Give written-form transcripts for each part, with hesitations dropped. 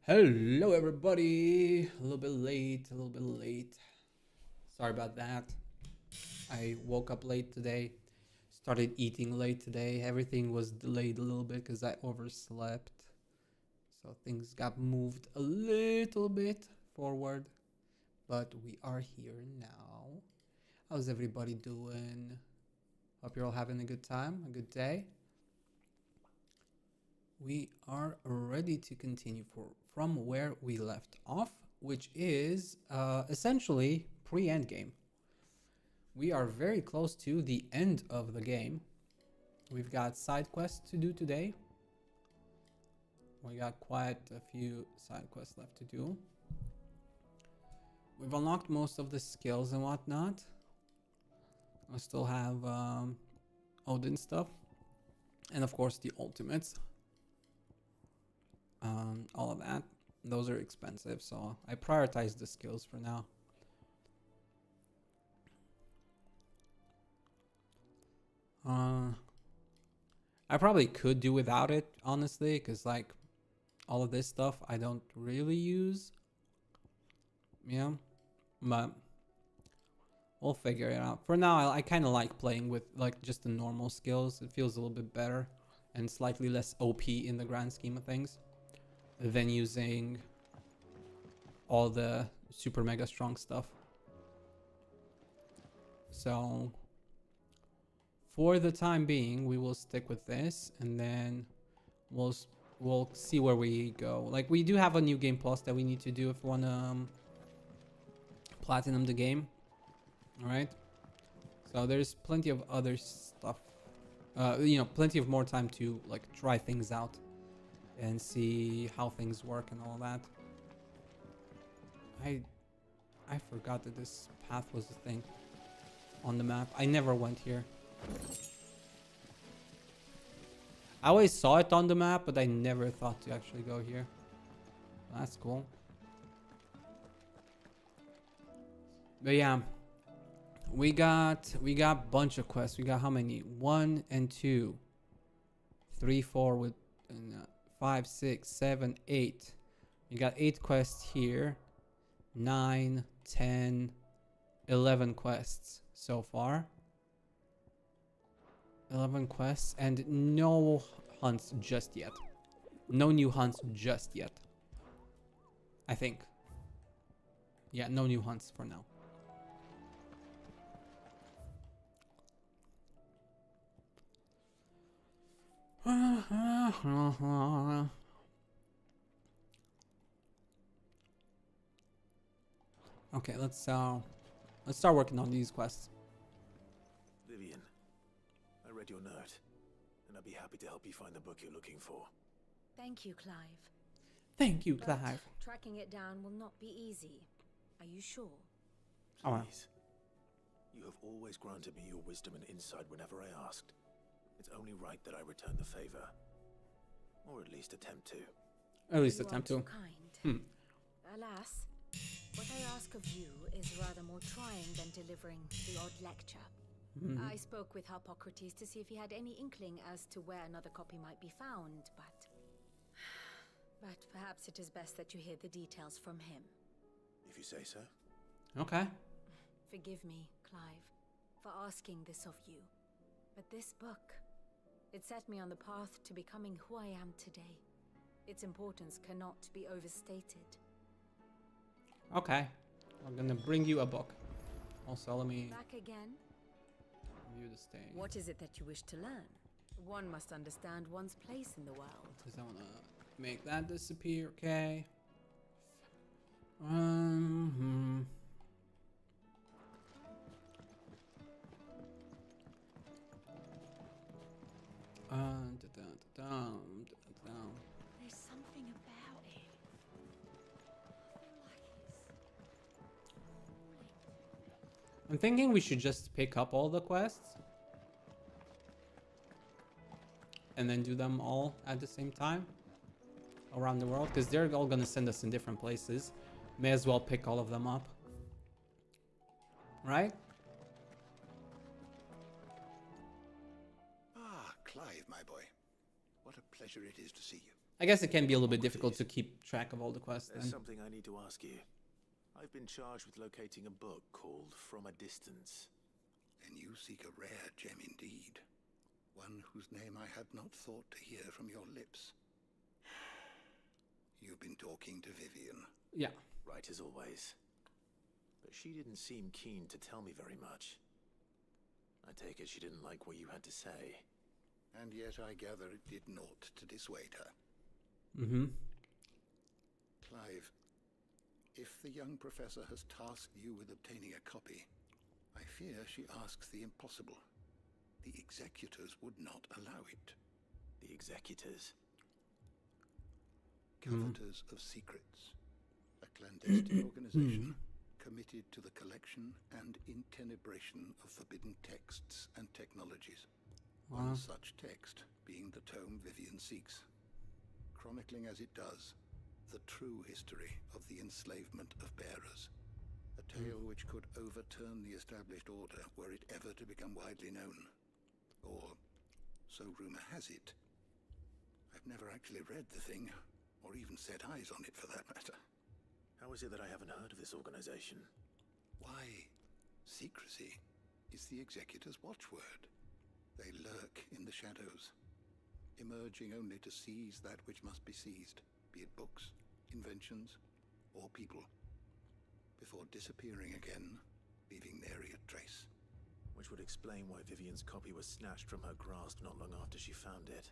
Hello everybody, a little bit late. Sorry about that. I woke up late today, started eating late today. Everything was delayed a little bit because I overslept. So things got moved a little bit forward, but we are here now. How's everybody doing? Hope you're all having a good time, a good day. We are ready to continue from where we left off, which is essentially pre-endgame. We are very close to the end of the game. We've got side quests to do today. We got quite a few side quests left to do. We've unlocked most of the skills and whatnot. I still have Odin stuff. And of course the ultimates. All of that. Those are expensive, so I prioritize the skills for now. I probably could do without it, honestly, because like all of this stuff I don't really use. Yeah, but we'll figure it out. For now, I kind of like playing with like just the normal skills. It feels a little bit better and slightly less OP in the grand scheme of things than using all the super mega strong stuff. So for the time being, we will stick with this, and then we'll see where we go. Like, we do have a new game plus that we need to do if we want to platinum the game. All right, so there's plenty of other stuff, you know, plenty of more time to like try things out and see how things work and all that. I forgot that this path was a thing on the map. I never went here. I always saw it on the map, but I never thought to actually go here. That's cool. But yeah, we got a bunch of quests. We got how many? 1 and 2, 3, 4 with 5, 6, 7, 8. We got 8 quests here. 9, 10, 11 quests so far. 11 quests and no hunts just yet. No new hunts just yet. I think. Yeah, no new hunts for now. Okay, let's start working on these quests. Vivian, I read your note, and I'd be happy to help you find the book you're looking for. Thank you, Clive. Thank you, But Clive. tracking it down will not be easy. Are you sure? Please. You have always granted me your wisdom and insight whenever I asked. It's only right that I return the favor. Or at least attempt to. At least You attempt are to. too kind. Alas, what I ask of you is rather more trying than delivering the odd lecture. I spoke with Harpocrates to see if he had any inkling as to where another copy might be found, but perhaps it is best that you hear the details from him. If you say so. Okay. Forgive me, Clive, for asking this of you, but this book, it set me on the path to becoming who I am today. Its importance cannot be overstated. Okay. I'm gonna bring you a book. Also, let me Back again? view the stage. What is it that you wish to learn? One must understand one's place in the world. Because I wanna make that disappear. Okay. There's something about it. I feel like I'm thinking we should just pick up all the quests and then do them all at the same time around the world, because they're all gonna send us in different places. May as well pick all of them up, right? Ah, Clive, my boy. What a pleasure it is to see you. I guess it can be a little bit difficult to keep track of all the quests There's then. something I need to ask you. I've been charged with locating a book called From a Distance. Then you seek a rare gem indeed. One whose name I had not thought to hear from your lips. You've been talking to Vivian. Yeah. Right as always. But she didn't seem keen to tell me very much. I take it she didn't like what you had to say. And yet I gather it did naught to dissuade her. Mm-hmm. Clive, if the young professor has tasked you with obtaining a copy, I fear she asks the impossible. The executors would not allow it. The executors? Coveters of Secrets. A clandestine organization committed to the collection and intenebration of forbidden texts and technologies. One such text being the tome Vivian seeks, chronicling as it does the true history of the enslavement of bearers. A tale which could overturn the established order were it ever to become widely known. Or, so rumor has it. I've never actually read the thing, or even set eyes on it for that matter. How is it that I haven't heard of this organization? Why, secrecy is the executor's watchword. They lurk in the shadows, emerging only to seize that which must be seized, be it books, inventions, or people, before disappearing again, leaving nary a trace. Which would explain why Vivian's copy was snatched from her grasp not long after she found it.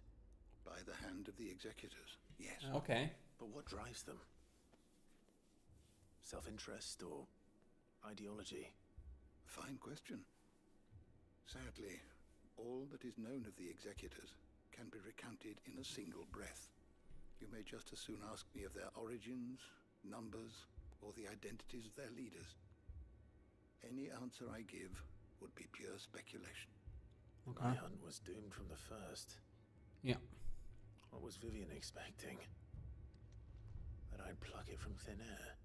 By the hand of the executors, yes. Okay. But what drives them? Self-interest or ideology? Fine question. Sadly, all that is known of the executors can be recounted in a single breath. You may just as soon ask me of their origins, numbers, or the identities of their leaders. Any answer I give would be pure speculation. Okay. My hunt was doomed from the first. Yeah. What was Vivian expecting? That I'd pluck it from thin air?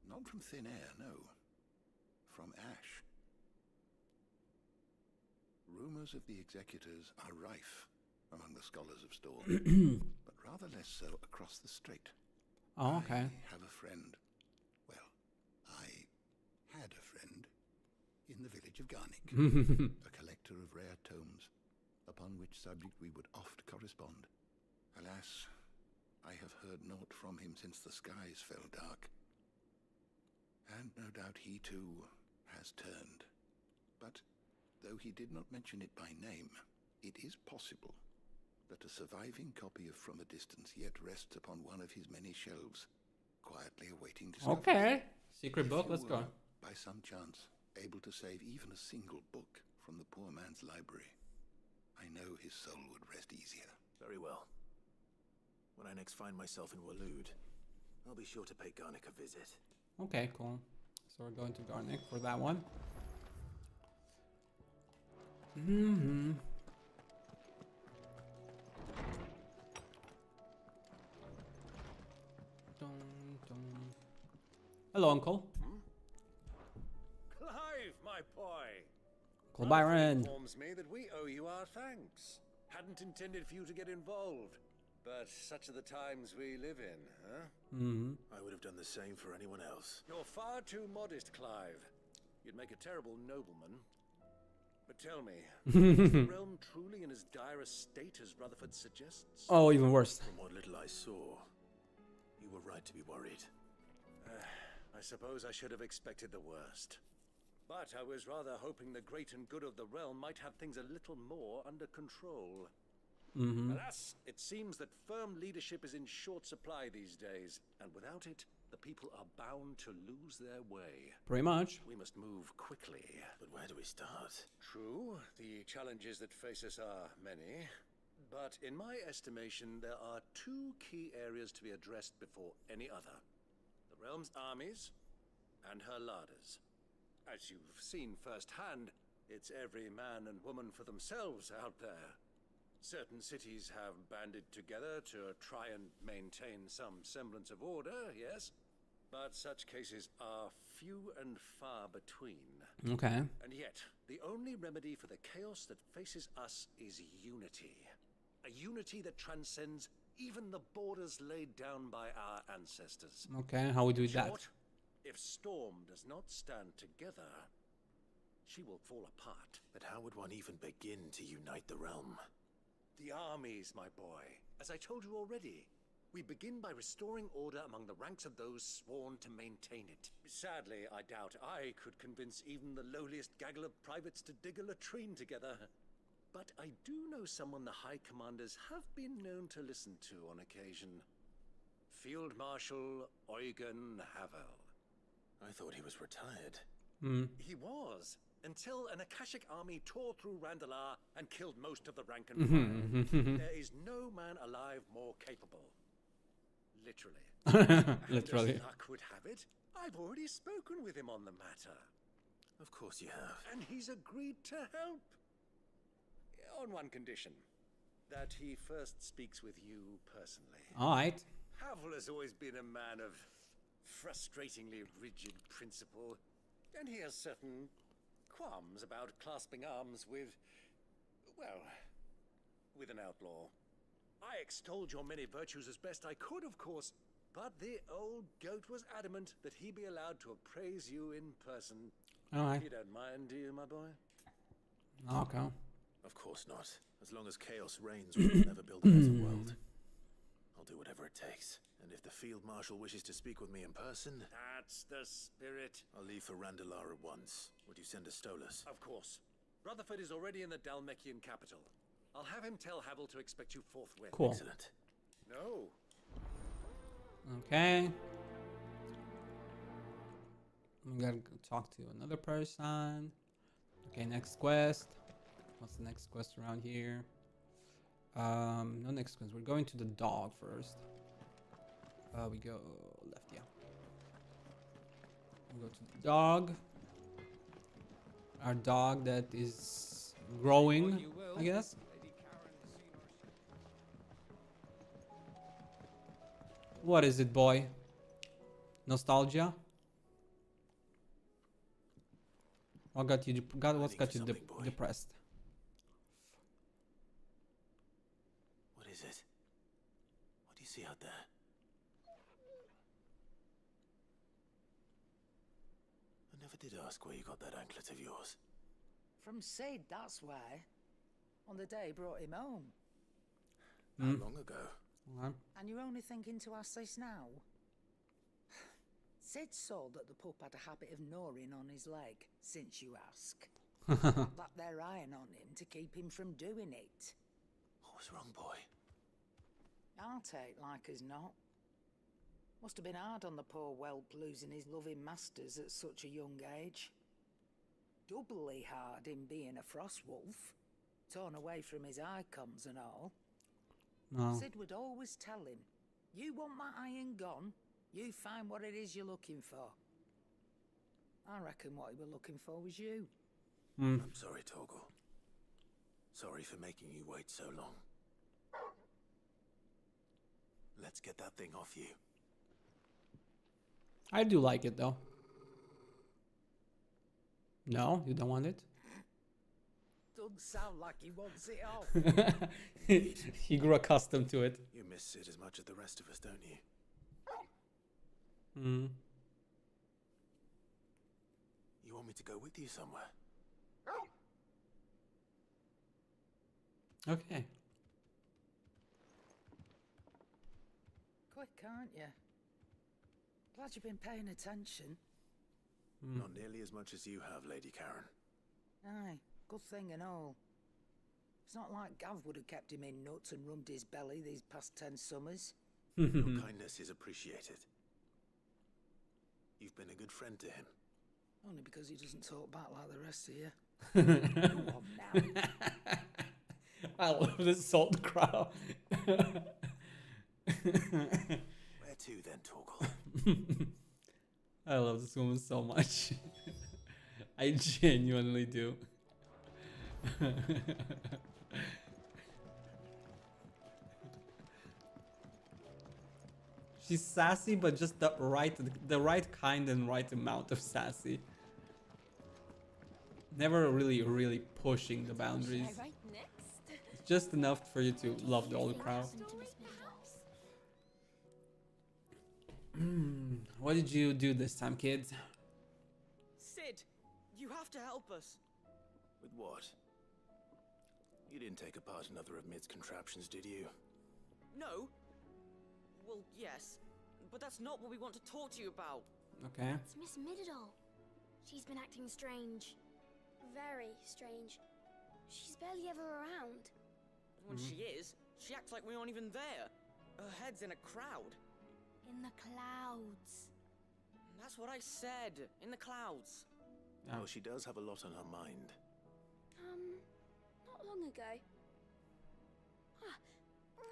Not from thin air, no. From ash. Rumors of the executors are rife among the scholars of Storm, but rather less so across the strait. Oh, okay. I have a friend. Well, I had a friend in the village of Garnick, a collector of rare tomes, upon which subject we would oft correspond. Alas, I have heard naught from him since the skies fell dark. And no doubt he too has turned. But though he did not mention it by name, it is possible that a surviving copy of From a Distance yet rests upon one of his many shelves, quietly awaiting discovery. Okay. Secret book, If let's you go. were, by some chance, able to save even a single book from the poor man's library, I know his soul would rest easier. Very well. When I next find myself in Waloed, I'll be sure to pay Garnick a visit. Okay, cool. So we're going to Garnick for that one. Mm-hmm. Dun, dun. Hello, Uncle. Clive, my boy. Uncle Rutherford Byron. informs me that we owe you our thanks. Hadn't intended for you to get involved, but such are the times we live in, huh? Mm-hmm. I would have done the same for anyone else. You're far too modest, Clive. You'd make a terrible nobleman. But tell me, is the realm truly in as dire a state as Rutherford suggests? Oh, even worse. From what little I saw, you were right to be worried. I suppose I should have expected the worst. But I was rather hoping the great and good of the realm might have things a little more under control. Mm-hmm. Alas, it seems that firm leadership is in short supply these days, and without it, the people are bound to lose their way. Pretty much. We must move quickly. But where do we start? True, the challenges that face us are many, but in my estimation, there are two key areas to be addressed before any other. The realm's armies and her larders. As you've seen firsthand, it's every man and woman for themselves out there. Certain cities have banded together to try and maintain some semblance of order, yes, but such cases are few and far between. Okay. And yet, the only remedy for the chaos that faces us is unity. A unity that transcends even the borders laid down by our ancestors. Okay, how we do In that? short, if Storm does not stand together, she will fall apart. But how would one even begin to unite the realm? The armies, my boy. As I told you already, we begin by restoring order among the ranks of those sworn to maintain it. Sadly, I doubt I could convince even the lowliest gaggle of privates to dig a latrine together. But I do know someone the High Commanders have been known to listen to on occasion. Field Marshal Eugen Havel. I thought he was retired. He was, until an Akashic army tore through Randalar and killed most of the rank and file. There is no man alive more capable. Literally. Literally. As luck would have it, I've already spoken with him on the matter. Of course you have. And he's agreed to help. On one condition. That he first speaks with you personally. Alright. Havel has always been a man of frustratingly rigid principle. And he has certain qualms about clasping arms with, well, with an outlaw. I extolled your many virtues as best I could, of course, but the old goat was adamant that he be allowed to appraise you in person. Alright. You don't mind, do you, my boy? Okay. Of course not. As long as chaos reigns, we will never build a better world. I'll do whatever it takes. And if the Field Marshal wishes to speak with me in person, That's the spirit. I'll leave for Randalar at once. Would you send a Stolas? Of course. Rutherford is already in the Dalmekian capital. I'll have him tell Havel to expect you forthwith. Cool. Excellent. No. Okay. We gotta go talk to another person. Okay, next quest. What's the next quest around here? No next quest. We're going to the dog first. We go left, yeah. We go to the dog. Our dog that is growing, I guess. What is it, boy? Nostalgia? What got you? What's got you something, boy. depressed? What is it? What do you see out there? I never did ask where you got that anklet of yours. From Sid, that's why. On the day he brought him home. How long ago? And you're only thinking to ask this now? Sid saw that the pup had a habit of gnawing on his leg, since you ask. That they're iron on him to keep him from doing it. What was wrong, boy? I'll take like as not. Must have been hard on the poor whelp losing his loving masters at such a young age. Doubly hard in being a frost wolf, torn away from his icons and all. No. Sid would always tell him, you want that iron gone, you find what it is you're looking for. I reckon what he were looking for was you. I'm sorry, Torgal. Sorry for making you wait so long. Let's get that thing off you. I do like it though. No, you don't want it? Doesn't sound like he wants it off. He grew accustomed to it. You miss Sid as much as the rest of us, don't you? You want me to go with you somewhere? Okay. Quick, aren't you? Glad you've been paying attention. Not nearly as much as you have, Lady Karen. Aye, good thing and all. It's not like Gav would have kept him in nuts and rubbed his belly these past 10 summers. Your kindness is appreciated. You've been a good friend to him. Only because he doesn't talk back like the rest of you. Go on now. I love this salt crowd. Where to then, Torgal? I love this woman so much. I genuinely do. She's sassy, but just the right kind and right amount of sassy. Never really pushing the boundaries. Right next. just enough for you to love the old crow. What did you do this time, kids? Sid, you have to help us. With what? You didn't take apart another of Mid's contraptions, did you? No. Well, yes. But that's not what we want to talk to you about. Okay. It's Miss Mididol. She's been acting strange. Very strange. She's barely ever around. When she is, she acts like we aren't even there. Her head's in a crowd. In the clouds. That's what I said. In the clouds. Oh. Well, she does have a lot on her mind. Not long ago.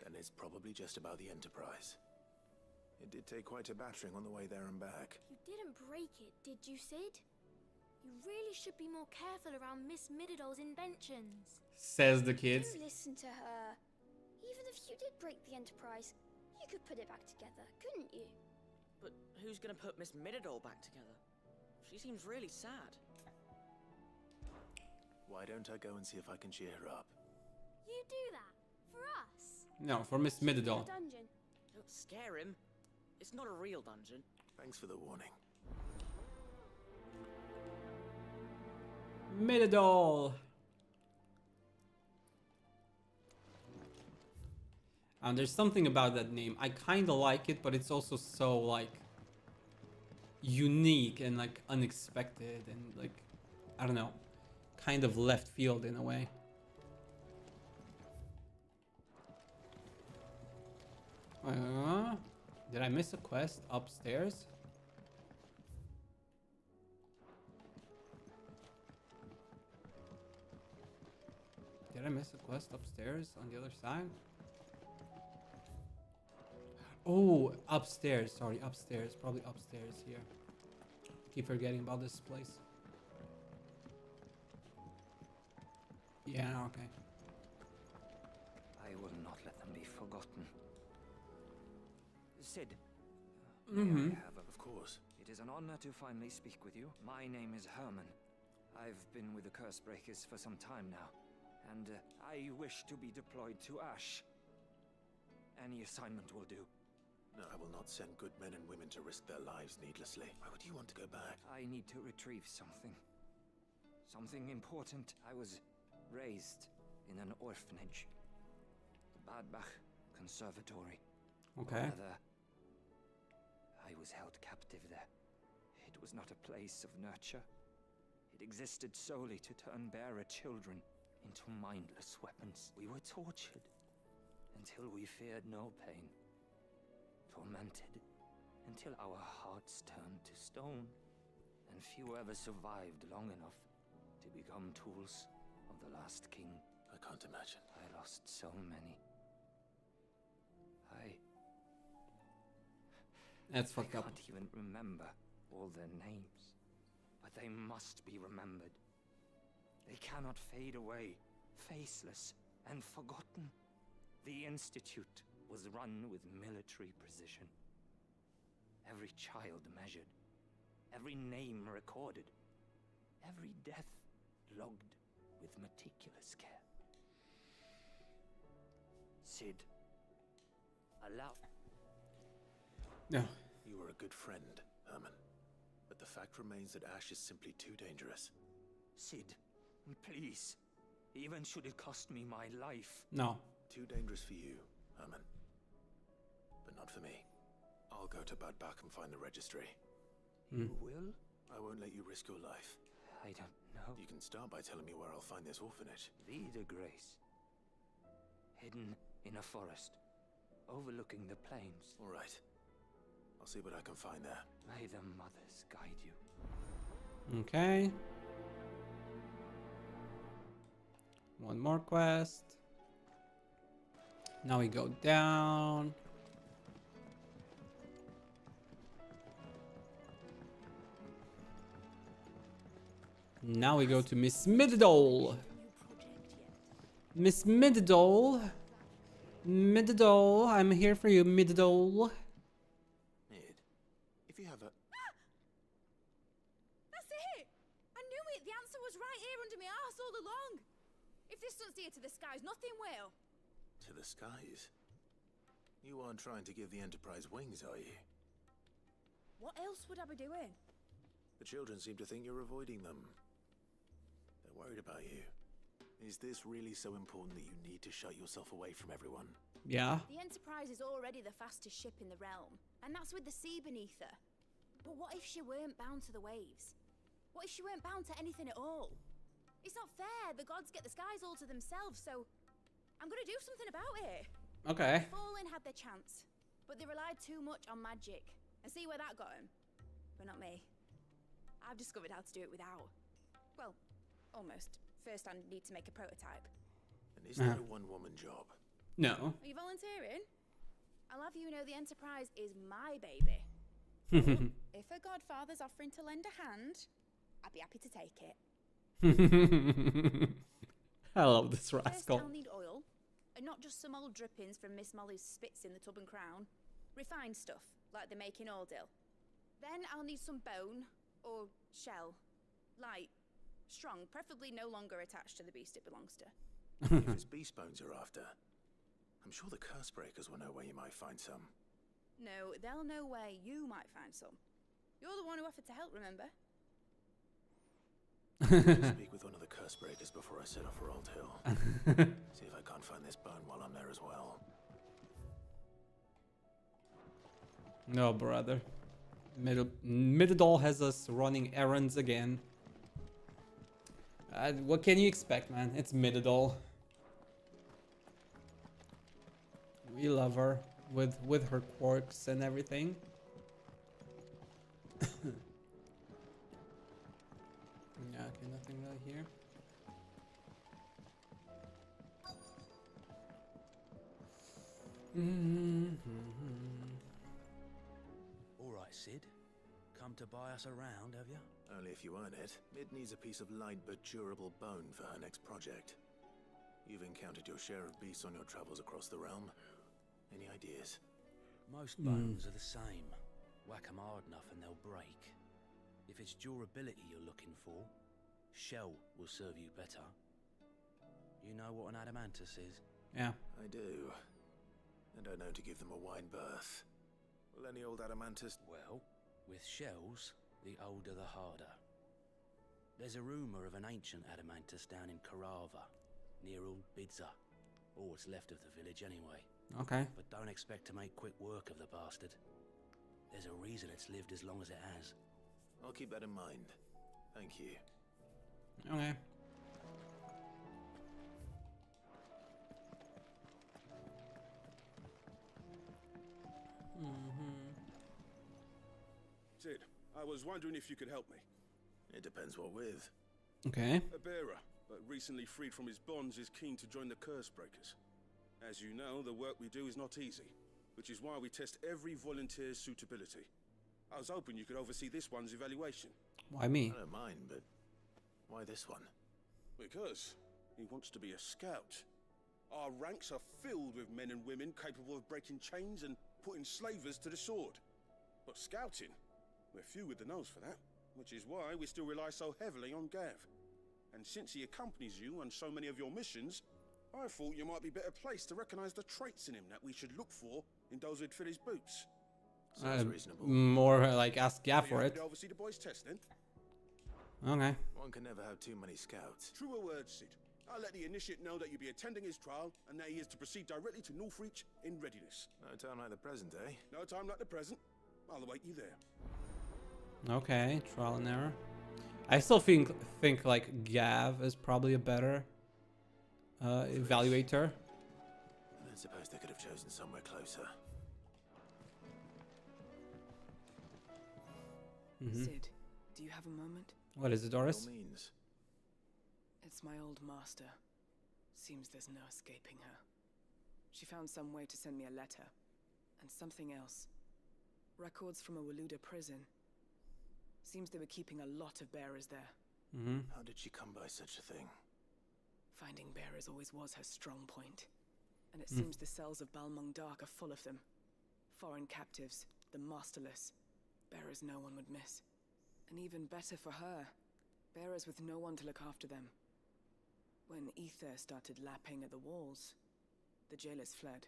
Then it's probably just about the Enterprise. It did take quite a battering on the way there and back. You didn't break it, did you, Sid? You really should be more careful around Miss Mididol's inventions. Says the kids. Do listen to her. Even if you did break the Enterprise, you could put it back together, couldn't you? But who's gonna put Miss Mididol back together? She seems really sad. Why don't I go and see if I can cheer her up? You do that? For us? No, for Miss Mididol. The dungeon. Don't scare him. It's not a real dungeon. Thanks for the warning. Mididol. And there's something about that name. I kind of like it, but it's also so like unique and like unexpected and like, I don't know, kind of left field in a way. Did I miss a quest upstairs? Did I miss a quest upstairs on the other side? Oh, upstairs. Sorry, upstairs. Probably upstairs here. Keep forgetting about this place. Yeah, okay. I will not let them be forgotten. Sid, Mm-hmm. may I have Of course. It is an honor to finally speak with you. My name is Herman. I've been with the Curse Breakers for some time now, and I wish to be deployed to Ash. Any assignment will do. No, I will not send good men and women to risk their lives needlessly. Why would you want to go back? I need to retrieve something. Something important. I was raised in an orphanage. The Badbach Conservatory. Okay. Rather, I was held captive there. It was not a place of nurture. It existed solely to turn bearer children into mindless weapons. We were tortured until we feared no pain. Tormented until our hearts turned to stone, and few ever survived long enough to become tools of the last king. I can't imagine. I lost so many. That's fucked I up. can't even remember all their names, but they must be remembered. They cannot fade away, faceless and forgotten. The Institute was run with military precision. Every child measured, every name recorded, every death logged with meticulous care. Sid, allow... No. You were a good friend, Herman. But the fact remains that Ash is simply too dangerous. Sid, please. Even should it cost me my life. No. Too dangerous for you, Herman. But not for me. I'll go to Badbach and find the registry. You will? I won't let you risk your life. I don't know. You can start by telling me where I'll find this orphanage. Vida Grace. Hidden in a forest, overlooking the plains. All right. I'll see what I can find there. May the mothers guide you. Okay. One more quest. Now we go down. Now we go to Miss Mididol. Miss Mididol. Mididol, I'm here for you, Mididol. Mid, if you have a... That's it! I knew it! The answer was right here under my arse all along! If this doesn't steer to the skies, nothing will. To the skies? You aren't trying to give the Enterprise wings, are you? What else would I be doing? The children seem to think you're avoiding them. They're worried about you. Is this really so important that you need to shut yourself away from everyone? Yeah. The Enterprise is already the fastest ship in the realm, and that's with the sea beneath her. But what if she weren't bound to the waves? What if she weren't bound to anything at all? It's not fair. The gods get the skies all to themselves, so I'm gonna do something about it. Okay. Fallen had their chance, but they relied too much on magic. And see where that got them? But not me. I've discovered how to do it without. Well, almost. First I need to make a prototype. And is that a one-woman job? No. Are you volunteering? I'll have you know the Enterprise is my baby. If a godfather's offering to lend a hand, I'd be happy to take it. I love this First rascal. I'll need oil, and not just some old drippings from Miss Molly's spits in the tub and crown. Refined stuff, like they make in Ordil. Then I'll need some bone, or shell. Light, strong, preferably no longer attached to the beast it belongs to. If it's beast bones you're after, I'm sure the curse breakers will know where you might find some. No, they'll know where you might find some. You're the one who offered to help, remember? I'll speak with one of the curse breakers before I set off for Old Hill. See if I can't find this bone while I'm there as well. No, brother. Midadol has us running errands again. What can you expect, man? It's Midadol. We love her with her quirks and everything. Yeah, okay, nothing really here. All right, Sid. Come to buy us around, have you? Only if you earn it. Mid needs a piece of light but durable bone for her next project. You've encountered your share of beasts on your travels across the realm. Any ideas? Most bones are the same. Whack 'em hard enough and they'll break. If it's durability you're looking for, shell will serve you better. You know what an adamantus is? Yeah. I do. And I know to give them a wide berth. Will any old adamantus... Well, with shells, the older the harder. There's a rumour of an ancient adamantus down in Karava, near Old Bidza. Or what's left of the village anyway. Okay. But don't expect to make quick work of the bastard. There's a reason it's lived as long as it has. I'll keep that in mind. Thank you. Okay. Sid, I was wondering if you could help me. It depends what with. Okay. A bearer, but recently freed from his bonds, is keen to join the Curse Breakers. As you know, the work we do is not easy, which is why we test every volunteer's suitability. I was hoping you could oversee this one's evaluation. Why me? I don't mind, but why this one? Because he wants to be a scout. Our ranks are filled with men and women capable of breaking chains and putting slavers to the sword. But scouting, we're few with the nose for that, which is why we still rely so heavily on Gav. And since he accompanies you on so many of your missions, I thought you might be better placed to recognize the traits in him that we should look for in those who'd fill his boots. Sounds reasonable. More like ask Gav for it. To oversee the boys' test then? Okay. One can never have too many scouts. Truer words, Sid. I'll let the initiate know that you'll be attending his trial and that he is to proceed directly to Northreach in readiness. No time like the present, eh? No time like the present. I'll await you there. Okay, trial and error. I still think like Gav is probably a better evaluator. I don't suppose they could have chosen somewhere closer. Sid, do you have a moment? What is it, Doris? By all means. It's my old master. Seems there's no escaping her. She found some way to send me a letter. And something else. Records from a Waluda prison. Seems they were keeping a lot of bearers there. How did she come by such a thing? Finding bearers always was her strong point. And it seems the cells of Balmung Dark are full of them. Foreign captives, the masterless. Bearers no one would miss. And even better for her, bearers with no one to look after them. When ether started lapping at the walls, the jailers fled.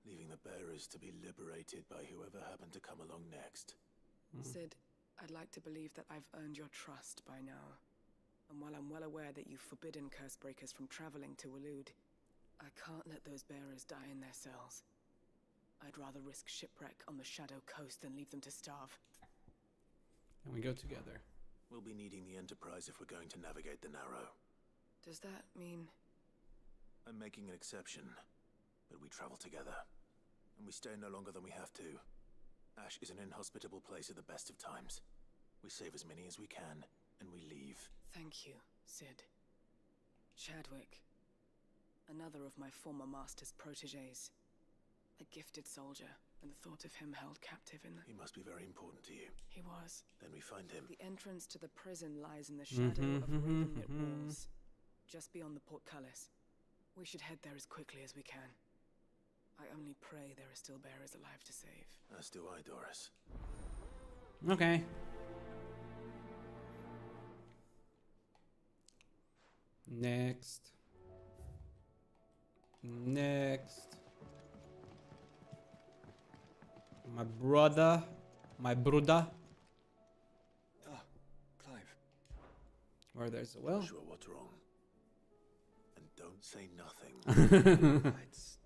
Leaving the bearers to be liberated by whoever happened to come along next. Sid, I'd like to believe that I've earned your trust by now. And while I'm well aware that you've forbidden Cursebreakers from traveling to Waloed, I can't let those bearers die in their cells. I'd rather risk shipwreck on the Shadow Coast than leave them to starve. And we go together. We'll be needing the Enterprise if we're going to navigate the Narrow. Does that mean... I'm making an exception, but we travel together. And we stay no longer than we have to. Ash is an inhospitable place at the best of times. We save as many as we can, and we leave. Thank you, Sid. Chadwick. Another of my former master's protégés. A gifted soldier, and the thought of him held captive in the... He must be very important to you. He was. Then we find him. The entrance to the prison lies in the shadow of raven-lit walls, just beyond the portcullis. We should head there as quickly as we can. I only pray there are still bearers alive to save. As do I, Doris. Okay. Next. Next. My brother. Ah, Clive. Where there's a well. Sure, what's wrong? And don't say nothing. It's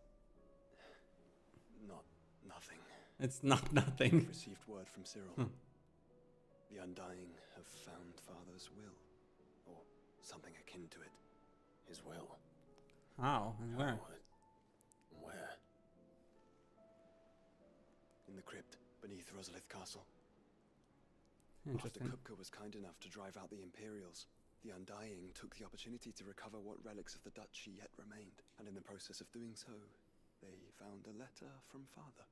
not nothing. It's not nothing. I've received word from Cyril. The Undying have found Father's will, or something akin to it. His will. How and where? Where? In the crypt beneath Rosalith Castle. After Interesting. Kupka was kind enough to drive out the Imperials, the Undying took the opportunity to recover what relics of the Duchy yet remained, and in the process of doing so, they found a letter from Father.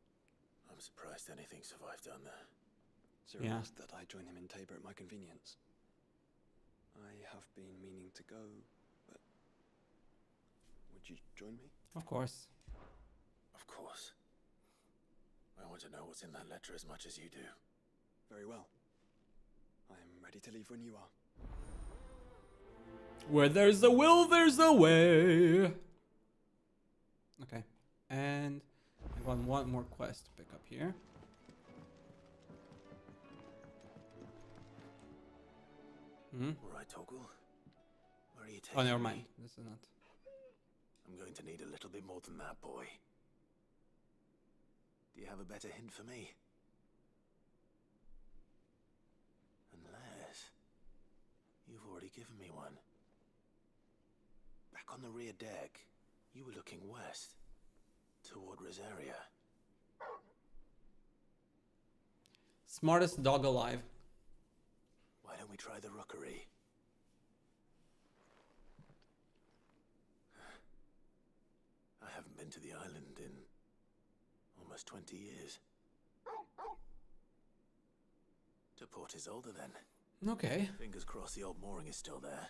I'm surprised anything survived down there. Cyril asked that I join him in Tabor at my convenience. I have been meaning to go, but would you join me? Of course. Of course. I want to know what's in that letter as much as you do. Very well. I am ready to leave when you are. Where there's a will, there's a way. Okay. And I got one more quest to pick up here. Right, Toggle. Where are you taking Oh, never me? mind. This is not. I'm going to need a little bit more than that, boy. Do you have a better hint for me? Unless you've already given me one. Back on the rear deck, you were looking west, toward Rosaria. Smartest dog alive. Why don't we try the rookery? I haven't been to the island in almost 20 years. To Port Isolde, then. Okay. Fingers crossed the old mooring is still there.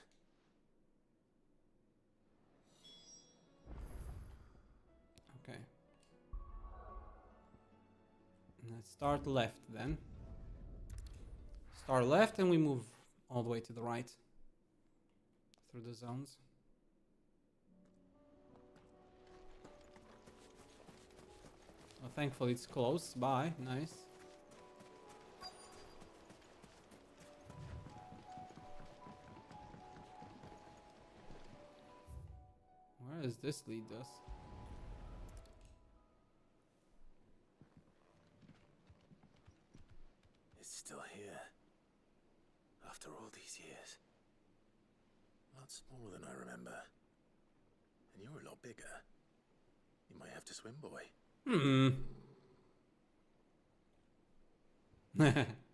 Okay. Let's start left then. Start left and we move all the way to the right. Through the zones. Well, thankfully it's close by. Nice. Where does this lead us? It's still here. After all these years. A lot smaller than I remember. And you're a lot bigger. You might have to swim, boy.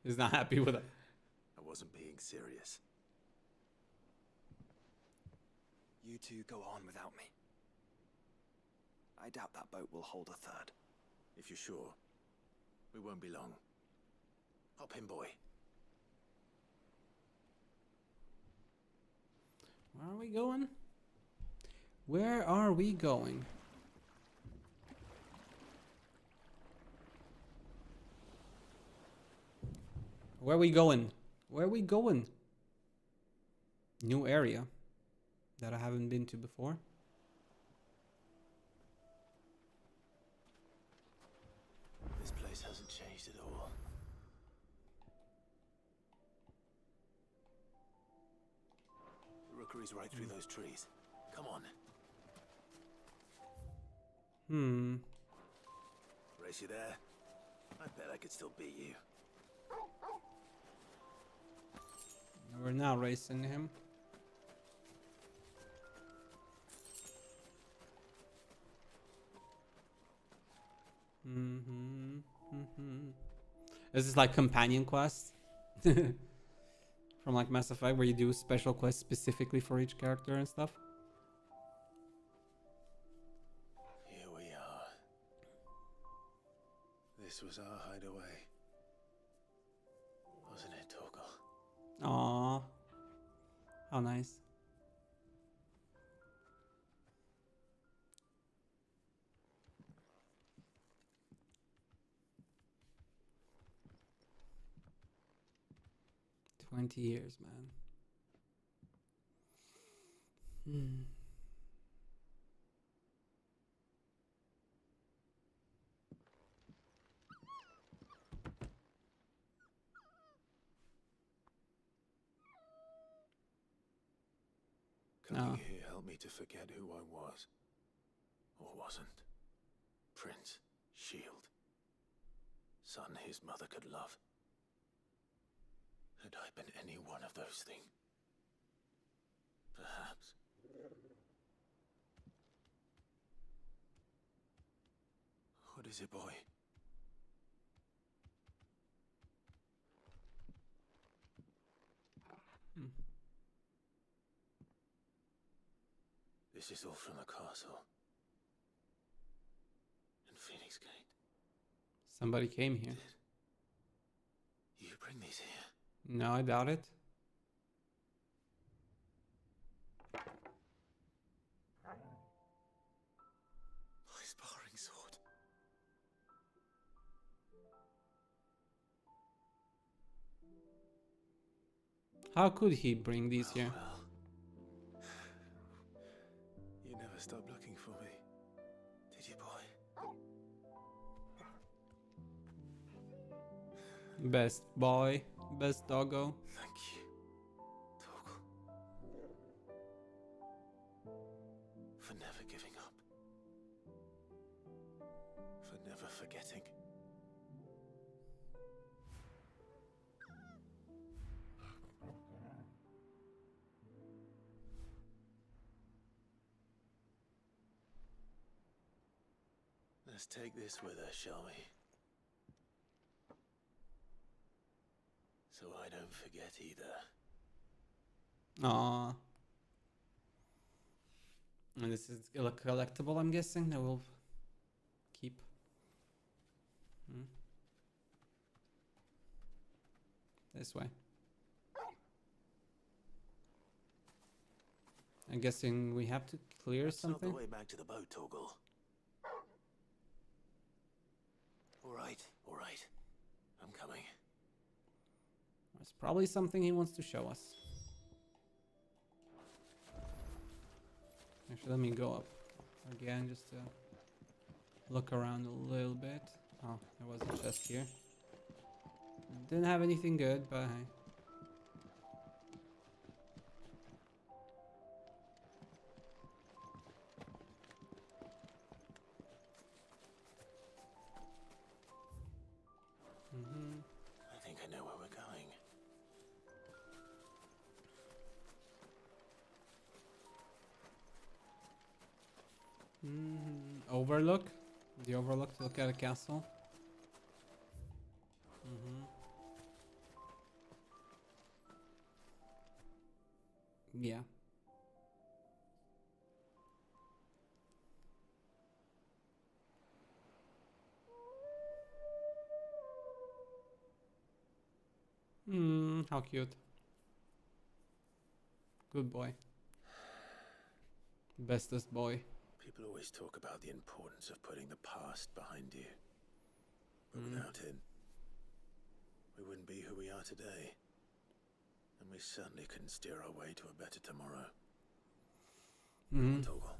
He's not happy with it. I wasn't being serious. You two go on without me. I doubt that boat will hold a third. If you're sure, we won't be long. Hop in, boy. Where are we going? Where are we going? Where are we going? Where are we going? New area. that I haven't been to before. This place hasn't changed at all. The rookery's right through those trees. Come on. Race you there? I bet I could still beat you. We're now racing him. This is like companion quests from like Mass Effect, where you do special quests specifically for each character and stuff. Here we are. This was our hideaway, wasn't it, Torgal? Aww, how nice. "20 years, man." Coming here helped me to forget who I was. Or wasn't. Prince, shield. Son his mother could love. Had I been any one of those things? Perhaps. What is it, boy? This is all from the castle. And Phoenix Gate. Somebody came here. You bring these here? No, I doubt it. My sparring sword. How could he bring these here? You never stopped looking for me, did you, boy? Best boy, best doggo. Thank you, Torgal. For never giving up. For never forgetting. Let's take this with us, shall we? So I don't forget either. Aww. And this is a collectible, I'm guessing, that we'll keep. This way. I'm guessing we have to clear something. That's not the way back to the boat, Torgal. All right. I'm coming. There's probably something he wants to show us. Actually, let me go up again just to look around a little bit. Oh, there was a chest here. Didn't have anything good, but hey. I think I know where we're going. Overlook? The overlook to look at a castle? Yeah. How cute. Good boy. Bestest boy. People always talk about the importance of putting the past behind you. But without it, we wouldn't be who we are today. And we certainly couldn't steer our way to a better tomorrow. Mm-hmm. Toggle.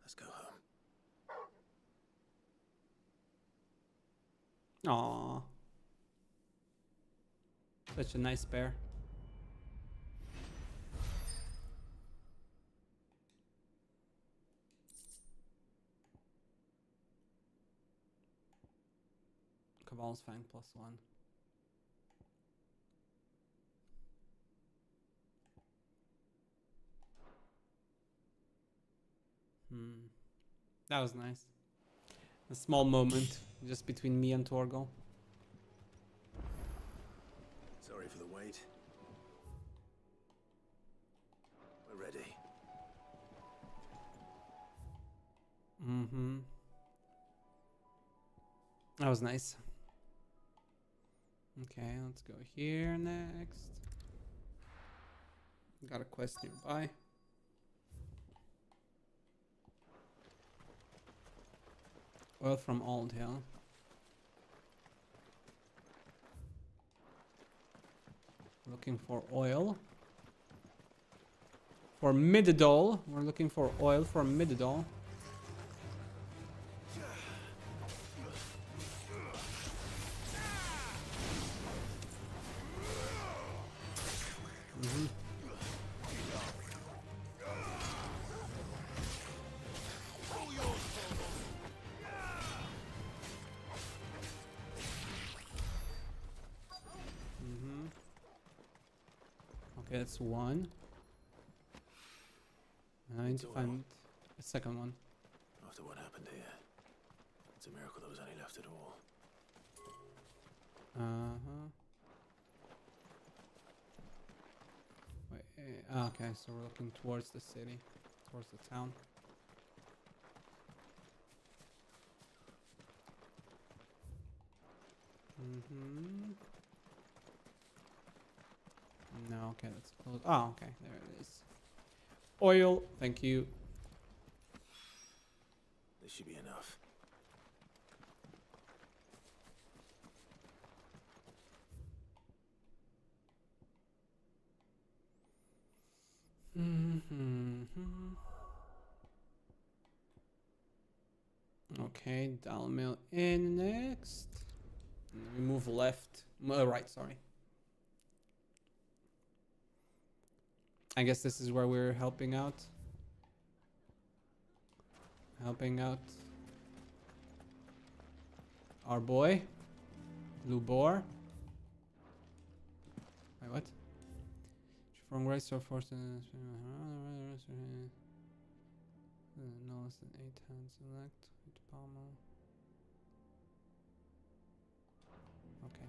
Let's go home. Aww. Such a nice pair. Cabal's Fang +1. That was nice. A small moment just between me and Torgal. Sorry for the wait. We're ready. Mm-hmm. That was nice. Okay, let's go here next. Got a quest nearby. Oil from Old Hill. Looking for oil. For Mididol. We're looking for oil for Mididol. Mm-hmm. Okay, that's one. I need to find a second one. After what happened here, it's a miracle there was any left at all. Wait, okay, so we're looking towards the city, towards the town. No, okay, let's close. Oh, okay, there it is. Oil, thank you. This should be enough. Okay, Dalmill in next. And we move left. Right, sorry. I guess this is where we're helping out. Helping out our boy, Lubor. Wait, what? From race or force. No less than 8 hands select. Palmer. Okay.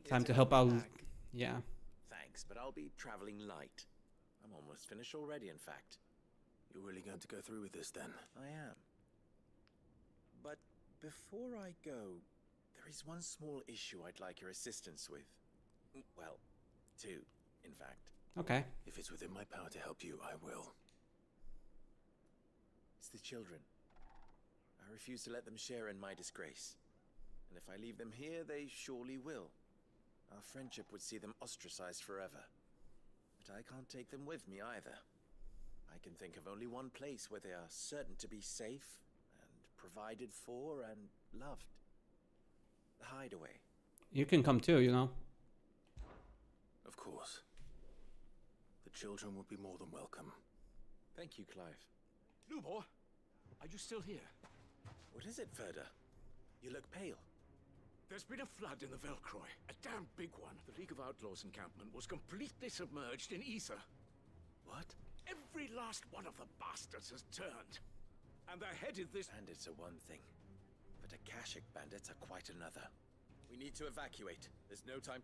Time to help out. Yeah. Thanks, but I'll be traveling light. I'm almost finished already, in fact. You're really going to go through with this then? I am. But before I go, there is one small issue I'd like your assistance with. Well, two, in fact. Okay. If it's within my power to help you, I will. It's the children. I refuse to let them share in my disgrace. And if I leave them here, they surely will. Our friendship would see them ostracized forever. But I can't take them with me either. I can think of only one place where they are certain to be safe and provided for and loved. The hideaway. You can come too, you know. Of course. The children will be more than welcome. Thank you, Clive. Lubor, are you still here? What is it, Ferda? You look pale. There's been a flood in the Velcroy. A damn big one. The League of Outlaws encampment was completely submerged in ether. What? Every last one of the bastards has turned. And they're headed this... Bandits are one thing, but Akashic bandits are quite another. We need to evacuate. There's no time.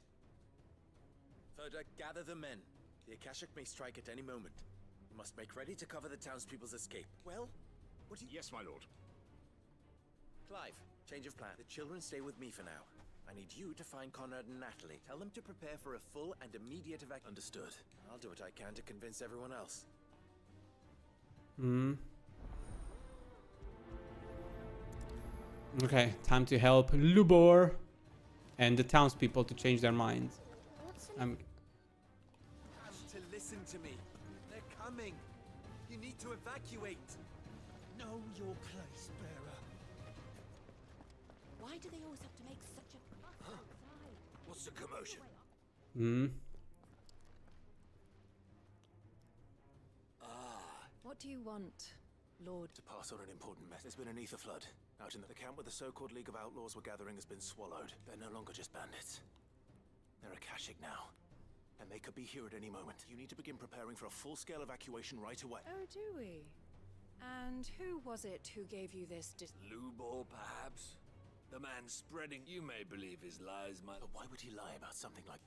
Ferda, gather the men. The Akashic may strike at any moment. You must make ready to cover the townspeople's escape. Well, what do you... Yes, my lord. Clive, change of plan. The children stay with me for now. I need you to find Conrad and Natalie. Tell them to prepare for a full and immediate evacuation. Understood. I'll do what I can to convince everyone else. Okay, time to help Lubor and the townspeople to change their minds. To listen to me. coming. You need to evacuate. Know your place, bearer. Why do they always have to make such a fuss outside? What's the commotion? Hmm. What do you want, Lord? To pass on an important message. There's been an ether flood. Out in the camp where the so-called League of Outlaws were gathering has been swallowed. They're no longer just bandits. They're Akashic now. And they could be here at any moment. You need to begin preparing for a full-scale evacuation right away. Oh, do we? And who was it who gave you this Lubor, perhaps? The man spreading, you may believe his lies, my... But why would he lie about something like...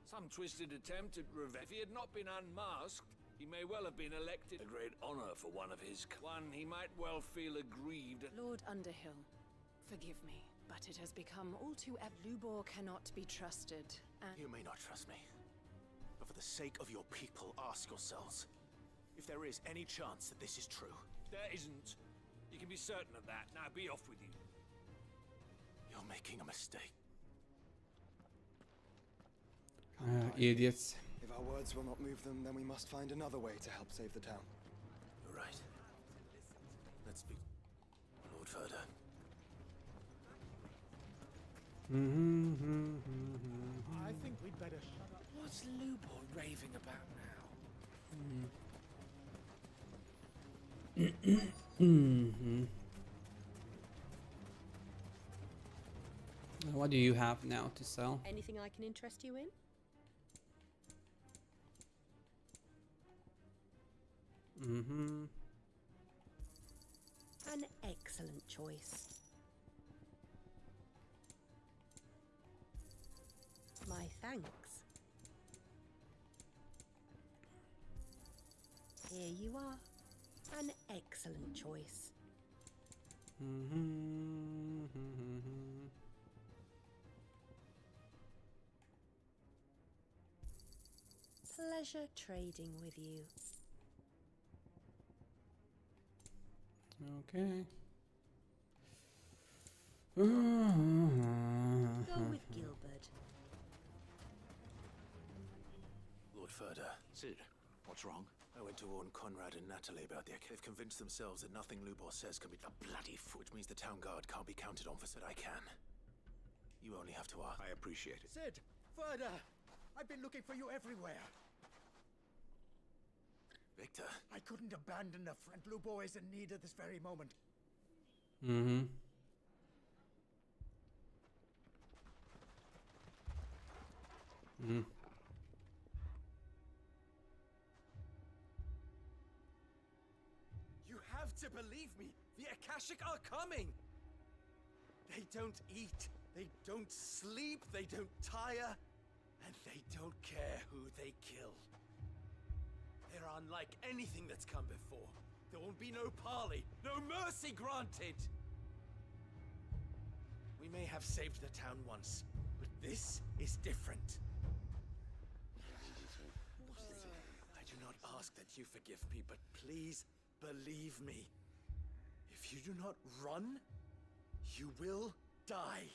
Some twisted attempt at revenge. If he had not been unmasked, he may well have been elected. A great honor for one of his... One he might well feel aggrieved at... Lord Underhill, forgive me, but it has become all too Lubor cannot be trusted, and... You may not trust me. But for the sake of your people, ask yourselves if there is any chance that this is true. There isn't. You can be certain of that. Now be off with you. You're making a mistake. Idiots. If our words will not move them, then we must find another way to help save the town. You're right. Let's be... Lord Ferda. I think we'd better shut up. What's Lubor raving about now? What do you have now to sell? Anything I can interest you in? An excellent choice. My thanks. Here you are. An excellent choice. Pleasure trading with you. Okay. Go with Gilbert. Lord Ferda. Sid, what's wrong? I went to warn Conrad and Natalie about the... They've convinced themselves that nothing Lubor says can be... A bloody foot, which means the town guard can't be counted on for said I can. You only have to ask. I appreciate it. Sid! Ferda! I've been looking for you everywhere. Victor. I couldn't abandon a friend. Lubor is in need at this very moment. You have to believe me. The Akashic are coming. They don't eat. They don't sleep. They don't tire. And they don't care who they kill. They're unlike anything that's come before. There won't be no parley, no mercy granted. We may have saved the town once, but this is different. I do not ask that you forgive me, but please believe me. If you do not run, you will die.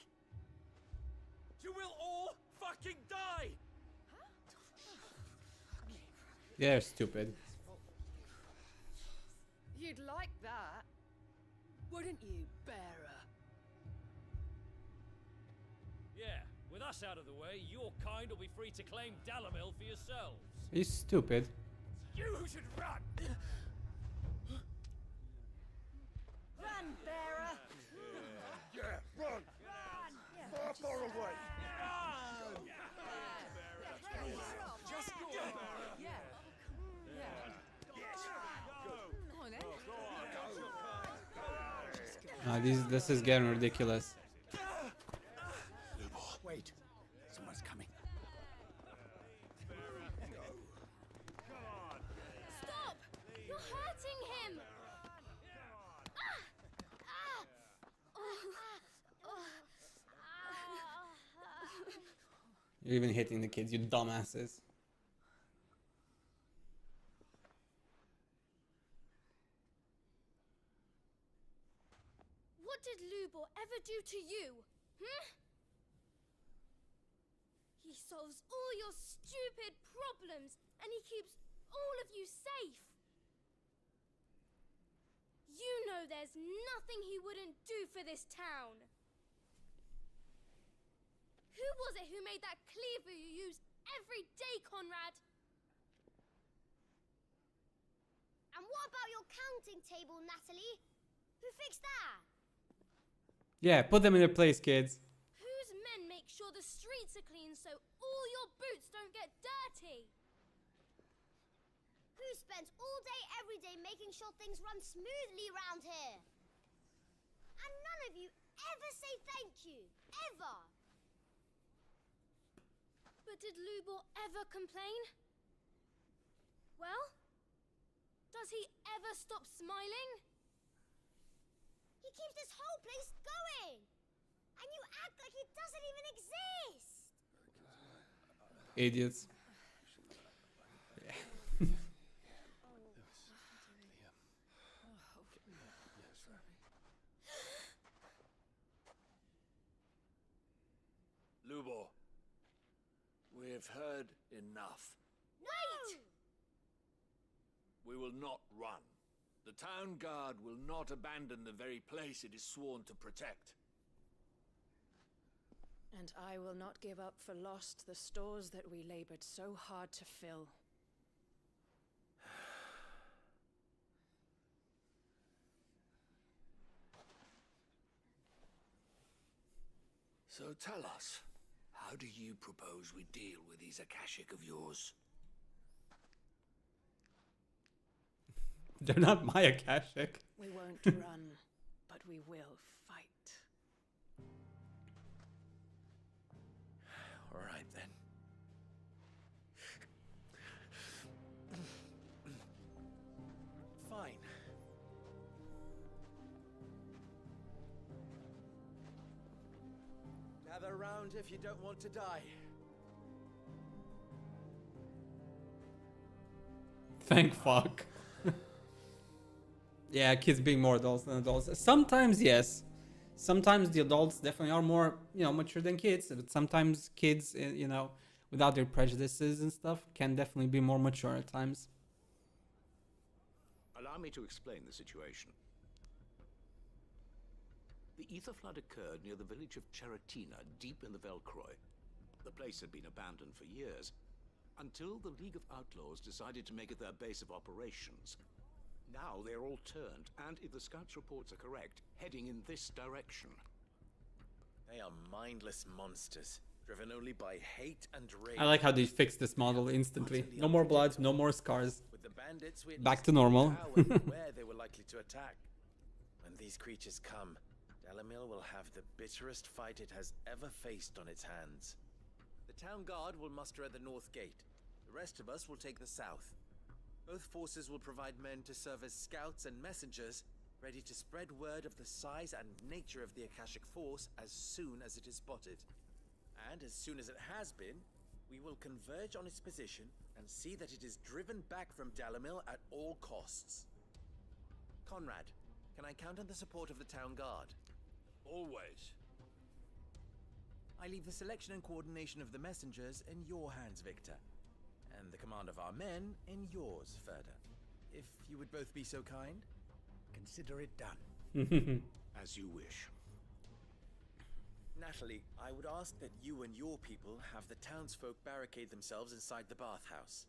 You will all fucking die! They're stupid. You'd like that, wouldn't you, bearer? Yeah, with us out of the way, your kind will be free to claim Dalamil for yourselves. He's stupid. You who should run! Run, bearer! Yeah, run! Far, far away! Just go, yeah. This is getting ridiculous. Wait, someone's coming. Stop! You're hurting him! You're even hitting the kids, you dumbasses. What did Lubor ever do to you? He solves all your stupid problems, and he keeps all of you safe. You know there's nothing he wouldn't do for this town. Who was it who made that cleaver you use every day, Conrad? And what about your counting table, Natalie? Who fixed that? Yeah, put them in their place, kids. Whose men make sure the streets are clean so all your boots don't get dirty? Who spends all day every day making sure things run smoothly round here? And none of you ever say thank you. Ever. But did Lubor ever complain? Well, does he ever stop smiling? He keeps this whole place going. And you act like it doesn't even exist. Idiots. Lubor, we've heard enough. Wait! We will not run. The town guard will not abandon the very place it is sworn to protect. And I will not give up for lost the stores that we labored so hard to fill. So tell us, how do you propose we deal with these Akashic of yours? They're not my Akashic. We won't run, but we will fight. All right, then. Fine. Gather round if you don't want to die. Thank fuck. Yeah, kids being more adults than adults. Sometimes, yes. Sometimes the adults definitely are more, mature than kids. But sometimes kids, without their prejudices and stuff, can definitely be more mature at times. Allow me to explain the situation. The ether flood occurred near the village of Cheratina, deep in the Velcroy. The place had been abandoned for years, until the League of Outlaws decided to make it their base of operations. Now they're all turned, and if the scouts' reports are correct, heading in this direction. They are mindless monsters, driven only by hate and rage. I like how they fixed this model instantly. No more blood, no more scars. With the bandits, we Back to normal. where they were likely to attack. When these creatures come, Dalamil will have the bitterest fight it has ever faced on its hands. The town guard will muster at the north gate. The rest of us will take the south. Both forces will provide men to serve as scouts and messengers, ready to spread word of the size and nature of the Akashic force as soon as it is spotted. And as soon as it has been, we will converge on its position and see that it is driven back from Dalamil at all costs. Conrad, can I count on the support of the town guard? Always. I leave the selection and coordination of the messengers in your hands, Victor. And the command of our men in yours, Ferda. If you would both be so kind. Consider it done. As you wish. Natalie, I would ask that you and your people have the townsfolk barricade themselves inside the bathhouse.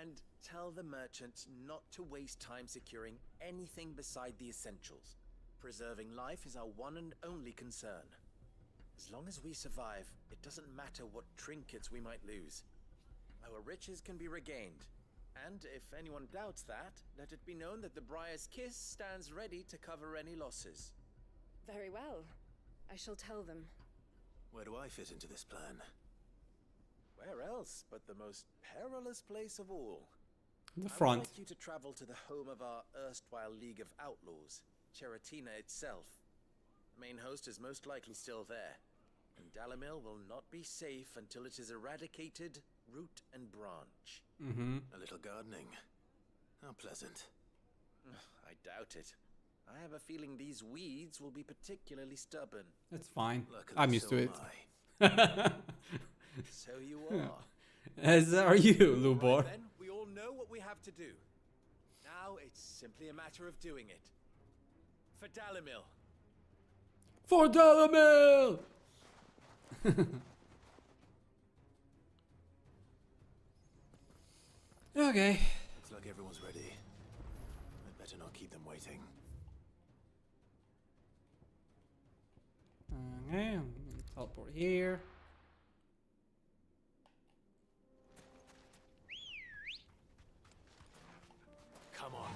And tell the merchants not to waste time securing anything beside the essentials. Preserving life is our one and only concern. As long as we survive, it doesn't matter what trinkets we might lose. Our riches can be regained. And if anyone doubts that, let it be known that the Briar's Kiss stands ready to cover any losses. Very well. I shall tell them. Where do I fit into this plan? Where else but the most perilous place of all? The I front. would like you to travel to the home of our erstwhile League of Outlaws, Cheratina itself. The main host is most likely still there, and Dalamil will not be safe until it is eradicated root and branch. A little gardening. How pleasant. I doubt it. I have a feeling these weeds will be particularly stubborn. That's fine. Luckily, I'm used so to it. So you are. As are you, Lubor. Then we all know what we have to do. Now it's simply a matter of doing it. For Dalimil. For Dalimil! Okay. Looks like everyone's ready. I'd better not keep them waiting. Okay, I'm gonna teleport here. Come on.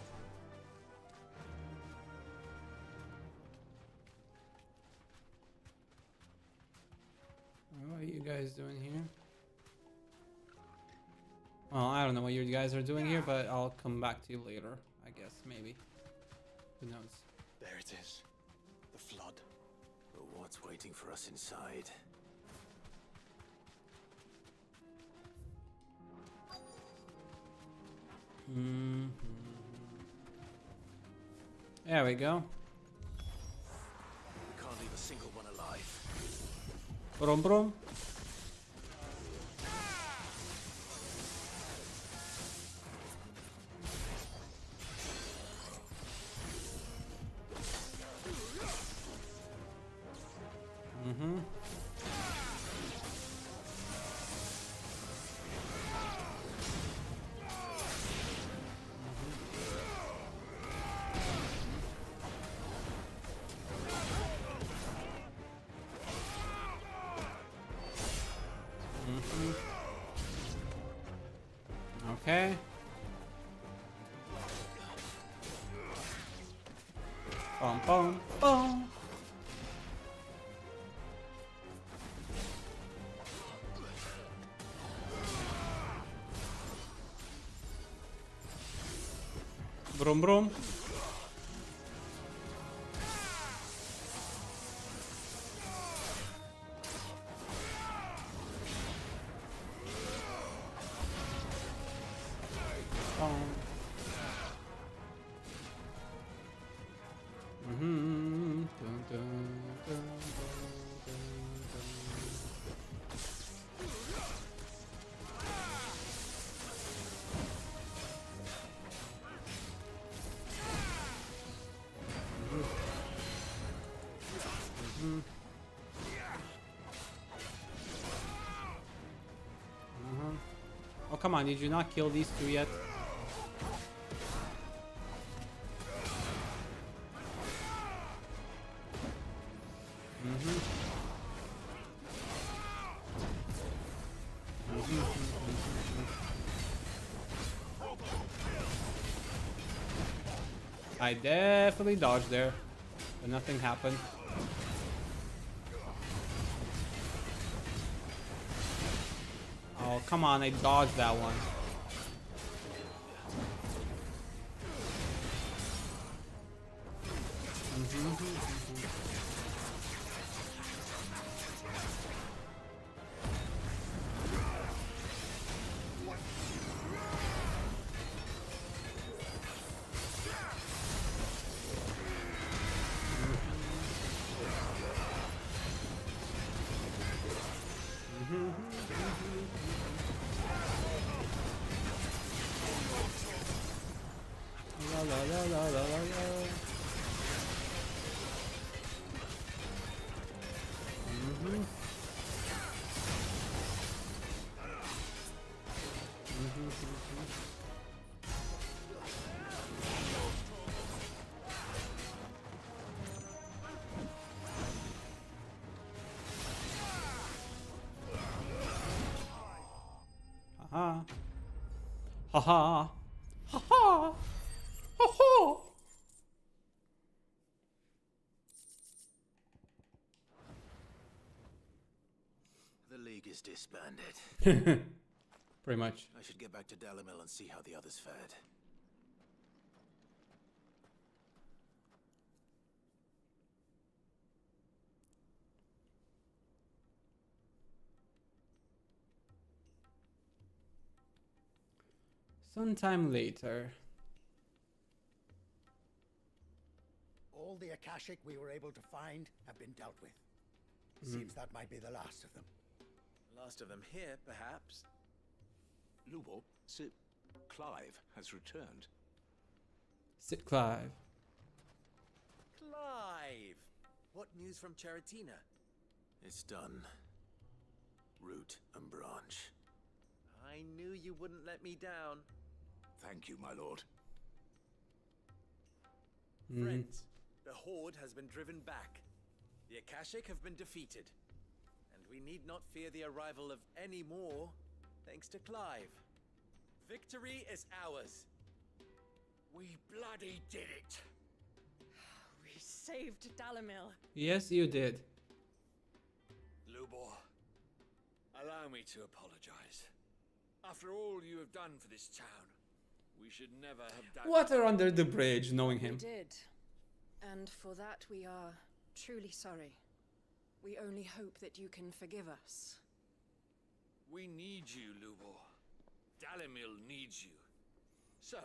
What are you guys doing here? Well, I don't know what you guys are doing here, but I'll come back to you later, I guess, maybe. Who knows? There it is. The flood. But what's waiting for us inside? There we go. We can't leave a single one alive. Brum brum. Okay. Bum bum bum. Brum brum. Oh, come on, did you not kill these two yet? I definitely dodged there, but nothing happened. Oh, come on, I dodged that one. Ha ha ha ha ha ha. The League is disbanded. Pretty much. I should get back to Dalimil and see how the others fared. Sometime later. All the Akashic we were able to find have been dealt with. Seems that might be the last of them. Last of them here, perhaps. Lubo, Clive has returned. Sit Clive. Clive! What news from Charatina? It's done. Root and branch. I knew you wouldn't let me down. Thank you, my lord. Friends, the Horde has been driven back. The Akashic have been defeated. And we need not fear the arrival of any more, thanks to Clive. Victory is ours. We bloody did it. We saved Dalamil. Yes, you did. Lubor, allow me to apologize. After all you have done for this town, we should never have done. Water under the bridge, knowing him. We did. And for that we are truly sorry. We only hope that you can forgive us. We need you, Lubor. Dalamil needs you. So,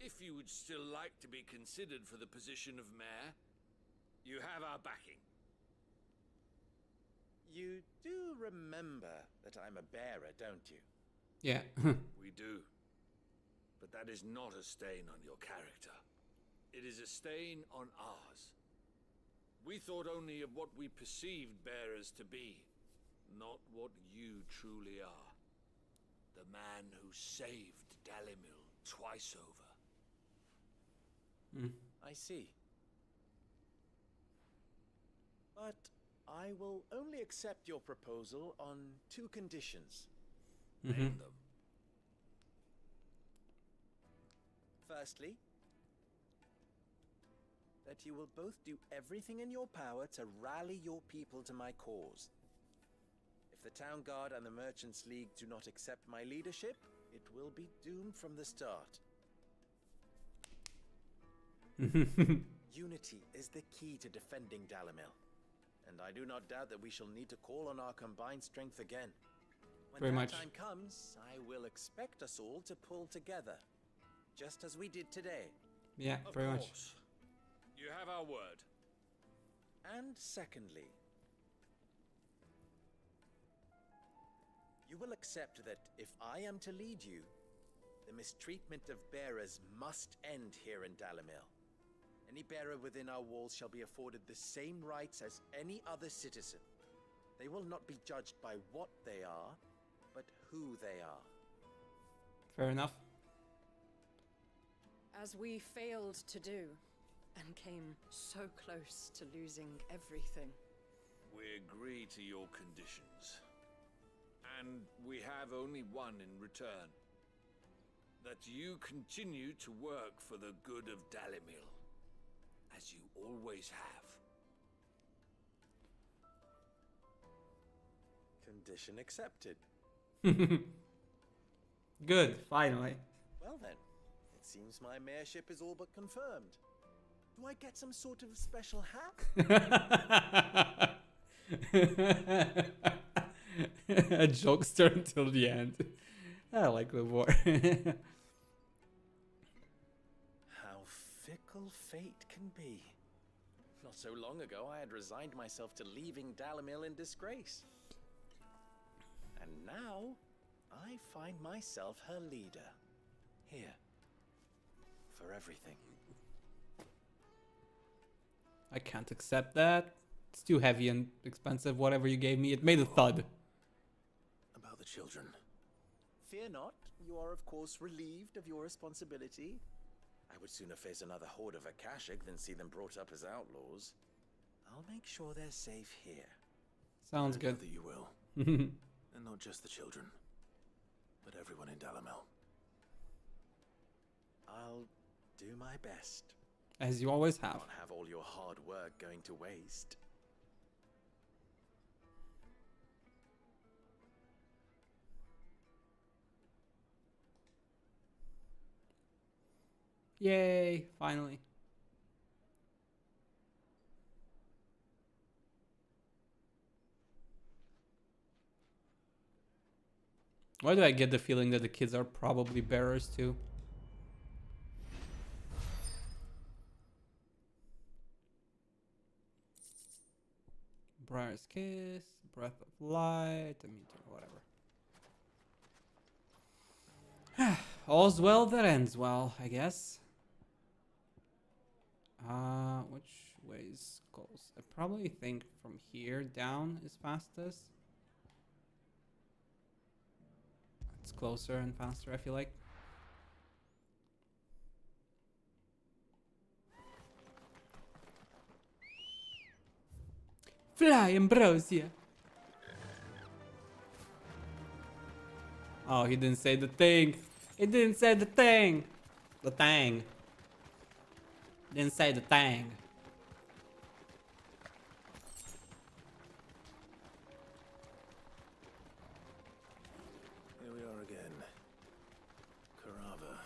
if you would still like to be considered for the position of mayor, you have our backing. You do remember that I'm a bearer, don't you? Yeah. We do. But that is not a stain on your character. It is a stain on ours. We thought only of what we perceived bearers to be, not what you truly are. The man who saved Dalimil twice over. I see. But I will only accept your proposal on 2 conditions. Name them. Firstly, that you will both do everything in your power to rally your people to my cause. If the Town Guard and the Merchants League do not accept my leadership, it will be doomed from the start. Unity is the key to defending Dalamil, and I do not doubt that we shall need to call on our combined strength again. When Very that much. time comes, I will expect us all to pull together, just as we did today. Yeah, Of very much. course. You have our word. And secondly, you will accept that if I am to lead you, the mistreatment of bearers must end here in Dalamil. Any bearer within our walls shall be afforded the same rights as any other citizen. They will not be judged by what they are, but who they are. Fair enough. As we failed to do, and came so close to losing everything. We agree to your conditions. And we have only one in return. That you continue to work for the good of Dalimil, as you always have. Condition accepted. Good, finally. Well then, it seems my mayorship is all but confirmed. Do I get some sort of special hat? A jokester until the end. I like the war. How fickle fate can be. Not so long ago, I had resigned myself to leaving Dalamil in disgrace. And now, I find myself her leader. Here. For everything. I can't accept that. It's too heavy and expensive. Whatever you gave me, it made a thud. About the children. Fear not, you are of course relieved of your responsibility. I would sooner face another horde of Akashic than see them brought up as outlaws. I'll make sure they're safe here. Sounds good. That you will. And not just the children, but everyone in Dalamil. I'll do my best. As you always have. Not have all your hard work going to waste. Yay, finally. Why do I get the feeling that the kids are probably bearers too? Briar's Kiss, Breath of Light, a meteor, whatever. All's well that ends well, I guess. Which way is close? I probably think from here down is fastest. It's closer and faster, I feel like. Fly, Ambrosia. Oh, he didn't say the thing. He didn't say the thing. The thing. Didn't say the thing. Here we are again. Karava,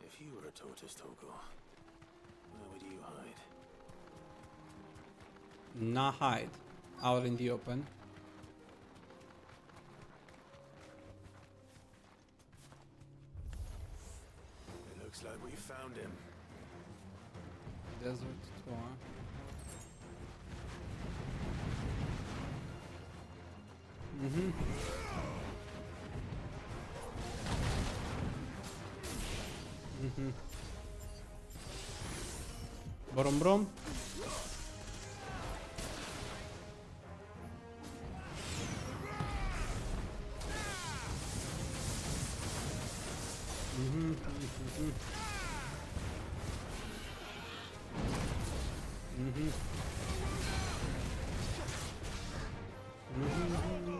if you were a tortoise, Togo, where would you hide? Not hide. Out in the open. It looks like we found him. Desert tour. Mm-hmm. Mm-hmm. Brom brom. Mm-hmm. Mm-hmm. Mm-hmm.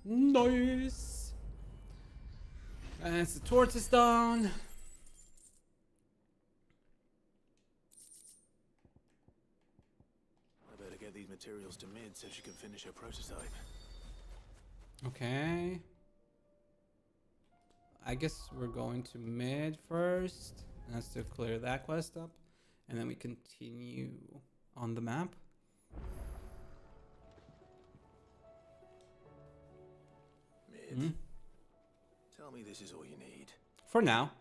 Nice. And it's the tortoise down. I better get these materials to Mid so she can finish her prototype. Okay. I guess we're going to mid first. That's to clear that quest up. And then we continue on the map. Mid, tell me this is all you need. For now.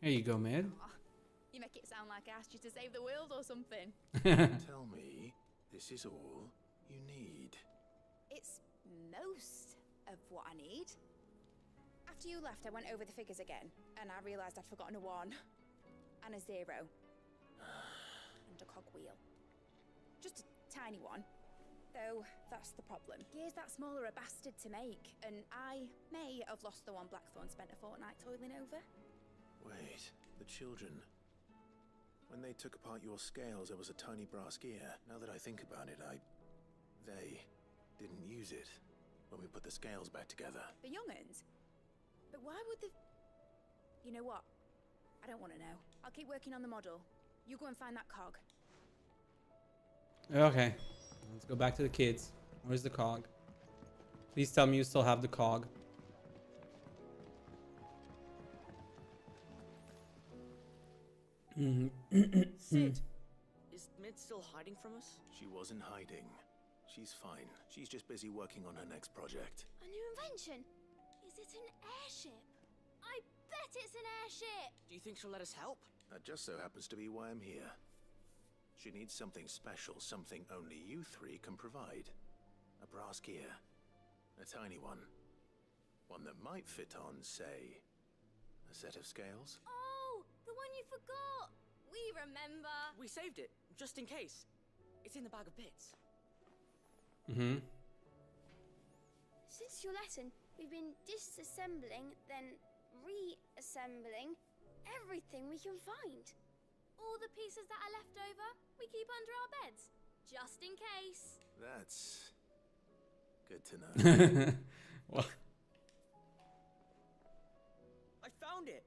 Here you go, Mid. You make it sound like I asked you to save the world or something. Tell me this is all you need. It's most of what I need. After you left, I went over the figures again, and I realised I'd forgotten a 1 and a 0 and a cogwheel. Just a tiny one. Though, that's the problem. Gears that small are a bastard to make, and I may have lost the one Blackthorn spent a fortnight toiling over. Wait, the children. When they took apart your scales, there was a tiny brass gear. Now that I think about it, they didn't use it when we put the scales back together. The young'uns? But why would the... You know what? I don't want to know. I'll keep working on the model. You go and find that cog. Okay. Let's go back to the kids. Where's the cog? Please tell me you still have the cog. Sid, is Mid's still hiding from us? She wasn't hiding. She's fine. She's just busy working on her next project. A new invention? Is it an airship? I bet it's an airship! Do you think she'll let us help? That just so happens to be why I'm here. She needs something special, something only you three can provide. A brass gear. A tiny one. One that might fit on, say, a set of scales? Oh, the one you forgot! We remember! We saved it, just in case. It's in the bag of bits. Mm-hmm. Since your lesson, we've been disassembling, then reassembling everything we can find. All the pieces that are left over, we keep under our beds, just in case. That's good to know. Well, I found it!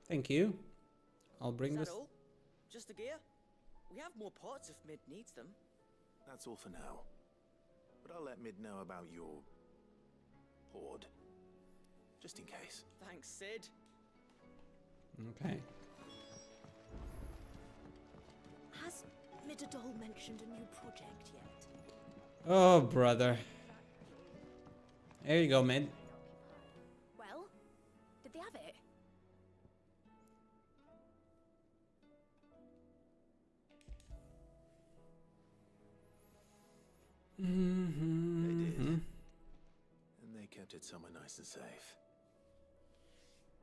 thank you. I'll bring Is this. that all? Just the gear? We have more parts if Mid needs them. That's all for now. But I'll let Mid know about your hoard. Just in case. Thanks, Sid. Okay. Has Midadol mentioned a new project yet? Oh, brother. There you go, Mid. Well, did they have it? Mm-hmm. They did. And they kept it somewhere nice and safe.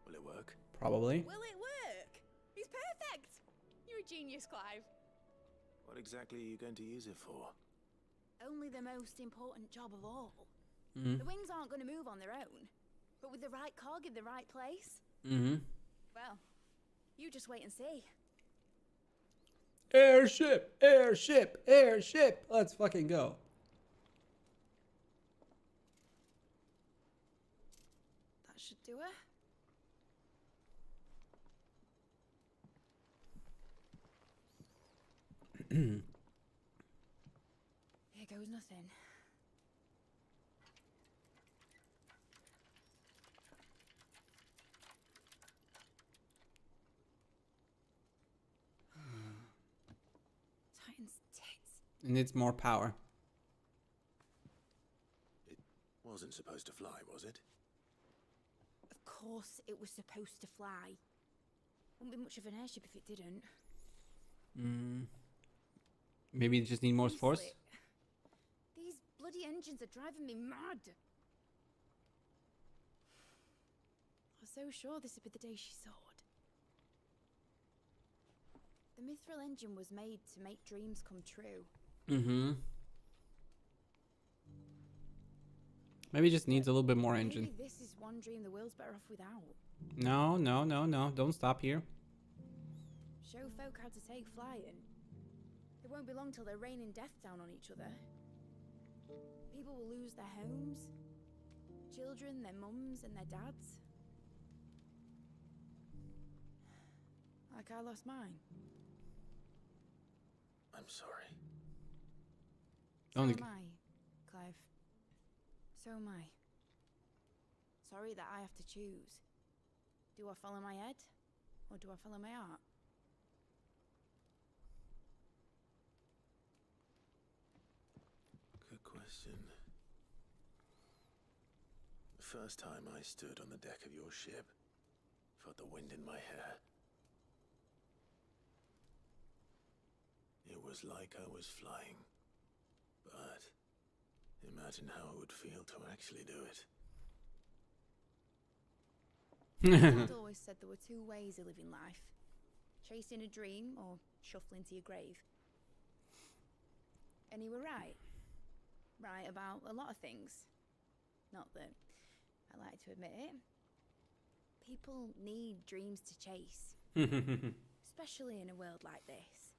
Will it work? Probably. Will it work? He's perfect! You're a genius, Clive. What exactly are you going to use it for? Only the most important job of all. Mm-hmm. The wings aren't going to move on their own. But with the right cog in the right place, Mm-hmm. well, you just wait and see. Airship! Airship! Airship! Let's fucking go. That should do it. Here goes nothing. Titan's tits. It needs more power. It wasn't supposed to fly, was it? Of course it was supposed to fly. Wouldn't be much of an airship if it didn't. Maybe it just need more force. Honestly, these bloody engines are driving me mad. I was so sure this would be the day she soared. The mithril engine was made to make dreams come true. Mm-hmm. Maybe it just needs a little bit more engine. Maybe this is one dream the world's better off without. No, no, no, no. Don't stop here. Show folk how to take flying. It won't be long till they're raining death down on each other. People will lose their homes. Children, their mums and their dads. Like I lost mine. I'm sorry. So Only am I, Clive. So am I. Sorry that I have to choose. Do I follow my head? Or do I follow my heart? Good question. The first time I stood on the deck of your ship, felt the wind in my hair. It was like I was flying. But imagine how it would feel to actually do it. Dad always said there were two ways of living life. Chasing a dream or shuffling to your grave. And he were right. Right about a lot of things. Not that I like to admit it. People need dreams to chase. Especially in a world like this.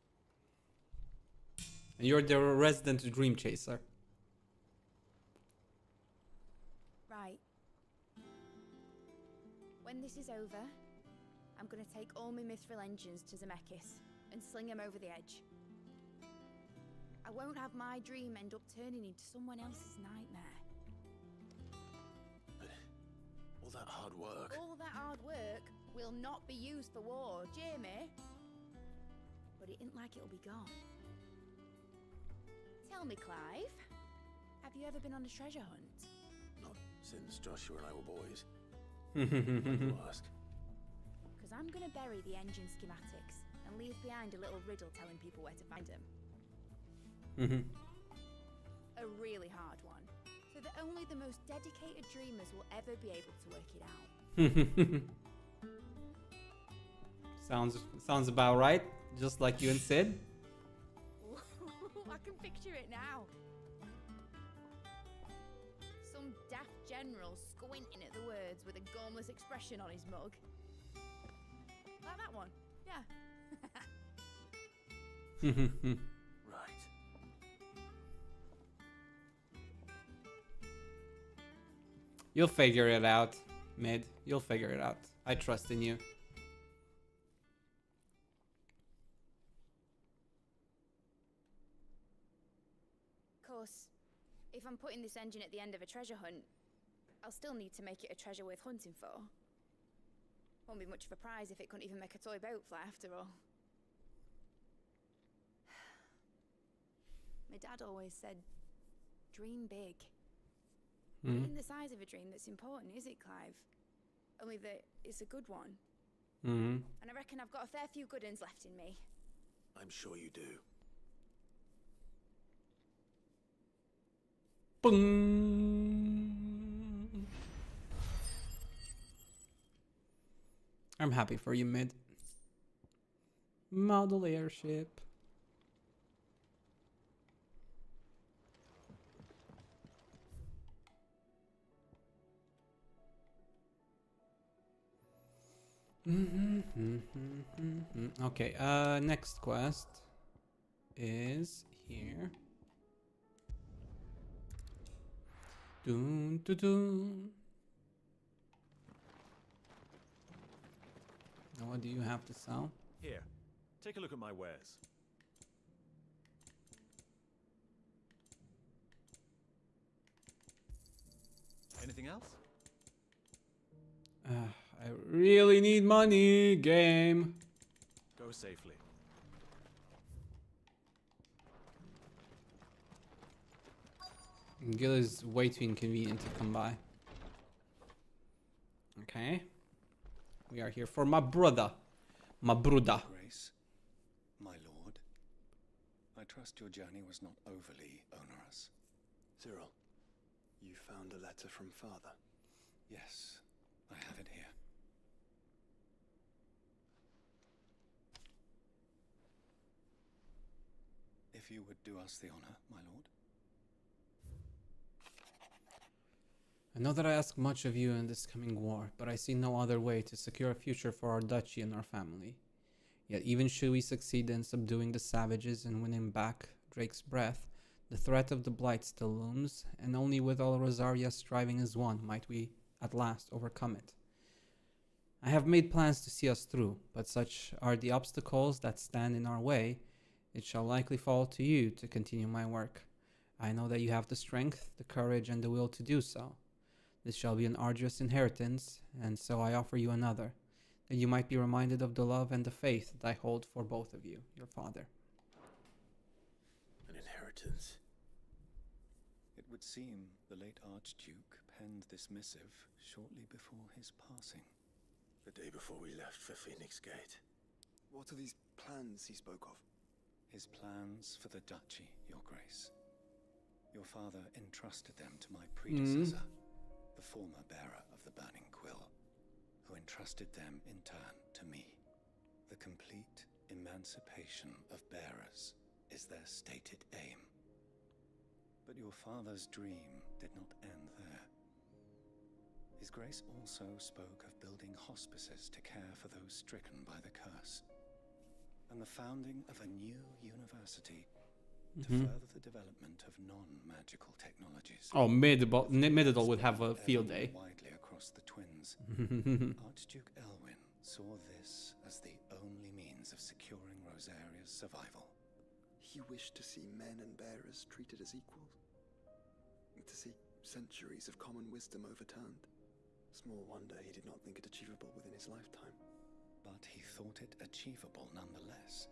And you're the resident dream chaser. Right. When this is over, I'm gonna take all my mithril engines to Zemeckis and sling them over the edge. I won't have my dream end up turning into someone else's nightmare. All that hard work. All that hard work will not be used for war, Jamie. But it ain't like it'll be gone. Tell me, Clive, have you ever been on a treasure hunt? Not since Joshua and I were boys. You ask? Because I'm going to bury the engine schematics and leave behind a little riddle telling people where to find them. A really hard one, so that only the most dedicated dreamers will ever be able to work it out. Sounds about right, just like you and Sid. I can picture it now. Some daft general squinting at the words with a gormless expression on his mug. Like that one, yeah. Right. You'll figure it out, Mid. You'll figure it out. I trust in you. Of course, if I'm putting this engine at the end of a treasure hunt, I'll still need to make it a treasure worth hunting for. Won't be much of a prize if it couldn't even make a toy boat fly after all. My dad always said, dream big. It isn't the size of a dream that's important, is it, Clive? Only that it's a good one. And I reckon I've got a fair few good uns left in me. I'm sure you do. Boom. I'm happy for you, Mid. Model airship. Okay, next quest is here. Dun, dun, dun. Now what do you have to sell? Here, take a look at my wares. Anything else? I really need money, game. Go safely. Gil is way too inconvenient to come by. Okay. We are here for my brother. My brother. Grace, my lord, I trust your journey was not overly onerous. Cyril, you found a letter from father? Yes, I have it here. If you would do us the honor, my lord. I know that I ask much of you in this coming war, but I see no other way to secure a future for our duchy and our family. Yet even should we succeed in subduing the savages and winning back Drake's breath, the threat of the Blight still looms, and only with all Rosaria striving as one might we at last overcome it. I have made plans to see us through, but such are the obstacles that stand in our way, it shall likely fall to you to continue my work. I know that you have the strength, the courage, and the will to do so. This shall be an arduous inheritance, and so I offer you another, that you might be reminded of the love and the faith that I hold for both of you, your father. An inheritance? It would seem the late Archduke penned this missive shortly before his passing. The day before we left for Phoenix Gate. What are these plans he spoke of? His plans for the duchy, your grace. Your father entrusted them to my predecessor, the former bearer of the Burning Quill, who entrusted them in turn to me. The complete emancipation of bearers is their stated aim. But your father's dream did not end there. His Grace also spoke of building hospices to care for those stricken by the curse, and the founding of a new university to further the development of non-magical technologies. Oh, Mididal would have a field day. Widely across the twins. Archduke Elwyn saw this as the only means of securing Rosaria's survival. He wished to see men and bearers treated as equals, to see centuries of common wisdom overturned. Small wonder he did not think it achievable within his lifetime. But he thought it achievable nonetheless.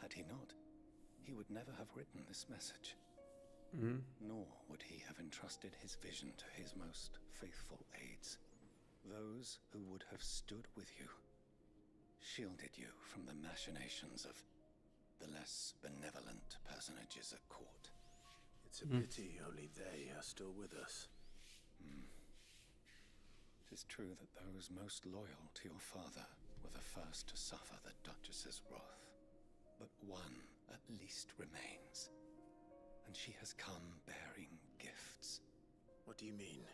Had he not, he would never have written this message. Nor would he have entrusted his vision to his most faithful aides. Those who would have stood with you, shielded you from the machinations of the less benevolent personages at court. It's a pity only they are still with us. It is true that those most loyal to your father were the first to suffer the Duchess's wrath. But one at least remains. And she has come bearing gifts. What do you mean?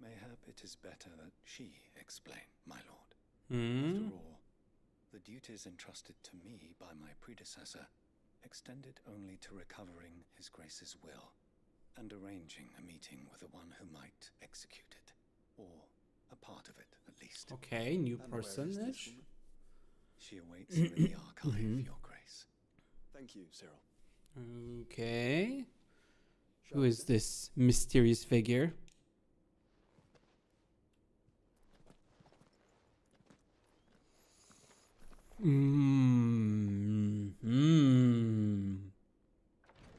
Mayhap it is better that she explain, my lord. After all, the duties entrusted to me by my predecessor extended only to recovering His Grace's will and arranging a meeting with the one who might execute it. Or a part of it, at least. Okay, new personage. She awaits in the archive, Your Grace. Thank you, Cyril. Okay. Who is this mysterious figure?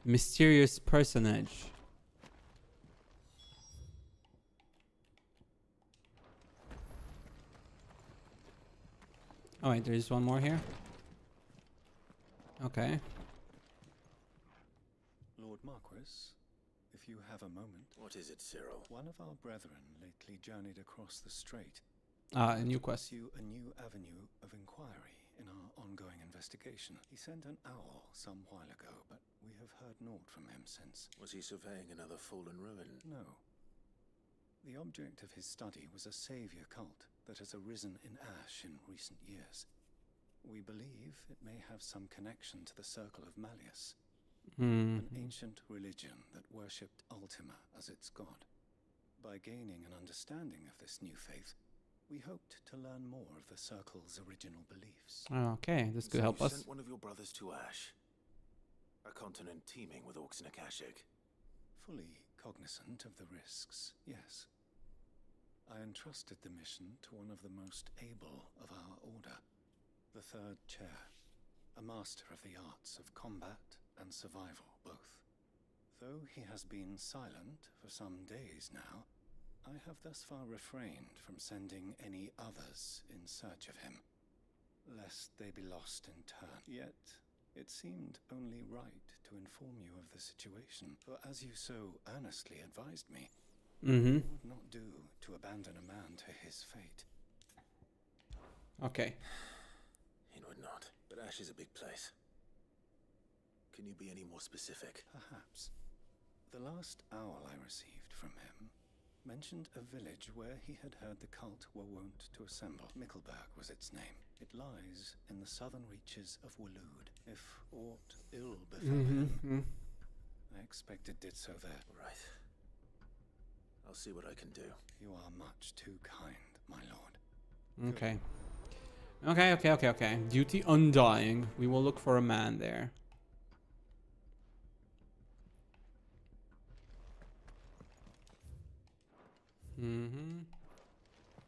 Mysterious personage. Oh wait, there's one more here. Okay. Lord Marquis, if you have a moment. What is it, Cyril? One of our brethren lately journeyed across the strait. A new quest. To pursue a new avenue of inquiry in our ongoing investigation. He sent an owl some while ago, but we have heard naught from him since. Was he surveying another fallen ruin? No. The object of his study was a savior cult that has arisen in Ash in recent years. We believe it may have some connection to the Circle of Malleus, an ancient religion that worshipped Ultima as its god. By gaining an understanding of this new faith, we hoped to learn more of the Circle's original beliefs. Okay, this could help you us. Sent one of your brothers to Ash, a continent teeming with orcs and Akashic. Fully cognizant of the risks, yes. I entrusted the mission to one of the most able of our order, the Third Chair, a master of the arts of combat and survival both. Though he has been silent for some days now, I have thus far refrained from sending any others in search of him, lest they be lost in turn. Yet, it seemed only right to inform you of the situation, for as you so earnestly advised me, it would not do to abandon a man to his fate. Okay. It would not, but Ash is a big place. Can you be any more specific? Perhaps. The last owl I received from him mentioned a village where he had heard the cult were wont to assemble. Mickleburg was its name. It lies in the southern reaches of Waloed. If aught ill befell him, I expect it did so there. Right. I'll see what I can do. You are much too kind, my lord. Okay. Okay. Duty undying. We will look for a man there.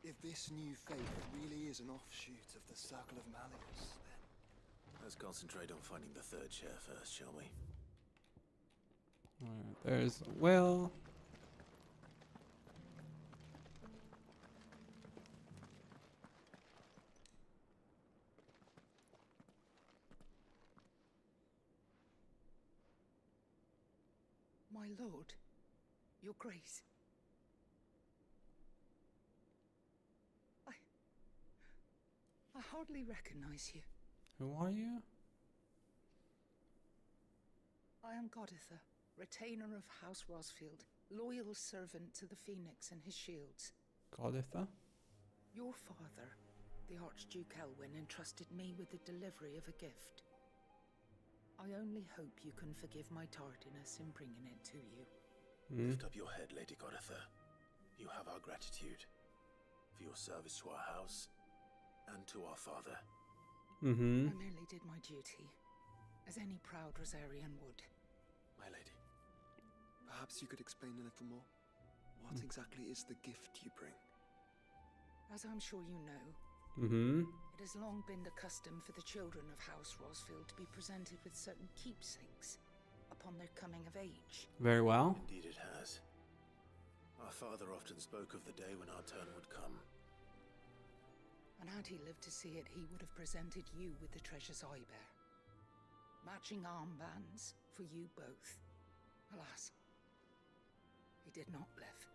If this new faith really is an offshoot of the Circle of Malleus, then... Let's concentrate on finding the third chair first, shall we? Alright, there's Will. My lord, your grace. I hardly recognize you. Who are you? I am Goditha, retainer of House Rosfield, loyal servant to the Phoenix and his shields. Goditha? Your father, the Archduke Elwyn, entrusted me with the delivery of a gift. I only hope you can forgive my tardiness in bringing it to you. Lift up your head, Lady Goditha. You have our gratitude for your service to our house and to our father. I merely did my duty, as any proud Rosarian would. My lady, perhaps you could explain a little more? What exactly is the gift you bring? As I'm sure you know, it has long been the custom for the children of House Rosfield to be presented with certain keepsakes upon their coming of age. Very well. Indeed it has. Our father often spoke of the day when our turn would come. And had he lived to see it, he would have presented you with the treasures I bear. Matching armbands for you both. Alas, he did not live.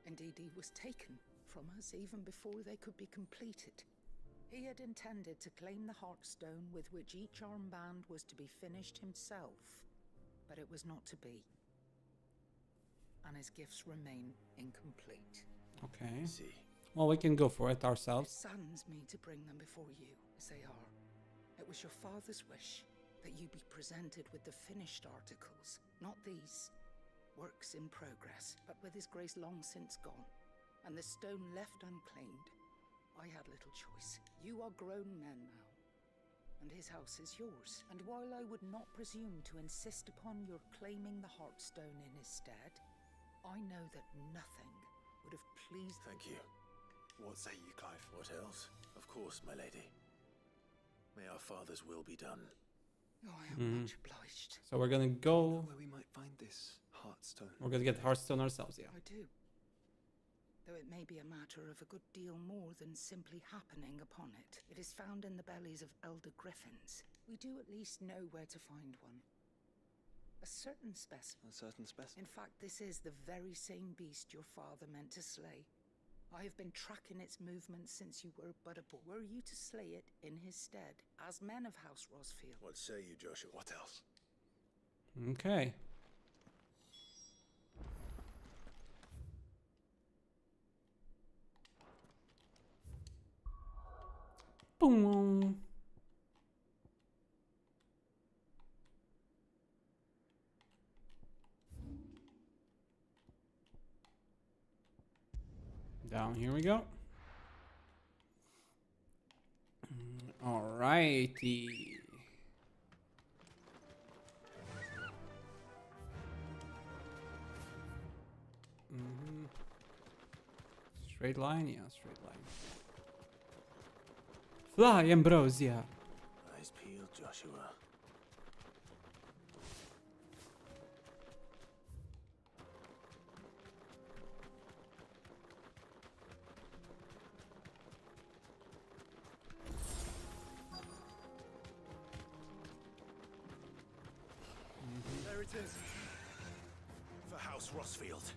Indeed, he was taken from us even before they could be completed. He had intended to claim the Heartstone with which each armband was to be finished himself, but it was not to be. And his gifts remain incomplete. Okay. See. Well, we can go for it ourselves. It saddens me to bring them before you, as they are. It was your father's wish that you be presented with the finished articles, not these, works in progress. But with his grace long since gone, and the stone left unclaimed, I had little choice. You are grown men now, and his house is yours. And while I would not presume to insist upon your claiming the Heartstone in his stead, I know that nothing would have pleased... Thank you. What say you, Clive? What else? Of course, my lady. May our father's will be done. Oh, I am much obliged. So we're gonna go... Where we might find this Heartstone. We're gonna get Heartstone ourselves, yeah. I do. Though it may be a matter of a good deal more than simply happening upon it. It is found in the bellies of elder griffins. We do at least know where to find one. A certain specimen. A certain specimen? In fact, this is the very same beast your father meant to slay. I have been tracking its movements since you were but a boy. Were you to slay it in his stead, as men of House Rosfield? What say you, Joshua? What else? Okay. Boom. Down here we go. Alrighty. Straight line, yeah, straight line. Fly, Ambrosia. Eyes peeled, Joshua. There it is. For House Rosfield.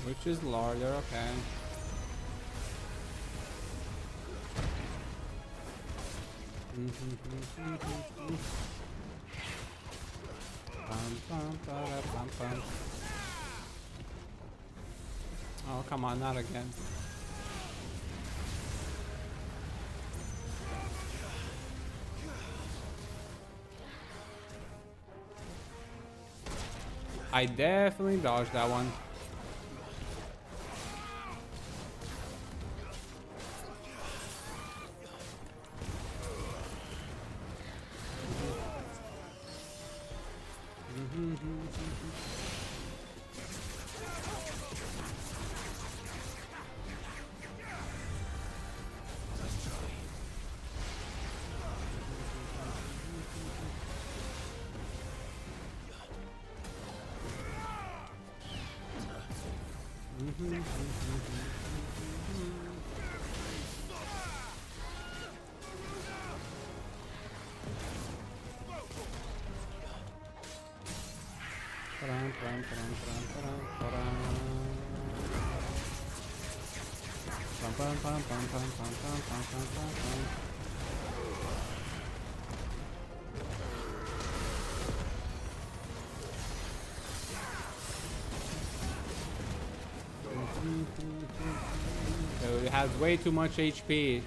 Which is larger, okay. Oh, come on, not again. I definitely dodged that one. So it has way too much HP.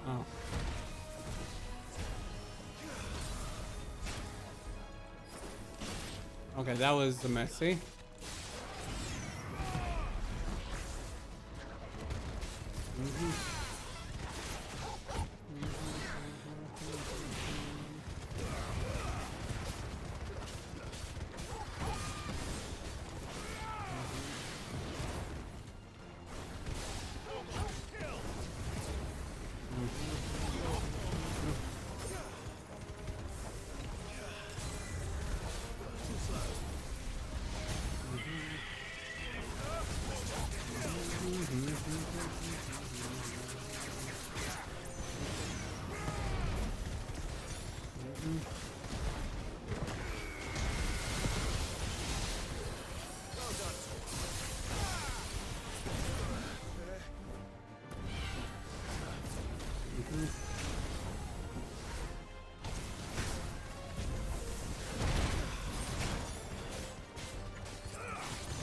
Oh. Okay, that was messy.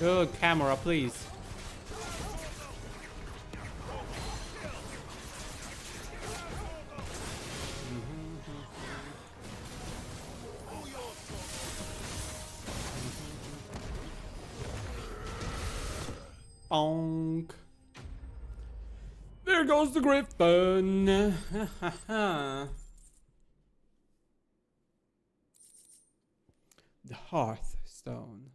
Good camera, please. Bonk. There goes the griffin. The Hearthstone.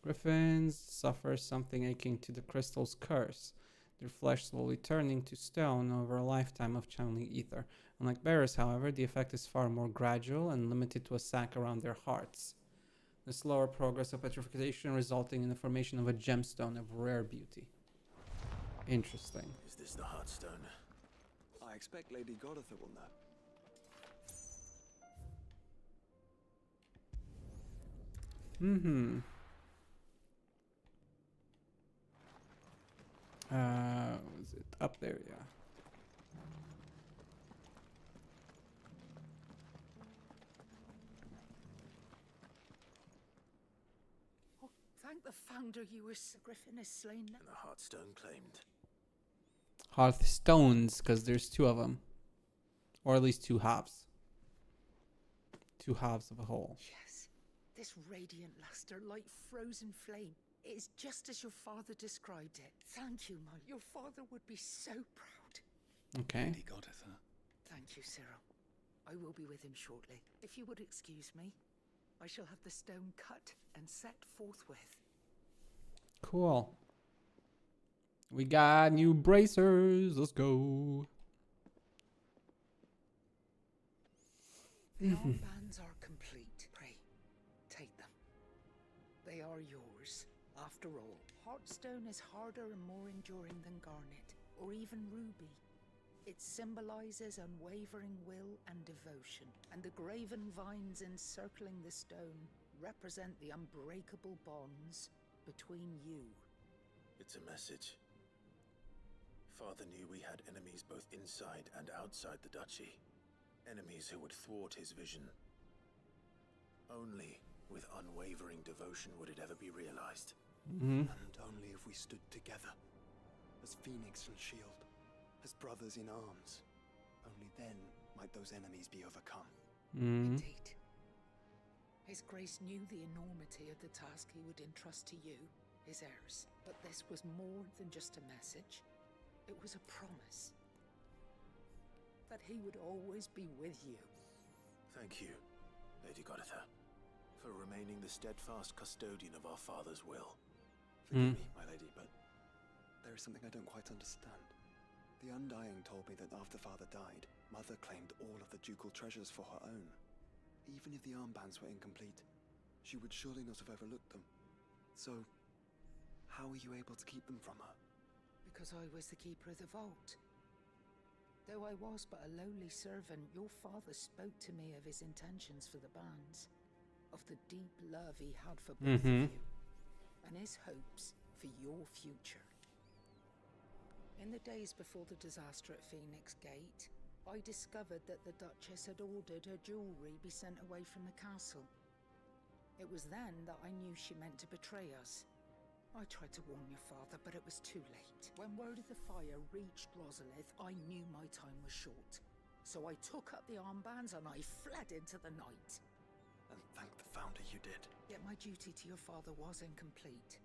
Griffins suffer something akin to the crystal's curse, their flesh slowly turning to stone over a lifetime of channeling ether. Unlike bears, however, the effect is far more gradual and limited to a sac around their hearts. The slower progress of petrification resulting in the formation of a gemstone of rare beauty. Interesting. Is this the Hearthstone? I expect Lady Godotha will know. Was it up there? Yeah. Oh, thank the founder the griffin is slain now. And the Hearthstone claimed. Hearthstones, because there's two of them. Or at least two halves. Two halves of a whole. Yes, this radiant luster like frozen flame. It is just as your father described it. Thank you, your father would be so proud. Okay. Lady Godotha. Thank you, Cyril. I will be with him shortly. If you would excuse me, I shall have the stone cut and set forthwith. Cool. We got new bracers. Let's go. The armbands are complete. Pray, take them. They are yours. After all, Hearthstone is harder and more enduring than garnet, or even ruby. It symbolizes unwavering will and devotion, and the graven vines encircling the stone represent the unbreakable bonds between you. It's a message. Father knew we had enemies both inside and outside the duchy. Enemies who would thwart his vision. Only with unwavering devotion would it ever be realized. And only if we stood together, as Phoenix and Shield, as brothers in arms, only then might those enemies be overcome. Indeed. His Grace knew the enormity of the task he would entrust to you, his heirs. But this was more than just a message. It was a promise. That he would always be with you. Thank you, Lady Goditha, for remaining the steadfast custodian of our father's will. Forgive me, my lady, but there is something I don't quite understand. The Undying told me that after Father died, Mother claimed all of the ducal treasures for her own. Even if the armbands were incomplete, she would surely not have overlooked them. So, how were you able to keep them from her? Because I was the keeper of the vault. Though I was but a lowly servant, your father spoke to me of his intentions for the bands, of the deep love he had for both of you, and his hopes for your future. In the days before the disaster at Phoenix Gate, I discovered that the Duchess had ordered her jewelry be sent away from the castle. It was then that I knew she meant to betray us. I tried to warn your father, but it was too late. When word of the fire reached Rosalith, I knew my time was short. So I took up the armbands and I fled into the night. And thank the Founder you did. Yet my duty to your father was incomplete.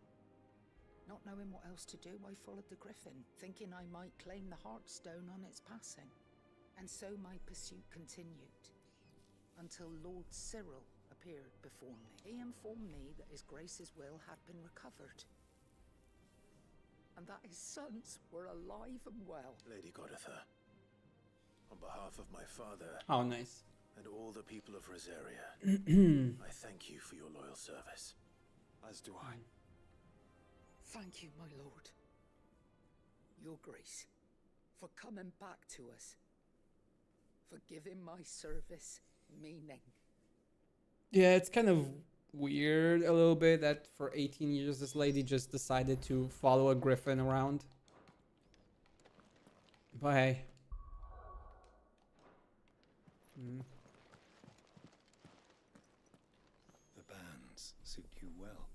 Not knowing what else to do, I followed the Griffin, thinking I might claim the Heartstone on its passing. And so my pursuit continued, until Lord Cyril appeared before me. He informed me that His Grace's will had been recovered, and that his sons were alive and well. Lady Goditha, on behalf of my father Oh, nice. and all the people of Rosaria, I thank you for your loyal service. As do I. Thank you, my lord. Your Grace, for coming back to us, for giving my service meaning. Yeah, it's kind of weird a little bit that for 18 years this lady just decided to follow a griffin around. But hey. The bands suit you well.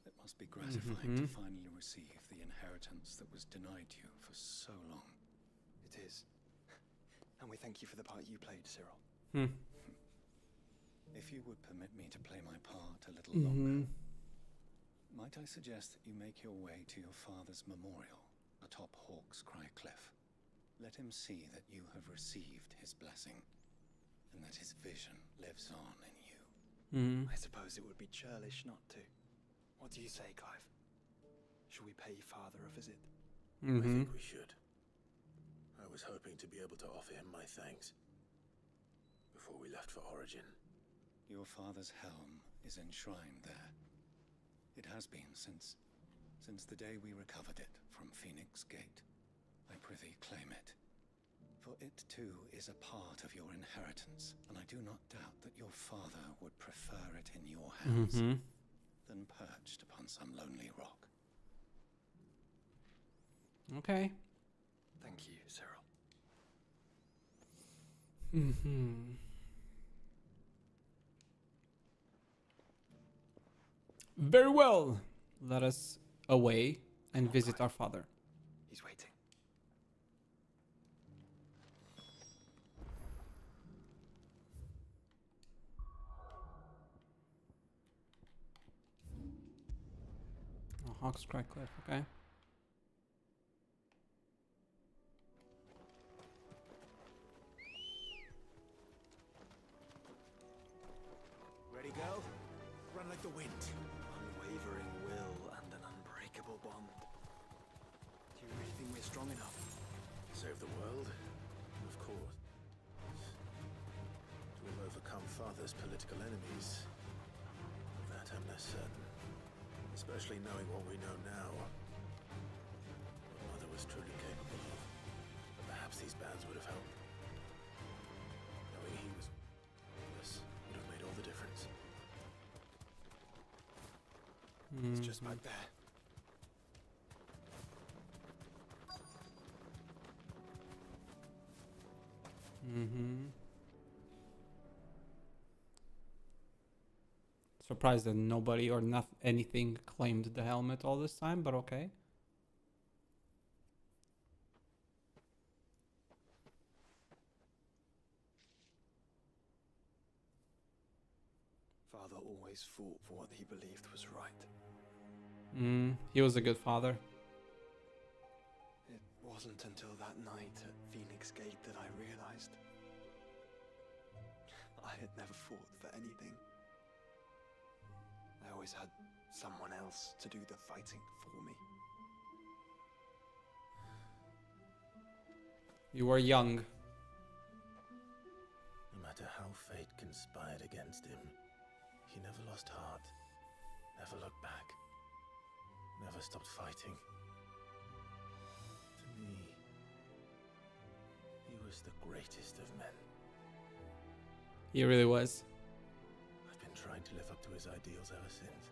It must be gratifying to finally receive the inheritance that was denied you for so long. It is. And we thank you for the part you played, Cyril. If you would permit me to play my part a little longer, might I suggest that you make your way to your father's memorial atop Hawk's Cry Cliff? Let him see that you have received his blessing, and that his vision lives on in you. I suppose it would be churlish not to. What do you say, Clive? Shall we pay Father a visit? I think we should. I was hoping to be able to offer him my thanks before we left for Origin. Your father's helm is enshrined there. It has been since the day we recovered it from Phoenix Gate. I prithee claim it. For it too is a part of your inheritance, and I do not doubt that your father would prefer it in your hands than perched upon some lonely rock. Okay. Thank you, Cyril. Very well. Let us away and visit our father. He's waiting. Oh, Hawk's Cry Cliff, okay. Ready, go? Run like the wind. Unwavering will and an unbreakable bond. Do you really think we're strong enough? Save the world? Of course. To have overcome Father's political enemies? Of that I'm less certain. Especially knowing what we know now. What Mother was truly capable of. But perhaps these bands would have helped. Knowing he was with us would have made all the difference. It's just back there. Let's Surprised that nobody or not anything claimed the helmet all this time, but okay. Father always fought for what he believed was right. He was a good father. It wasn't until that night at Phoenix Gate that I realized I had never fought for anything. I always had someone else to do the fighting for me. You were young. No matter how fate conspired against him, he never lost heart, never looked back, never stopped fighting. To me, he was the greatest of men. He really was. I've been trying to live up to his ideals ever since.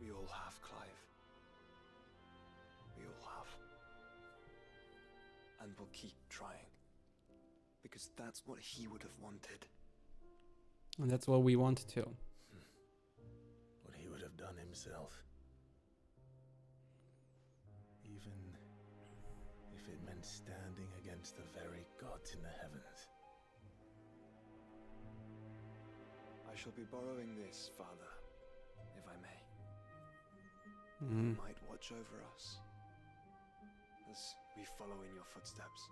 We all have, Clive. We all have. And we'll keep trying. Because that's what he would have wanted. And that's what we want too. What he would have done himself. Even if it meant standing against the very gods in the heavens. I shall be borrowing this, Father, if I may. Mm. You might watch over us as we follow in your footsteps.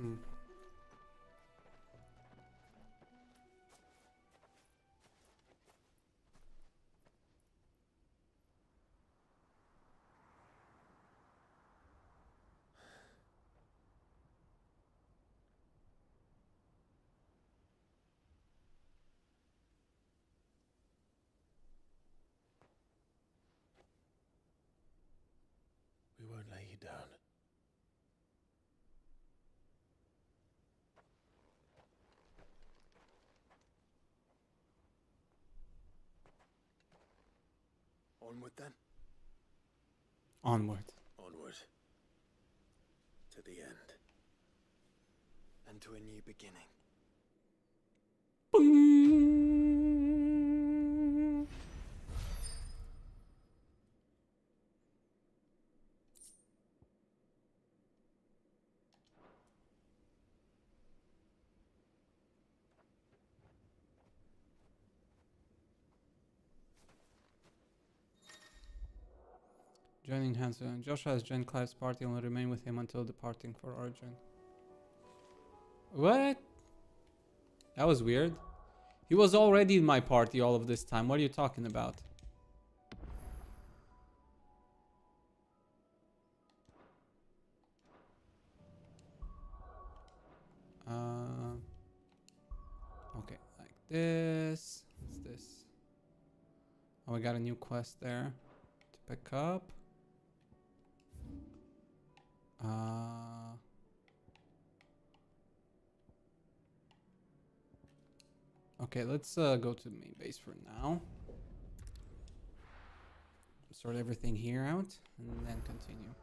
Mm. We won't lay you down. Onward then. Onward. Onward. To the end. And to a new beginning. Joining Hanson. Joshua has joined Clive's party and will remain with him until departing for Origin. What? That was weird. He was already in my party all of this time. What are you talking about? Okay, like this. What's this? Oh, we got a new quest there to pick up. Okay, let's go to the main base for now. Sort everything here out and then continue.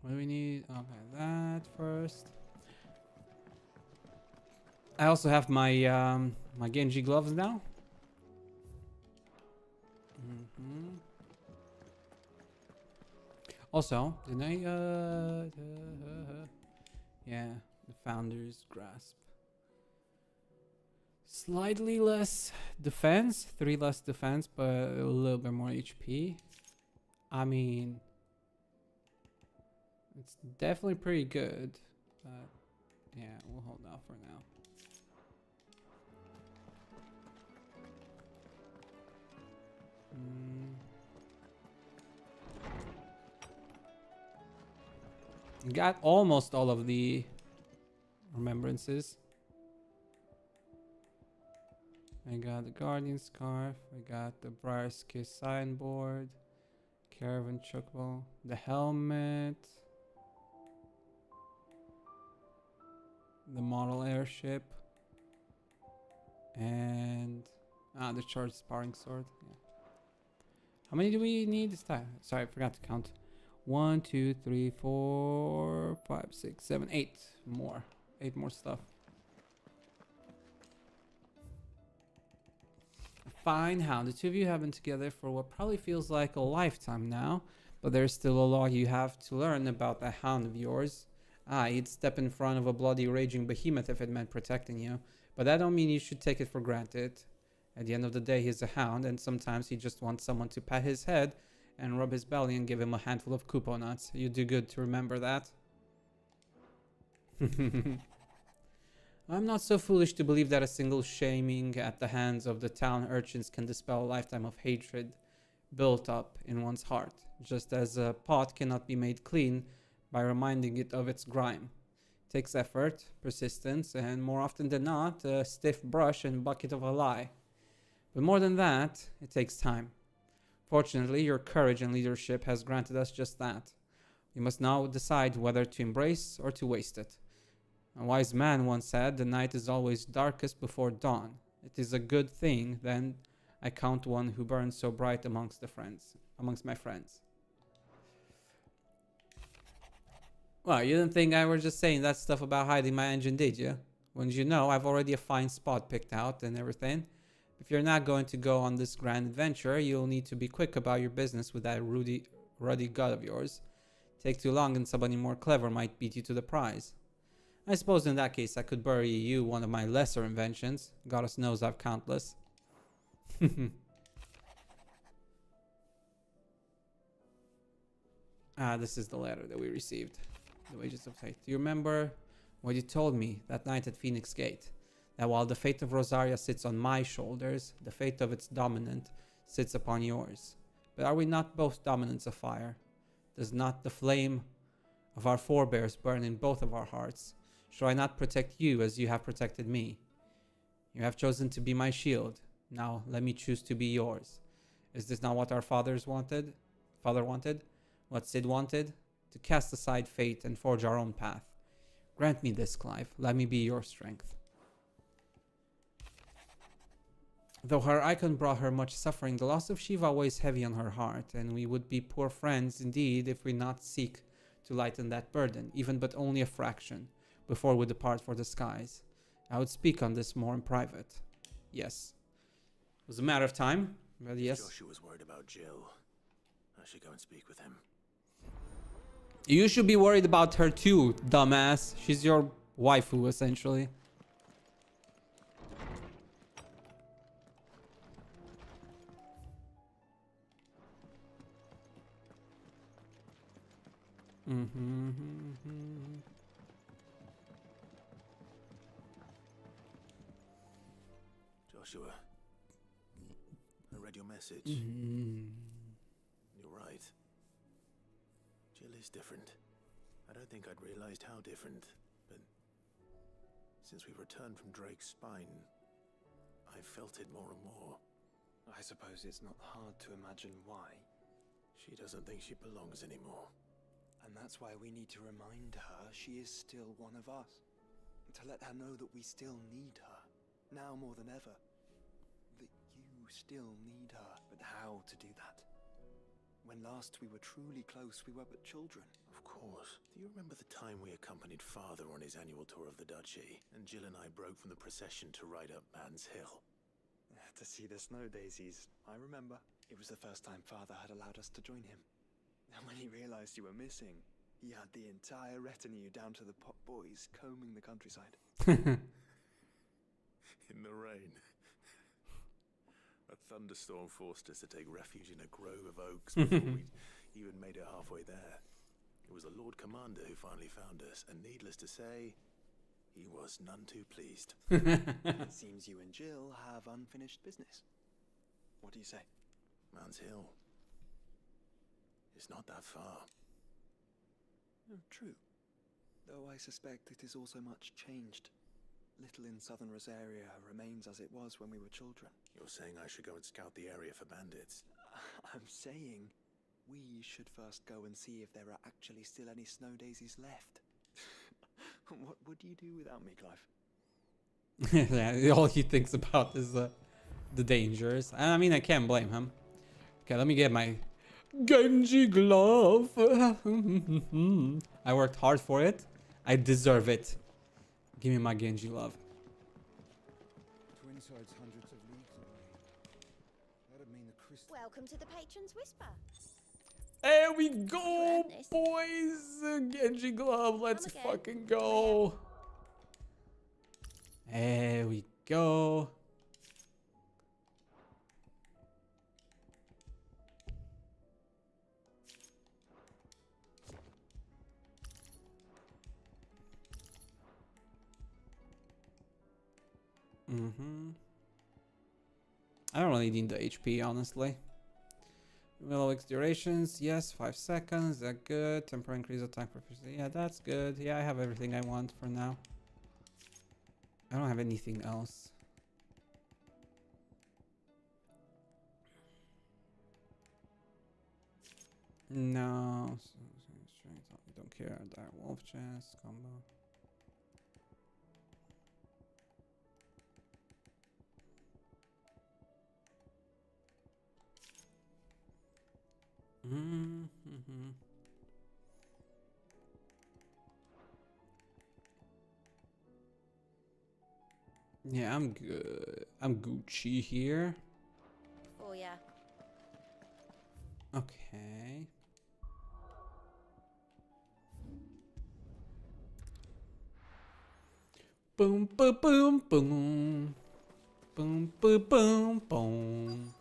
What do we need? Okay, that first. I also have my my Genji gloves now. Also, didn't I yeah, the Founder's Grasp. Slightly less defense, 3 less defense, but a little bit more HP. I mean, it's definitely pretty good, but yeah, we'll hold off for now. Got almost all of the remembrances. I got the Guardian Scarf. I got the Briar's Kiss signboard. Caravan Chocobo. The helmet. The model airship. And Ah, the charged sparring sword. Yeah. How many do we need this time? Sorry, I forgot to count. 1, 2, 3, 4, 5, 6, 7, 8 more. 8 more stuff. Fine Hound. The two of you have been together for what probably feels like a lifetime now, but there's still a lot you have to learn about that hound of yours. Ah, he'd step in front of a bloody raging behemoth if it meant protecting you, but that don't mean you should take it for granted. At the end of the day, he's a hound, and sometimes he just wants someone to pat his head and rub his belly and give him a handful of kupo nuts. You do good to remember that. I'm not so foolish to believe that a single shaming at the hands of the town urchins can dispel a lifetime of hatred built up in one's heart, just as a pot cannot be made clean by reminding it of its grime. It takes effort, persistence, and more often than not, a stiff brush and bucket of a lie. But more than that, it takes time. Fortunately, your courage and leadership has granted us just that. We must now decide whether to embrace or to waste it. A wise man once said, the night is always darkest before dawn. It is a good thing, then, I count one who burns so bright amongst my friends. Well, you didn't think I was just saying that stuff about hiding my engine, did you? When you know I've already a fine spot picked out and everything. If you're not going to go on this grand adventure, you'll need to be quick about your business with that ruddy gut of yours. Take too long and somebody more clever might beat you to the prize. I suppose in that case I could bury you one of my lesser inventions. Goddess knows I've countless. Ah, this is the letter that we received. The wages of fate. Do you remember what you told me that night at Phoenix Gate? That while the fate of Rosaria sits on my shoulders, the fate of its dominant sits upon yours. But are we not both dominants of fire? Does not the flame of our forebears burn in both of our hearts? Shall I not protect you as you have protected me? You have chosen to be my shield. Now let me choose to be yours. Is this not what our father wanted? What Sid wanted? To cast aside fate and forge our own path. Grant me this, Clive. Let me be your strength. Though her icon brought her much suffering, the loss of Shiva weighs heavy on her heart, and we would be poor friends indeed if we not seek to lighten that burden, even but only a fraction, before we depart for the skies. I would speak on this more in private. Yes. It was a matter of time, but yes. Joshua was worried about Jill. I should go and speak with him. You should be worried about her too, dumbass. She's your waifu, essentially. Joshua, I read your message. You're right. Jill is different. I don't think I'd realized how different, but since we returned from Drake's spine, I've felt it more and more. I suppose it's not hard to imagine why. She doesn't think she belongs anymore. And that's why we need to remind her she is still one of us. To let her know that we still need her, now more than ever. That you still need her. But how to do that? When last we were truly close, we were but children. Of course. Do you remember the time we accompanied Father on his annual tour of the duchy, and Jill and I broke from the procession to ride up Man's Hill? To see the snow daisies, I remember. It was the first time Father had allowed us to join him. And when he realized you were missing, he had the entire retinue down to the pot boys combing the countryside. In the rain. A thunderstorm forced us to take refuge in a grove of oaks before we even made it halfway there. It was the Lord Commander who finally found us, and needless to say, he was none too pleased. It seems you and Jill have unfinished business. What do you say? Man's Hill. It's not that far. Oh, true. Though I suspect it is also much changed. Little in southern Rosaria remains as it was when we were children. You're saying I should go and scout the area for bandits? I'm saying we should first go and see if there are actually still any snow daisies left. What would you do without me, Clive? Yeah, all he thinks about is the dangers. I mean, I can't blame him. Okay, let me get my Genji glove. I worked hard for it. I deserve it. Give me my Genji glove. Twinside's hundreds of leagues away. That'd mean the crystal. Welcome to the Patron's Whisper. There we go, boys. Genji glove. Let's fucking go. There we go. I don't really need the HP, honestly. Willow X durations, yes, 5 seconds, that good. Temporary increase attack proficiency, yeah, that's good. Yeah, I have everything I want for now. I don't have anything else. No, don't care. Dire Wolf chest combo. Yeah, I'm good. I'm Gucci here. Oh yeah. Okay. Boom, boom, boom, boom. Boom, boom, boom, boom.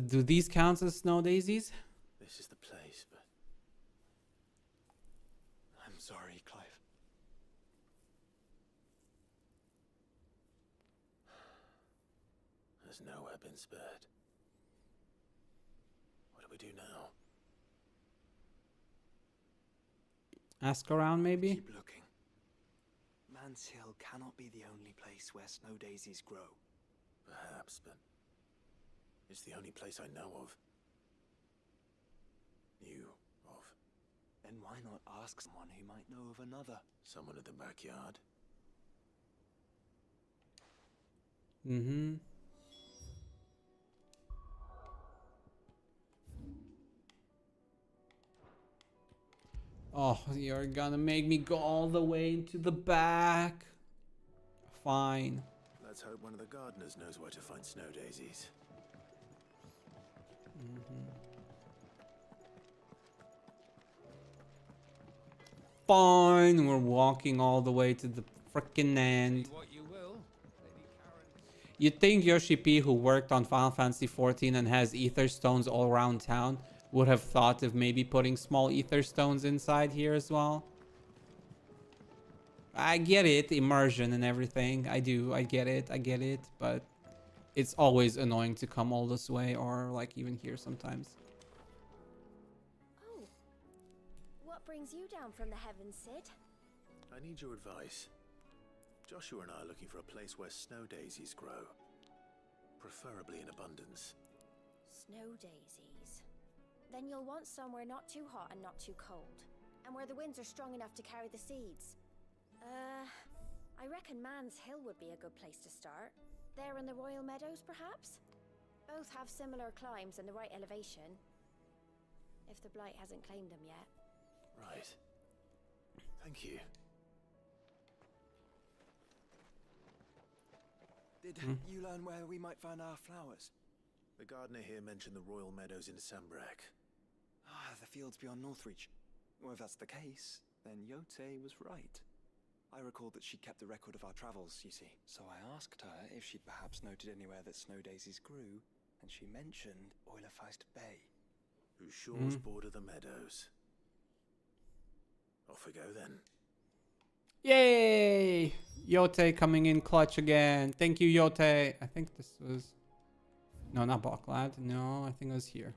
Do these count as snow daisies? This is the place, but I'm sorry, Clive. there's nowhere been spared. What do we do now? Ask around, maybe? Keep looking. Man's Hill cannot be the only place where snow daisies grow. Perhaps, but it's the only place I know of. Knew of. Then why not ask someone who might know of another? Someone at the backyard. Oh, you're gonna make me go all the way into the back. Fine. Let's hope one of the gardeners knows where to find snow daisies. Fine, we're walking all the way to the frickin' end. You'd think Yoshi P, who worked on Final Fantasy XIV and has ether stones all around town, would have thought of maybe putting small ether stones inside here as well. I get it, immersion and everything. I do, I get it, but it's always annoying to come all this way or like even here sometimes. Oh. What brings you down from the heavens, Sid? I need your advice. Joshua and I are looking for a place where snow daisies grow. Preferably in abundance. Snow daisies. Then you'll want somewhere not too hot and not too cold. And where the winds are strong enough to carry the seeds. I reckon Man's Hill would be a good place to start. There in the Royal Meadows, perhaps? Both have similar climbs and the right elevation. If the Blight hasn't claimed them yet. Right. Thank you. Did you learn where we might find our flowers? The gardener here mentioned the Royal Meadows in Sambrak. Ah, the fields beyond Northreach. Well, if that's the case, then Yote was right. I recalled that she kept a record of our travels, you see. So I asked her if she'd perhaps noted anywhere that snow daisies grew, and she mentioned Oilerfeist Bay. Whose shores border the meadows. Off we go then. Yay! Yote coming in clutch again. Thank you, Yote. I think this was... No, not Boklad. No, I think it was here.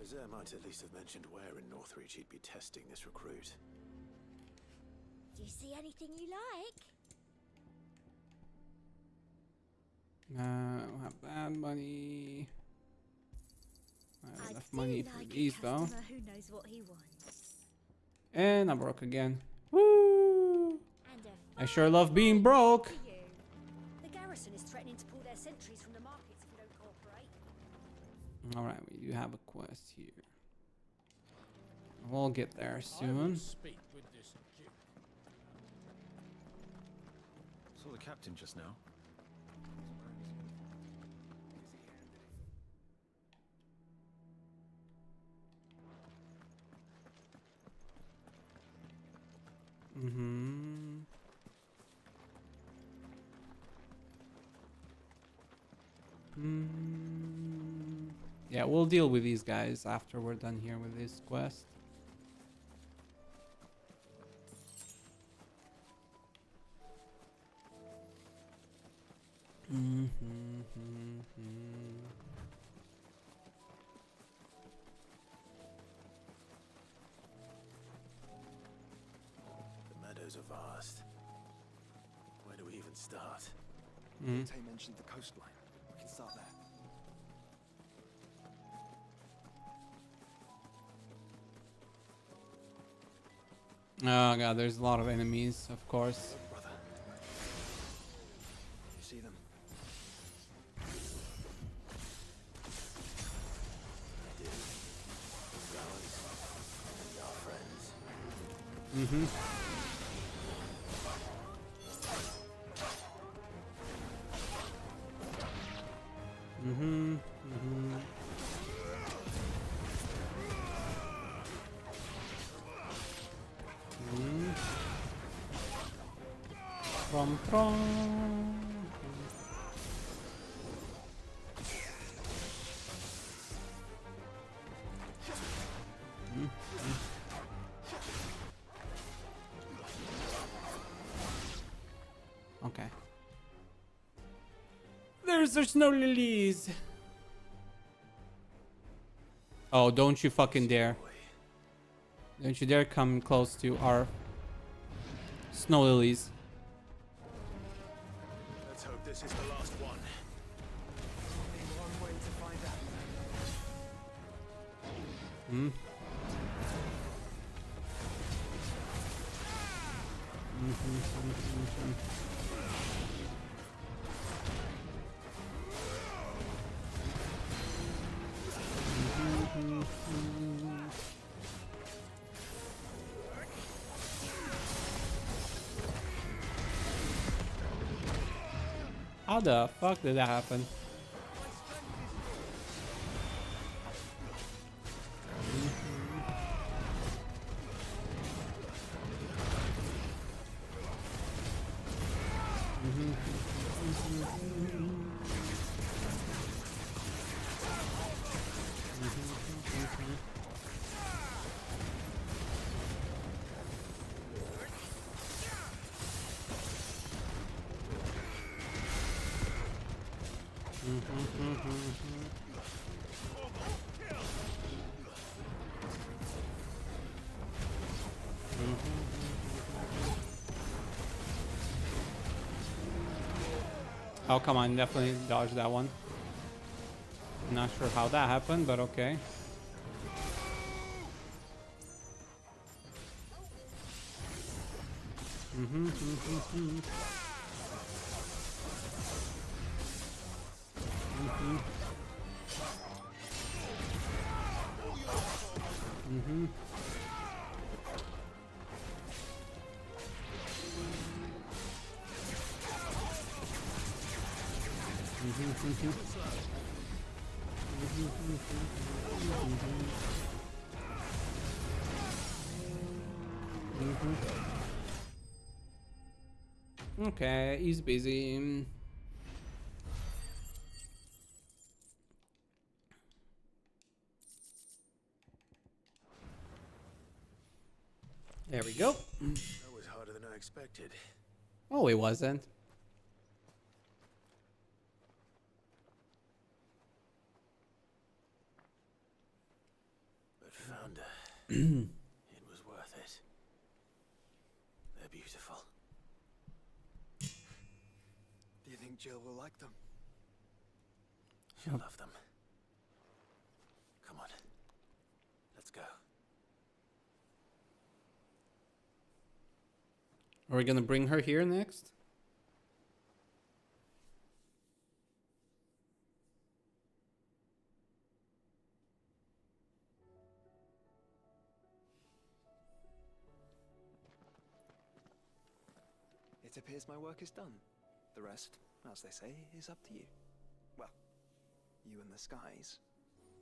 Azir might at least have mentioned where in Northreach he'd be testing this recruit. Do you see anything you like? We'll have that money. I have I enough do money for like these a though. customer who knows what he wants. And I'm broke again. Woo! And a I sure love being broke. to you. The garrison is threatening to pull their sentries from the markets if you don't cooperate. Alright, we do have a quest here. We'll get there I will soon. speak with this Duke. Saw the captain just now. Mm-hmm. Yeah, we'll deal with these guys after we're done here with this quest. The meadows are vast. Where do we even start? Tay mentioned the coastline. We can start there. Oh god, there's a lot of enemies, of course. Brother. You see them? I do. Flowers. And our friends. Mm-hmm. Mm-hmm. Mm-hmm. From. Okay. There's no lilies. Oh, don't you fucking dare. Don't you dare come close to our snow lilies. Let's hope this is the last one. Only one way to find out. Hmm. How the fuck did that happen? Oh, come on, definitely dodge that one. Not sure how that happened, but okay. Okay, he's busy. There we go. That was harder than I expected. Oh, it wasn't. It was worth it. They're beautiful. Do you think Jill will like them? She'll love them. Come on. Let's go. Are we gonna bring her here next? It appears my work is done. The rest, as they say, is up to you. Well, you and the skies.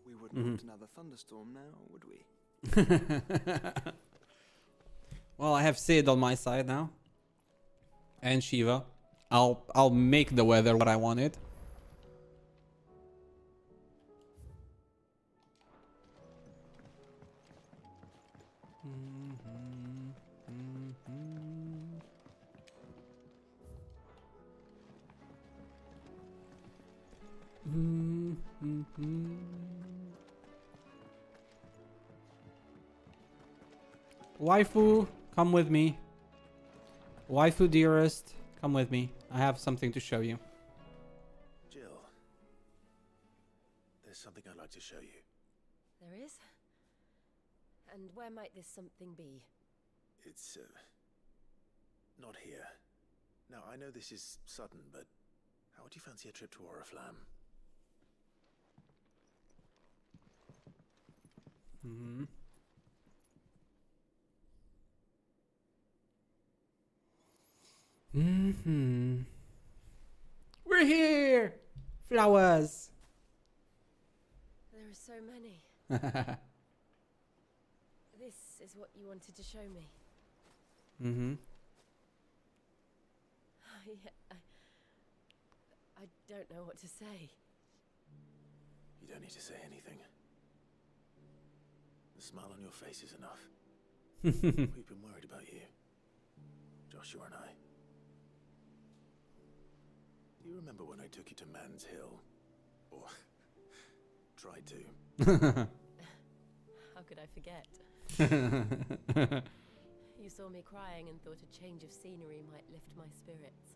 We wouldn't want another thunderstorm now, would we? Well, I have Sid on my side now. And Shiva. I'll make the weather what I want it. Waifu, come with me. Waifu dearest, come with me. I have something to show you. Jill, there's something I'd like to show you. There is? And where might this something be? It's, not here. Now, I know this is sudden, but how would you fancy a trip to Oriflamme? Mm-hmm. Mm-hmm. We're here! Flowers! There are so many. This is what you wanted to show me. Mm-hmm. I don't know what to say. You don't need to say anything. The smile on your face is enough. We've been worried about you, Joshua and I. Do you remember when I took you to Man's Hill? Or tried to? How could I forget? You saw me crying and thought a change of scenery might lift my spirits.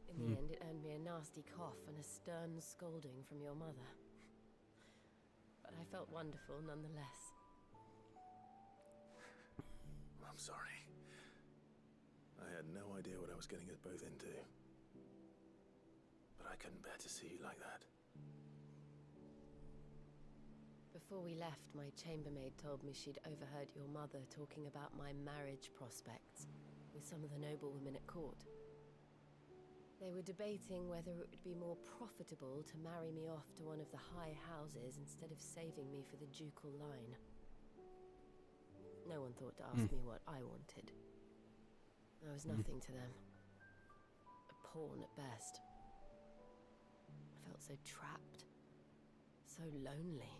In the end, it earned me a nasty cough and a stern scolding from your mother. But I felt wonderful nonetheless. I'm sorry. I had no idea what I was getting us both into. But I couldn't bear to see you like that. Before we left, my chambermaid told me she'd overheard your mother talking about my marriage prospects with some of the noblewomen at court. They were debating whether it would be more profitable to marry me off to one of the high houses instead of saving me for the ducal line. No one thought to ask me what I wanted. I was nothing to them. A pawn at best. I felt so trapped. So lonely.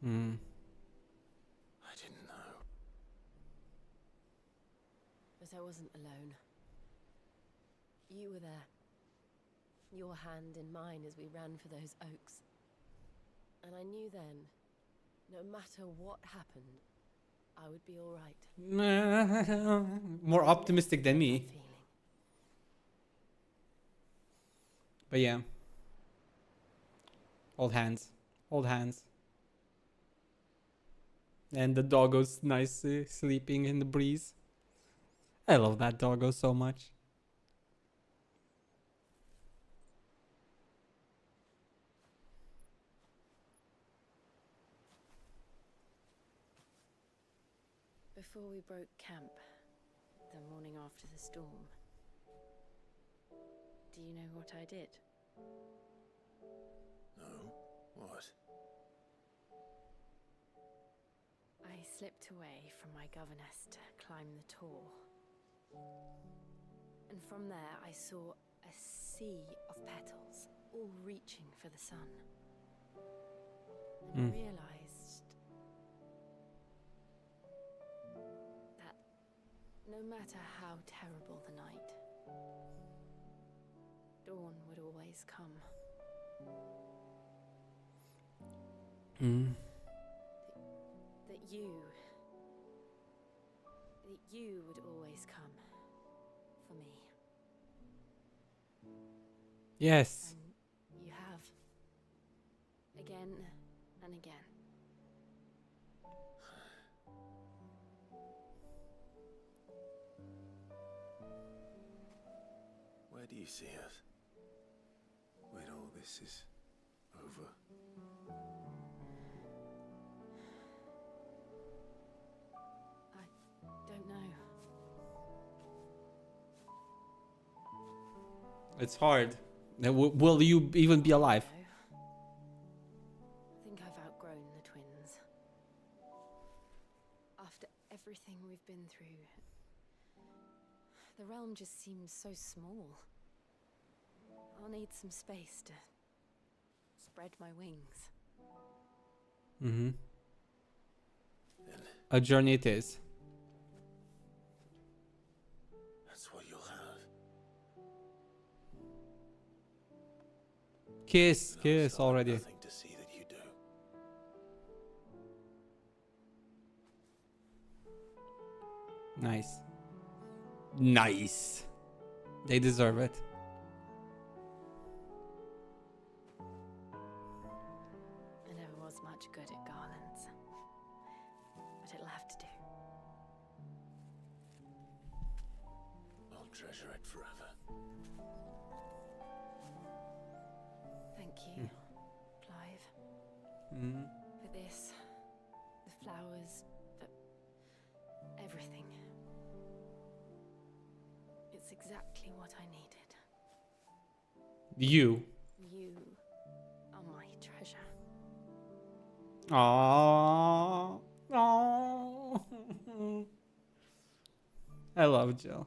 I didn't know. But I wasn't alone. You were there. Your hand in mine as we ran for those oaks. And I knew then, no matter what happened, I would be all right. More optimistic than me. But yeah. Old hands. Old hands. And the doggo's nice sleeping in the breeze. I love that doggo so much. Before we broke camp, the morning after the storm, do you know what I did? No? What? I slipped away from my governess to climb the tor. And from there I saw a sea of petals, all reaching for the sun. And I realized that no matter how terrible the night, dawn would always come. That you would always come for me. Yes. And you have. Again and again. Where do you see us? When all this is over? I don't know. It's hard. Will you even be alive? I think I've outgrown the twins. After everything we've been through, the realm just seems so small. I'll need some space to spread my wings. Mm-hmm. A journey it is. That's what you'll have. Kiss already. Nothing to see that you do. Nice. Nice. They deserve it. I never was much good at garlands, but it'll have to do. I'll treasure it forever. Thank you, Clive. Mm. For this, the flowers, for everything. It's exactly what I needed. You. You are my treasure. Aww. Aww. I love Jill.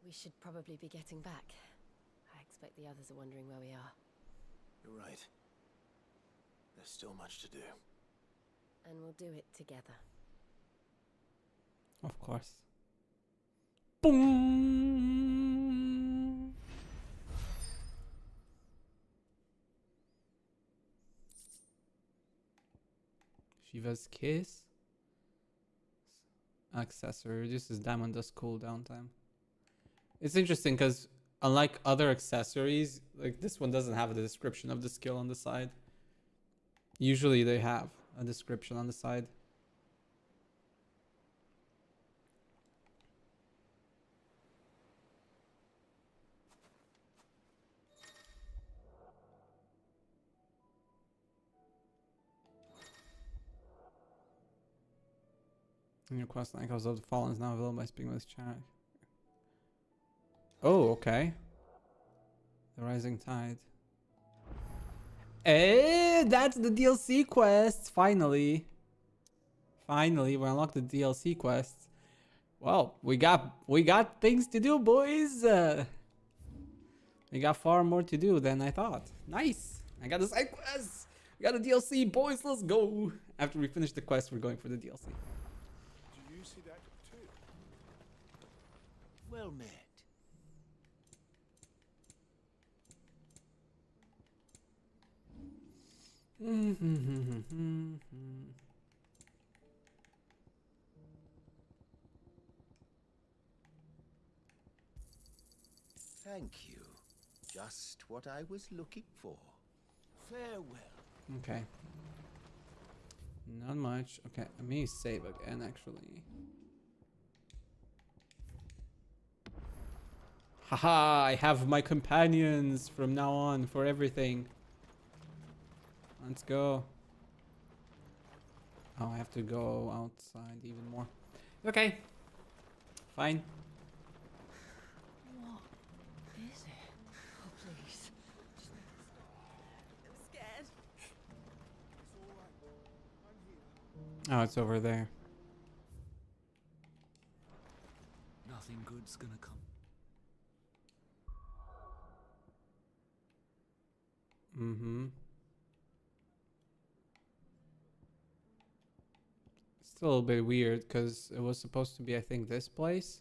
We should probably be getting back. I expect the others are wondering where we are. You're right. There's still much to do. And we'll do it together. Of course. Boom. Shiva's kiss. Accessory reduces diamond dust cooldown time. It's interesting because unlike other accessories, like this one doesn't have a description of the skill on the side. Usually they have a description on the side. And your quest line Echoes of the Fallen is now available by speaking with this chat. Oh, okay. The Rising Tide. Hey, that's the DLC quest. Finally. Finally, we unlocked the DLC quests. Well, we got things to do, boys. We got far more to do than I thought. Nice. I got the side quest. We got the DLC, boys. Let's go. After we finish the quest, we're going for the DLC. Do you see that too? Well met. Thank you. Just what I was looking for. Farewell. Okay. Not much. Okay, let me save again, actually. Haha, I have my companions from now on for everything. Let's go. Oh, I have to go outside even more. Okay. Fine. What is it? Oh, please. I'm scared. Oh, it's over there. Nothing good's gonna come. Mm-hmm. It's a little bit weird because it was supposed to be, I think, this place.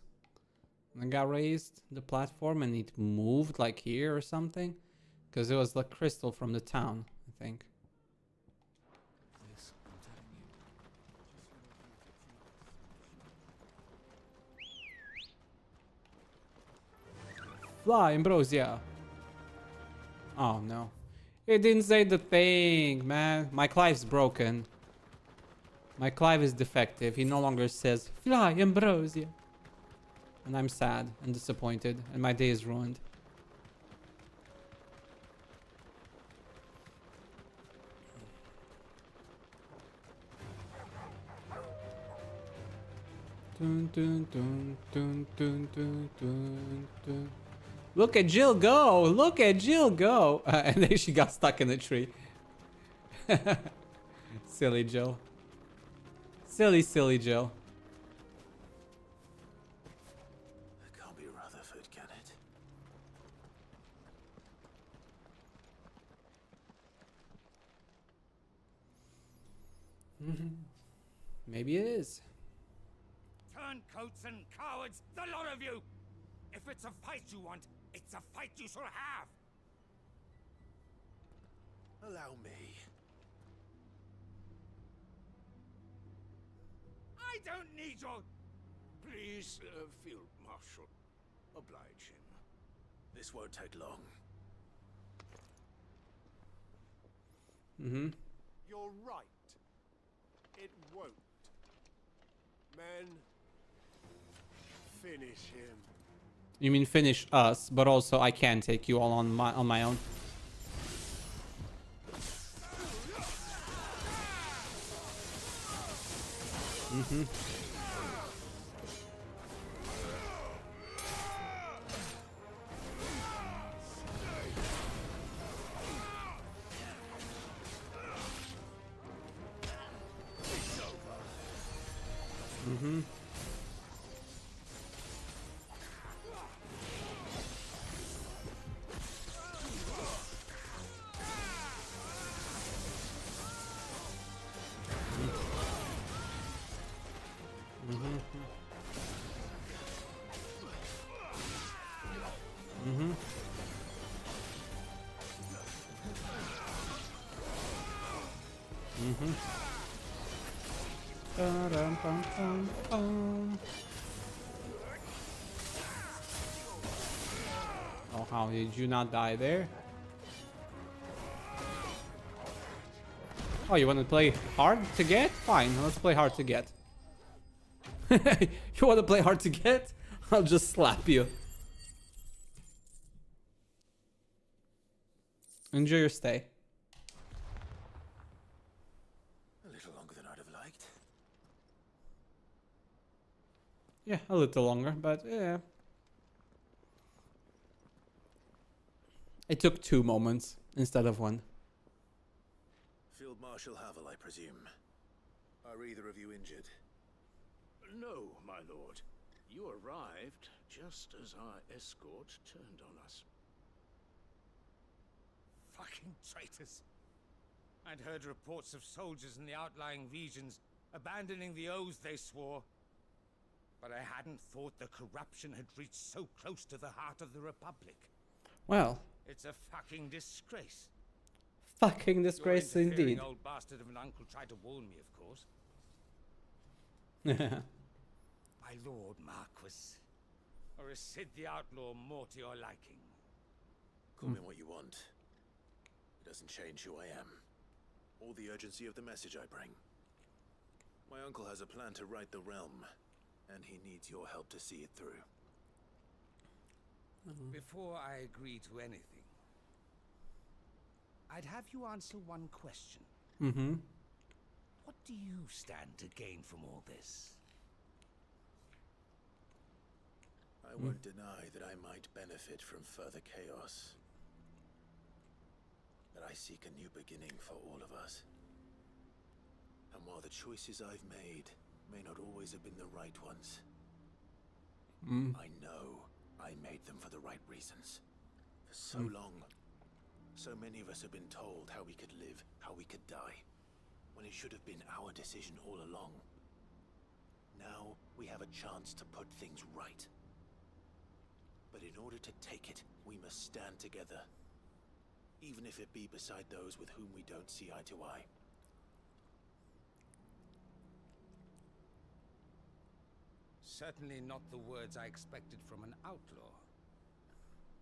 And it got raised, the platform, and it moved like here or something. Because it was the crystal from the town, I think. Fly, Ambrosia. Oh no. It didn't say the thing, man. My Clive's broken. My Clive is defective. He no longer says, fly, Ambrosia. And I'm sad and disappointed. And my day is ruined. Dun, dun, dun, dun, dun, dun, dun, dun. Look at Jill go! Look at Jill go! And then she got stuck in a tree. Silly Jill. Silly, silly Jill. It can't be Rutherford, can it? Maybe it is. Turncoats and cowards, the lot of you! If it's a fight you want, it's a fight you shall have! Allow me. I don't need your... Please, Field Marshal, oblige him. This won't take long. Mm-hmm. You're right. It won't. Men, finish him. You mean finish us, but also I can take you all on my own. Mm-hmm. Mm-hmm. Mm-hmm. Mm-hmm. Oh, how did you not die there? Oh, you want to play hard to get? Fine, let's play hard to get. You want to play hard to get? I'll just slap you. Enjoy your stay. A little longer than I'd have liked. Yeah, a little longer, but yeah. It took 2 moments instead of 1. Field Marshal Havel, I presume. Are either of you injured? No, my lord. You arrived just as our escort turned on us. Fucking traitors. I'd heard reports of soldiers in the outlying regions abandoning the oaths they swore. But I hadn't thought the corruption had reached so close to the heart of the Republic. Well. It's a fucking disgrace. Fucking disgrace Your indeed. interfering old bastard of an uncle tried to warn me, of course. My lord Marquis. Or is Sid the Outlaw more to your liking? Call me what you want. It doesn't change who I am. Or the urgency of the message I bring. My uncle has a plan to right the realm. And he needs your help to see it through. Before I agree to anything, I'd have you answer one question. Mm-hmm. What do you stand to gain from all this? I won't deny that I might benefit from further chaos. But I seek a new beginning for all of us. And while the choices I've made may not always have been the right ones, I know I made them for the right reasons. For so long, so many of us have been told how we could live, how we could die, when it should have been our decision all along. Now we have a chance to put things right. But in order to take it, we must stand together. Even if it be beside those with whom we don't see eye to eye. Certainly not the words I expected from an outlaw.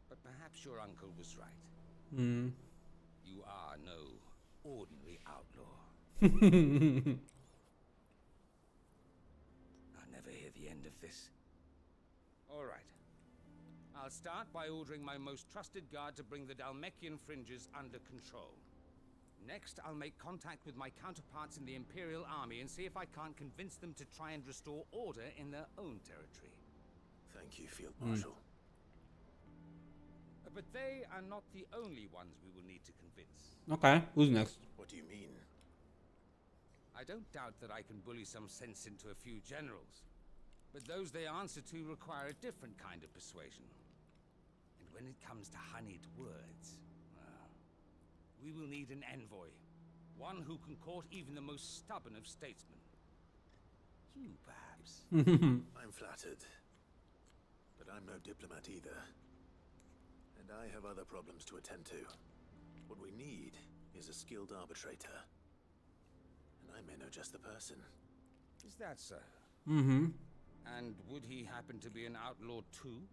But perhaps your uncle was right. Hmm. You are no ordinary outlaw. I'll never hear the end of this. All right. I'll start by ordering my most trusted guard to bring the Dalmekian fringes under control. Next, I'll make contact with my counterparts in the Imperial Army and see if I can't convince them to try and restore order in their own territory. Thank you, Field Marshal. But they are not the only ones we will need to convince. Okay, who's next? What do you mean? I don't doubt that I can bully some sense into a few generals, but those they answer to require a different kind of persuasion. And when it comes to honeyed words, well, we will need an envoy. One who can court even the most stubborn of statesmen. You, perhaps. I'm flattered. But I'm no diplomat either. And I have other problems to attend to. What we need is a skilled arbitrator. And I may know just the person. Is that so? Mm-hmm. And would he happen to be an outlaw too?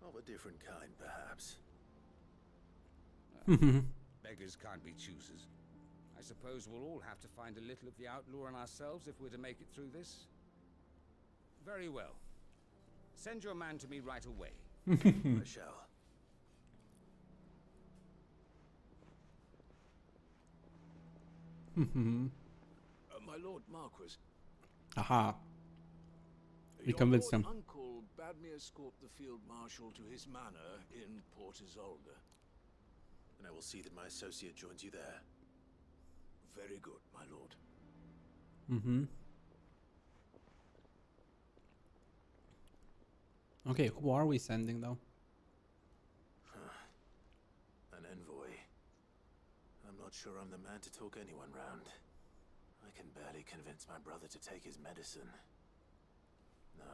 Of a different kind, perhaps. Beggars can't be choosers. I suppose we'll all have to find a little of the outlaw in ourselves if we're to make it through this. Very well. Send your man to me right away. I shall. My Lord Marquis. Aha. We Your convinced Lord him. Uncle bade me escort the Field Marshal to his manor in Port Isolde. And I will see that my associate joins you there. Very good, my lord. Mm-hmm. Okay, who are we sending though? An envoy. I'm not sure I'm the man to talk anyone round. I can barely convince my brother to take his medicine. No.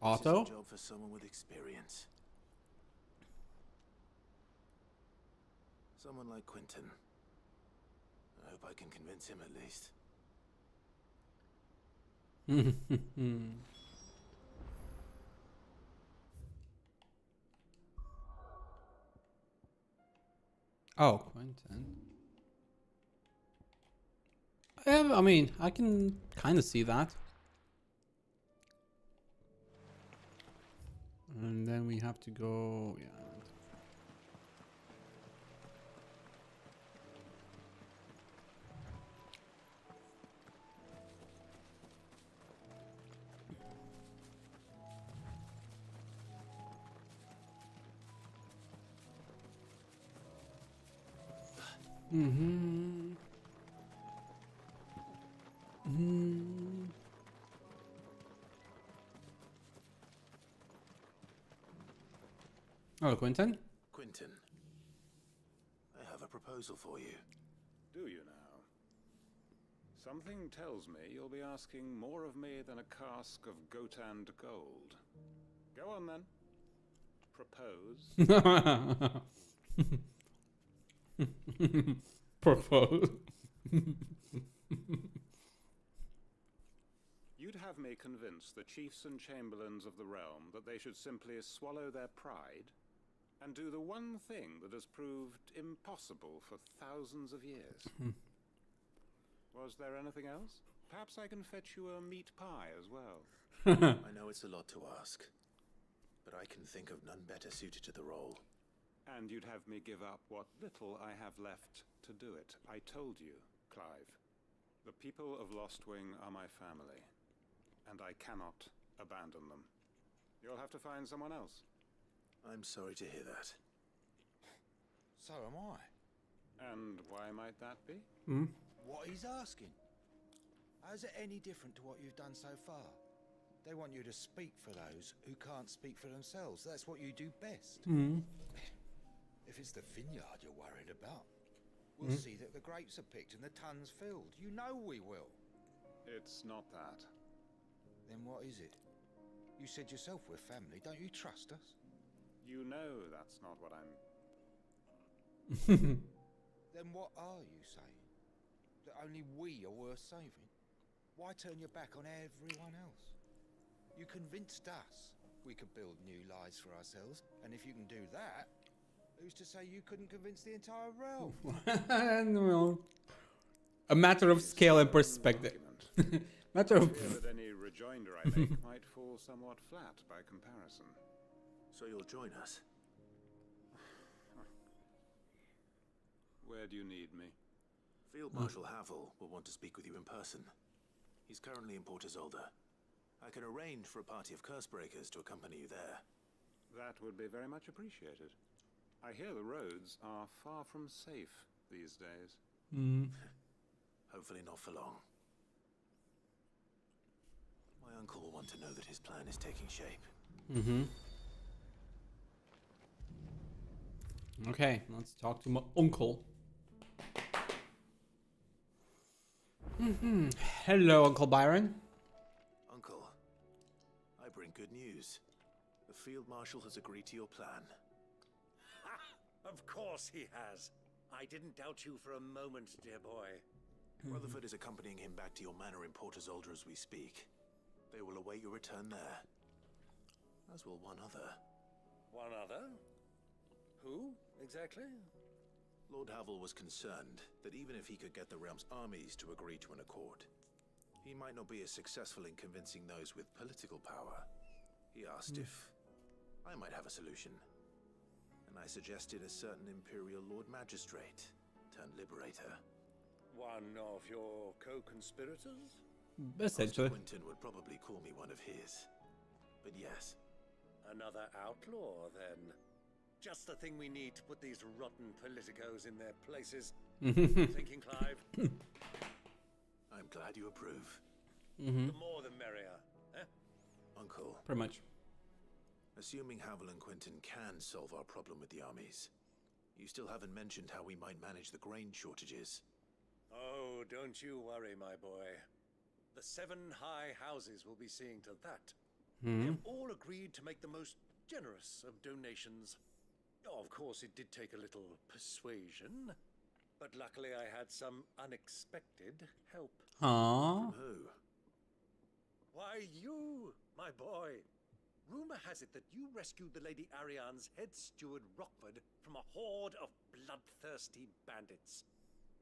Otto? This is a job for someone with experience. Someone like Quentin. I hope I can convince him at least. Oh, Quentin. I mean, I can kind of see that. And then we have to go, yeah. Mm-hmm. Mm. Oh, Quentin? Quentin, I have a proposal for you. Do you now? Something tells me you'll be asking more of me than a cask of Gotan gold. Go on then. Propose. Propose. You'd have me convince the chiefs and chamberlains of the realm that they should simply swallow their pride and do the one thing that has proved impossible for thousands of years. Was there anything else? Perhaps I can fetch you a meat pie as well. I know it's a lot to ask, but I can think of none better suited to the role. And you'd have me give up what little I have left to do it. I told you, Clive. The people of Lostwing are my family, and I cannot abandon them. You'll have to find someone else. I'm sorry to hear that. So am I. And why might that be? What he's asking. How's it any different to what you've done so far? They want you to speak for those who can't speak for themselves. That's what you do best. If it's the vineyard you're worried about, we'll see that the grapes are picked and the tons filled. You know we will. It's not that. Then what is it? You said yourself we're family. Don't you trust us? You know that's not what I'm... Then what are you saying? That only we are worth saving? Why turn your back on everyone else? You convinced us we could build new lives for ourselves, and if you can do that, who's to say you couldn't convince the entire realm? Well, a matter of scale and perspective. Matter of... fear that any rejoinder I make might fall somewhat flat by comparison. So you'll join us? Where do you need me? Field Marshal Havel will want to speak with you in person. He's currently in Port Isolde. I can arrange for a party of Cursebreakers to accompany you there. That would be very much appreciated. I hear the roads are far from safe these days. Hopefully not for long. My uncle will want to know that his plan is taking shape. Okay, let's talk to my uncle. Hello, Uncle Byron. Uncle, I bring good news. The Field Marshal has agreed to your plan. Of course he has. I didn't doubt you for a moment, dear boy. Rutherford is accompanying him back to your manor in Port Isolde as we speak. They will await your return there. As will one other. One other? Who, exactly? Lord Havel was concerned that even if he could get the realm's armies to agree to an accord, he might not be as successful in convincing those with political power. He asked if I might have a solution. And I suggested a certain Imperial Lord Magistrate turned Liberator. One of your co-conspirators? Essentially. Quinton would probably call me one of his. But yes. Another outlaw, then. Just the thing we need to put these rotten politicos in their places. Thinking, Clive? I'm glad you approve. The more the merrier, eh? Uncle. Pretty much. Assuming Havel and Quinton can solve our problem with the armies, you still haven't mentioned how we might manage the grain shortages. Oh, don't you worry, my boy. The 7 high houses will be seeing to that. We have all agreed to make the most generous of donations. Oh, of course, it did take a little persuasion, but luckily I had some unexpected help. Aww. From who? Why, you, my boy. Rumor has it that you rescued the Lady Ariane's head steward Rockford from a horde of bloodthirsty bandits.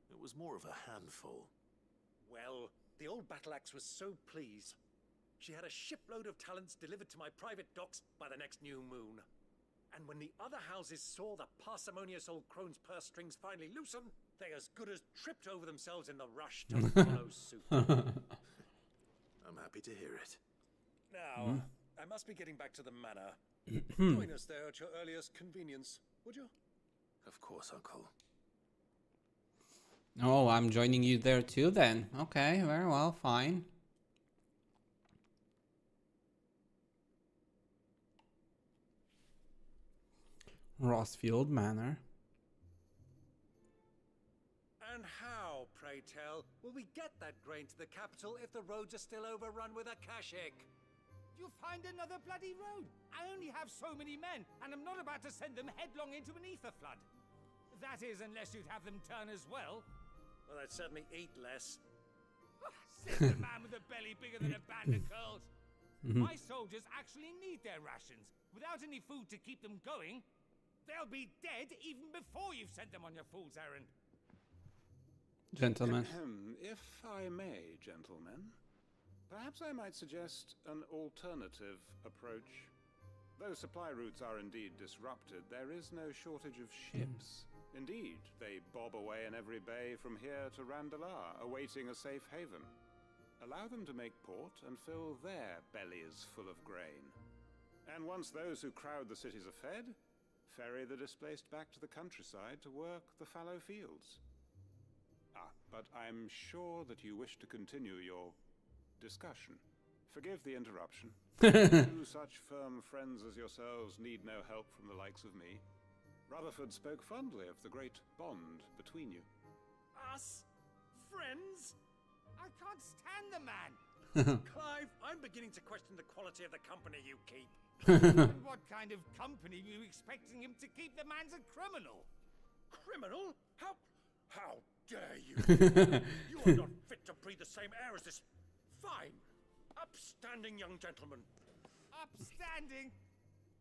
It was more of a handful. Well, the old battle axe was so pleased. She had a shipload of talents delivered to my private docks by the next new moon. And when the other houses saw the parsimonious old crone's purse strings finally loosen, they as good as tripped over themselves in the rush to follow suit. I'm happy to hear it. Now, I must be getting back to the manor. Join us there at your earliest convenience, would you? Of course, Uncle. Oh, I'm joining you there too then. Okay, very well, fine. Rossfield Manor. And how, pray tell, will we get that grain to the capital if the roads are still overrun with akashic? You'll find another bloody road. I only have so many men, and I'm not about to send them headlong into an ether flood. That is, unless you'd have them turn as well. Well, I'd certainly eat less. Says the man with a belly bigger than a band of curls. My soldiers actually need their rations. Without any food to keep them going, they'll be dead even before you've sent them on your fool's errand. Gentlemen. If I may, gentlemen, perhaps I might suggest an alternative approach. Though supply routes are indeed disrupted, there is no shortage of ships. Indeed, they bob away in every bay from here to Randalar, awaiting a safe haven. Allow them to make port and fill their bellies full of grain. And once those who crowd the cities are fed, ferry the displaced back to the countryside to work the fallow fields. But I'm sure that you wish to continue your discussion. Forgive the interruption. Two such firm friends as yourselves need no help from the likes of me. Rutherford spoke fondly of the great bond between you. Us? Friends? I can't stand the man. Clive, I'm beginning to question the quality of the company you keep. And what kind of company were you expecting him to keep? The man's a criminal. Criminal? How dare you? You are not fit to breathe the same air as this fine, upstanding young gentleman. Upstanding?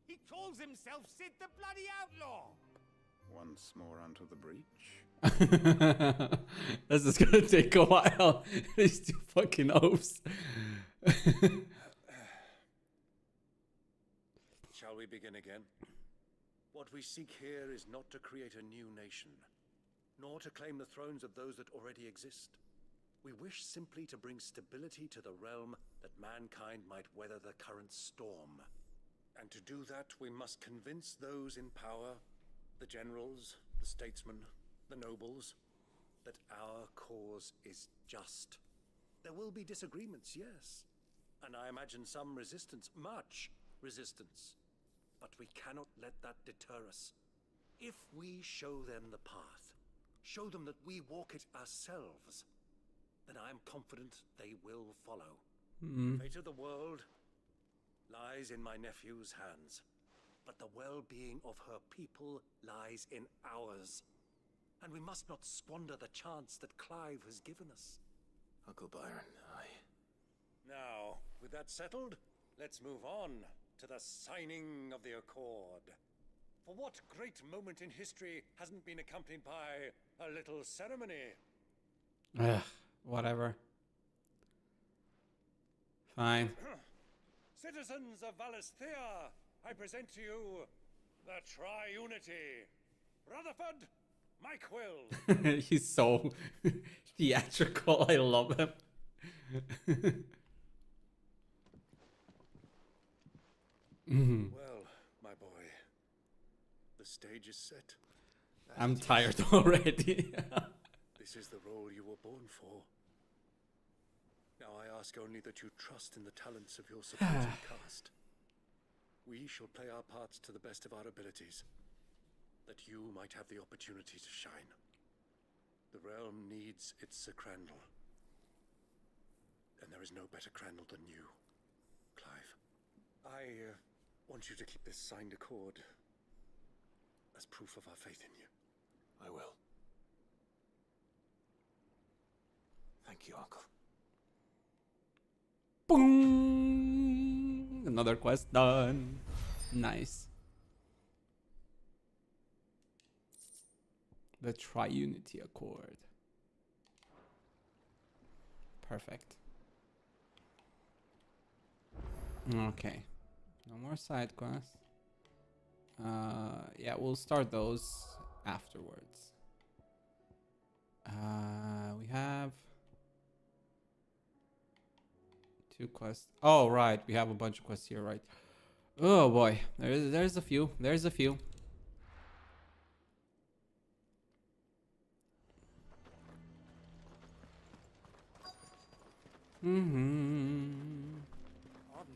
He calls himself Sid the Bloody Outlaw. Once more onto the breach. This is gonna take a while. These two fucking oafs. Shall we begin again? What we seek here is not to create a new nation, nor to claim the thrones of those that already exist. We wish simply to bring stability to the realm that mankind might weather the current storm. And to do that, we must convince those in power, the generals, the statesmen, the nobles, that our cause is just. There will be disagreements, yes, and I imagine some resistance, much resistance. But we cannot let that deter us. If we show them the path, show them that we walk it ourselves, then I am confident they will follow. The fate of the world lies in my nephew's hands, but the well-being of her people lies in ours. And we must not squander the chance that Clive has given us. Uncle Byron, Now, with that settled, let's move on to the signing of the Accord. For what great moment in history hasn't been accompanied by a little ceremony? Ugh, whatever. Fine. Citizens of Valisthea, I present to you the Triunity. Rutherford, Mike Will. He's so theatrical. I love him. Well, my boy, the stage is set. I'm tired already. This is the role you were born for. Now I ask only that you trust in the talents of your supporting cast. We shall play our parts to the best of our abilities, that you might have the opportunity to shine. The realm needs its Sir Crandall, and there is no better Crandall than you, Clive. I want you to keep this signed accord as proof of our faith in you. I will. Thank you, Uncle. Boom! Another quest done. Nice. The Triunity Accord. Perfect. Okay. No more side quests. Yeah, we'll start those afterwards. We have 2 quests. Oh, right. We have a bunch of quests here, right? Oh boy. There's a few. There's a few. I'm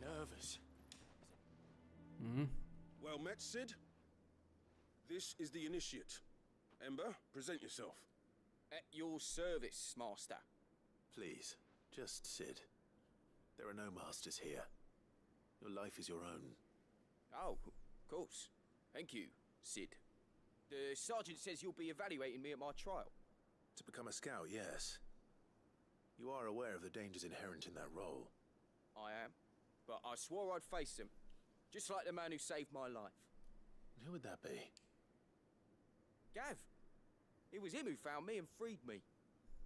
nervous. Well met, Sid. This is the initiate. Ember, present yourself. At your service, Master. Please, just Sid. There are no masters here. Your life is your own. Oh, of course. Thank you, Sid. The sergeant says you'll be evaluating me at my trial. To become a scout, yes. You are aware of the dangers inherent in that role. I am. But I swore I'd face them. Just like the man who saved my life. And who would that be? Gav. It was him who found me and freed me.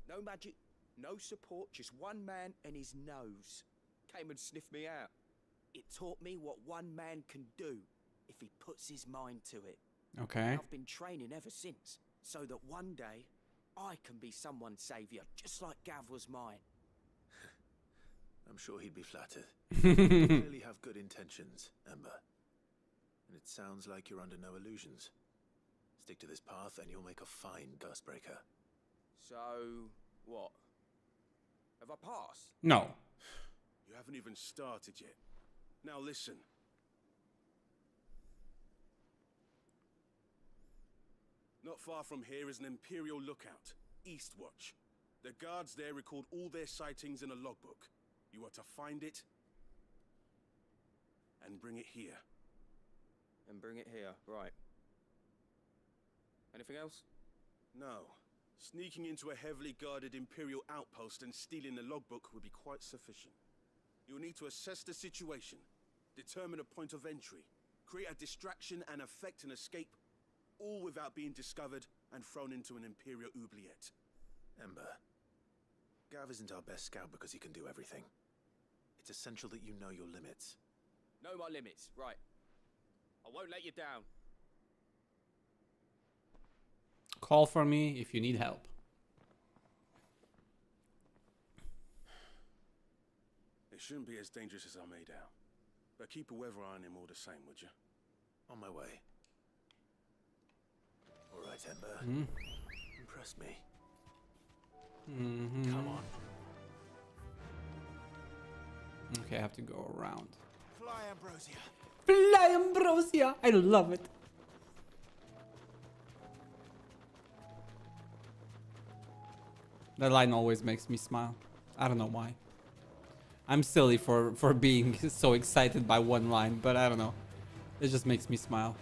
No magic, no support, just one man and his nose. Came and sniffed me out. It taught me what one man can do if he puts his mind to it. Okay. I've been training ever since, so that one day I can be someone's saviour, just like Gav was mine. I'm sure he'd be flattered. You clearly have good intentions, Ember. And it sounds like you're under no illusions. Stick to this path and you'll make a fine Dustbreaker. So, what? Have I passed? No. You haven't even started yet. Now listen. Not far from here is an Imperial lookout, Eastwatch. The guards there record all their sightings in a logbook. You are to find it and bring it here. And bring it here, right. Anything else? No. Sneaking into a heavily guarded Imperial outpost and stealing the logbook would be quite sufficient. You'll need to assess the situation, determine a point of entry, create a distraction and effect an escape, all without being discovered and thrown into an Imperial oubliette. Ember, Gav isn't our best scout because he can do everything. It's essential that you know your limits. Know my limits, right. I won't let you down. Call for me if you need help. It shouldn't be as dangerous as I made out. But keep a weather eye on him all the same, would you? On my way. All right, Ember. Impress me. Come on. Okay, I have to go around. Fly, Ambrosia. Fly, Ambrosia! I love it. That line always makes me smile. I don't know why. I'm silly for being so excited by one line, but I don't know. It just makes me smile.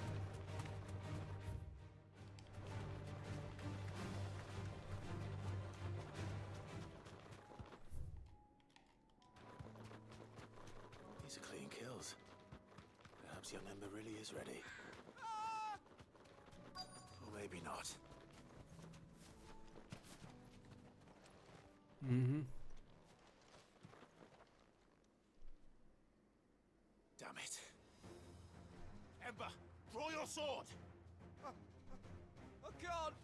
These are clean kills. Perhaps young Ember really is ready. Or maybe not. Damn it. Ember, draw your sword! I can't!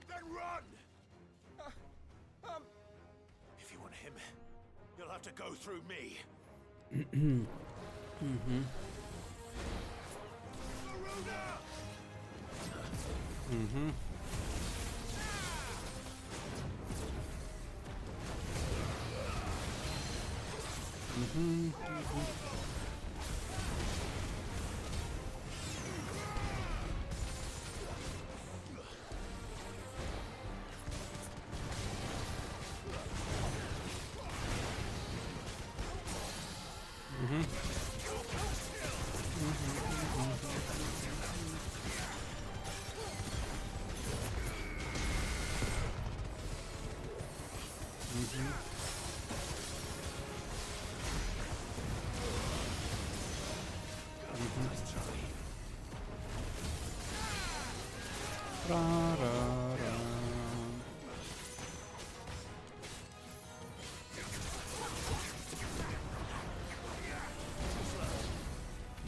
Then run! If you want him, you'll have to go through me.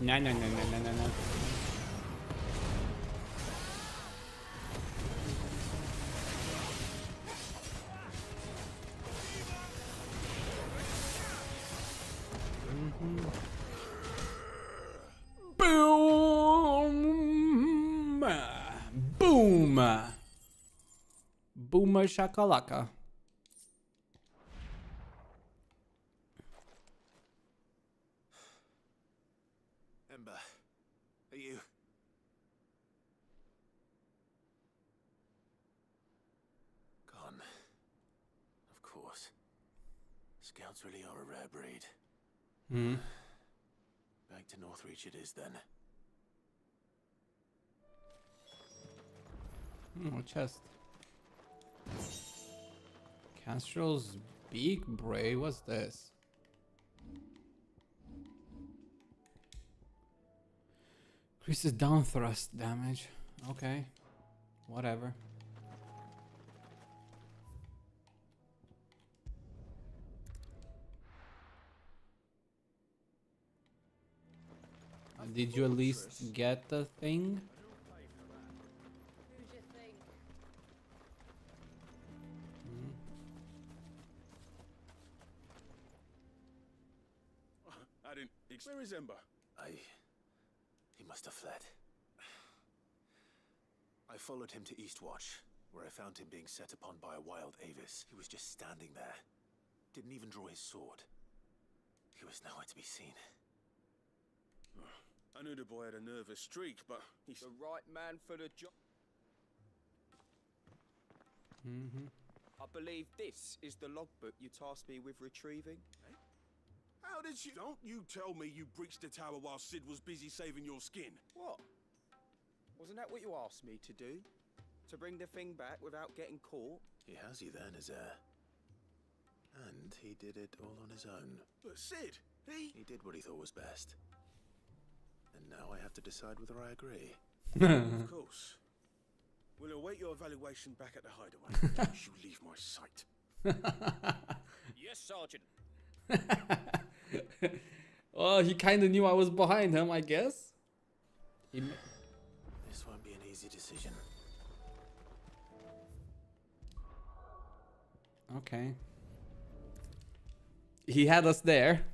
No, no, no, no, no, no, no. Boom! Boom! Boomer shakalaka. Ember, are you... Gone. Of course. Scouts really are a rare breed. Back to Northreach it is then. Oh, chest. Castrel's Beak Bray, what's this? Increases down thrust damage. Okay. Whatever. Did you at least get the thing? Who's your thing? I didn't... Where is Ember? He must have fled. I followed him to Eastwatch, where I found him being set upon by a wild Avis. He was just standing there. Didn't even draw his sword. He was nowhere to be seen. I knew the boy had a nervous streak, but he's... The right man for the job. I believe this is the logbook you tasked me with retrieving. How did you... Don't you tell me you breached the tower while Sid was busy saving your skin. What? Wasn't that what you asked me to do? To bring the thing back without getting caught? He has you then, his heir. And he did it all on his own. But Sid, He did what he thought was best. And now I have to decide whether I agree. Of course. We'll await your evaluation back at the hideaway. Don't you leave my sight. Yes, Sergeant. Well, he kind of knew I was behind him, I guess. This won't be an easy decision. Okay. He had us there.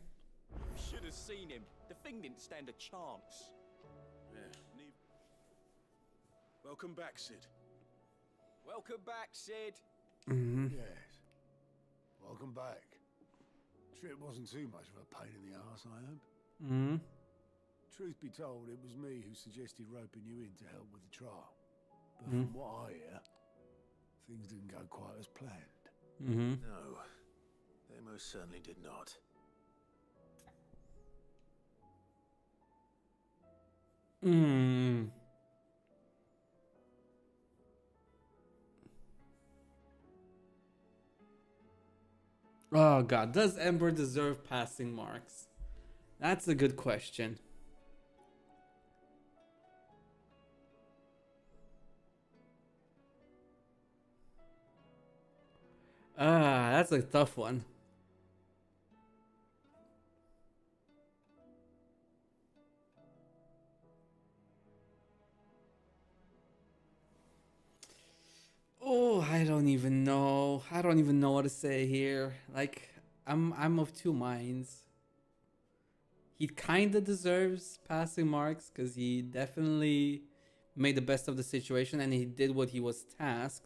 You should have seen him. The thing didn't stand a chance. Yeah, welcome back, Sid. Welcome back, Sid. Yes. Welcome back. Trip wasn't too much of a pain in the arse, I hope. Truth be told, it was me who suggested roping you in to help with the trial. But from what I hear, things didn't go quite as planned. No, they most certainly did not. Oh god, does Ember deserve passing marks? That's a good question. That's a tough one. Oh, I don't even know. I don't even know what to say here. Like, I'm of two minds. He kind of deserves passing marks because he definitely made the best of the situation and he did what he was tasked.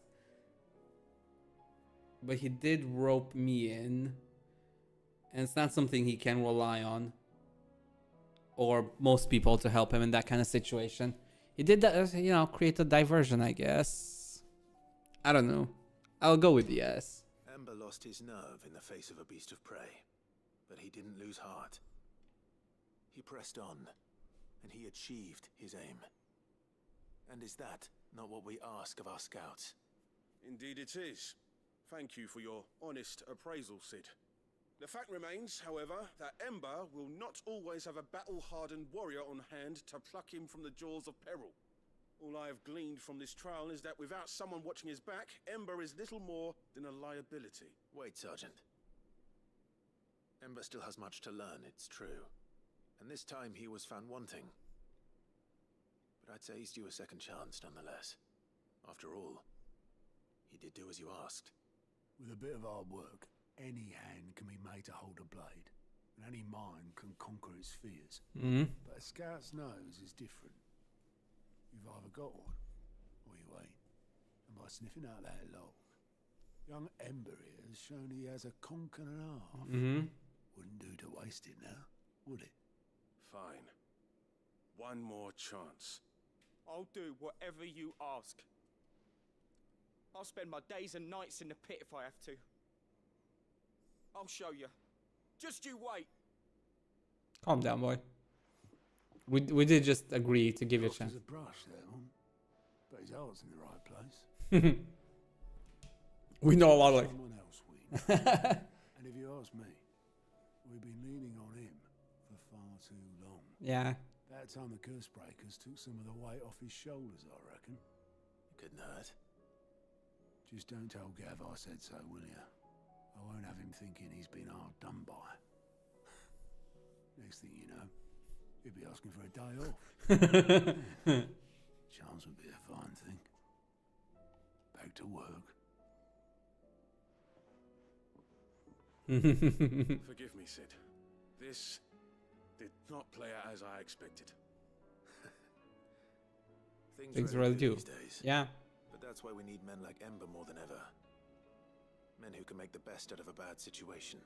But he did rope me in, and it's not something he can rely on, or most people, to help him in that kind of situation. He did that, you know, create a diversion, I guess. I don't know. I'll go with yes. Ember lost his nerve in the face of a beast of prey, but he didn't lose heart. He pressed on, and he achieved his aim. And is that not what we ask of our scouts? Indeed it is. Thank you for your honest appraisal, Sid. The fact remains, however, that Ember will not always have a battle-hardened warrior on hand to pluck him from the jaws of peril. All I have gleaned from this trial is that without someone watching his back, Ember is little more than a liability. Wait, Sergeant. Ember still has much to learn, it's true. And this time he was found wanting. But I'd say he's due a second chance, nonetheless. After all, he did do as you asked. With a bit of hard work, any hand can be made to hold a blade, and any mind can conquer its fears. But a scout's nose is different. You've either got one, or you ain't. And by sniffing out that log, young Ember here has shown he has a conch and a half. Wouldn't do to waste it now, would it? Fine. One more chance. I'll do whatever you ask. I'll spend my days and nights in the pit if I have to. I'll show you. Just you wait. Calm down, boy. We did just agree to give you a chance. There's a brush there, but his heart's in the right place. We know a lot of someone else we know. And if you ask me, we've been leaning on him for far too long. Yeah. That time the curse breakers took some of the weight off his shoulders, I reckon. Couldn't hurt. Just don't tell Gav I said so, will you? I won't have him thinking he's been hard done by. Next thing you know, he'll be asking for a day off. Chance would be a fine thing. Back to work. Forgive me, Sid. This did not play out as I expected. Things really do. These days. Yeah. But that's why we need men like Ember more than ever. Men who can make the best out of a bad situation.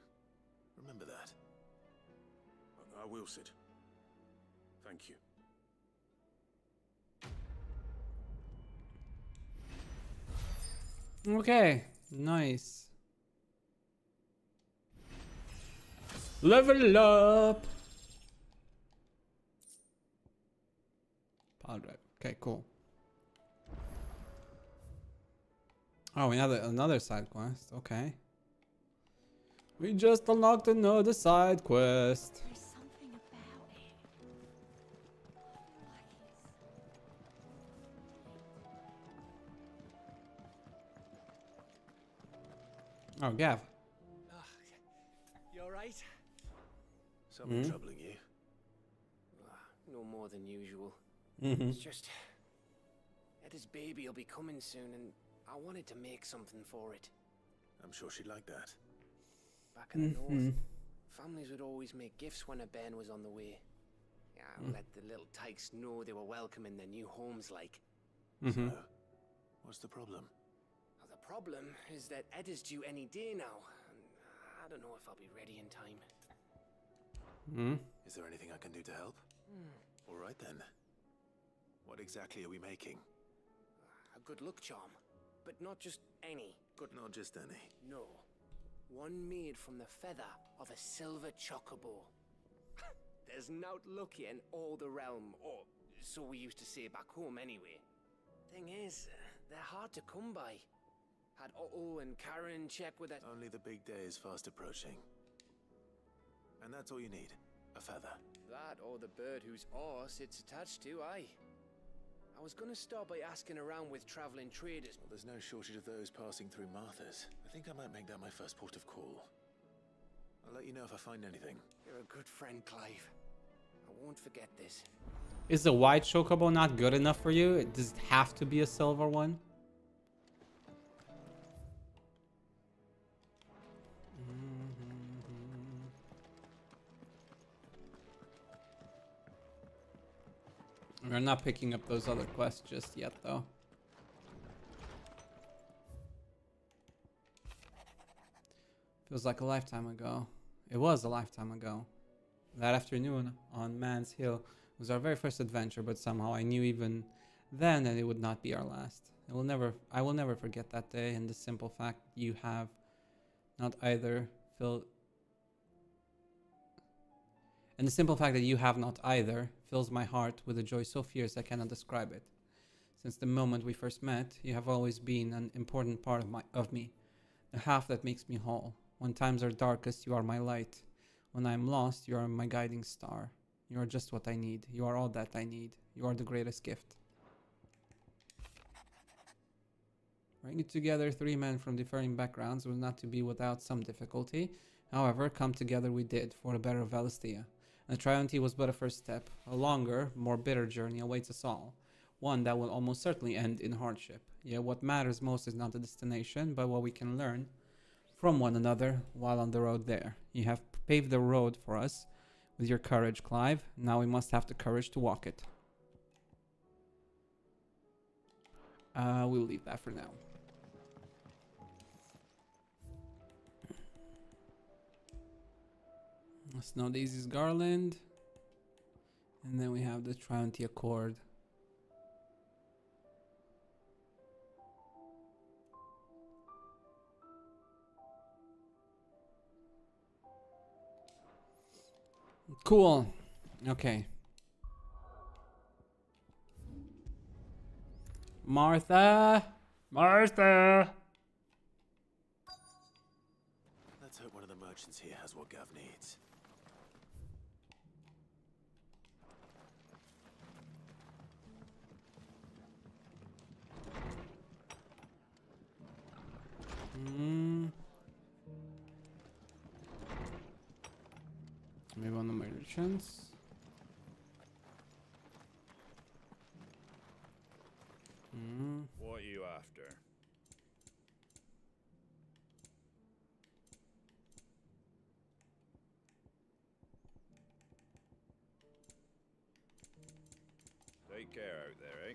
Remember that. I will, Sid. Thank you. Okay, nice. Level up. Power drive. Okay, cool. Oh, another side quest. Okay. We just unlocked another side quest. There's something about it. Oh, Gav. You alright? Something Mhm. troubling you? No more than usual. Mhm. It's just... Eda's baby will be coming soon, and I wanted to make something for it. I'm sure she'd like that. Back in the Mhm. north, families would always make gifts when a bairn was on the way. Yeah, let the little tykes know they were welcome in their new homes, like. Mhm. So, what's the problem? Well, the problem is that Eda's due any day now, and I don't know if I'll be ready in time. Mhm. Is there anything I can do to help? All right then. What exactly are we making? A good luck charm, but not just any. Not just any. No. One made from the feather of a silver chocobo. There's naught lucky in all the realm, or so we used to say back home anyway. Thing is, they're hard to come by. Had Otto and Karen check with that. Only the big day is fast approaching. And that's all you need. A feather. That or the bird whose horse it's attached to, aye. I was gonna start by asking around with traveling traders. Well, there's no shortage of those passing through Martha's. I think I might make that my first port of call. I'll let you know if I find anything. You're a good friend, Clive. I won't forget this. Is the white chocobo not good enough for you? Does it have to be a silver one? We're not picking up those other quests just yet, though. Feels like a lifetime ago. It was a lifetime ago. That afternoon on Man's Hill was our very first adventure, but somehow I knew even then that it would not be our last. I will never forget that day and the simple fact you have not either filled. And the simple fact that you have not either fills my heart with a joy so fierce I cannot describe it. Since the moment we first met, you have always been an important part of me, the half that makes me whole. When times are darkest, you are my light. When I am lost, you are my guiding star. You are just what I need. You are all that I need. You are the greatest gift. Bringing together three men from differing backgrounds was not to be without some difficulty. However, come together we did for the better of Valisthea. And the Triunti was but a first step. A longer, more bitter journey awaits us all. One that will almost certainly end in hardship. Yet what matters most is not the destination, but what we can learn from one another while on the road there. You have paved the road for us with your courage, Clive. Now we must have the courage to walk it. We'll leave that for now. Snow Daisy's Garland. And then we have the Triunti Accord. Cool. Okay. Martha! Martha! Let's hope one of the merchants here has what Gav needs. Maybe one of the merchants. What are you after? Take care out there, eh?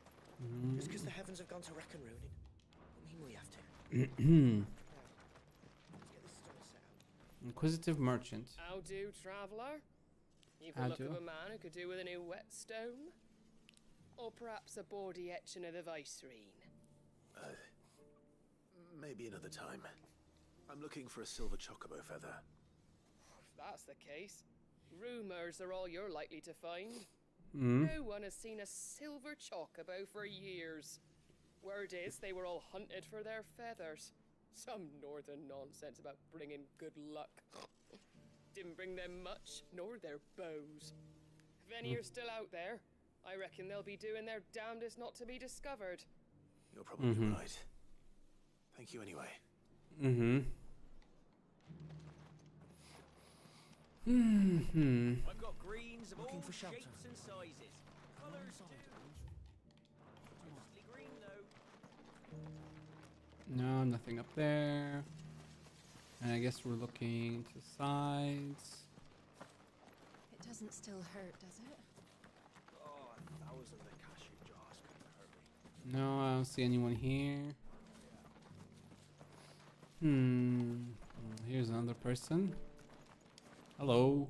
Just because the heavens have gone to wreck and ruining, don't mean we have to. Let's get this store set out. Inquisitive merchant. How do, traveller? You've How the look do? of a man who could do with a new whetstone. Or perhaps a bawdy etching of the Viceroy. Maybe Maybe another time. I'm looking for a silver chocobo feather. If that's the case, rumors are all you're likely to find. Hmm. No one has seen a silver chocobo for years. Word is they were all hunted for their feathers. Some northern nonsense about bringing good luck. Didn't bring them much, nor their bows. If any are still out there, I reckon they'll be doing their damnedest not to be discovered. You're probably right. Thank you anyway. I've got greens of all shapes and sizes. Colours too. Mostly green though. No, nothing up there. And I guess we're looking to sides. It doesn't still hurt, does it? Oh, 1,000 Akashic jars couldn't hurt me. No, I don't see anyone here. Here's another person. Hello.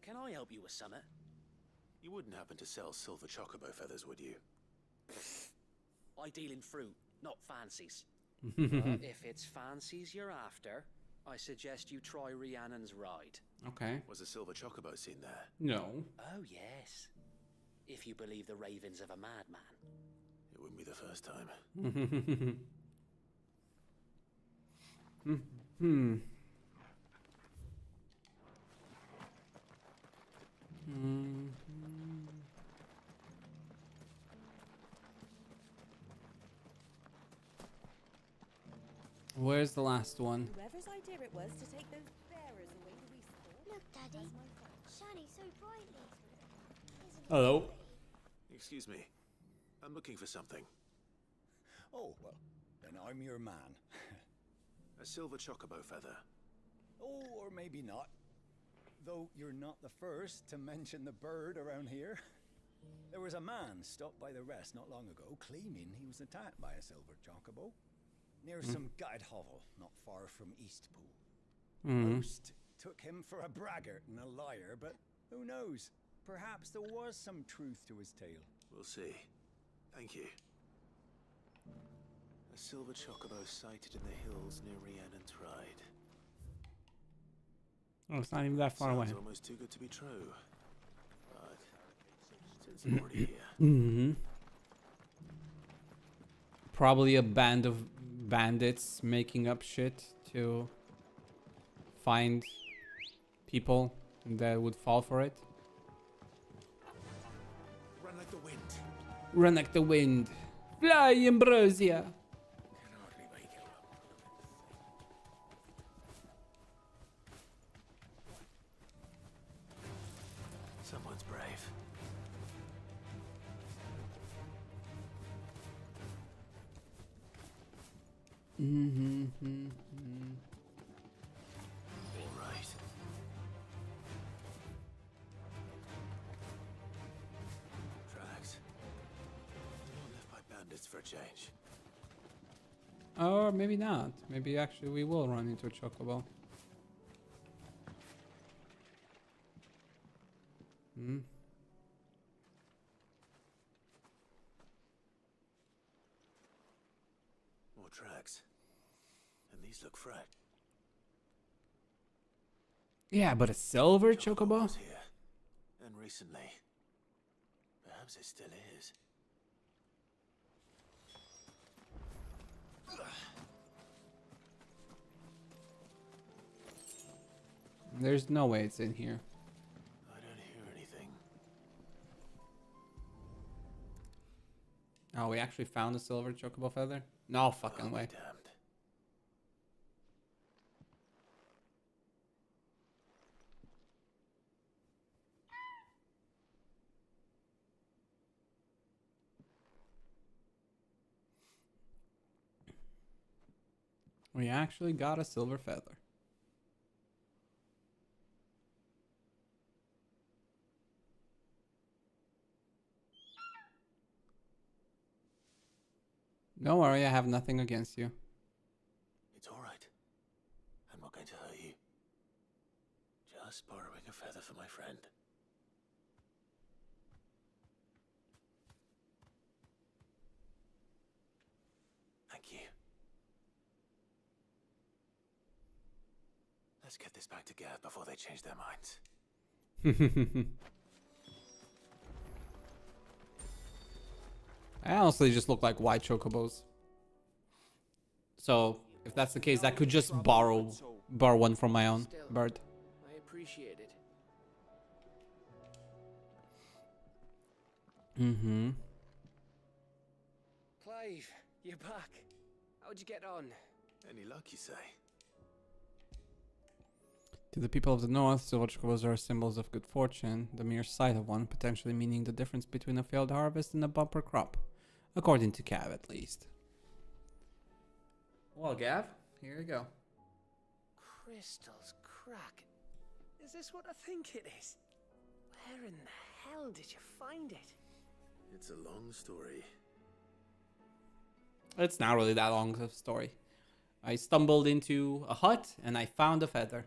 Can I help you with something? You wouldn't happen to sell silver chocobo feathers, would you? I deal in fruit, not fancies. If it's fancies you're after, I suggest you try Rhiannon's ride. Okay. Was a silver chocobo seen there? No. Oh, yes. If you believe the ravings of a madman. It wouldn't be the first time. Where's the last one? Whoever's idea it was to take those bearers away to respawn. Look, Daddy. Shining so brightly. Hello. Excuse me. I'm looking for something. Oh, well, then I'm your man. A silver chocobo feather. Oh, or maybe not. Though you're not the first to mention the bird around here. There was a man stopped by the rest not long ago claiming he was attacked by a silver chocobo near some gutted hovel not far from Eastpool. Most took him for a braggart and a liar, but who knows? Perhaps there was some truth to his tale. We'll see. Thank you. A silver chocobo sighted in the hills near Rhiannon's Ride. Oh, it's not even that far away. Sounds almost too good to be true. But since I'm already here. Probably a band of bandits making up shit to find people that would fall for it. Run like the wind. Run like the wind. Fly, Ambrosia. Someone's brave. All right. Tracks. Left by bandits for a change. Or maybe not. Maybe actually we will run into a chocobo. More tracks. And these look fresh. Yeah, but a silver chocobo? Was here. And recently. Perhaps it still is. There's no way it's in here. I don't hear anything. Oh, we actually found a silver chocobo feather? No fucking way. Damned. We actually got a silver feather. Don't worry, I have nothing against you. It's all right. I'm not going to hurt you. Just borrowing a feather for my friend. Thank you. Let's get this back together before they change their minds. I honestly just look like white chocobos. So if that's the case, I could just borrow one from my own bird. I appreciate it. Mm-hmm. Clive, you're back. How'd you get on? Any luck, you say? To the people of the north, silver chocobos are symbols of good fortune, the mere sight of one potentially meaning the difference between a failed harvest and a bumper crop. According to Cav, at least. Well, Gav, here you go. Crystals crack. Is this what I think it is? Where in the hell did you find it? It's a long story. It's not really that long of a story. I stumbled into a hut and I found a feather.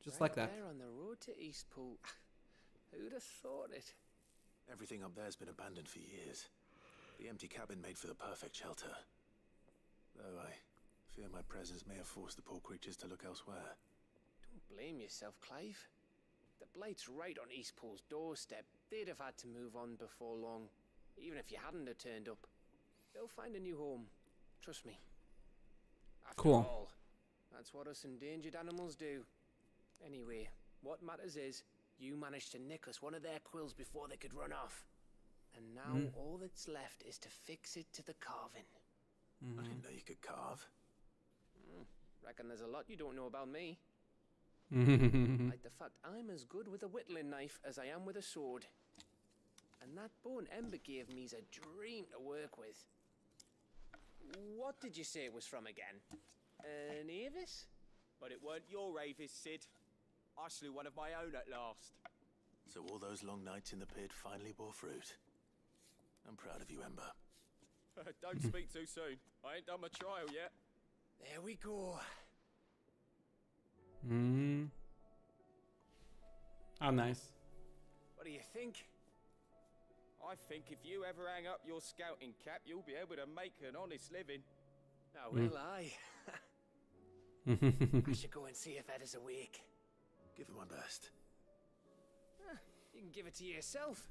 Just like that. There on the road to Eastpool. Who'd have thought it? Everything up there's been abandoned for years. The empty cabin made for the perfect shelter. Though I fear my presence may have forced the poor creatures to look elsewhere. Don't blame yourself, Clive. The blight's right on Eastpool's doorstep. They'd have had to move on before long, even if you hadn't have turned up. They'll find a new home. Trust me. After Cool. all, that's what us endangered animals do. Anyway, what matters is, you managed to nick us one of their quills before they could run off. And now all that's left is to fix it to the carving. I didn't know you could carve. Reckon there's a lot you don't know about me. Like the fact I'm as good with a whittling knife as I am with a sword. And that bone Ember gave me's a dream to work with. What did you say it was from again? An Avis? But it weren't your Avis, Sid. I slew one of my own at last. So all those long nights in the pit finally bore fruit. I'm proud of you, Ember. Don't speak too soon. I ain't done my trial yet. There we go. Oh, nice. What do you think? I think if you ever hang up your scouting cap, you'll be able to make an honest living. Now, will I? I should go and see if Ed is awake. Give it my best. You can give it to yourself.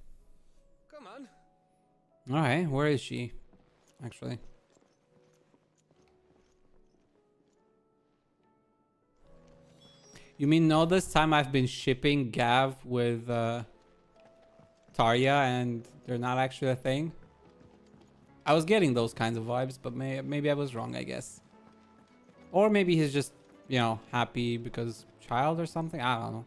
Come on. Alright, where is she? Actually. You mean all this time I've been shipping Gav with Tarya and they're not actually a thing? I was getting those kinds of vibes, but maybe I was wrong, I guess. Or maybe he's just, you know, happy because child or something. I don't know.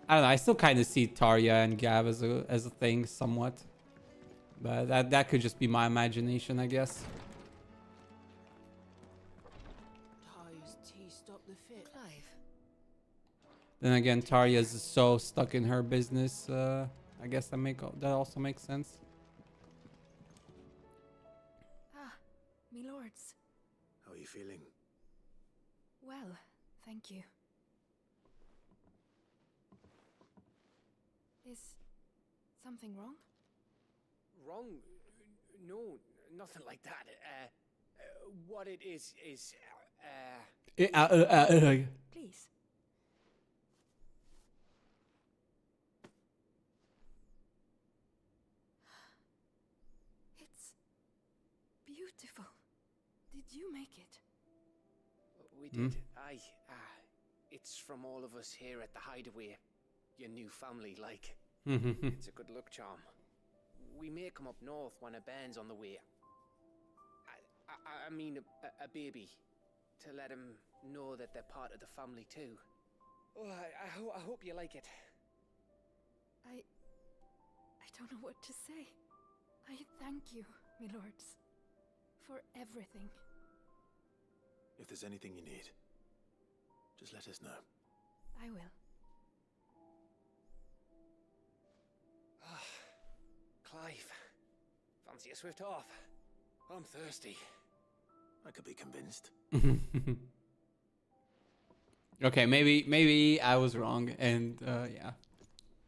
I still kind of see Tarya and Gav as a thing somewhat. But that could just be my imagination, I guess. Tarya's tea stopped the fit. Clive. Then again, Tarya's so stuck in her business. I guess that also makes sense. Ah, me lords. How are you feeling? Well, thank you. Is something wrong? Wrong? No, nothing like that. What it is... Please. It's beautiful. Did you make it? We did. It's from all of us here at the Hideaway. Your new family, like. It's a good luck charm. We may come up north when a band's on the way. I mean a baby. To let him know that they're part of the family too. Oh, I hope you like it. I don't know what to say. I thank you, my lords, for everything. If there's anything you need, just let us know. I will. Clive, fancy a swift off? I'm thirsty. I could be convinced. Okay, maybe I was wrong, and yeah,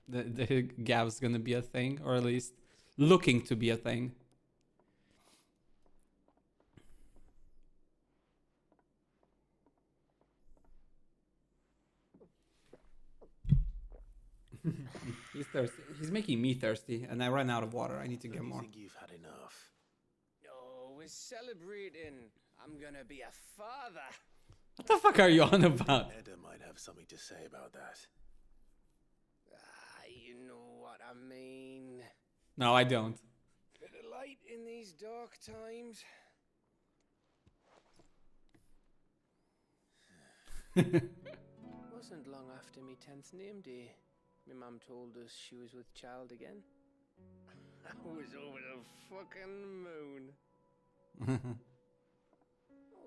the Gav's gonna be a thing, or at least looking to be a thing. He's thirsty. He's making me thirsty, and I ran out of water. I need to get more. I think you've had enough. Oh, we're celebrating. I'm gonna be a father. What the fuck are you on about? Edda might have something to say about that. You know what I mean. No, I don't. Bit of light in these dark times. Wasn't long after me 10th name day. My mum told us she was with child again. I was over the fucking moon. I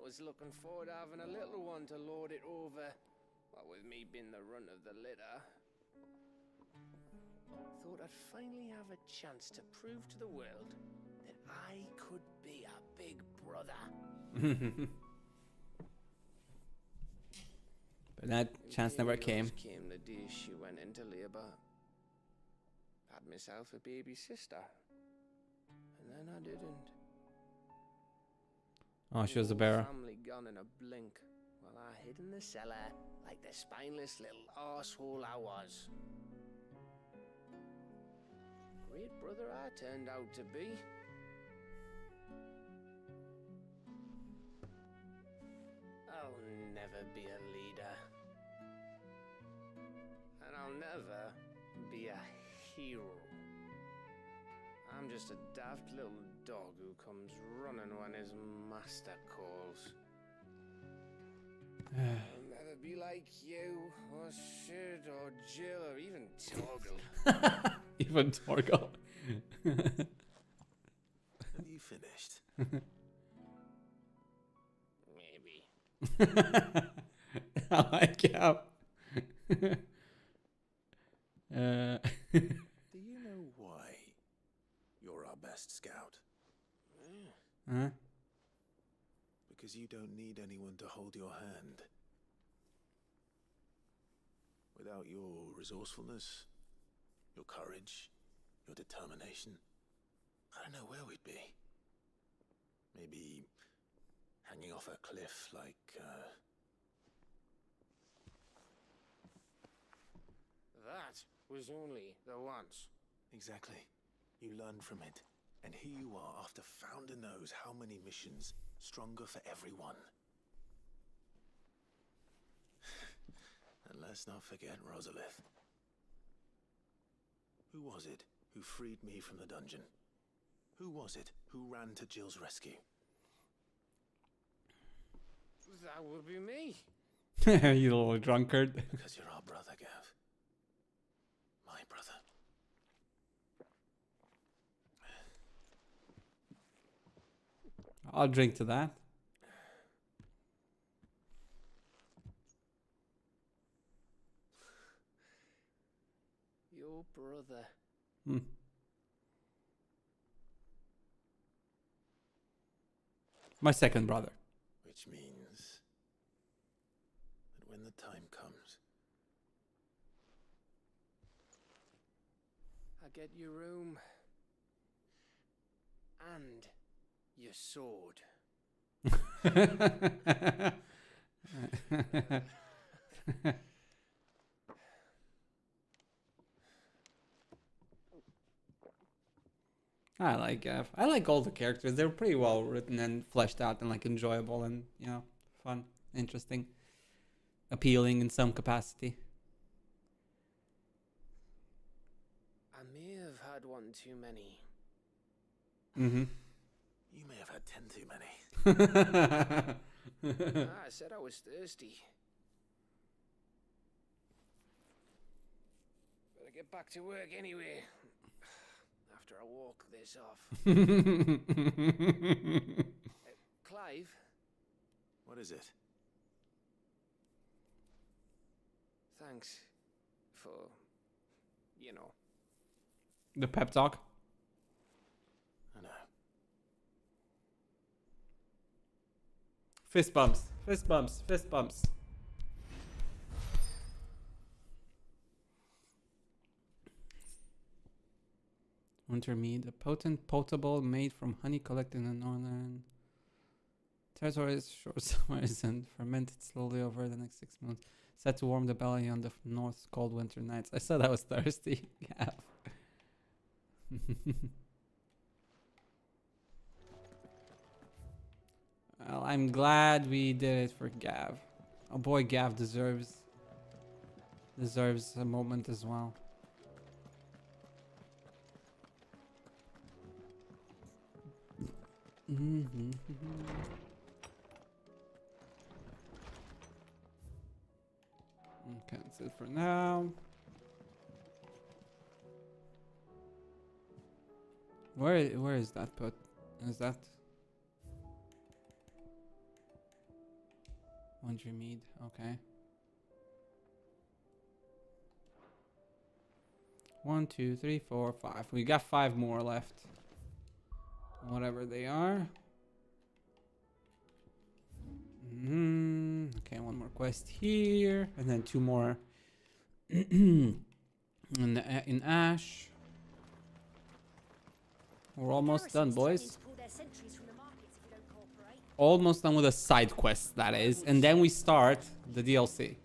was looking forward to having a little one to lord it over. What with me being the runt of the litter. Thought I'd finally have a chance to prove to the world that I could be a big brother. But that chance never came. Came the day she went into labour. Had myself a baby sister. And then I didn't. Oh, she was a bearer. Family gone in a blink, while I hid in the cellar like the spineless little arsehole I was. Great brother I turned out to be. I'll never be a leader. And I'll never be a hero. I'm just a daft little dog who comes running when his master calls. I'll never be like you, or Sid, or Jill, or even Torgal. Even Torgal. Have you finished? Maybe. I like how. Do you know why you're our best scout? Huh? Because you don't need anyone to hold your hand. Without your resourcefulness, your courage, your determination, I don't know where we'd be. Maybe hanging off a cliff like, That was only the once. Exactly. You learn from it. And here you are after Founder knows how many missions, stronger for everyone. And let's not forget Rosalith. Who was it who freed me from the dungeon? Who was it who ran to Jill's rescue? That would be me. You little drunkard. Because you're our brother, Gav. My brother. I'll drink to that. Your brother. My second brother. Which means that when the time comes, I get your room. And your sword. I like I like all the characters. They're pretty well written and fleshed out and like enjoyable and fun, interesting, appealing in some capacity. I may have had one too many. Mm-hmm. You may have had 10 too many. I said I was thirsty. Better get back to work anyway. After I walk this off. Clive? What is it? Thanks for, The pep talk. I know. Fist bumps. Fist bumps. Fist bumps. Winter mead, a potent potable made from honey collected in the northern. Territory is short summers and fermented slowly over the next 6 months. Set to warm the belly on the north's cold winter nights. I said I was thirsty. Gav. Well, I'm glad we did it for Gav. Oh boy, Gav deserves a moment as well. Okay, that's it for now. Where is that put? Is that Wonder Mead? Okay. 1, 2, 3, 4, 5. We got 5 more left. Whatever they are. Okay, one more quest here, and then 2 more in Ash. We're almost done, boys. Almost done with a side quest, that is, and then we start the DLC.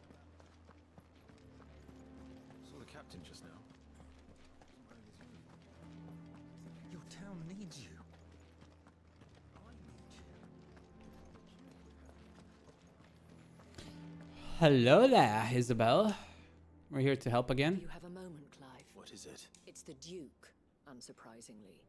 Saw the captain just now. Your town needs you. Hello there, Isabel. We're here to help again. You have a moment, Clive. What is it? It's the Duke, unsurprisingly.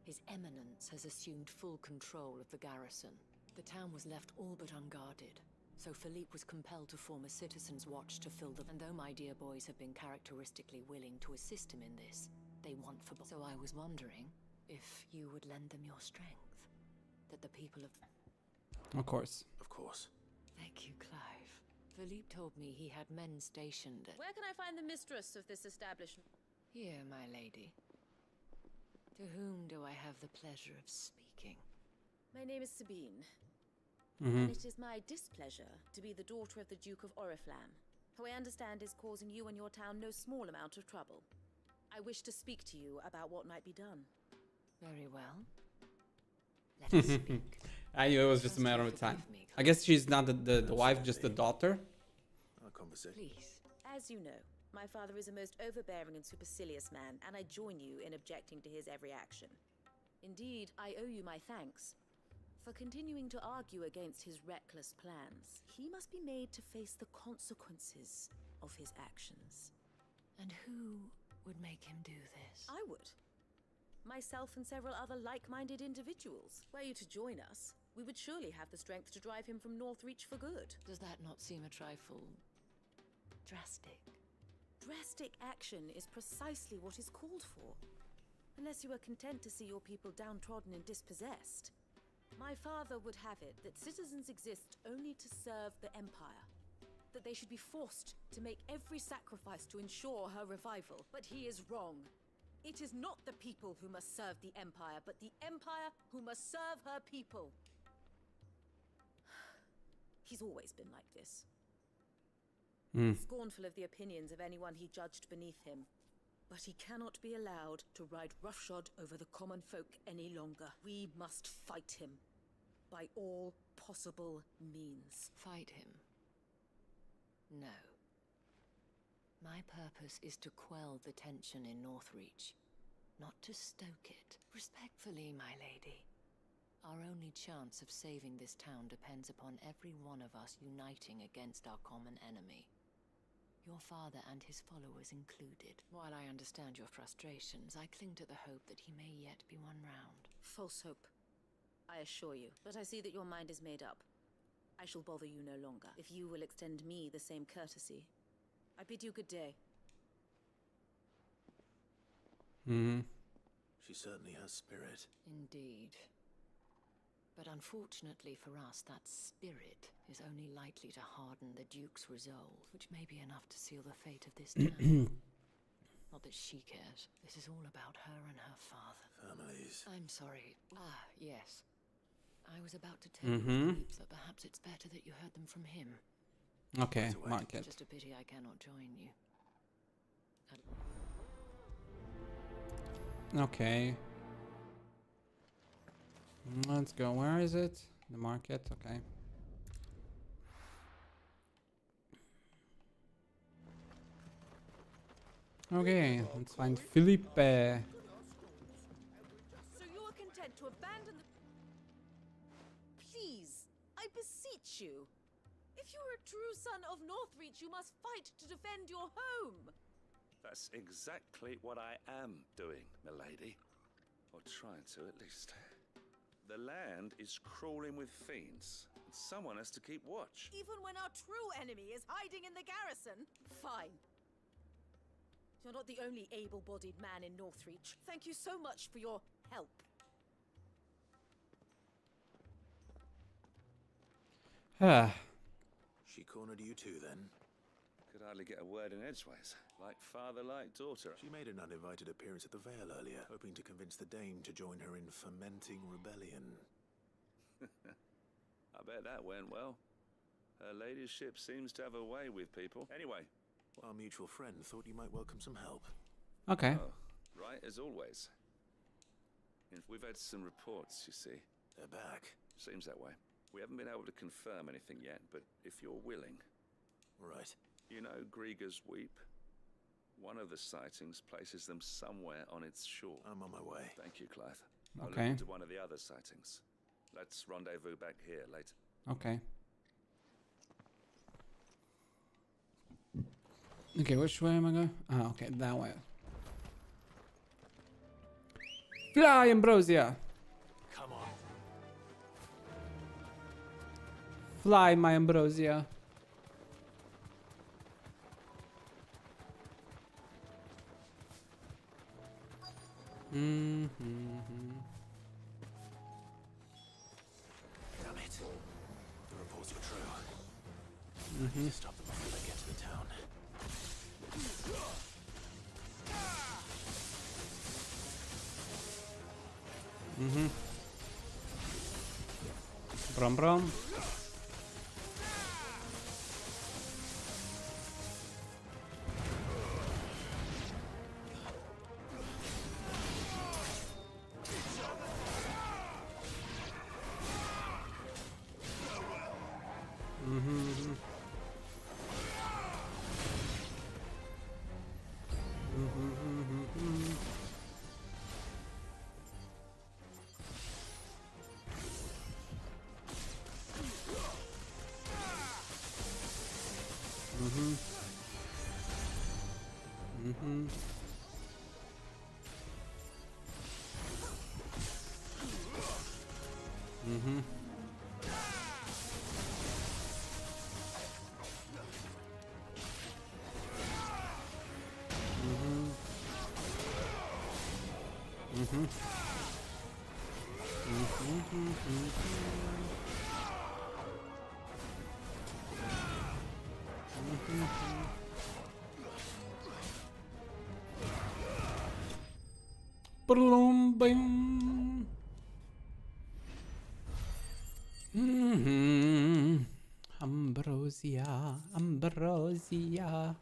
His Eminence has assumed full control of the garrison. The town was left all but unguarded, so Philippe was compelled to form a citizen's watch to fill the... And though my dear boys have been characteristically willing to assist him in this, they want for... So I was wondering if you would lend them your strength, that the people of... Of course. Of course. Thank you, Clive. Philippe told me he had men stationed at... Where can I find the mistress of this establishment? Here, my lady. To whom do I have the pleasure of speaking? My name is Sabine. Mm-hmm. And it is my displeasure to be the daughter of the Duke of Oriflamme, who I understand is causing you and your town no small amount of trouble. I wish to speak to you about what might be done. Very well. Let us speak. I knew it was just a matter of time. I guess she's not the wife, just the daughter. Our conversation. Please. As you know, my father is a most overbearing and supercilious man, and I join you in objecting to his every action. Indeed, I owe you my thanks. For continuing to argue against his reckless plans, he must be made to face the consequences of his actions. And who would make him do this? I would. Myself and several other like-minded individuals. Were you to join us, we would surely have the strength to drive him from Northreach for good. Does that not seem a trifle... drastic? Drastic action is precisely what is called for. Unless you are content to see your people downtrodden and dispossessed. My father would have it that citizens exist only to serve the Empire. That they should be forced to make every sacrifice to ensure her revival. But he is wrong. It is not the people who must serve the Empire, but the Empire who must serve her people. He's always been like this. Scornful of the opinions of anyone he judged beneath him. But he cannot be allowed to ride roughshod over the common folk any longer. We must fight him. By all possible means. Fight him? No. My purpose is to quell the tension in Northreach, not to stoke it. Respectfully, my lady. Our only chance of saving this town depends upon every one of us uniting against our common enemy. Your father and his followers included. While I understand your frustrations, I cling to the hope that he may yet be won round. False hope, I assure you. But I see that your mind is made up. I shall bother you no longer. If you will extend me the same courtesy, I bid you good day. She certainly has spirit. Indeed. But unfortunately for us, that spirit is only likely to harden the Duke's resolve, which may be enough to seal the fate of this town. Not that she cares. This is all about her and her father. Families. I'm sorry. Ah, yes. I was about to tell you, Philippe, that perhaps it's better that you heard them from him. Okay, mark it. Just a pity I cannot join you. Okay. Let's go. Where is it? The market, okay. Okay, let's find Felipe. So you are content to abandon the... Please, I beseech you. If you are a true son of Northreach, you must fight to defend your home. That's exactly what I am doing, milady. Or trying to, at least. The land is crawling with fiends. And someone has to keep watch. Even when our true enemy is hiding in the garrison? Fine. You're not the only able-bodied man in Northreach. Thank you so much for your help. She cornered you too, then? Could hardly get a word in edgeways. Like father, like daughter. She made an uninvited appearance at the Vale earlier, hoping to convince the Dame to join her in fomenting rebellion. I bet that went well. Her ladyship seems to have a way with people. Anyway. Our mutual friend thought you might welcome some help. Okay. Oh, right, as always. We've had some reports, you see. They're back. Seems that way. We haven't been able to confirm anything yet, but if you're willing... Right. You know Griga's Weep? One of the sightings places them somewhere on its shore. I'm on my way. Thank you, Clive. I'll Okay. look into one of the other sightings. Let's rendezvous back here later. Okay. Okay, which way am I going? Ah, okay, that way. Fly, Ambrosia! Come on. Fly, my Ambrosia. Damn it. The reports were true. I need to stop them before they get to the town. Brum brum. Boom, boom. Ambrosia, Ambrosia.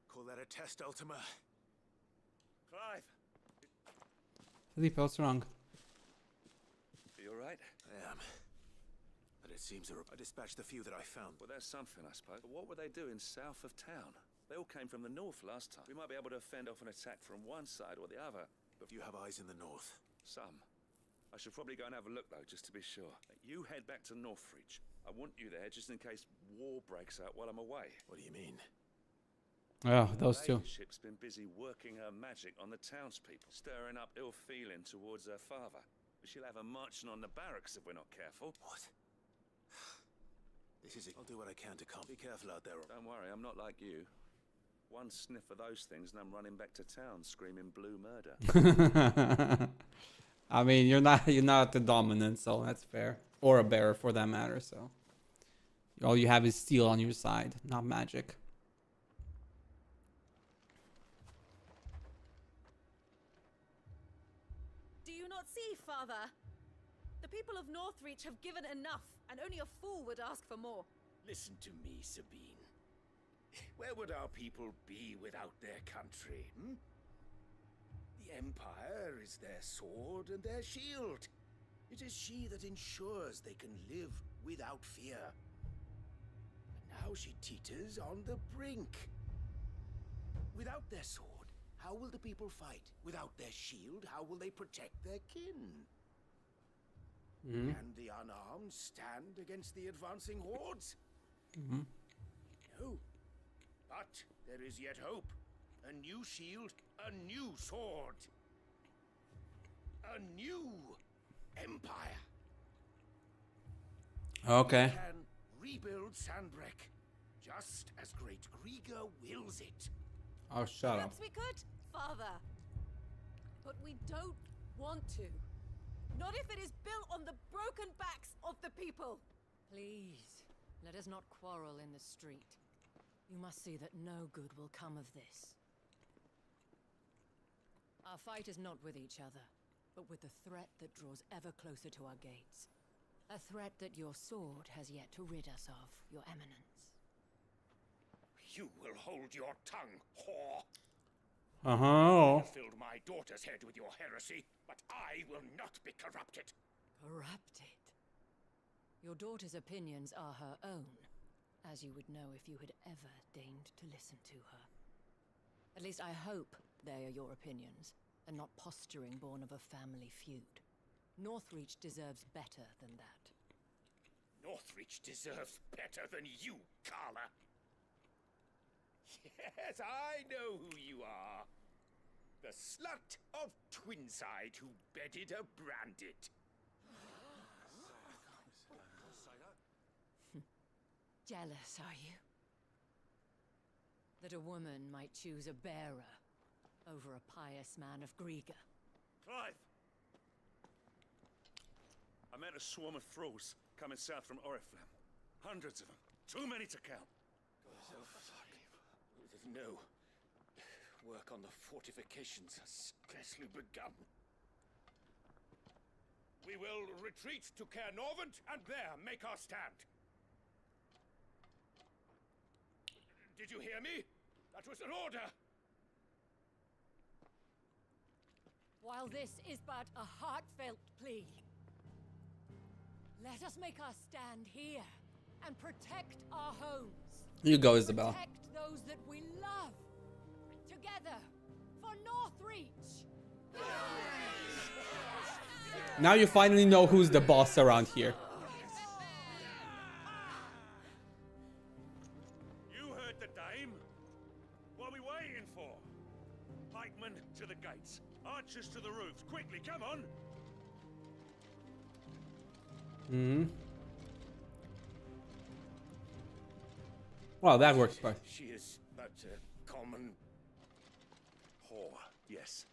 Call that a test, Ultima. Clive! Felipe, what's wrong? Are you alright? I am. But it seems I dispatched the few that I found. Well, there's something, I suppose. But what were they doing south of town? They all came from the north last time. We might be able to fend off an attack from one side or the other. But you have eyes in the north. Some. I should probably go and have a look, though, just to be sure. You head back to Northreach. I want you there just in case war breaks out while I'm away. What do you mean? Oh, those two. The ship's been busy working her magic on the townspeople, stirring up ill feeling towards her father. She'll have her marching on the barracks if we're not careful. What? This is it. I'll do what I can to calm. Be careful out there. Don't worry, I'm not like you. One sniff of those things and I'm running back to town screaming blue murder. I mean, you're not the dominant, so that's fair. Or a bearer for that matter, so. All you have is steel on your side, not magic. Do you not see, Father? The people of Northreach have given enough, and only a fool would ask for more. Listen to me, Sabine. Where would our people be without their country, hmm? The Empire is their sword and their shield. It is she that ensures they can live without fear. And now she teeters on the brink. Without their sword, how will the people fight? Without their shield, how will they protect their kin? Can the unarmed stand against the advancing hordes? No. But there is yet hope. A new shield, a new sword. A new empire. Okay. We can rebuild Sandbreck, just as great Griga wills it. Oh, shut up. Perhaps we could, Father. But we don't want to. Not if it is built on the broken backs of the people. Please, let us not quarrel in the street. You must see that no good will come of this. Our fight is not with each other, but with the threat that draws ever closer to our gates. A threat that your sword has yet to rid us of, Your Eminence. You will hold your tongue, whore. Uh-huh. You filled my daughter's head with your heresy, but I will not be corrupted. Corrupted? Your daughter's opinions are her own, as you would know if you had ever deigned to listen to her. At least I hope they are your opinions, and not posturing born of a family feud. Northreach deserves better than that. Northreach deserves better than you, Carla. Yes, I know who you are. The slut of Twinside who bedded a Branded. Jealous, are you? That a woman might choose a bearer over a pious man of Griga. Clive! I met a swarm of thralls coming south from Oriflamme. Hundreds of them. Too many to count. No. Work on the fortifications has scarcely begun. We will retreat to Caer Norvent and there make our stand. Did you hear me? That was an order. While this is but a heartfelt plea, let us make our stand here and protect our homes. You go, Isabel. Protect those that we love. Together for Northreach. Now you finally know who's the boss around here. You heard the dame. What are we waiting for? Pikemen to the gates. Archers to the roofs. Quickly, come on. Well, that works fine. She is but a common whore, yes.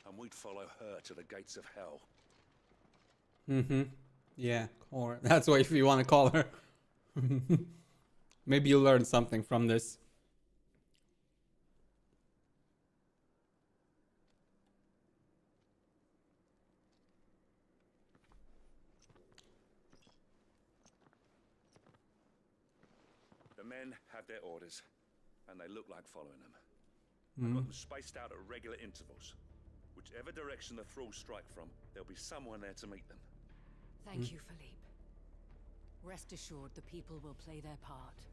And we'd follow her to the gates of hell. Yeah, or that's what if you want to call her. Maybe you learned something from this. The men have their orders, and they look like following them. I've got them spaced out at regular intervals. Whichever direction the thralls strike from, there'll be someone there to meet them. Thank you, Philippe. Rest assured the people will play their part.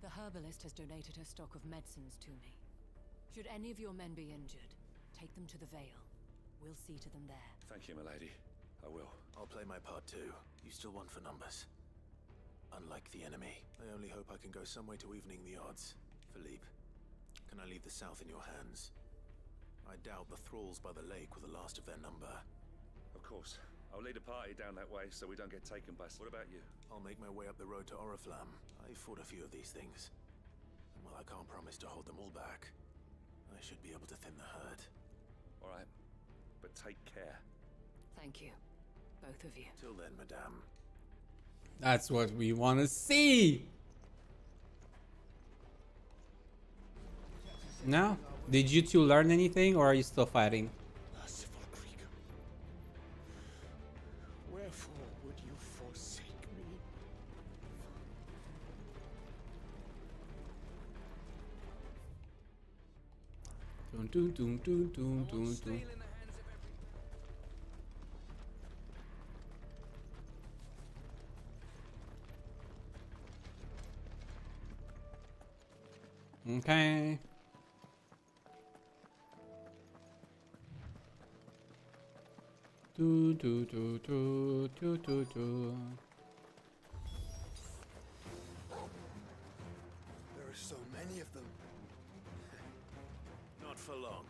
The herbalist has donated her stock of medicines to me. Should any of your men be injured, take them to the Vale. We'll see to them there. Thank you, milady. I will. I'll play my part too. You still want for numbers. Unlike the enemy, I only hope I can go some way to evening the odds. Philippe, can I leave the south in your hands? I doubt the thralls by the lake were the last of their number. Of course. I'll lead a party down that way so we don't get taken by... What about you? I'll make my way up the road to Oriflamme. I fought a few of these things. And while I can't promise to hold them all back, I should be able to thin the herd. All right. But take care. Thank you, both of you. Till then, madame. That's what we want to see. Now, did you two learn anything, or are you still fighting? Merciful Krieger, wherefore would you forsake me? Dun, dun, dun, dun, dun, dun, dun. Okay. Do do do do do do do. There are so many of them. Not for long.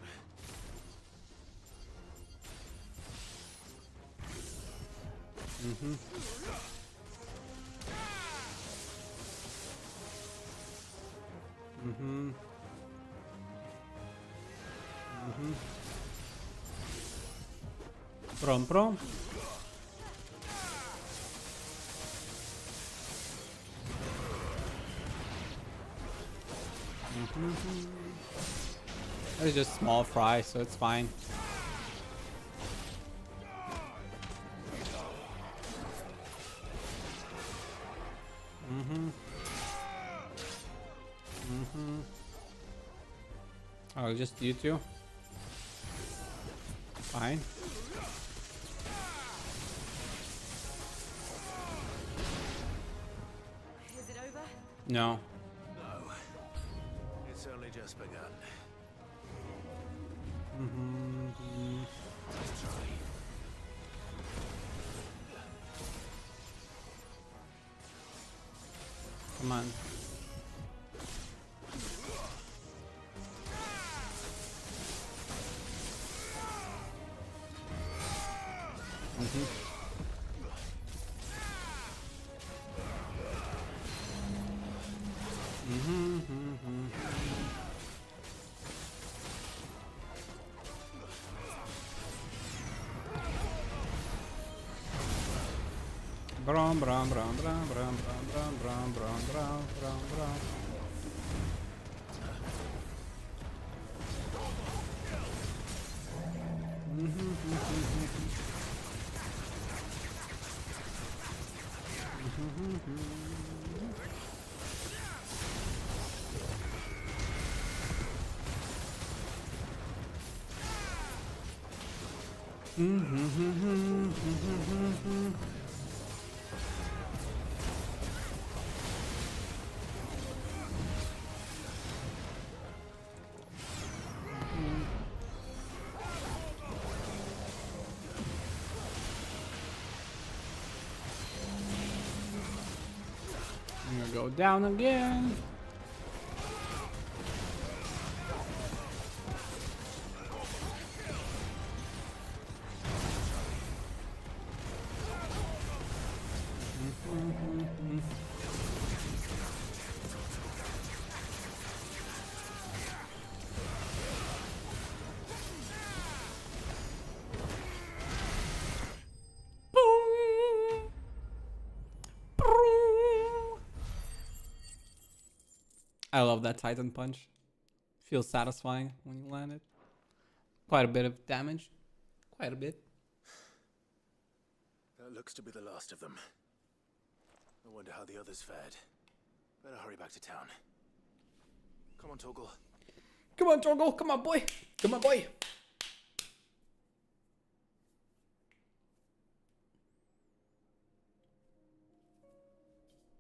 Mm-hmm. Mm-hmm. Mm-hmm. Prom prom. It's just small fry, so it's fine. Oh, just you two? Fine. Is it over? No. No. It's only just begun. Let's try. Come on. Brum brum brum brum brum brum brum brum brum brum brum. I'm gonna go down again. I love that Titan punch. Feels satisfying when you land it. Quite a bit of damage. Quite a bit. That looks to be the last of them. I wonder how the others fared. Better hurry back to town. Come on, Torgal. Come on, Torgal. Come on, boy. Come on, boy.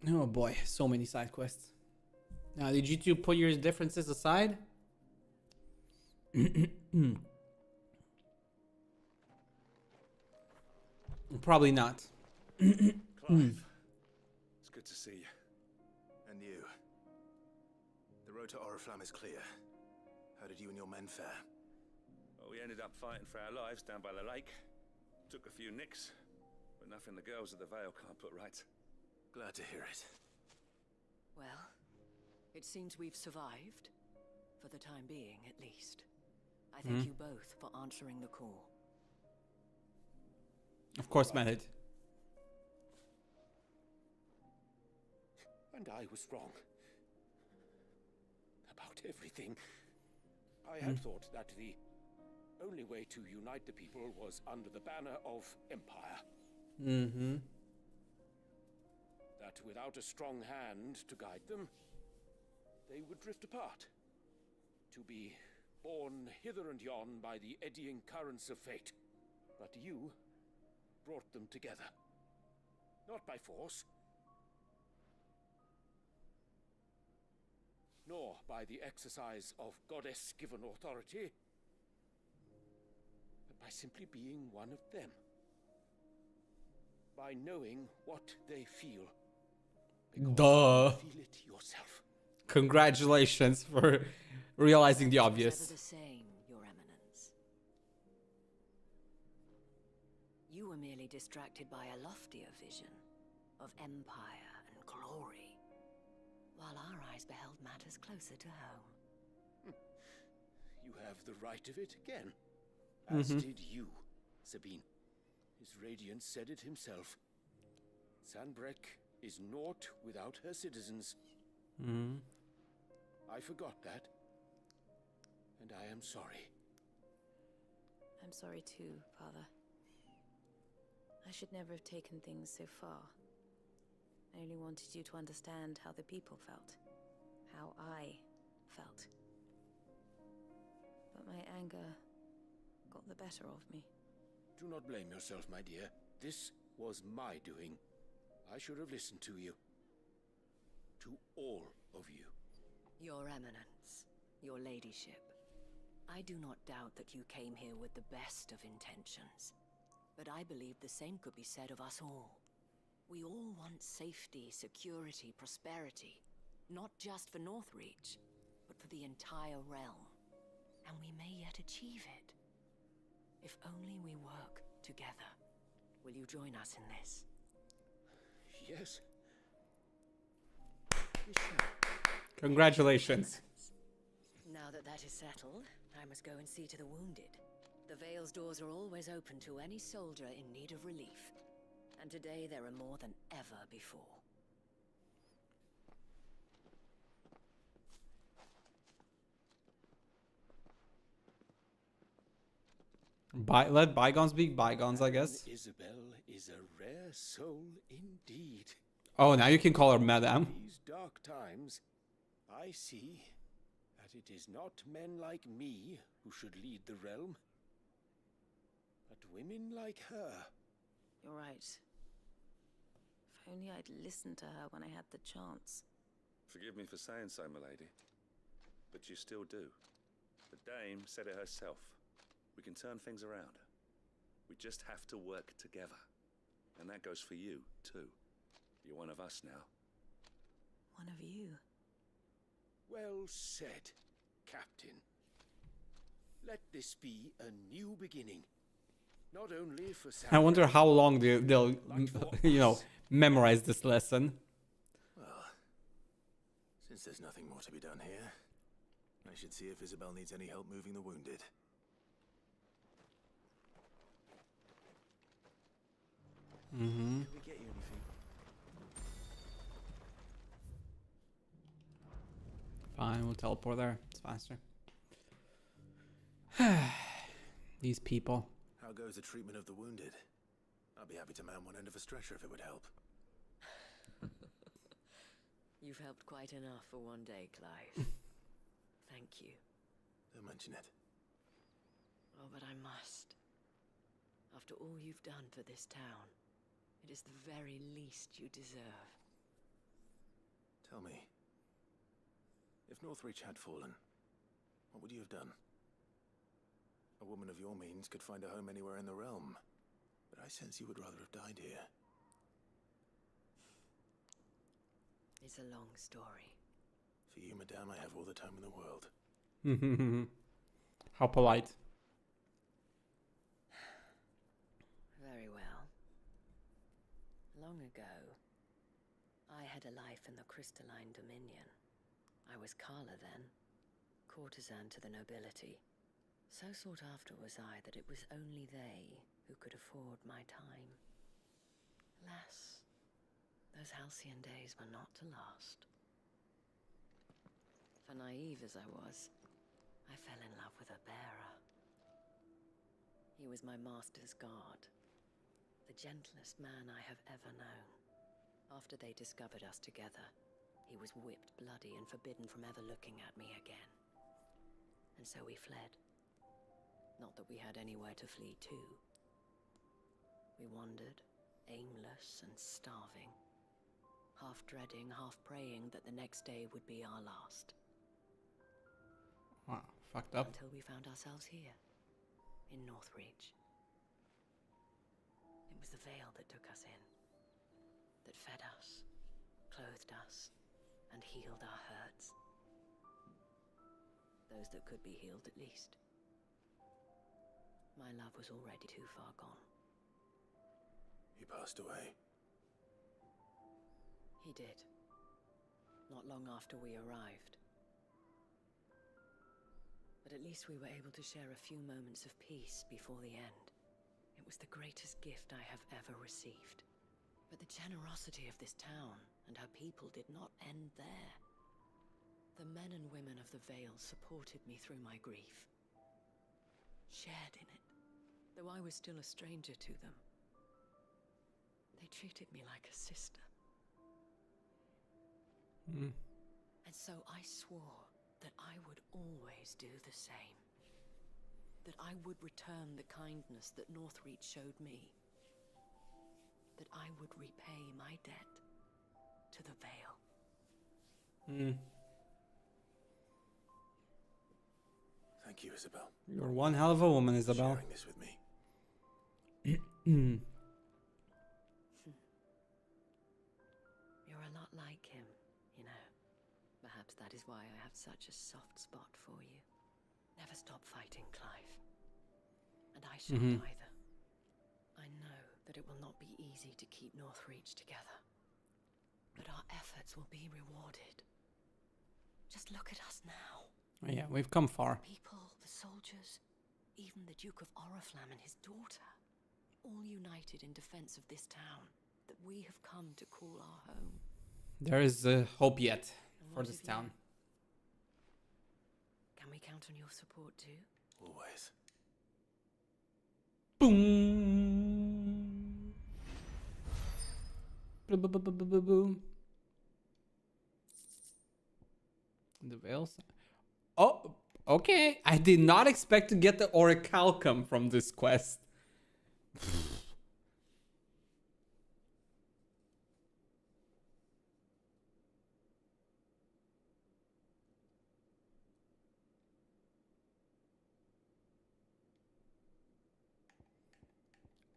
Oh boy, so many side quests. Now, did you two put your differences aside? Probably not. Clive, it's good to see you. And you. The road to Oriflamme is clear. How did you and your men fare? Well, we ended up fighting for our lives down by the lake. Took a few nicks, but nothing the girls of the Vale can't put right. Glad to hear it. Well, it seems we've survived. For the time being, at least. I thank you both for answering the call. Of course, Mahid. And I was wrong. About everything. I had thought that the only way to unite the people was under the banner of Empire. That without a strong hand to guide them, they would drift apart. To be borne hither and yon by the eddying currents of fate. But you brought them together. Not by force, nor by the exercise of goddess-given authority, but by simply being one of them. By knowing what they feel. Duh. You feel it yourself. Congratulations for realizing the obvious. Never the same, Your Eminence. You were merely distracted by a loftier vision of empire and glory, while our eyes beheld matters closer to home. You have the right of it again. As did you, Sabine. His radiance said it himself. Sanbreque is naught without her citizens. I forgot that. And I am sorry. I'm sorry too, Father. I should never have taken things so far. I only wanted you to understand how the people felt. How I felt. But my anger got the better of me. Do not blame yourself, my dear. This was my doing. I should have listened to you. To all of you. Your Eminence, your Ladyship, I do not doubt that you came here with the best of intentions. But I believe the same could be said of us all. We all want safety, security, prosperity. Not just for Northreach, but for the entire realm. And we may yet achieve it. If only we work together. Will you join us in this? Yes. Congratulations. Now that that is settled, I must go and see to the wounded. The Vale's doors are always open to any soldier in need of relief. And today there are more than ever before. Let bygones be bygones, I guess. Isabel is a rare soul indeed. Oh, now you can call her Madame. These dark times, I see that it is not men like me who should lead the realm, but women like her. You're right. If only I'd listened to her when I had the chance. Forgive me for saying so, milady, but you still do. The dame said it herself. We can turn things around. We just have to work together. And that goes for you, too. You're one of us now. One of you? Well said, Captain. Let this be a new beginning. Not only for Sam. I wonder how long they'll you know, memorize this lesson. Well, since there's nothing more to be done here, I should see if Isabel needs any help moving the wounded. Mm-hmm. Can we get you anything? Fine, we'll teleport there. It's faster. These people. How goes the treatment of the wounded? I'd be happy to man one end of a stretcher if it would help. You've helped quite enough for one day, Clive. Thank you. Don't mention it. Oh, but I must. After all you've done for this town, it is the very least you deserve. Tell me, if Northreach had fallen, what would you have done? A woman of your means could find a home anywhere in the realm, but I sense you would rather have died here. It's a long story. For you, madame, I have all the time in the world. How polite. Very well. Long ago, I had a life in the crystalline dominion. I was Carla then, courtesan to the nobility. So sought after was I that it was only they who could afford my time. Alas, those halcyon days were not to last. For naive as I was, I fell in love with a bearer. He was my master's guard, the gentlest man I have ever known. After they discovered us together, he was whipped bloody and forbidden from ever looking at me again. And so we fled. Not that we had anywhere to flee to. We wandered, aimless and starving, half dreading, half praying that the next day would be our last. Wow, fucked up. Until we found ourselves here, in Northreach. It was the veil that took us in, that fed us, clothed us, and healed our hurts. Those that could be healed, at least. My love was already too far gone. He passed away. He did. Not long after we arrived. But at least we were able to share a few moments of peace before the end. It was the greatest gift I have ever received. But the generosity of this town and her people did not end there. The men and women of the Vale supported me through my grief. Shared in it, though I was still a stranger to them. They treated me like a sister. Mm. And so I swore that I would always do the same. That I would return the kindness that Northreach showed me. That I would repay my debt to the Vale. Mm. Thank you, Isabel. You're one hell of a woman, Isabel. Sharing this with me. You're a lot like him, you know. Perhaps that is why I have such a soft spot for you. Never stop fighting, Clive. And I shan't either. I know that it will not be easy to keep Northreach together. But our efforts will be rewarded. Just look at us now. Oh, yeah, we've come far. The people, the soldiers, even the Duke of Oriflamme and his daughter. All united in defense of this town that we have come to call our home. There is hope yet for this town. Can we count on your support too? Always. Boom. Boom. The veils. Oh, okay. I did not expect to get the orichalcum from this quest.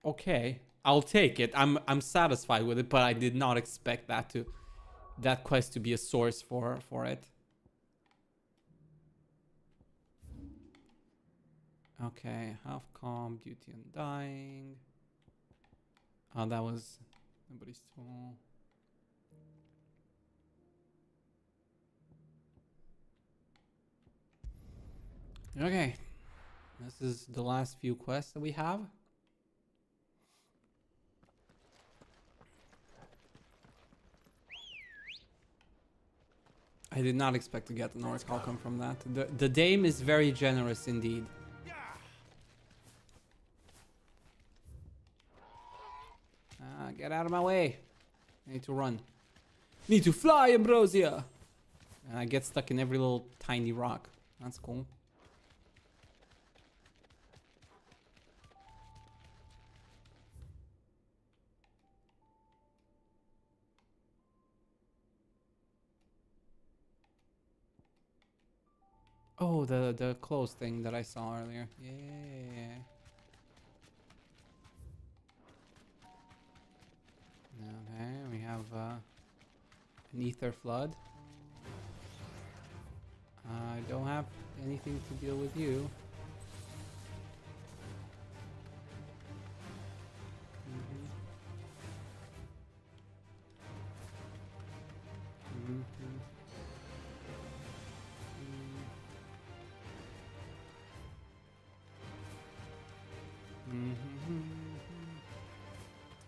Okay, I'll take it. I'm satisfied with it, but I did not expect that quest to be a source for it. Okay, half calm, duty undying. Oh, that was nobody's tool. Okay, this is the last few quests that we have. I did not expect to get an orichalcum from that. The dame is very generous indeed. Get out of my way. I need to run. Need to fly, Ambrosia! And I get stuck in every little tiny rock. That's cool. Oh, the clothes thing that I saw earlier. Yeah. Okay, we have an ether flood. I don't have anything to deal with you.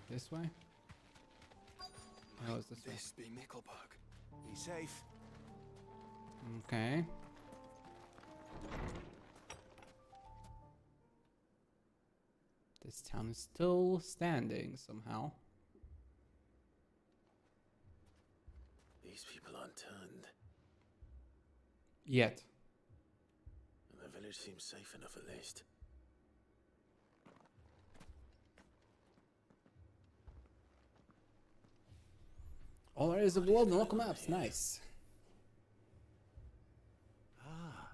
This way? Oh, it's this way. This be Mickelberg. Be safe. Okay. This town is still standing somehow. These people aren't turned. Yet. And the bridge seems safe enough at least. All areas of the world in local maps. Nice. Ah.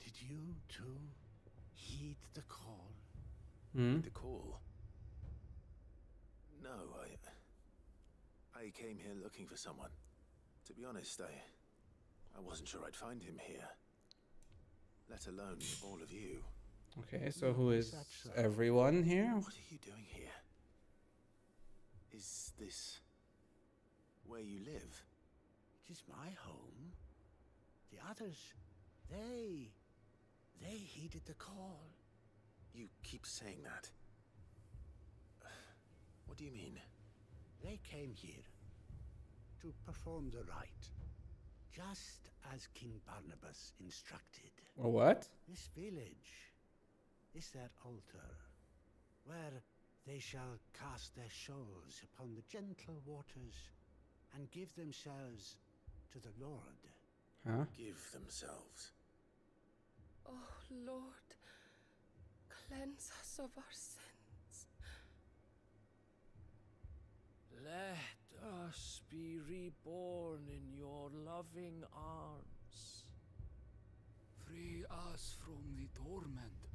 Did you too heed the call? The call? No, I came here looking for someone. To be honest, I wasn't sure I'd find him here. Let alone all of you. Okay, so who is everyone here? What are you doing here? Is this where you live? It is my home. The others, they heeded the call. You keep saying that. What do you mean? They came here to perform the rite, just as King Barnabas instructed. Or what? This village is their altar, where they shall cast their souls upon the gentle waters and give themselves to the Lord. Huh? Give themselves. Oh, Lord, cleanse us of our sins. Let us be reborn in your loving arms. Free us from the torment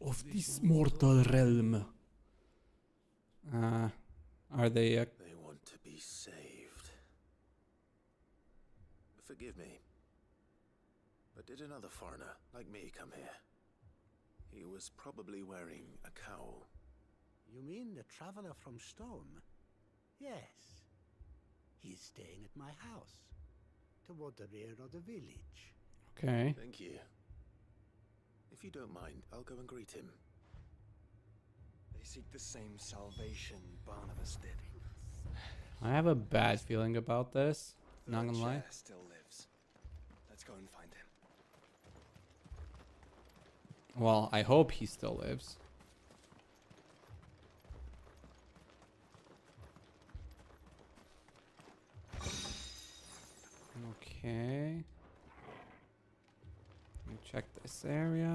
Of this mortal realm. Are they? They want to be saved. Forgive me. But did another foreigner like me come here? He was probably wearing a cowl. You mean the traveler from Stone? Yes. He's staying at my house, toward the rear of the village. Okay. Thank you. If you don't mind, I'll go and greet him. They seek the same salvation Barnabas did. I have a bad feeling about this. Not gonna lie. Chair still lives. Let's go and find him. Well, I hope he still lives. Okay. Let me check this area.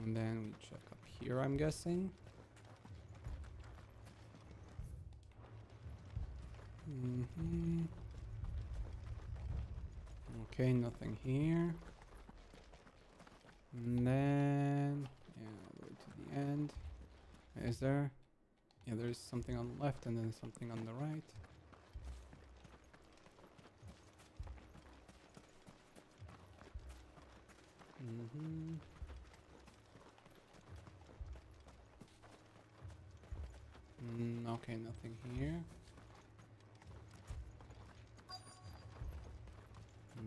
And then we check up here, I'm guessing. Okay, nothing here. And then, yeah, all the way to the end. Is there? Yeah, there's something on the left and then something on the right. Okay, nothing here.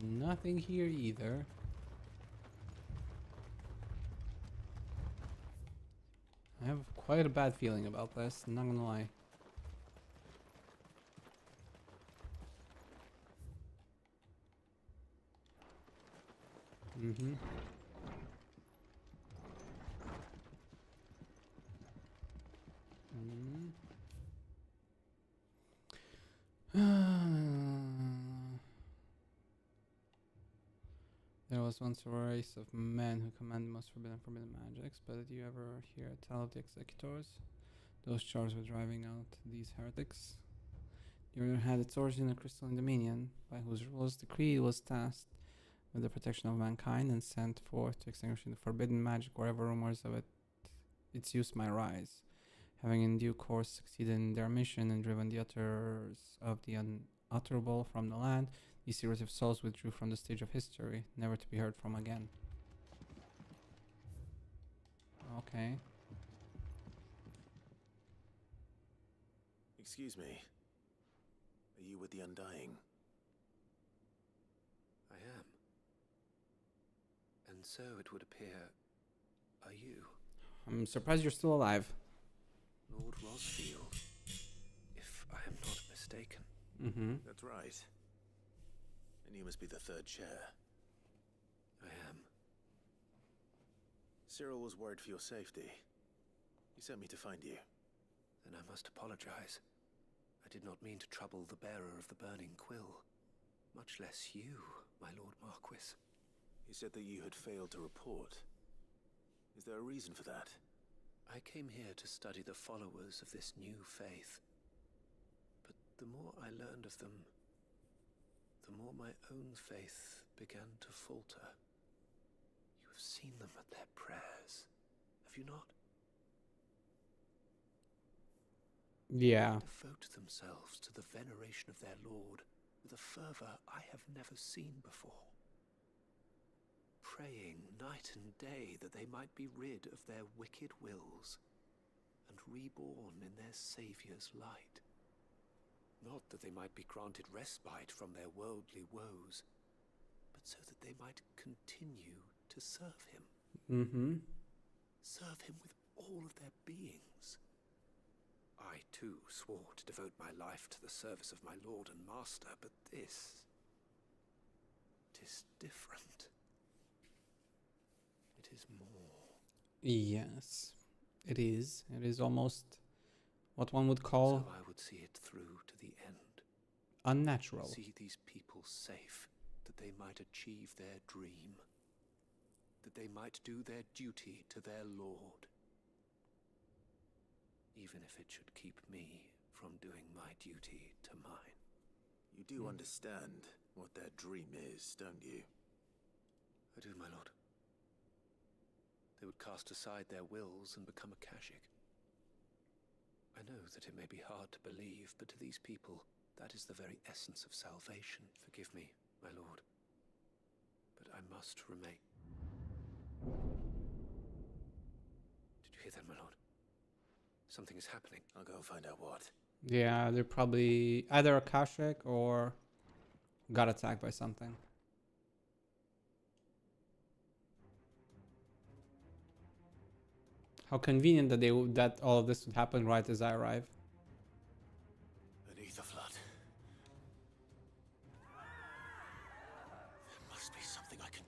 Nothing here either. I have quite a bad feeling about this, not gonna lie. There was once a race of men who commanded most forbidden magics, but did you ever hear tell of the executors? Those charged with driving out these heretics? The order had its origin in a crystalline dominion, by whose rules the creed was tasked with the protection of mankind and sent forth to extinguish the forbidden magic wherever rumors of its use might rise. Having in due course succeeded in their mission and driven the utterers of the unutterable from the land, these secretive souls withdrew from the stage of history, never to be heard from again. Okay. Excuse me. Are you with the Undying? I am. And so it would appear, are you? I'm surprised you're still alive. Lord Rosfield, if I am not mistaken. That's right. And you must be the third chair. I am. Cyril was worried for your safety. He sent me to find you. Then I must apologize. I did not mean to trouble the bearer of the burning quill. Much less you, my Lord Marquis. He said that you had failed to report. Is there a reason for that? I came here to study the followers of this new faith. But the more I learned of them, the more my own faith began to falter. You have seen them at their prayers, have you not? Yeah. They devote themselves to the veneration of their Lord with a fervor I have never seen before. Praying night and day that they might be rid of their wicked wills and reborn in their Saviour's light. Not that they might be granted respite from their worldly woes, but so that they might continue to serve him. Mm-hmm. Serve him with all of their beings. I, too, swore to devote my life to the service of my Lord and Master, but this... it is different. It is more. Yes, it is. It is almost what one would call... So I would see it through to the end. Unnatural. See these people safe, that they might achieve their dream. That they might do their duty to their Lord. Even if it should keep me from doing my duty to mine. You do understand what their dream is, don't you? I do, my lord. They would cast aside their wills and become a Kashik. I know that it may be hard to believe, but to these people, that is the very essence of salvation. Forgive me, my lord, but I must remain. Did you hear that, my lord? Something is happening. I'll go and find out what. Yeah, they're probably either a Kashik or got attacked by something. How convenient that that all of this would happen right as I arrive. Beneath the flood. There must be something I can...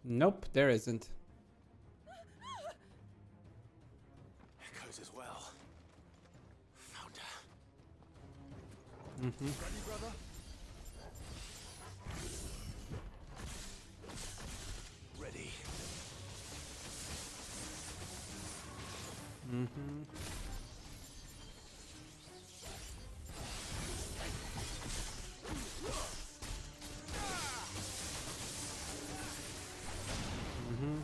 Nope, there isn't. Echoes as well. Found her. Mm-hmm. Ready, brother? Ready. Mm-hmm. Mm-hmm.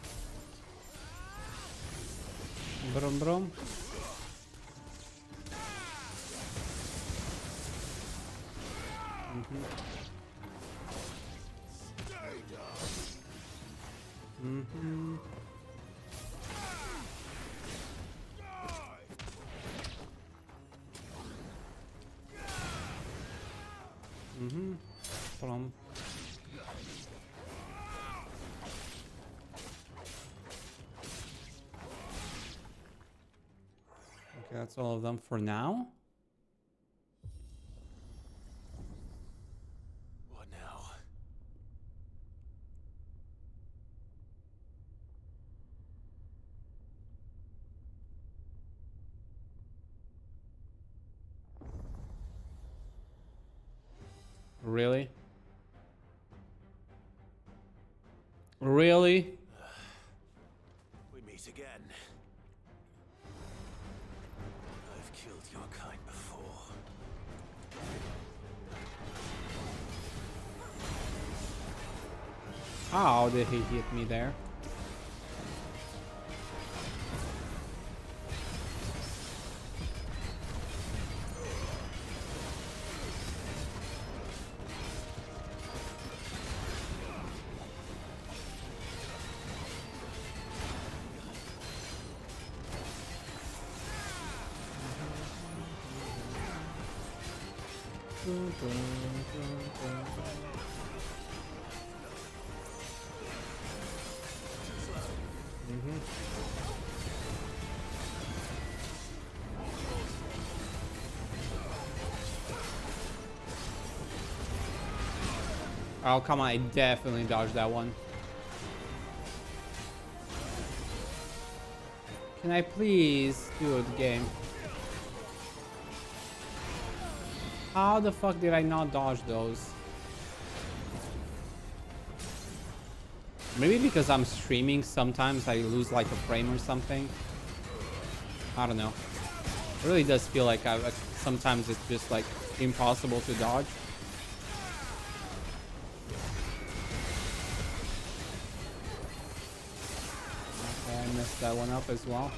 Brum brum. Mm-hmm. Mm-hmm. Mm-hmm. From. Okay, that's all of them for now. What now? Really? Really? We meet again. I've killed your kind before. How did he hit me there? Oh, come on. I definitely dodged that one. Can I please do the game? How the fuck did I not dodge those? Maybe because I'm streaming, sometimes I lose like a frame or something. I don't know. It really does feel like sometimes it's just like impossible to dodge. Okay, I messed that one up as well.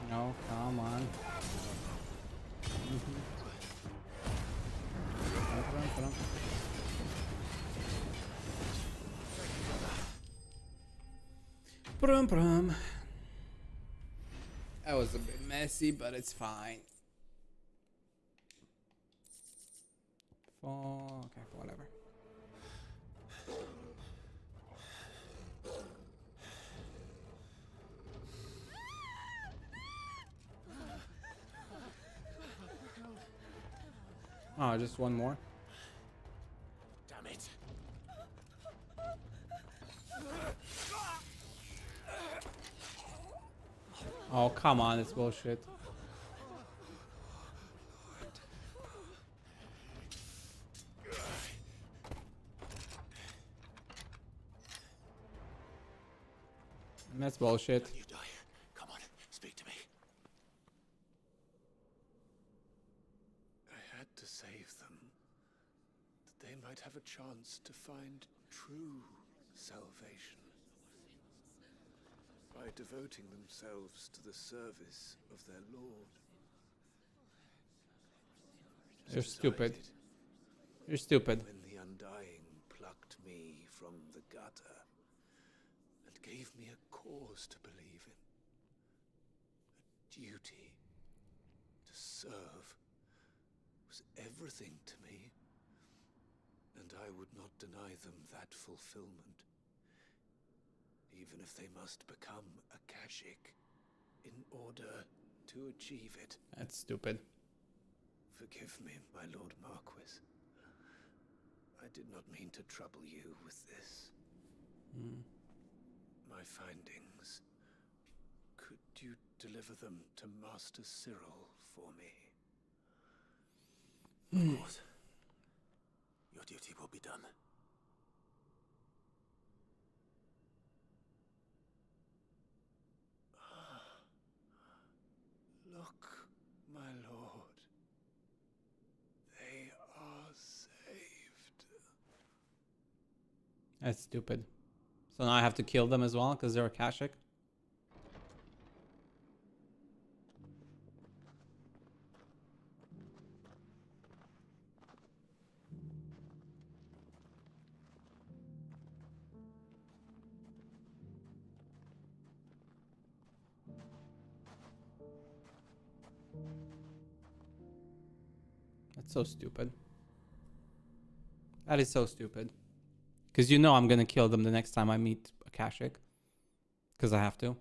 No, come on. Brum. That was a bit messy, but it's fine. Okay, whatever. Oh, just one more. Damn it. Oh, come on, it's bullshit. That's bullshit. You die. Come on, speak to me. I had to save them, that they might have a chance to find true salvation. By devoting themselves to the service of their Lord. You're stupid. You're stupid. When the Undying plucked me from the gutter and gave me a cause to believe in, a duty to serve, was everything to me, and I would not deny them that fulfillment. Even if they must become a Kashik in order to achieve it. That's stupid. Forgive me, my Lord Marquis. I did not mean to trouble you with this. My findings. Could you deliver them to Master Cyril for me? Of course. Your duty will be done. Look, my lord. They are saved. That's stupid. So now I have to kill them as well because they're Akashic. That's so stupid. That is so stupid. Because you know I'm gonna kill them the next time I meet Akashic. Because I have to.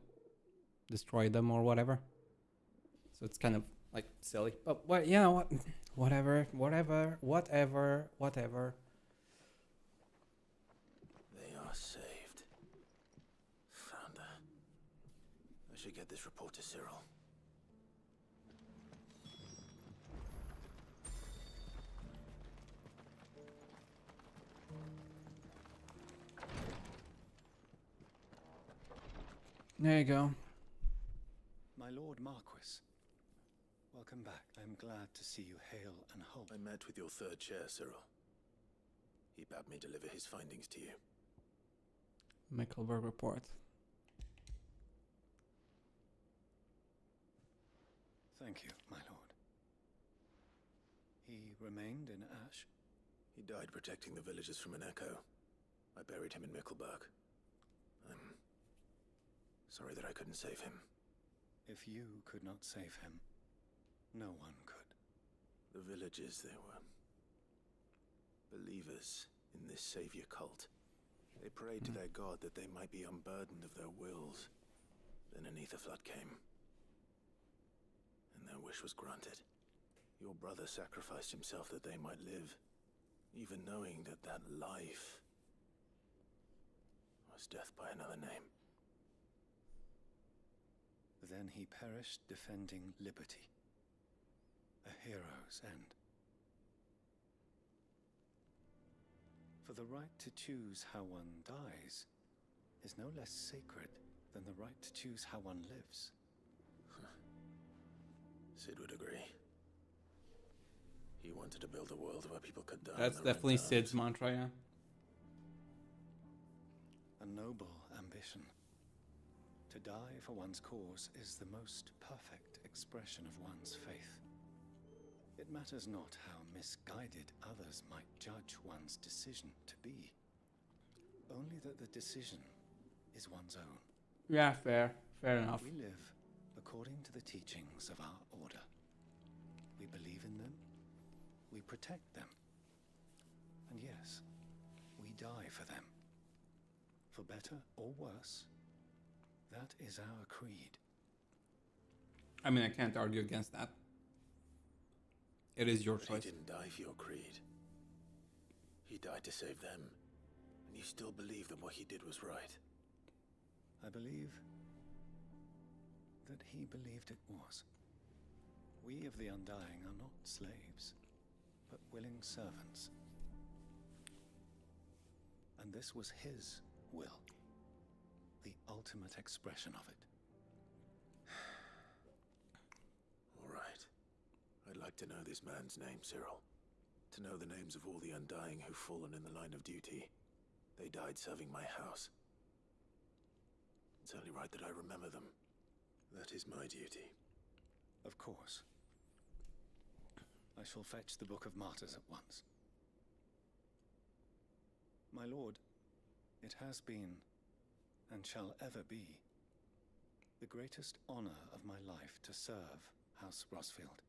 Destroy them or whatever. So it's kind of like silly. But what, you know what? Whatever. They are saved. Founder. I should get this report to Cyril. There you go. My Lord Marquis, welcome back. I'm glad to see you hale and whole. I met with your third chair, Cyril. He bade me deliver his findings to you. Mickelberg report. Thank you, my lord. He remained in Ash? He died protecting the villagers from an echo. I buried him in Mickelberg. I'm sorry that I couldn't save him. If you could not save him, no one could. The villagers, they were believers in this savior cult. They prayed to their god that they might be unburdened of their wills. Then an ether flood came, and their wish was granted. Your brother sacrificed himself that they might live, even knowing that that life was death by another name. Then he perished defending liberty. A hero's end. For the right to choose how one dies is no less sacred than the right to choose how one lives. Sid would agree. He wanted to build a world where people could die. That's definitely Sid's mantra, yeah. A noble ambition. To die for one's cause is the most perfect expression of one's faith. It matters not how misguided others might judge one's decision to be. Only that the decision is one's own. Yeah, fair enough. We live according to the teachings of our order. We believe in them, we protect them, and yes, we die for them. For better or worse, that is our creed. I mean, I can't argue against that. It is your But choice. he didn't die for your creed. He died to save them. And you still believe that what he did was right. I believe that he believed it was. We of the Undying are not slaves, but willing servants. And this was his will. The ultimate expression of it. All right. I'd like to know this man's name, Cyril. To know the names of all the Undying who've fallen in the line of duty. They died serving my house. It's only right that I remember them. That is my duty. Of course. I shall fetch the Book of Martyrs at once. My lord, it has been, and shall ever be, the greatest honor of my life to serve House Rosfield.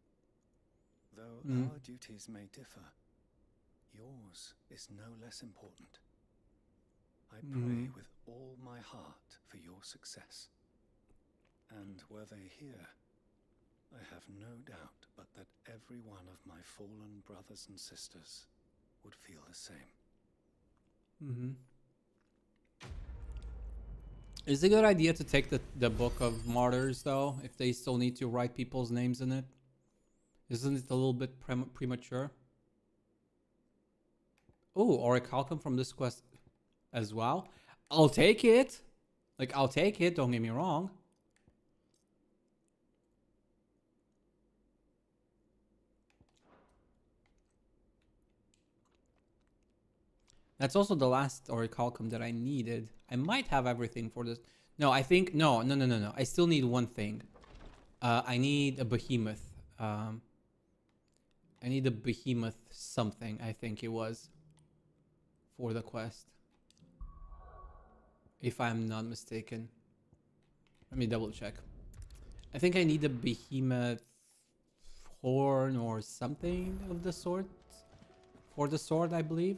Though our duties may differ, yours is no less important. I pray with all my heart for your success. And were they here, I have no doubt but that every one of my fallen brothers and sisters would feel the same. Is it a good idea to take the Book of Martyrs, though, if they still need to write people's names in it? Isn't it a little bit premature? Oh, Orichalcum from this quest as well. I'll take it. Like, I'll take it, don't get me wrong. That's also the last Orichalcum that I needed. I might have everything for this. No, I think... No. I still need one thing. I need a behemoth. I need a behemoth something, I think it was. For the quest. If I'm not mistaken. Let me double check. I think I need a behemoth horn or something of the sort for the sword, I believe.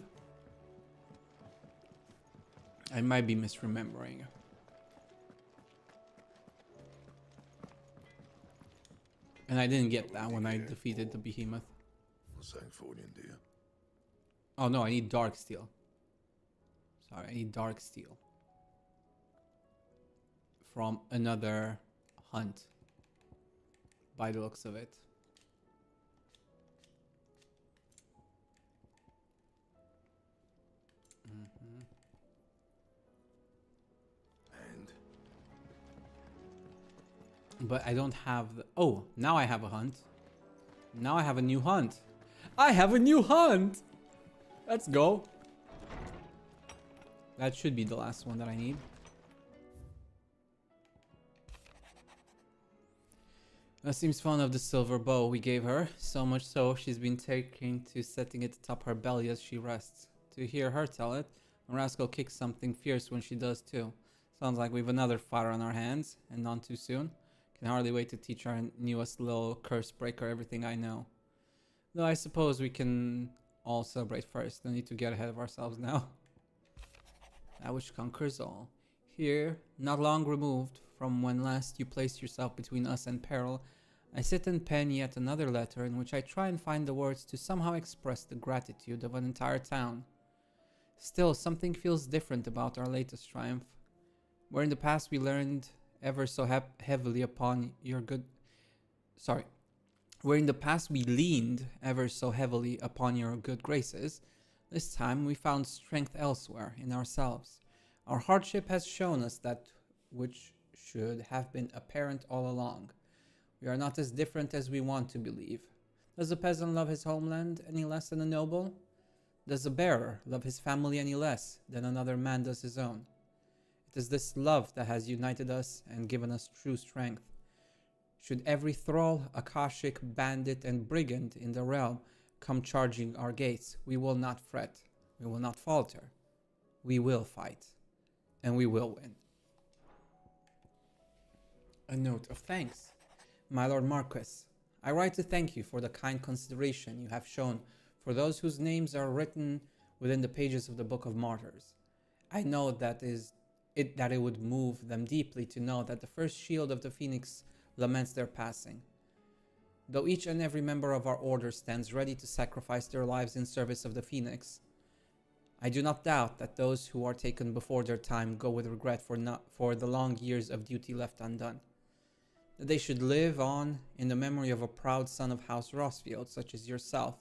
I might be misremembering. And I didn't get that when I defeated the behemoth. Oh no, I need dark steel. Sorry, I need dark steel. From another hunt. By the looks of it. But I don't have the... Oh, now I have a hunt. Now I have a new hunt. I have a new hunt! Let's go. That should be the last one that I need. Seems fond of the silver bow we gave her. So much so, she's been taking to setting it atop her belly as she rests. To hear her tell it, a rascal kicks something fierce when she does too. Sounds like we've another fighter on our hands, and none too soon. Can hardly wait to teach our newest little curse breaker everything I know. Though I suppose we can all celebrate first. No need to get ahead of ourselves now. That which conquers all. Here, not long removed from when last you placed yourself between us and peril, I sit and pen yet another letter in which I try and find the words to somehow express the gratitude of an entire town. Still, something feels different about our latest triumph. Where in the past we learned ever so heavily upon your good... Sorry. Where in the past we leaned ever so heavily upon your good graces, this time we found strength elsewhere, in ourselves. Our hardship has shown us that which should have been apparent all along. We are not as different as we want to believe. Does a peasant love his homeland any less than a noble? Does a bearer love his family any less than another man does his own? It is this love that has united us and given us true strength. Should every thrall, Akashic, bandit, and brigand in the realm come charging our gates, we will not fret. We will not falter. We will fight. And we will win. A note of thanks. My Lord Marquis, I write to thank you for the kind consideration you have shown for those whose names are written within the pages of the Book of Martyrs. I know that it would move them deeply to know that the first shield of the Phoenix laments their passing. Though each and every member of our order stands ready to sacrifice their lives in service of the Phoenix, I do not doubt that those who are taken before their time go with regret for the long years of duty left undone. That they should live on in the memory of a proud son of House Rossfield, such as yourself,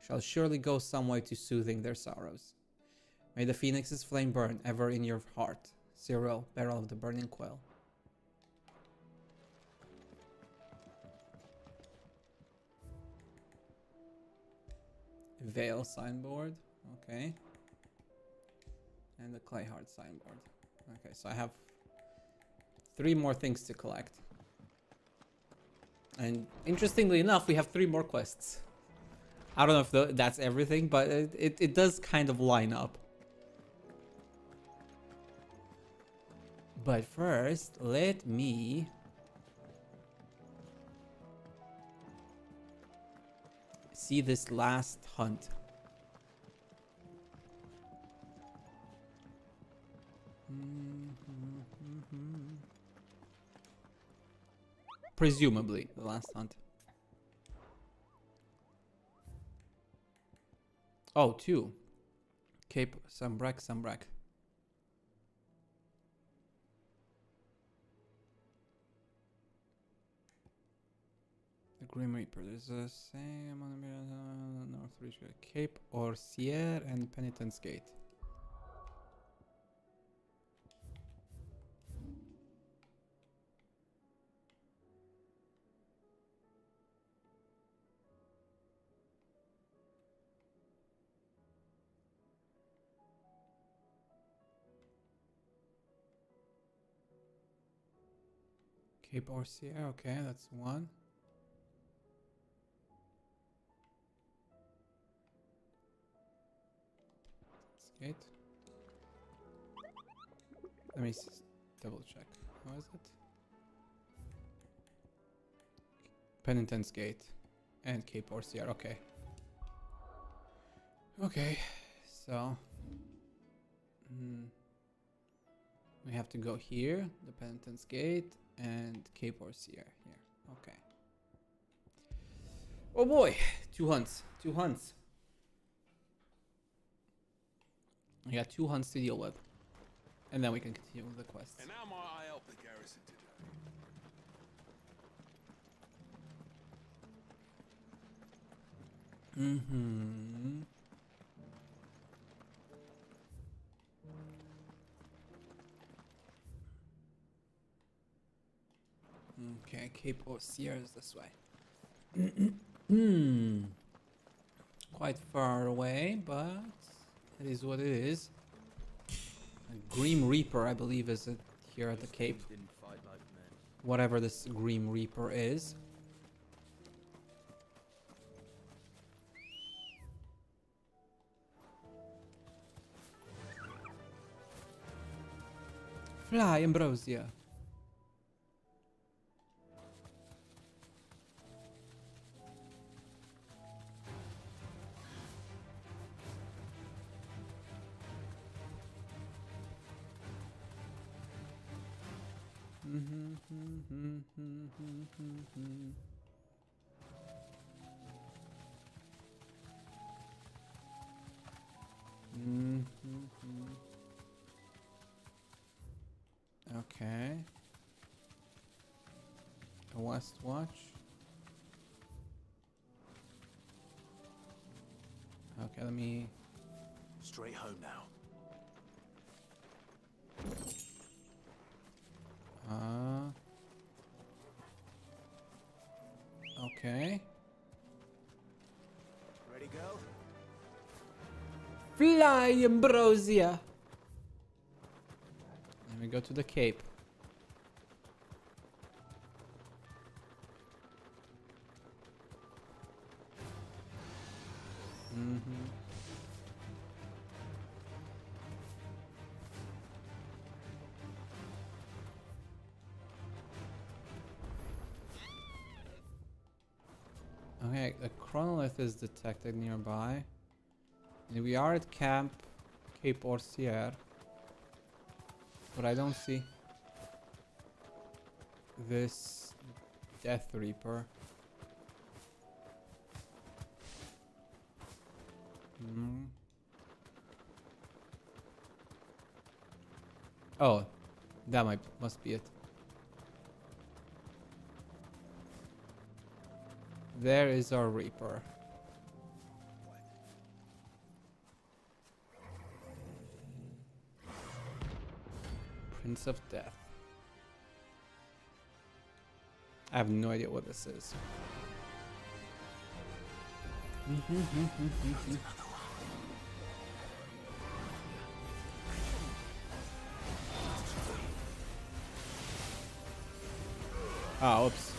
shall surely go some way to soothing their sorrows. May the Phoenix's flame burn ever in your heart. Cyril, Bearer of the Burning Quill. Vale signboard. Okay. And the Clayheart signboard. Okay, so I have 3 more things to collect. And interestingly enough, we have 3 more quests. I don't know if that's everything, but it does kind of line up. But first, let me... see this last hunt. Presumably, the last hunt. Oh, 2. Cape Sambrek. The Grim Reaper. There's a same on the North Ridge. Cape Orsier and Penitence Gate. Cape Orsier, okay, that's 1. Gate. Let me double check. How is it? Penitence Gate. And Cape Orsier, okay. Okay, so we have to go here, the Penitence Gate, and Cape Orsier here. Okay. Oh boy, 2 hunts, 2 hunts. I got 2 hunts to deal with, and then we can continue with the quests. And how might I help the garrison today? Okay, Cape Orsier is this way. Quite far away, but it is what it is. A Grim Reaper, I believe, is it here at the Cape. Whatever this Grim Reaper is. Fly, Ambrosia. Okay. A West Watch. Okay, let me... Straight home now. Okay. Ready, go? Fly, Ambrosia! Let me go to the Cape. Okay, a chronolith is detected nearby. And we are at Camp Cape Orsier, but I don't see this Death Reaper. Oh, that must be it. There is our Reaper. Prince of Death. I have no idea what this is. Ah, oops.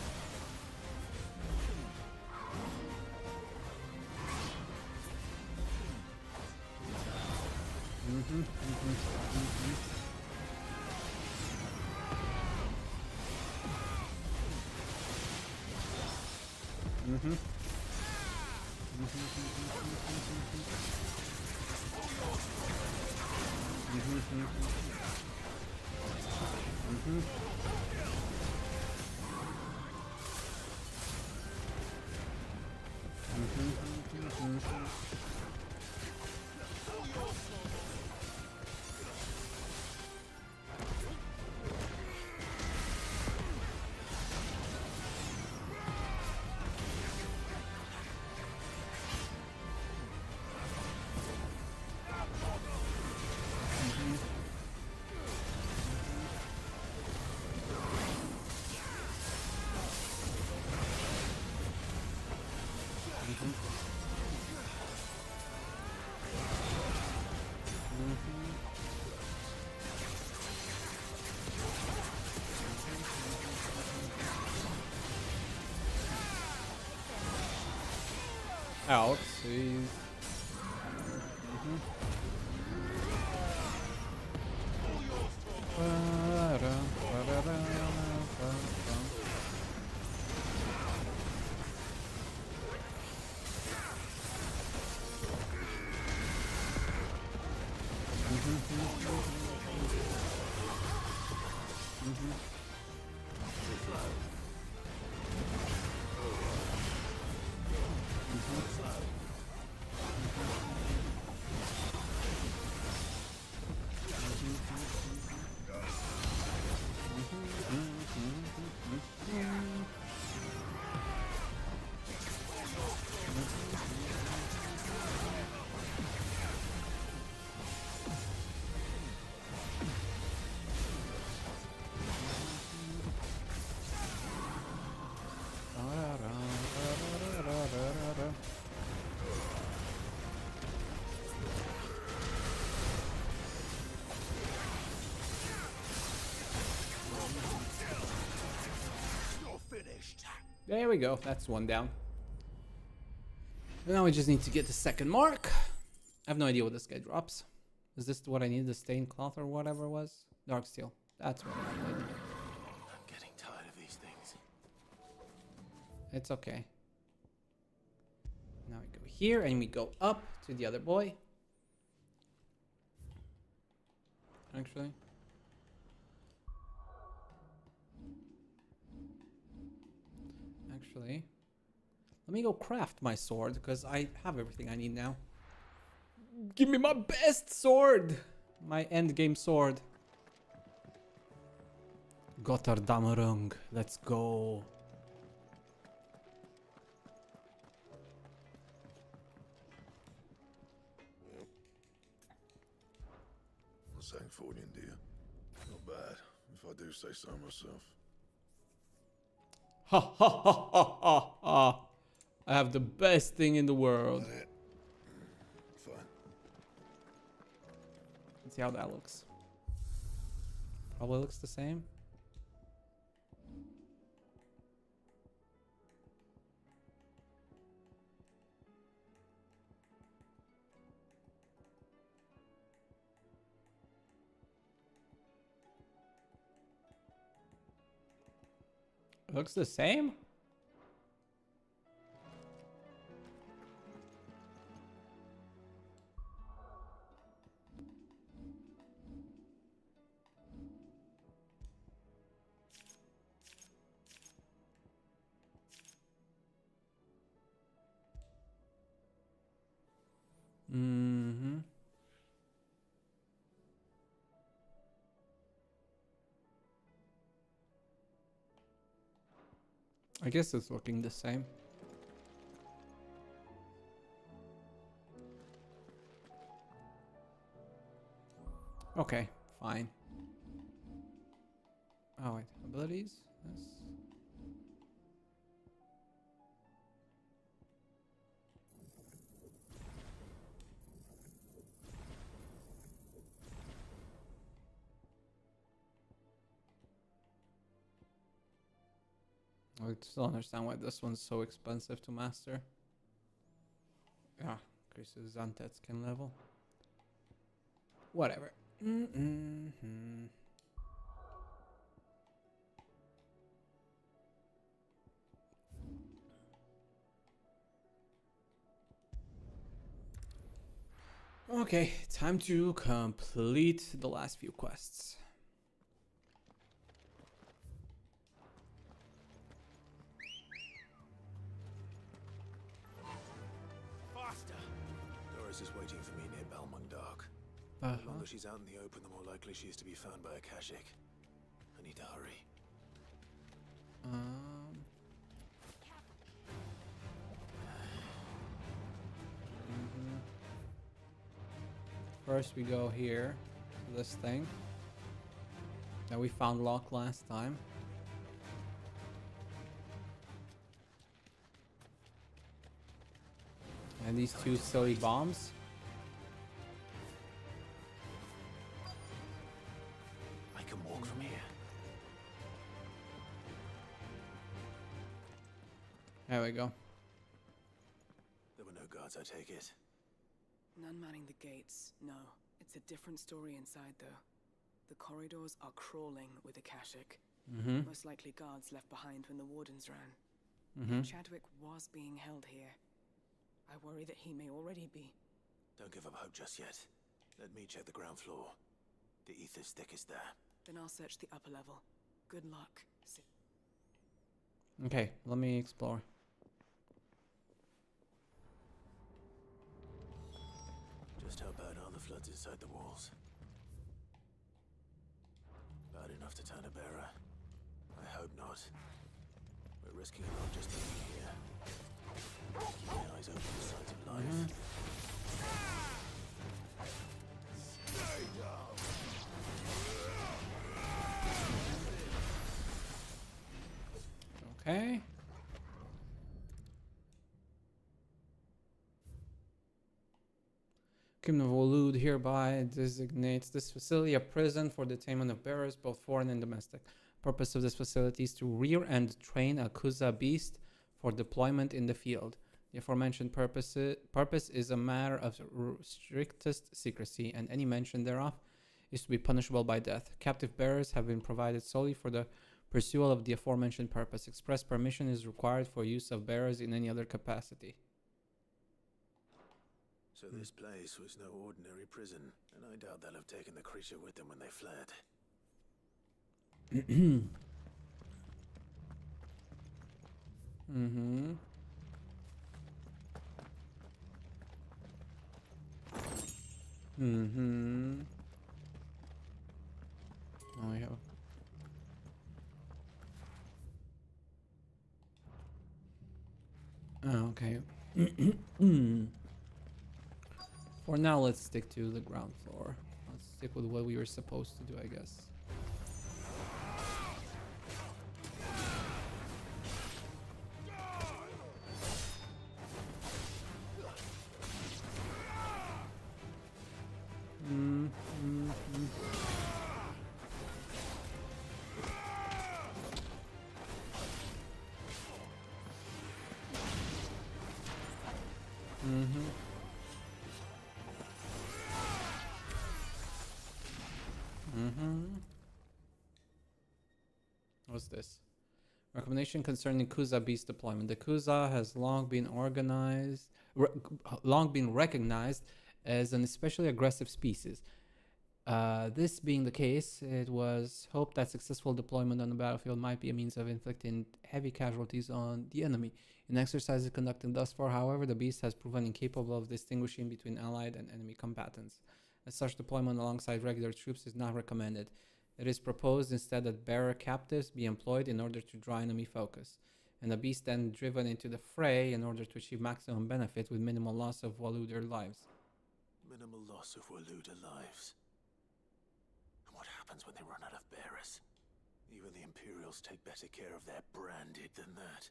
Out, please. There we go. That's one down. And now we just need to get the second mark. I have no idea what this guy drops. Is this what I need? The stained cloth or whatever it was? Dark steel. That's what I need. I'm getting tired of these things. It's okay. Now we go here and we go up to the other boy. Actually. Let me go craft my sword because I have everything I need now. Give me my best sword! My endgame sword. Gotterdammerung. Let's go. Sancfordian deer. Not bad, if I do say so myself. Ha ha ha ha ha ha. I have the best thing in the world. Fine. Let's see how that looks. Probably looks the same. Looks the same? Mm-hmm. I guess it's looking the same. Okay, fine. Oh wait, abilities? Yes. I still understand why this one's so expensive to master. Yeah, increases Zantet's skin level. Whatever. Okay, time to complete the last few quests. Faster! Doris is waiting for me near Balmung-Dark. The longer she's out in the open, the more likely she is to be found by a Kashik. I need to hurry. First we go here to this thing that we found locked last time. And these two silly bombs. I can walk from here. There we go. There were no guards, I take it. None manning the gates, no. It's a different story inside, though. The corridors are crawling with Akashic. Most likely guards left behind when the wardens ran. If Chadwick was being held here, I worry that he may already be. Don't give up hope just yet. Let me check the ground floor. The ether's thickest there. Then I'll search the upper level. Good luck. Okay, let me explore. Just how bad are the floods inside the walls? Bad enough to turn a bearer? I hope not. We're risking a lot just being here. Keep my eyes open for signs of life. Stay down. Okay. Kingdom of Olud hereby designates this facility a prison for detainment of bearers, both foreign and domestic. Purpose of this facility is to rear and train a Kuza beast for deployment in the field. The aforementioned purpose is a matter of strictest secrecy, and any mention thereof is to be punishable by death. Captive bearers have been provided solely for the pursuit of the aforementioned purpose. Express permission is required for use of bearers in any other capacity. So this place was no ordinary prison, and I doubt they'll have taken the creature with them when they fled. Mm-hmm. Mm-hmm. Oh, yeah. Oh, okay. For now, let's stick to the ground floor. Let's stick with what we were supposed to do, I guess. What's this? Recommendation concerning Kuza beast deployment. The Kuza has long been recognized as an especially aggressive species. This being the case, it was hoped that successful deployment on the battlefield might be a means of inflicting heavy casualties on the enemy. In exercises conducted thus far, however, the beast has proven incapable of distinguishing between allied and enemy combatants. As such, deployment alongside regular troops is not recommended. It is proposed instead that bearer captives be employed in order to draw enemy focus, and the beast then driven into the fray in order to achieve maximum benefit with minimal loss of Waluder lives. Minimal loss of Waluder lives. And what happens when they run out of bearers? Even the Imperials take better care of their branded than that.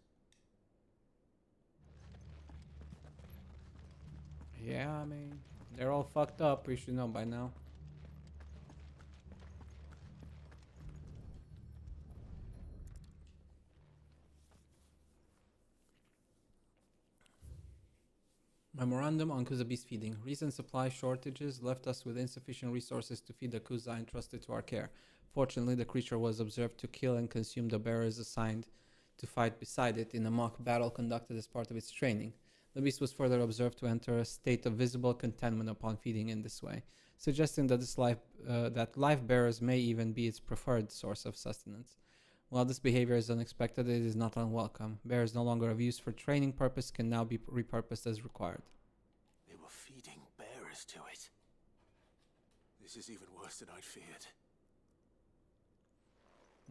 Yeah, I mean, they're all fucked up, we should know by now. Memorandum on Kuza beast feeding. Recent supply shortages left us with insufficient resources to feed the Kuza entrusted to our care. Fortunately, the creature was observed to kill and consume the bearers assigned to fight beside it in a mock battle conducted as part of its training. The beast was further observed to enter a state of visible contentment upon feeding in this way, suggesting that that life bearers may even be its preferred source of sustenance. While this behavior is unexpected, it is not unwelcome. Bears no longer of use for training purpose can now be repurposed as required. They were feeding bearers to it. This is even worse than I'd feared.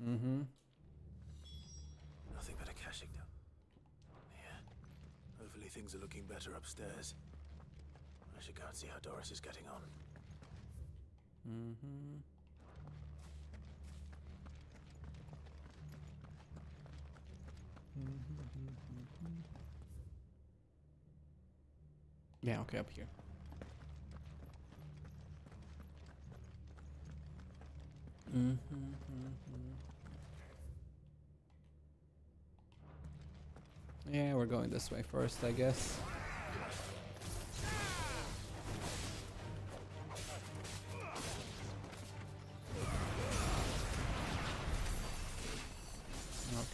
Mm-hmm. Nothing but a Akashic now. Yeah. Hopefully things are looking better upstairs. I should go and see how Doris is getting on. Mm-hmm. Yeah, okay, up here. Yeah, we're going this way first, I guess.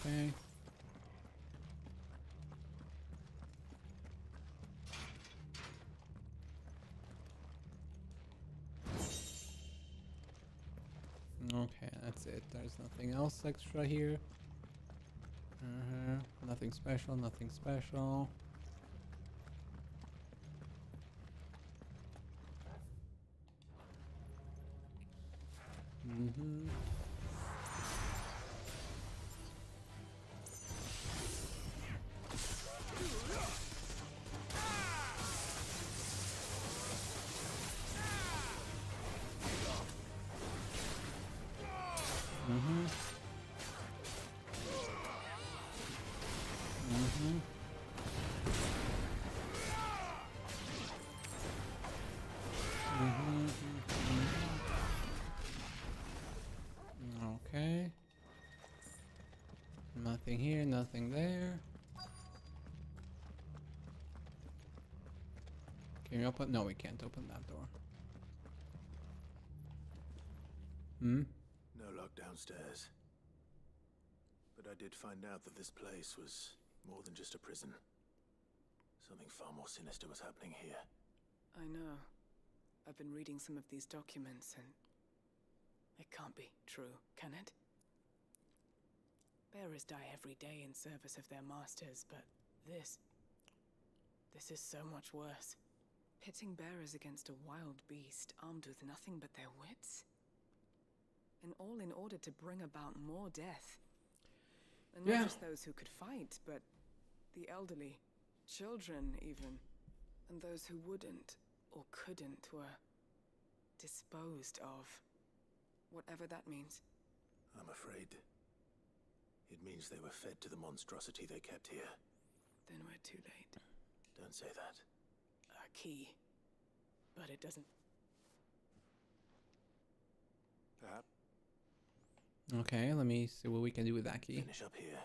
Okay. Okay, that's it. There's nothing else extra here. Nothing special, nothing special. Okay. Nothing there. Can you open? No, we can't open that door. No lock downstairs. But I did find out that this place was more than just a prison. Something far more sinister was happening here. I know. I've been reading some of these documents, and it can't be true, can it? Bearers die every day in service of their masters, but this is so much worse. Pitting bearers against a wild beast armed with nothing but their wits? And all in order to bring about more death. And not just those who could fight, but the elderly, children even, and those who wouldn't or couldn't were disposed of. Whatever that means. I'm afraid it means they were fed to the monstrosity they kept here. Then we're too late. Don't say that. A key. But it doesn't... Perhaps. Okay, let me see what we can do with that key. Finish up here,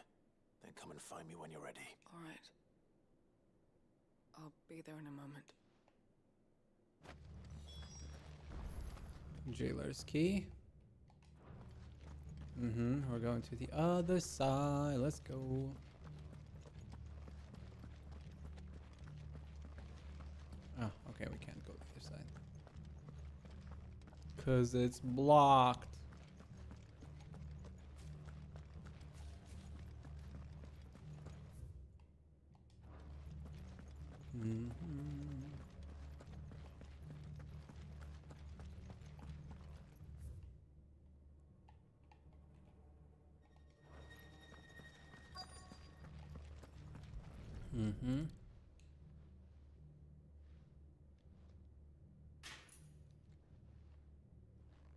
then come and find me when you're ready. All right. I'll be there in a moment. Jailer's key. We're going to the other side. Let's go. Oh, okay, we can't go to the other side. 'Cause it's blocked.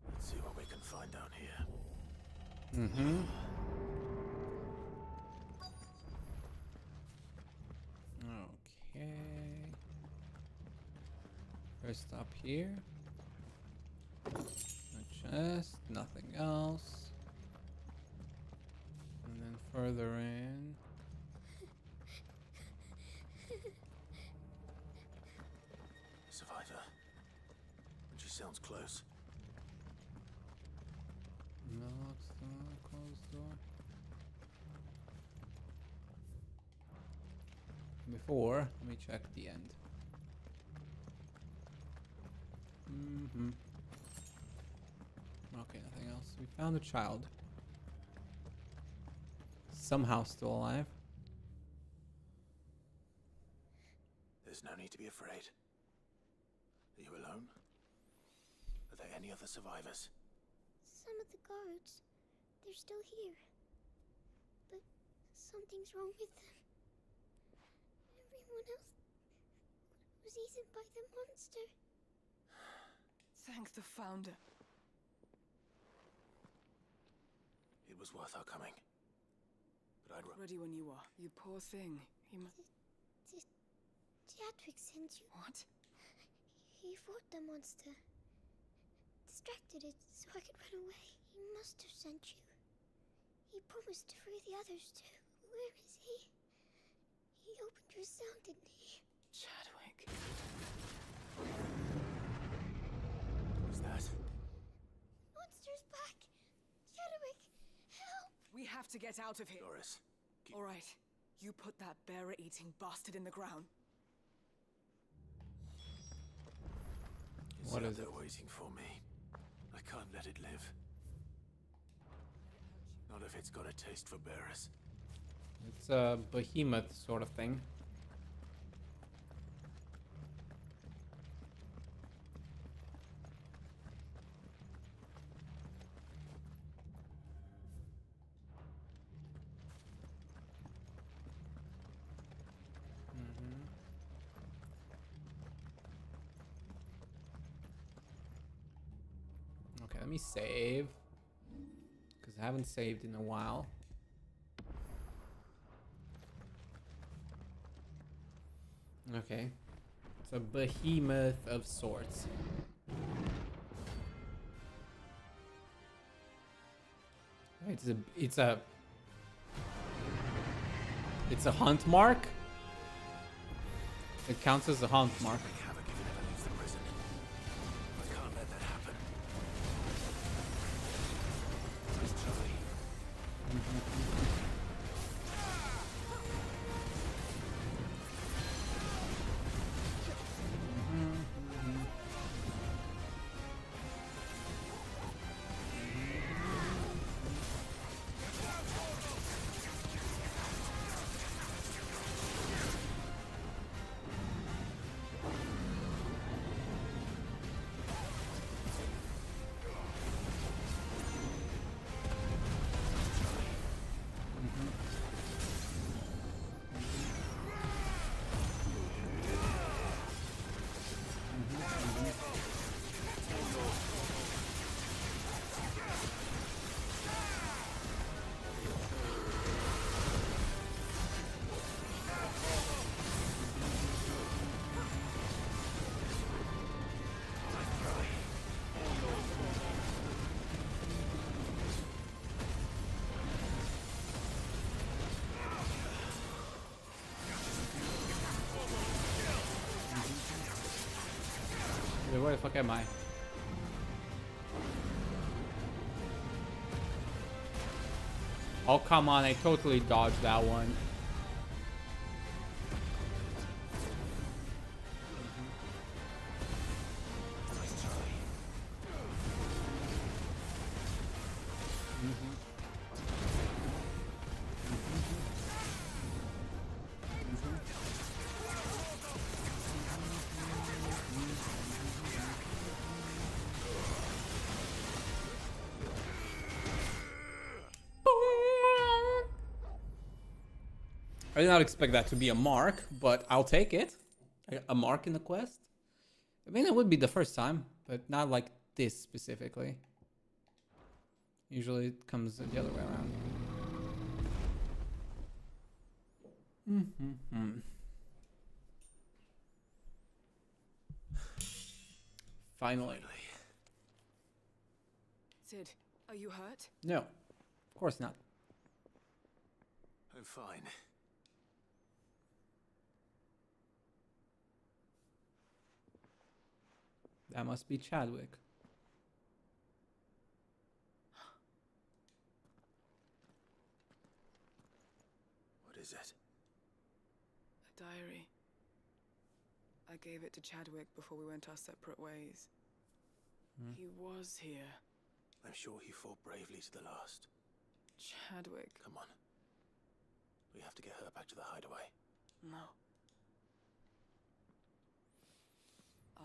Let's see what we can find down here. Okay. First up here. A chest, nothing else. And then further in. Survivor. And she sounds close. Locks the closed door. Before, let me check the end. Okay, nothing else. We found a child. Somehow still alive. There's no need to be afraid. Are you alone? Are there any other survivors? Some of the guards, they're still here. But something's wrong with them. Everyone else was eaten by the monster. Thank the Founder. It was worth our coming. But I'd Ready when you are. You poor thing. He must... Jadwick sent you. What? He fought the monster. Distracted it so I could run away. He must have sent you. He promised to free the others too. Where is he? He opened your cell, didn't he? Chadwick. What's that? Monster's back! Chadwick, help! We have to get out of here. Doris. All right. You put that bearer-eating bastard in the ground. What is it? They're waiting for me. I can't let it live. Not if it's got a taste for bearers. It's a behemoth sort of thing. Okay, let me save. Because I haven't saved in a while. Okay. It's a behemoth of sorts. It's a It's a hunt mark? It counts as a hunt mark. Where the fuck am I? Oh, come on. I totally dodged that one. I did not expect that to be a mark, but I'll take it. A mark in the quest? I mean, it would be the first time, but not like this specifically. Usually it comes the other way around. Finally. Sid, are you hurt? No, of course not. I'm fine. That must be Chadwick. What is it? A diary. I gave it to Chadwick before we went our separate ways. He was here. I'm sure he fought bravely to the last. Chadwick. Come on. We have to get her back to the hideaway. No.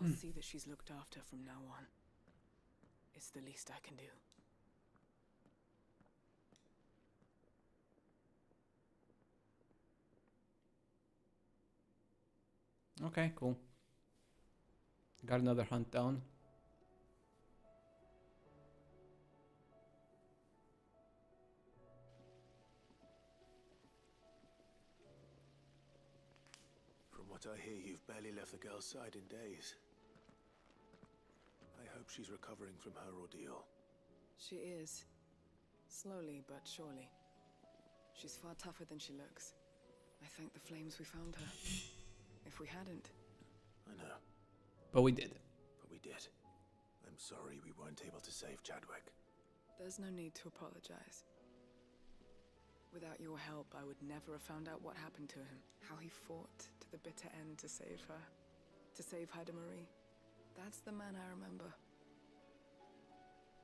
I'll see that she's looked after from now on. It's the least I can do. Okay, cool. Got another hunt down. From what I hear, you've barely left the girl's side in days. I hope she's recovering from her ordeal. She is. Slowly but surely. She's far tougher than she looks. I thank the flames we found her. If we hadn't... I know. But we did. But we did. I'm sorry we weren't able to save Chadwick. There's no need to apologize. Without your help, I would never have found out what happened to him. How he fought to the bitter end to save her. To save Haida Marie. That's the man I remember.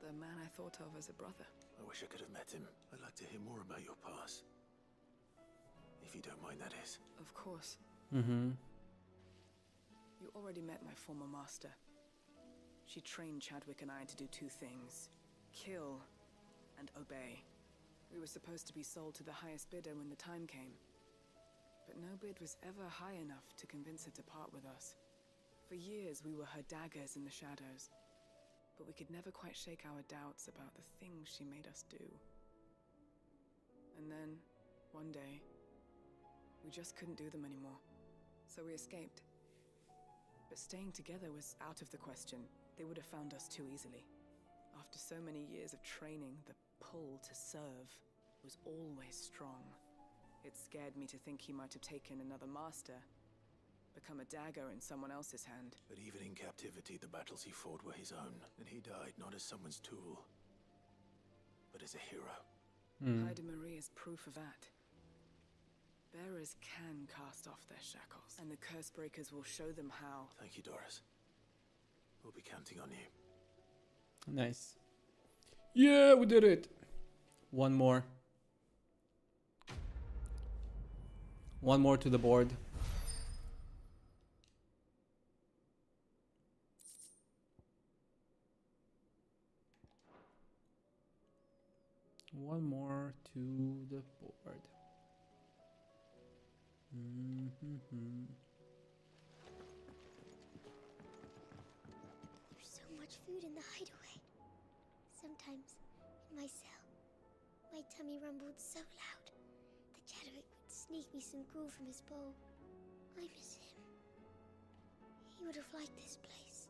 The man I thought of as a brother. I wish I could have met him. I'd like to hear more about your past. If you don't mind, that is. Of course. Mm-hmm. You already met my former master. She trained Chadwick and I to do two things. Kill and obey. We were supposed to be sold to the highest bidder when the time came. But no bid was ever high enough to convince her to part with us. For years we were her daggers in the shadows. But we could never quite shake our doubts about the things she made us do. And then, one day, we just couldn't do them anymore. So we escaped. But staying together was out of the question. They would have found us too easily. After so many years of training, the pull to serve was always strong. It scared me to think he might have taken another master, become a dagger in someone else's hand. But even in captivity, the battles he fought were his own, and he died not as someone's tool, but as a hero. Ida Marie is proof of that. Bearers can cast off their shackles, and the curse breakers will show them how. Thank you, Doris. We'll be counting on you. Nice. Yeah, we did it. One more. One more to the board. One more to the board. There's so much food in the hideaway. Sometimes, in my cell, my tummy rumbled so loud, the Chadwick would sneak me some gruel from his bowl. I miss him. He would have liked this place.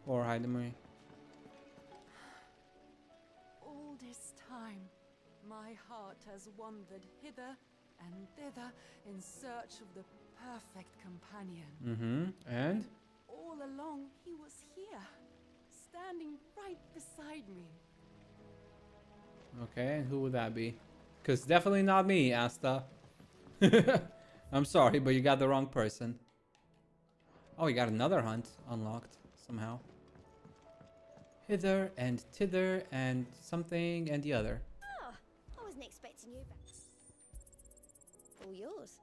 Or Heidemarie. All this time, my heart has wandered hither and thither in search of the perfect companion. And? All along, he was here, standing right beside me. Okay, and who would that be? Because definitely not me, Asta. I'm sorry, but you got the wrong person. Oh, you got another hunt unlocked somehow. Hither and thither and something and the other. Oh, I wasn't expecting you back. All yours.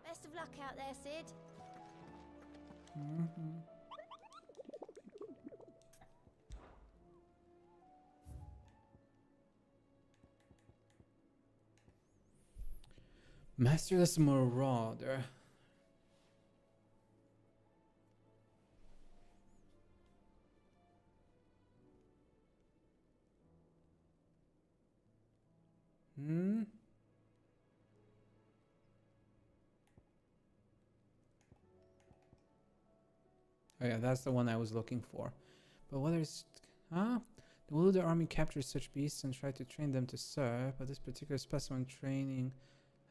Best of luck out there, Sid. Masterless Marauder. Oh yeah, that's the one I was looking for. But whether it's... Huh? The Wuluda army captures such beasts and tried to train them to serve, but this particular specimen training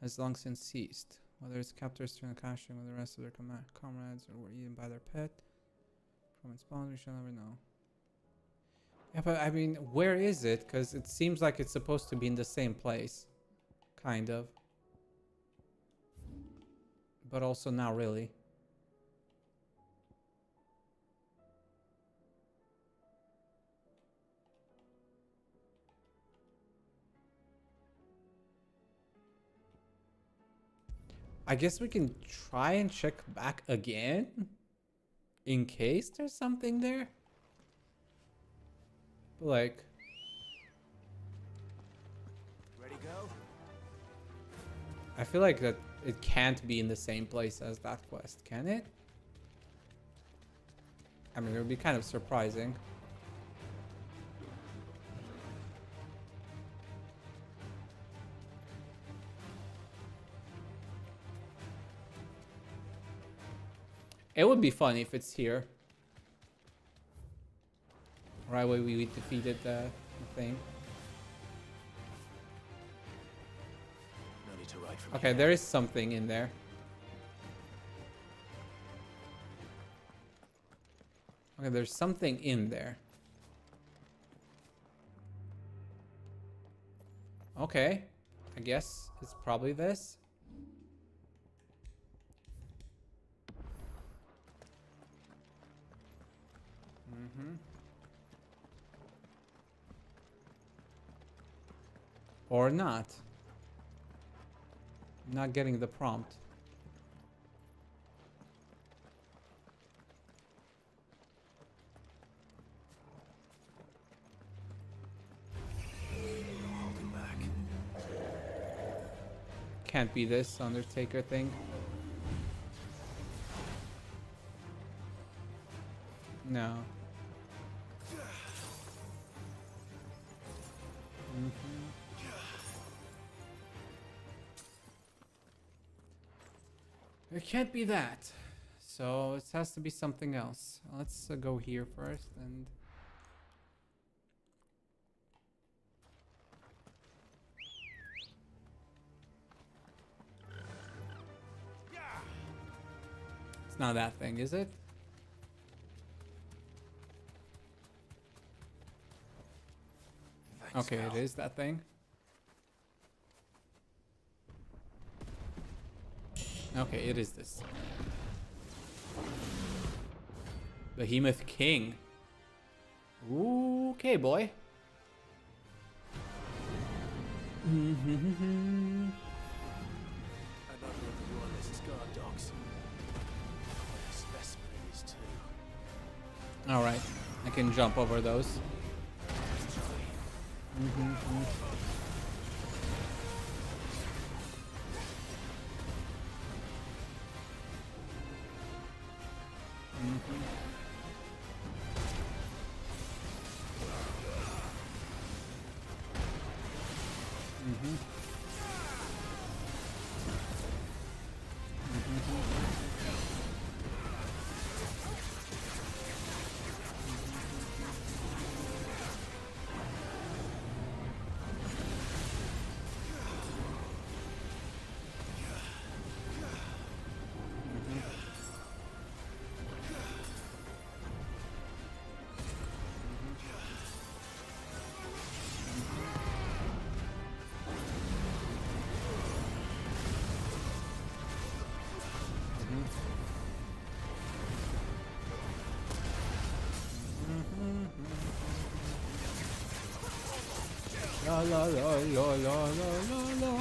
has long since ceased. Whether its captors turn cashing with the rest of their comrades or were eaten by their pet. From its bones, we shall never know. Yeah, but I mean, where is it? Because it seems like it's supposed to be in the same place. Kind of. But also not really. I guess we can try and check back again in case there's something there. But like, Ready, go? I feel like that it can't be in the same place as that quest, can it? I mean, it would be kind of surprising. It would be fun if it's here. Right away we defeated the thing. No need to ride from Okay, there is something in there. Okay, there's something in there. Okay, I guess it's probably this. Or not. I'm not getting the prompt. Holding back. Can't be this Undertaker thing. No. It can't be that. So it has to be something else. Let's go here first and It's not that thing, is it? Thanks, Okay, Al. it is that thing. Okay, it is this. Behemoth King. Ooh, okay, boy. Another of the Royalist guard dogs. Quite a specimen it is too. All right, I can jump over those. La la la la la la la la.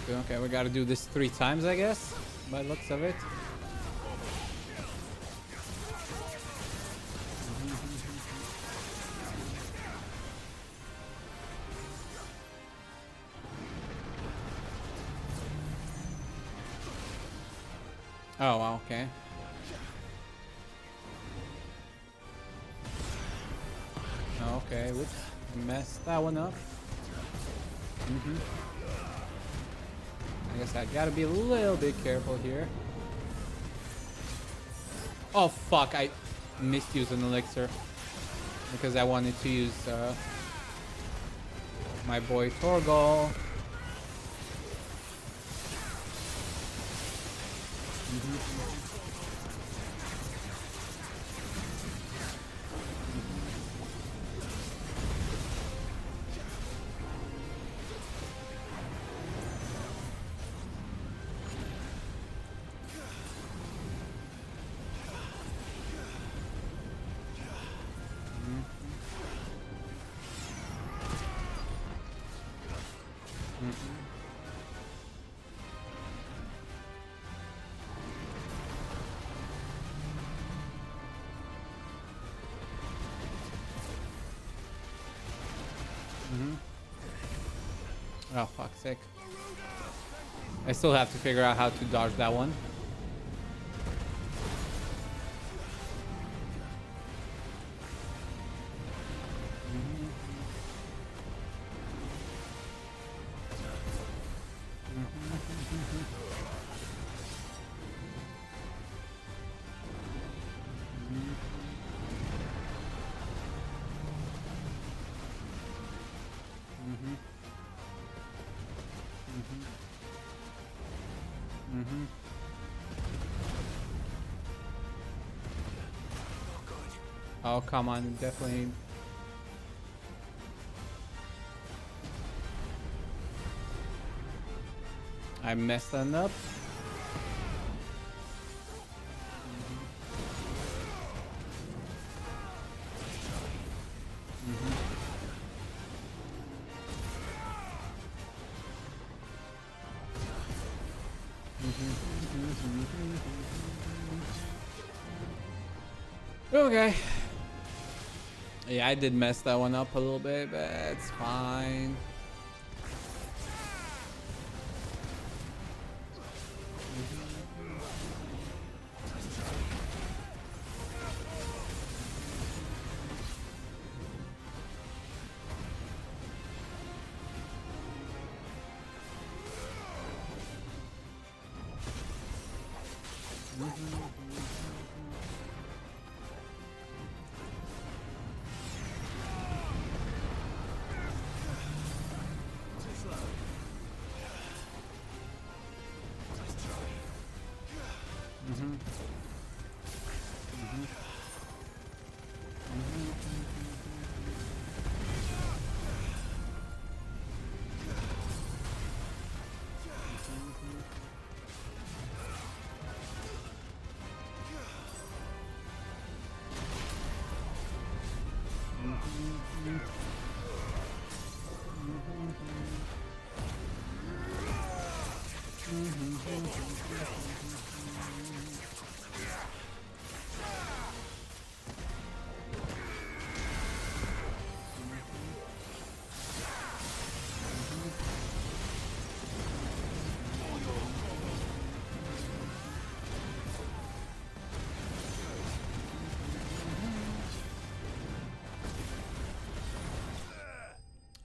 Okay, we gotta do this 3 times, I guess, by the looks of it. Oh, wow, okay. Okay, whoops. Messed that one up. I guess I gotta be a little bit careful here. Oh fuck, I missed using elixir because I wanted to use my boy Torgal. Oh, fuck's sake. I still have to figure out how to dodge that one. Oh, come on, definitely. I messed that up. Okay. Yeah, I did mess that one up a little bit, but it's fine.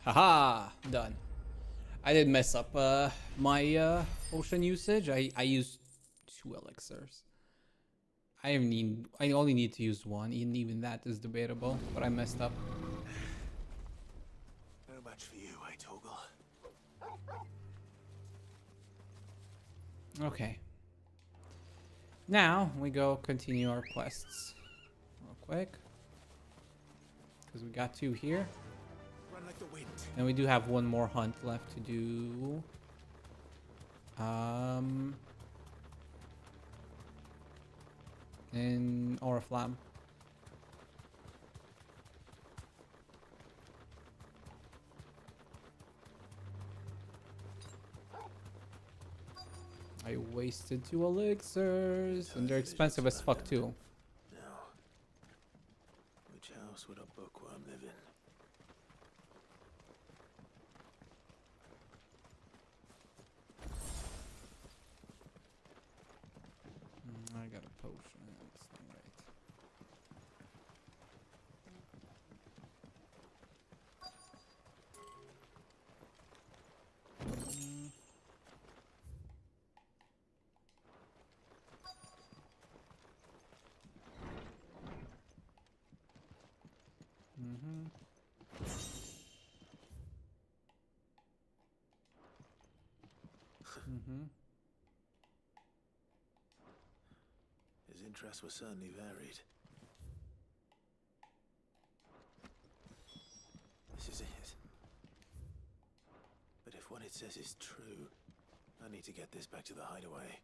Haha, done. I did mess up my potion usage. I used 2 elixirs. I only need to use 1, and even that is debatable, but I messed up. No match for you, eh, Torgal? Okay. Now we go continue our quests real quick, because we got 2 here. Run like the wind. And we do have 1 more hunt left to do. In Oriflamme. I wasted 2 elixirs, and they're expensive as fuck too. Now, which house would a bookworm live in? I got a potion. That's not right. His interests were certainly varied. This is it. But if what it says is true, I need to get this back to the hideaway.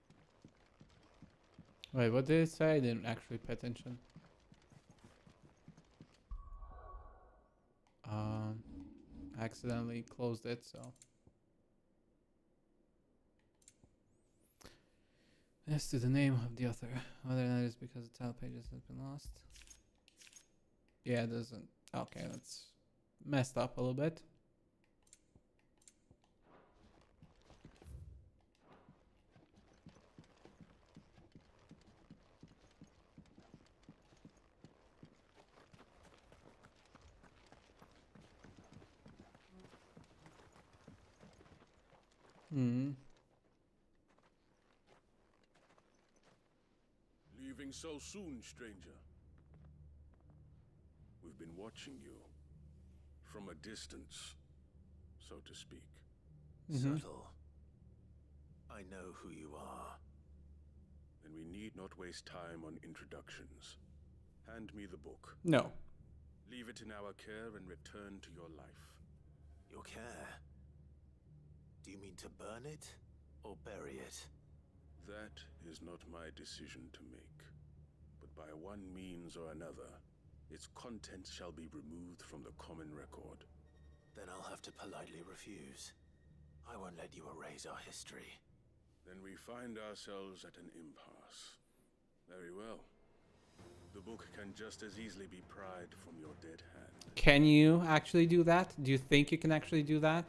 Wait, what did it say? I didn't actually pay attention. I accidentally closed it, so. As to the name of the author, whether that is because the title pages has been lost. Yeah, it doesn't. Okay, that's messed up a little bit. Leaving so soon, stranger? We've been watching you. From a distance, so to speak. Subtle. I know who you are. Then we need not waste time on introductions. Hand me the book. No. Leave it in our care and return to your life. Your care? Do you mean to burn it or bury it? That is not my decision to make. But by one means or another, its contents shall be removed from the common record. Then I'll have to politely refuse. I won't let you erase our history. Then we find ourselves at an impasse. Very well. The book can just as easily be pried from your dead hand. Can you actually do that? Do you think you can actually do that?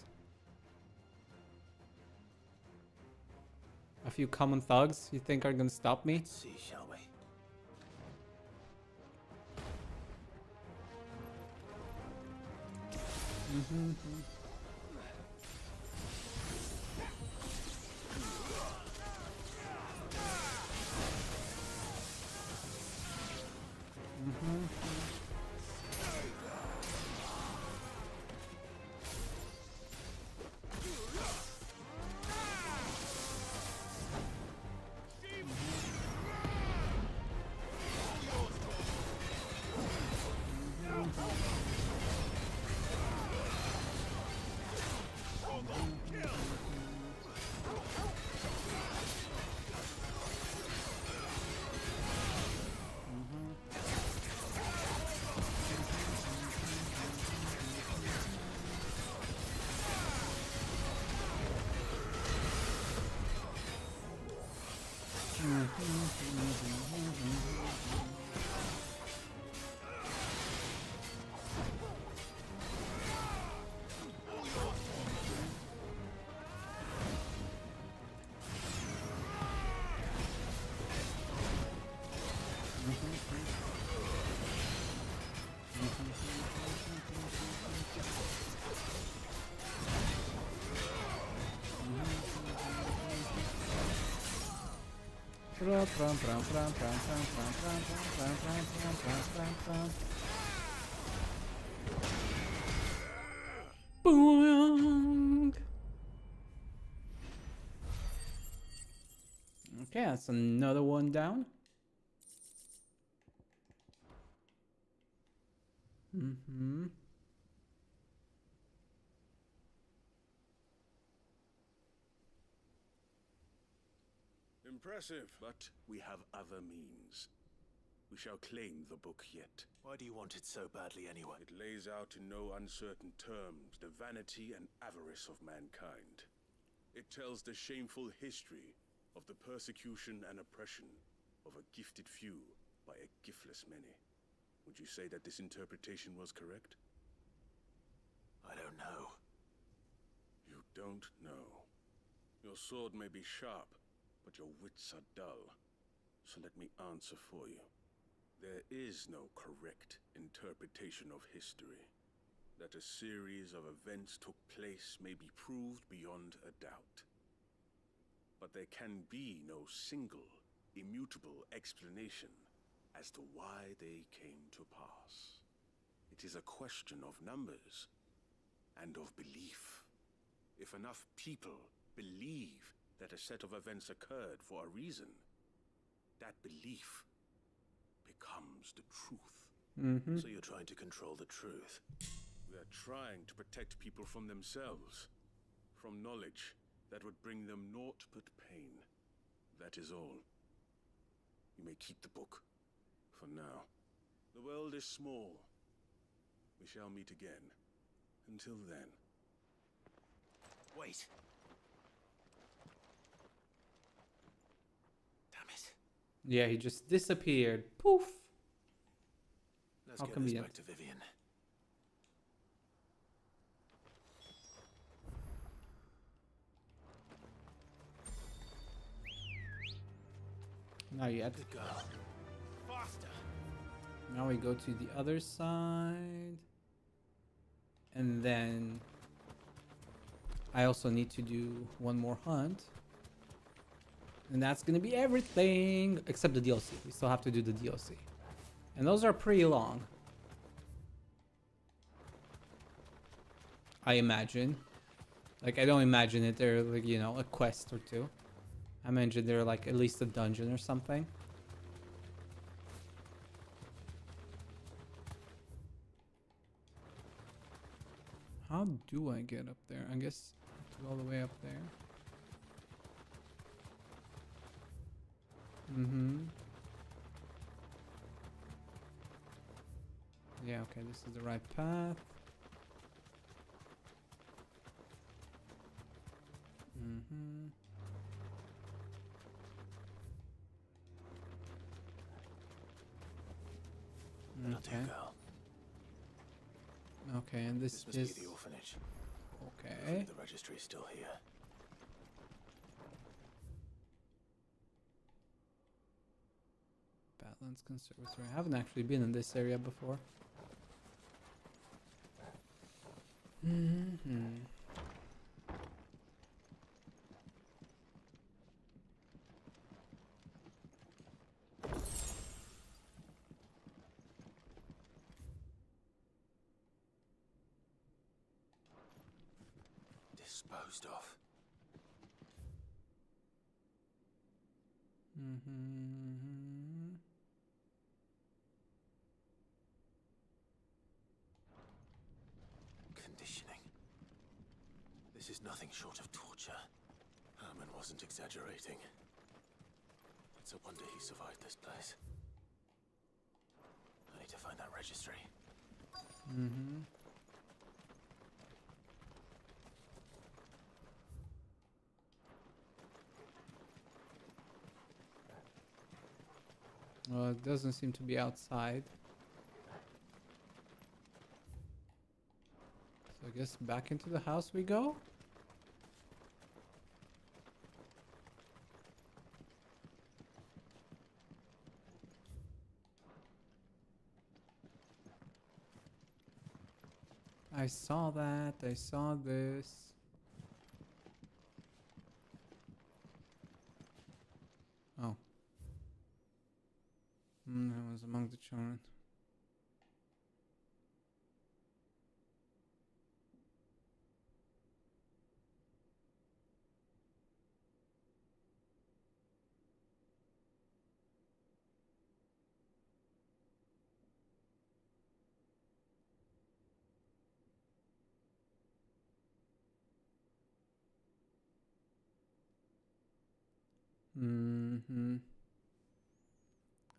A few common thugs you think are gonna stop me? Let's see, shall we? Boing. Okay, that's another one down. Impressive, but we have other means. We shall claim the book yet. Why do you want it so badly anyway? It lays out in no uncertain terms the vanity and avarice of mankind. It tells the shameful history of the persecution and oppression of a gifted few by a giftless many. Would you say that this interpretation was correct? I don't know. You don't know. Your sword may be sharp, but your wits are dull. So let me answer for you. There is no correct interpretation of history. That a series of events took place may be proved beyond a doubt. But there can be no single, immutable explanation as to why they came to pass. It is a question of numbers and of belief. If enough people believe that a set of events occurred for a reason, that belief becomes the truth. So you're trying to control the truth? We are trying to protect people from themselves, from knowledge that would bring them naught but pain. That is all. You may keep the book, for now. The world is small. We shall meet again. Until then. Wait. Damn it. Yeah, he just disappeared. Poof. Let's How get convenient. this back to Vivian. Not yet. Good girl. Faster. Now we go to the other side. And then I also need to do one more hunt. And that's gonna be everything except the DLC. We still have to do the DLC. And those are pretty long, I imagine. Like, I don't imagine it. They're like, you know, a quest or two. I imagine they're like at least a dungeon or something. How do I get up there? I guess to all the way up there. Yeah, okay, this is the right path. That'll do, girl. Okay, and this must is be the orphanage. okay. Hopefully the registry is still here. Badlands Conservatory. I haven't actually been in this area before. Disposed of. Conditioning. This is nothing short of torture. Herman wasn't exaggerating. It's a wonder he survived this place. I need to find that registry. Well, it doesn't seem to be outside. So I guess back into the house we go? I saw that. I saw this. Oh. I was among the children.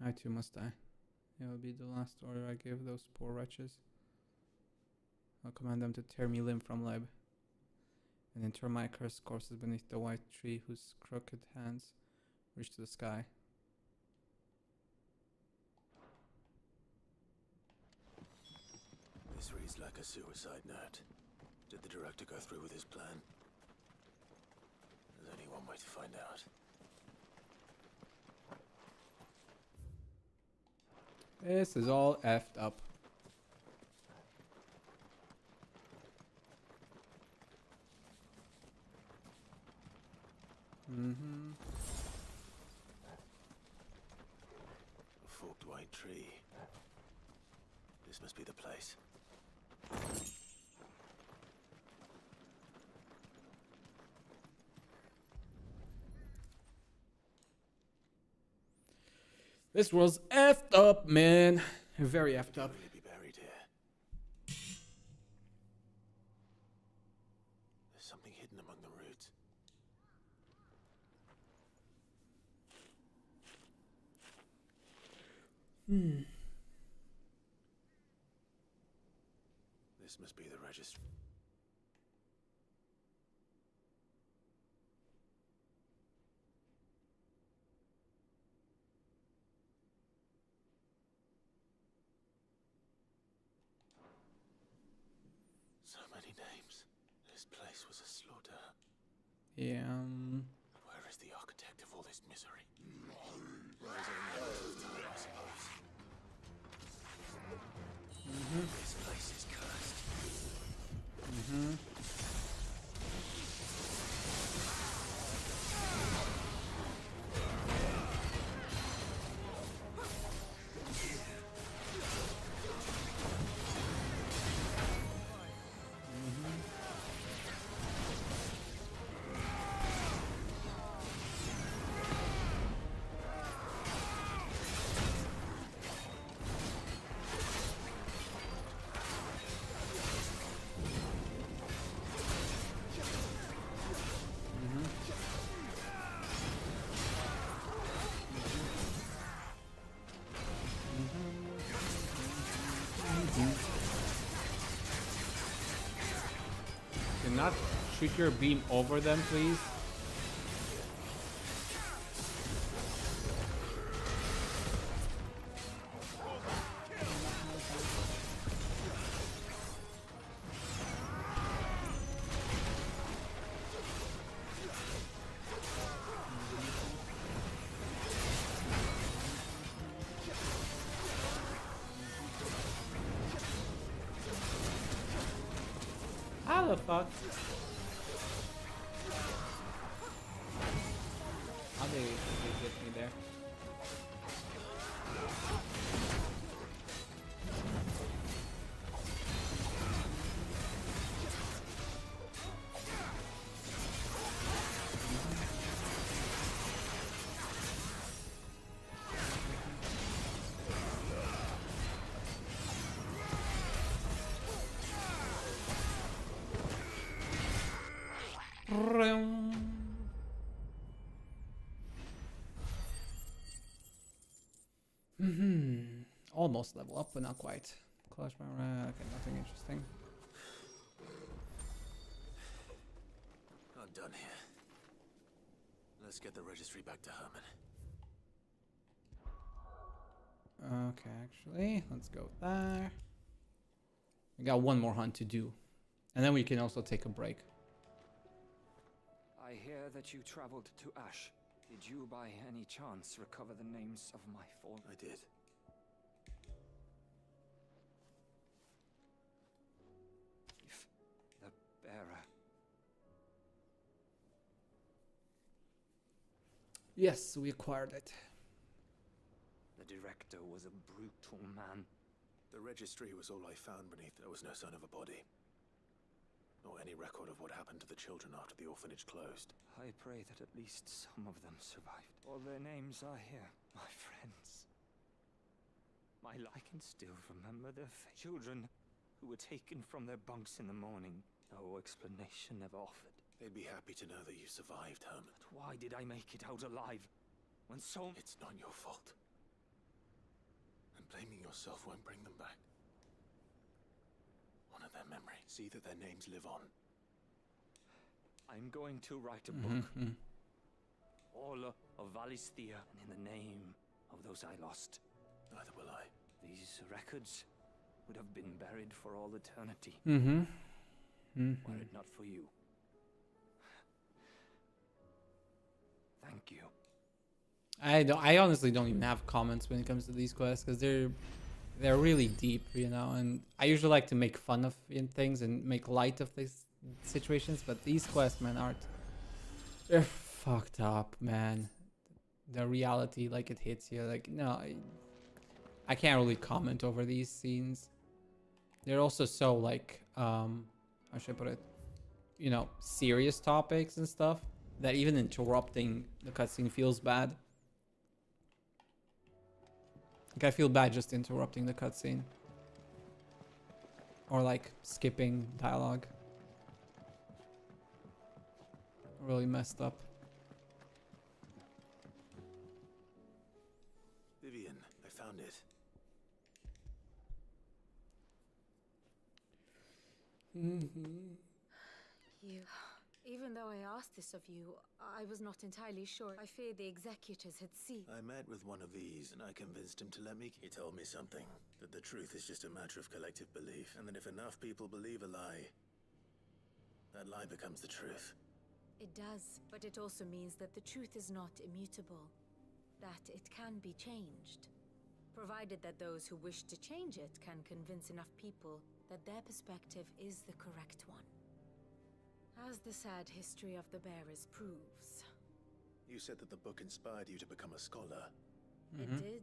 I too must die. It will be the last order I give those poor wretches. I'll command them to tear me limb from limb, and inter my cursed corpses beneath the white tree whose crooked hands reach to the sky. This reads like a suicide note. Did the director go through with his plan? There's only one way to find out. This is all effed up. A forked white tree. This must be the place. This was effed up, man. Very effed up. Really be buried here. There's something hidden among the roots. This must be the registry. So many names. This place was a slaughter. Yeah. Where is the architect of all this misery? There is only a matter of time, I suppose. This place is cursed. Not shoot your beam over them, please. the fuck? How they get me there? Almost level up, but not quite. Clash my okay, nothing interesting. I'm done here. Let's get the registry back to Herman. Okay, actually, let's go there. We got one more hunt to do, and then we can also take a break. I hear that you traveled to Ash. Did you by any chance recover the names of my fallen? I did. If the bearer. Yes, we acquired it. The director was a brutal man. The registry was all I found beneath. There was no sign of a body. Nor any record of what happened to the children after the orphanage closed. I pray that at least some of them survived. All their names are here, my friends. I can still remember their children who were taken from their bunks in the morning. No explanation ever offered. They'd be happy to know that you survived, Herman. But why did I make it out alive? When so... It's not your fault. And blaming yourself won't bring them back. Honor their memory. See that their names live on. I'm going to write a book. All of Valisthea, and in the name of those I lost. Neither will I. These records would have been buried for all eternity. Were it not for you. Thank you. I honestly don't even have comments when it comes to these quests because they're really deep, you know, and I usually like to make fun of things and make light of these situations, but these quests, man, they're fucked up, man. The reality, like, it hits you, like, no, I can't really comment over these scenes. They're also so, like, how should I put it, you know, serious topics and stuff that even interrupting the cutscene feels bad. Like, I feel bad just interrupting the cutscene. Or, like, skipping dialogue. Really messed up. Vivian, I found it. Even though I asked this of you, I was not entirely sure. I fear the executors had seen. I met with one of these, and I convinced him to let me... He told me something. That the truth is just a matter of collective belief. And that if enough people believe a lie, that lie becomes the truth. It does, but it also means that the truth is not immutable. That it can be changed. Provided that those who wish to change it can convince enough people that their perspective is the correct one. As the sad history of the bearers proves. You said that the book inspired you to become a scholar. It did.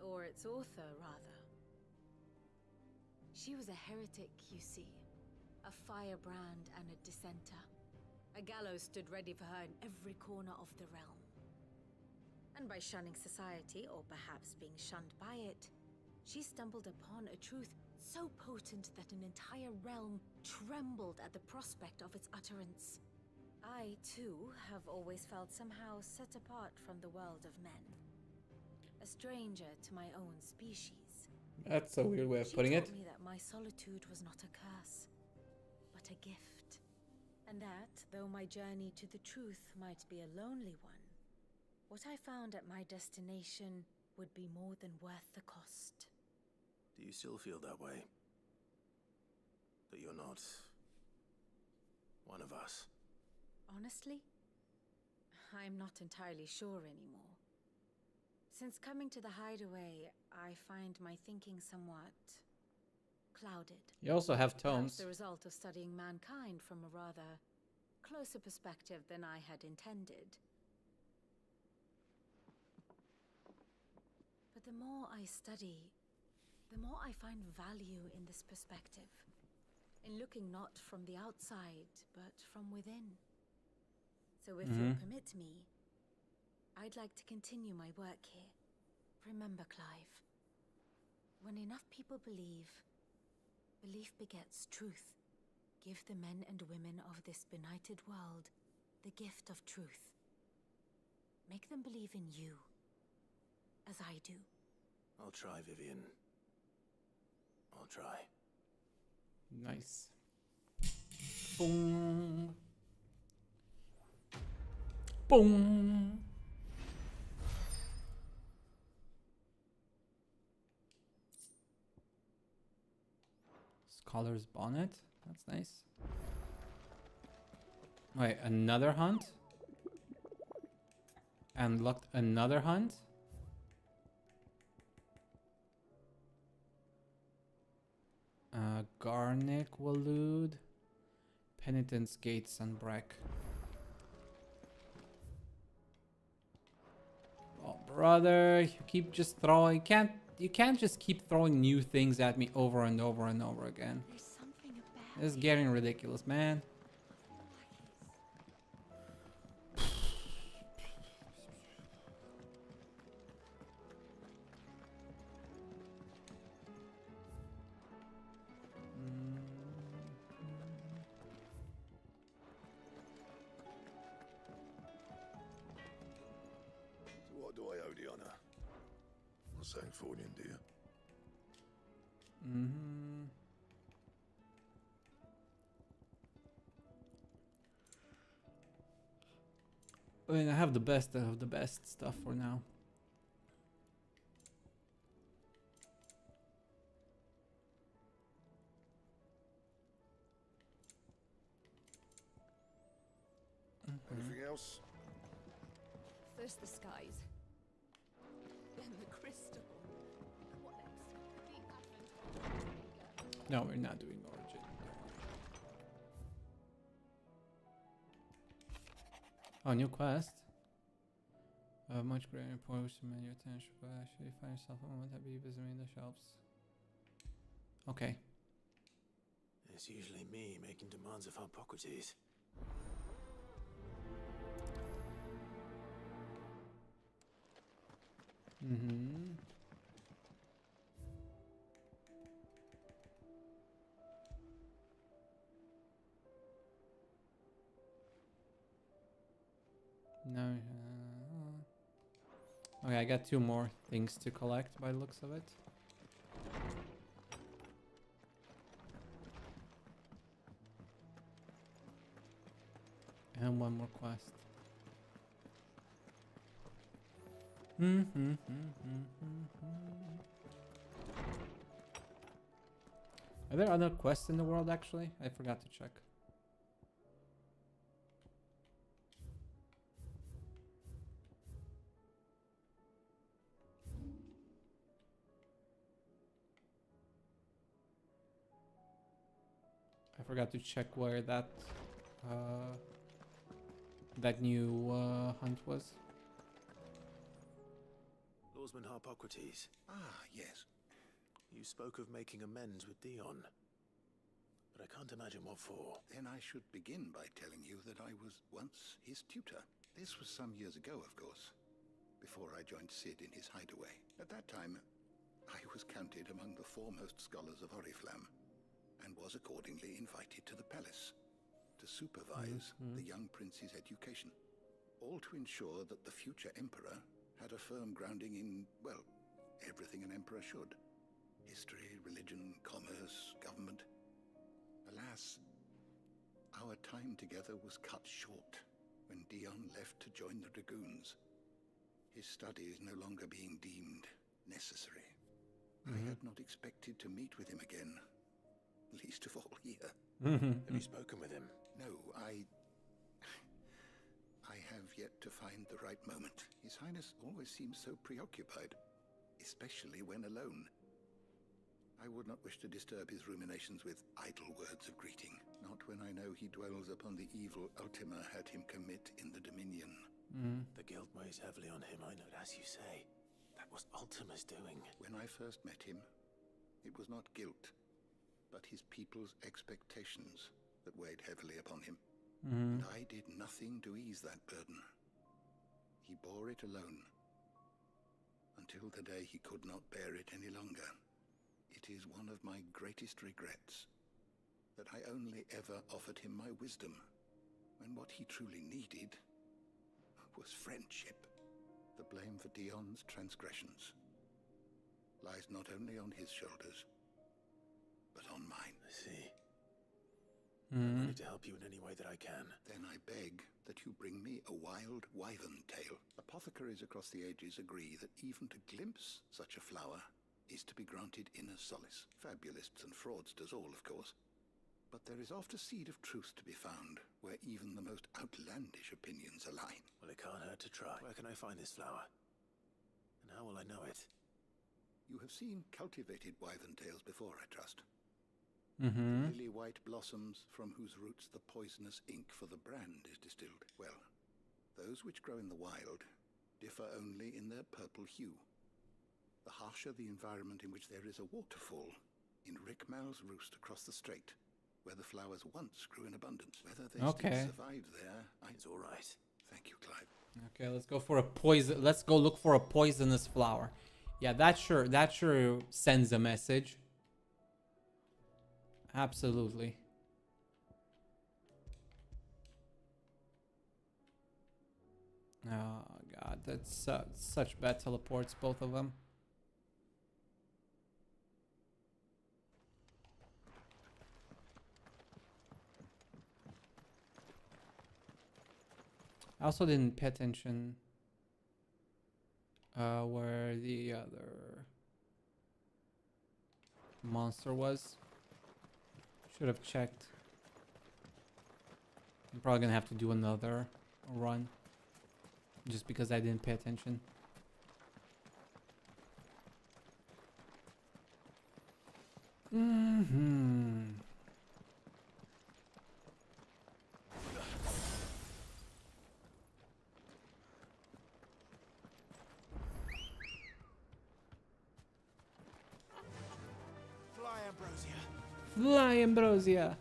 Or its author, rather. She was a heretic, you see. A firebrand and a dissenter. A gallows stood ready for her in every corner of the realm. And by shunning society, or perhaps being shunned by it, she stumbled upon a truth so potent that an entire realm trembled at the prospect of its utterance. I, too, have always felt somehow set apart from the world of men. A stranger to my own species. That's a weird way of putting it. She taught me that my solitude was not a curse, but a gift. And that, though my journey to the truth might be a lonely one, what I found at my destination would be more than worth the cost. Do you still feel that way? That you're not... one of us? Honestly, I'm not entirely sure anymore. Since coming to the hideaway, I find my thinking somewhat clouded. You also have Perhaps tomes. the result of studying mankind from a rather closer perspective than I had intended. But the more I study, the more I find value in this perspective. In looking not from the outside, but from within. So if you'll permit me, I'd like to continue my work here. Remember, Clive, when enough people believe, belief begets truth. Give the men and women of this benighted world the gift of truth. Make them believe in you, as I do. I'll try, Vivian. I'll try. Nice. Boom. Boom. Scholar's bonnet. That's nice. Wait, another hunt? Unlocked another hunt? Garnick Walud. Penitence Gate Sunbreak. Oh brother, you keep just throwing, you can't just keep throwing new things at me over and over and over again. It's getting ridiculous, man. So what do I owe the honor? Not saying Fornian, do you? I mean, I have the best of the best stuff for now. Anything else? First the skies, then the crystal. What next? No, we're not doing origin. Oh, new quest. Much greater importance to many attention, but actually find yourself a moment happy visiting the shops. Okay. It's usually me making demands of Hippocrates. No. Okay, I got 2 more things to collect by the looks of it. And 1 more quest. Are there other quests in the world actually? I forgot to check. I forgot to check where that new hunt was. Lawsman Hippocrates. Ah, yes. You spoke of making amends with Dion. But I can't imagine what for. Then I should begin by telling you that I was once his tutor. This was some years ago, of course, before I joined Sid in his hideaway. At that time, I was counted among the foremost scholars of Oriflamme, and was accordingly invited to the palace to supervise the young prince's education, all to ensure that the future emperor had a firm grounding in, well, everything an emperor should. History, religion, commerce, government. Alas, our time together was cut short when Dion left to join the Dragoons, his studies no longer being deemed necessary. I had not expected to meet with him again, least of all here. Have you spoken with him? No, I have yet to find the right moment. His Highness always seems so preoccupied, especially when alone. I would not wish to disturb his ruminations with idle words of greeting, not when I know he dwells upon the evil Ultima had him commit in the Dominion. The guilt weighs heavily on him, I know. As you say, that was Ultima's doing. When I first met him, it was not guilt, but his people's expectations that weighed heavily upon him. And I did nothing to ease that burden. He bore it alone, until the day he could not bear it any longer. It is one of my greatest regrets that I only ever offered him my wisdom, when what he truly needed was friendship. The blame for Dion's transgressions lies not only on his shoulders, but on mine. I see. I'm ready to help you in any way that I can. Then I beg that you bring me a wild wyvern tail. Apothecaries across the ages agree that even to glimpse such a flower is to be granted inner solace. Fabulists and fraudsters all, of course. But there is oft a seed of truth to be found, where even the most outlandish opinions align. Well, it can't hurt to try. Where can I find this flower? And how will I know it? You have seen cultivated wyvern tails before, I trust. Lily-white blossoms from whose roots the poisonous ink for the brand is distilled. Well, those which grow in the wild differ only in their purple hue. The harsher the environment in which there is a waterfall, in Rickmal's roost across the strait, where the flowers once grew in abundance. Whether they still survive there, It's all right. Thank you, Clive. Okay, let's go for a poison. Let's go look for a poisonous flower. Yeah, that sure sends a message. Absolutely. Oh god, that's such bad teleports, both of them. I also didn't pay attention where the other monster was. Should have checked. I'm probably gonna have to do another run just because I didn't pay attention. Fly, Ambrosia. Fly, Ambrosia.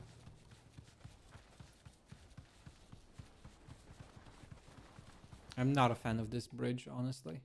I'm not a fan of this bridge, honestly.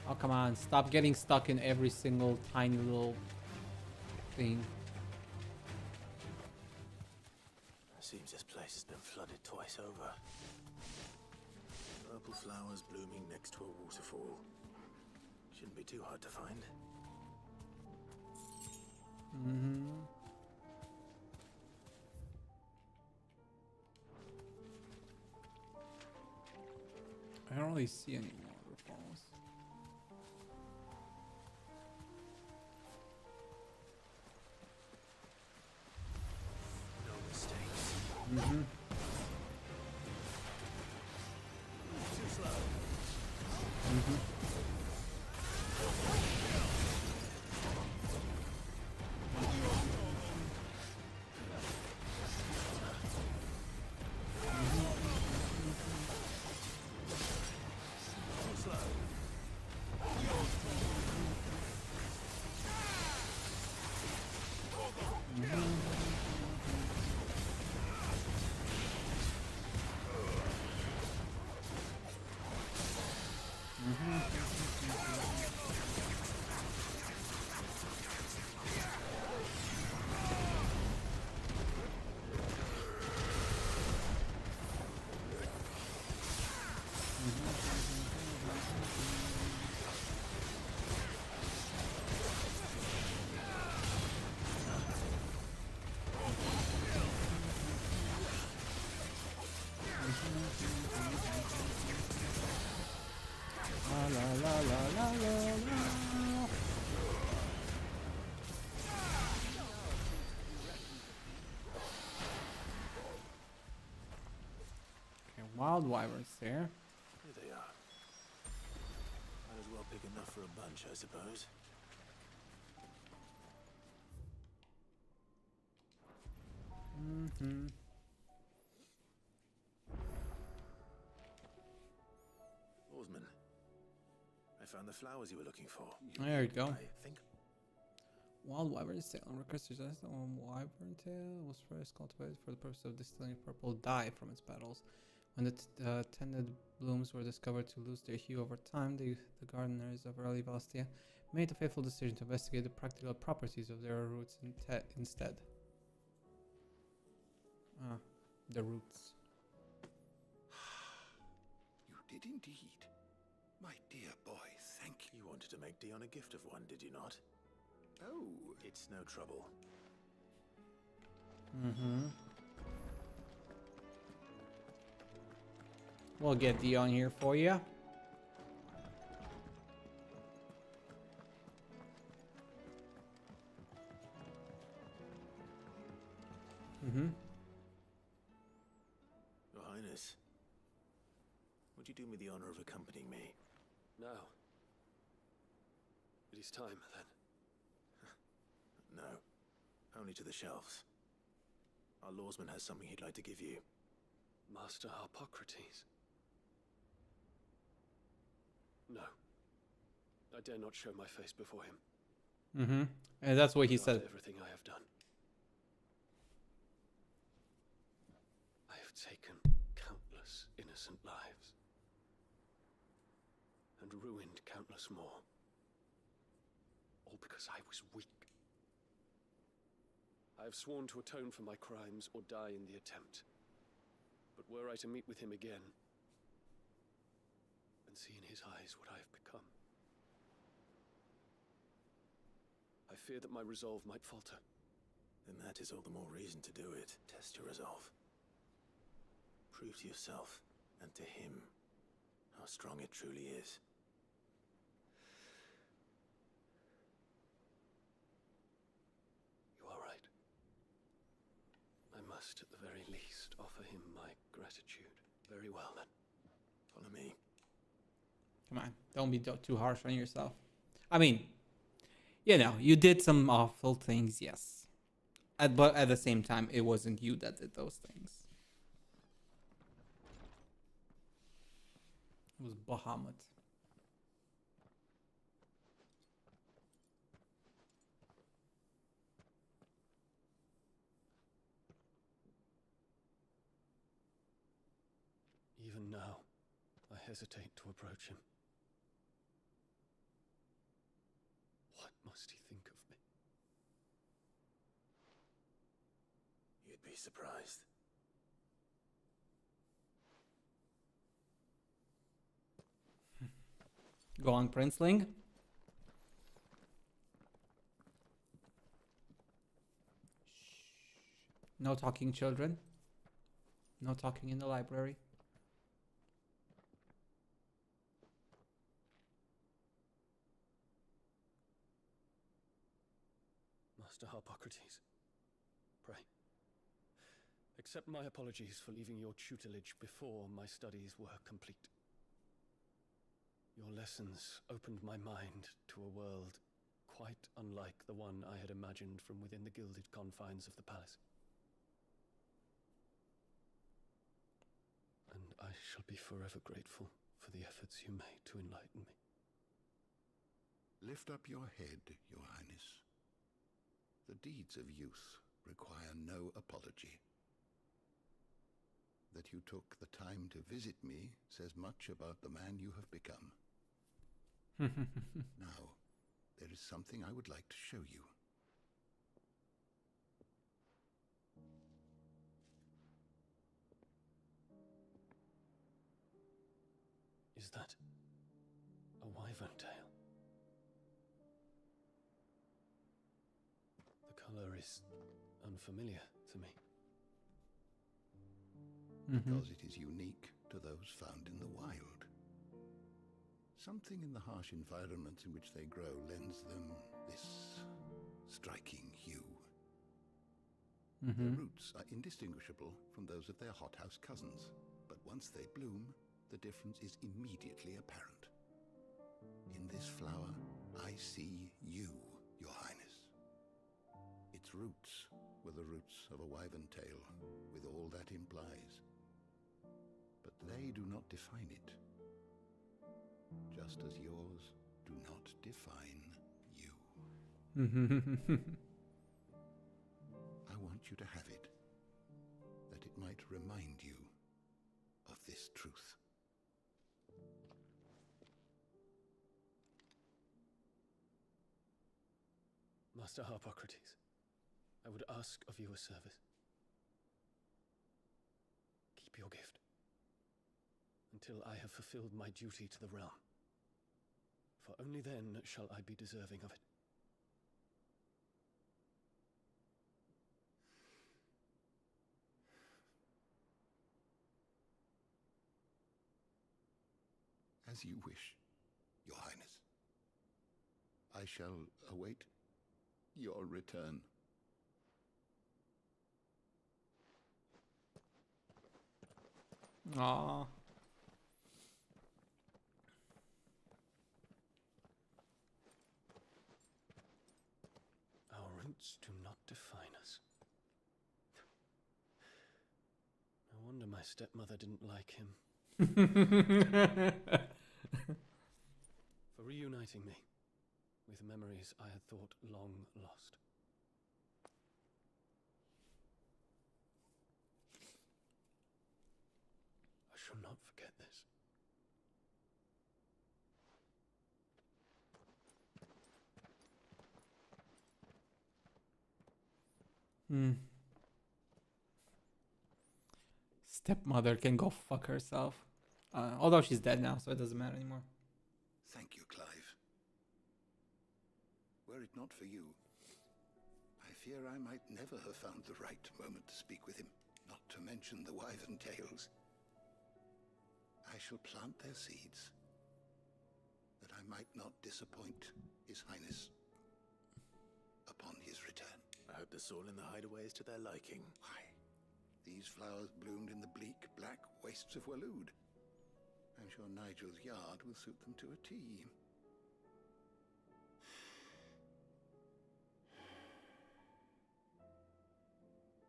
Oh, come on. Stop getting stuck in every single tiny little thing. Seems this place has been flooded twice over. Purple flowers blooming next to a waterfall. Shouldn't be too hard to find. I don't really see any waterfalls. No mistakes. Too slow. La la la la la la la. Okay, wild wyverns there. Here they are. Might as well pick enough for a bunch, I suppose. Mm-hmm. Oarsman, I found the flowers you were looking for. There you go. I think Wild wyvern's tail. Records suggest that one wyvern tail was first cultivated for the purpose of distilling purple dye from its petals. When the tended blooms were discovered to lose their hue over time, the gardeners of early Valstia made the fateful decision to investigate the practical properties of their roots instead. The roots. You did indeed. My dear boy, thank you. you wanted to make Dion a gift of one, did you not? Oh. It's no trouble. Mm-hmm. We'll get Dion here for you. Mm-hmm. Your Highness, would you do me the honor of accompanying me? Now. It is time, then. No. Only to the shelves. Our lawsman has something he'd like to give you. Master Harpocrates. No. I dare not show my face before him. Mm-hmm. And that's what he After said. everything I have done. I have taken countless innocent lives. And ruined countless more. All because I was weak. I have sworn to atone for my crimes or die in the attempt. But were I to meet with him again, and see in his eyes what I have become, I fear that my resolve might falter. Then that is all the more reason to do it. Test your resolve. Prove to yourself, and to him, how strong it truly is. You are right. I must, at the very least, offer him my gratitude. Very well, then. Follow me. Come on, don't be too harsh on yourself. I mean, you know, you did some awful things, yes. But at the same time, it wasn't you that did those things. It was Bahamut. Even now, I hesitate to approach him. What must he think of me? You'd be surprised. Go on, Princeling. No talking, children. No talking in the library. Master Harpocrates, pray. Accept my apologies for leaving your tutelage before my studies were complete. Your lessons opened my mind to a world quite unlike the one I had imagined from within the gilded confines of the palace. And I shall be forever grateful for the efforts you made to enlighten me. Lift up your head, Your Highness. The deeds of youth require no apology. That you took the time to visit me says much about the man you have become. Now, there is something I would like to show you. Is that a wyvern tail? The color is unfamiliar to me. because it is unique to those found in the wild. Something in the harsh environments in which they grow lends them this striking hue. Their roots are indistinguishable from those of their hothouse cousins, but once they bloom, the difference is immediately apparent. In this flower, I see you, Your Highness. Its roots were the roots of a wyvern tail, with all that implies. But they do not define it, just as yours do not define you. I want you to have it, that it might remind you of this truth. Master Harpocrates, I would ask of you a service. Keep your gift until I have fulfilled my duty to the realm, for only then shall I be deserving of it. As you wish, Your Highness. I shall await your return. Aww. Our roots do not define us. No wonder my stepmother didn't like him. For reuniting me with memories I had thought long lost. I shall not forget this. Stepmother can go fuck herself. Although she's dead now, so it doesn't matter anymore. Thank you, Clive. Were it not for you, I fear I might never have found the right moment to speak with him, not to mention the wyvern tales. I shall plant their seeds, that I might not disappoint His Highness upon his return. I hope the soil in the hideaway is to their liking. Why, these flowers bloomed in the bleak, black wastes of Waloed. I'm sure Nigel's yard will suit them to a T.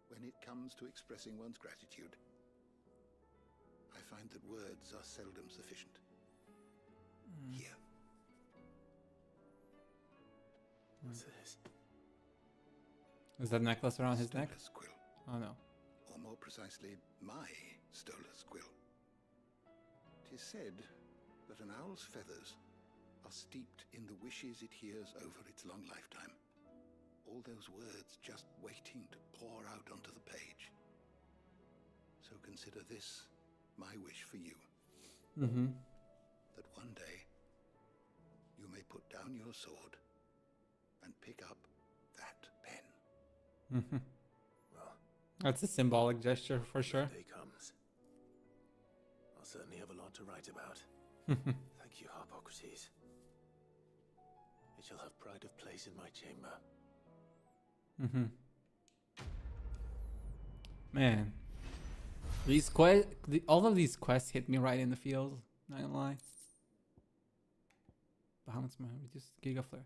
When it comes to expressing one's gratitude, I find that words are seldom sufficient. Here. What's this? Is that necklace around his neck? Stolas quill. Oh no. Or more precisely, my Stolas quill. 'Tis said that an owl's feathers are steeped in the wishes it hears over its long lifetime. All those words just waiting to pour out onto the page. So consider this my wish for you. That one day you may put down your sword and pick up that pen. Well, that's a symbolic gesture for sure. Day comes. I'll certainly have a lot to write about. Thank you, Harpocrates. It shall have pride of place in my chamber. Man, these all of these quests hit me right in the feels. Not gonna lie. Balance my reduced gigaflare.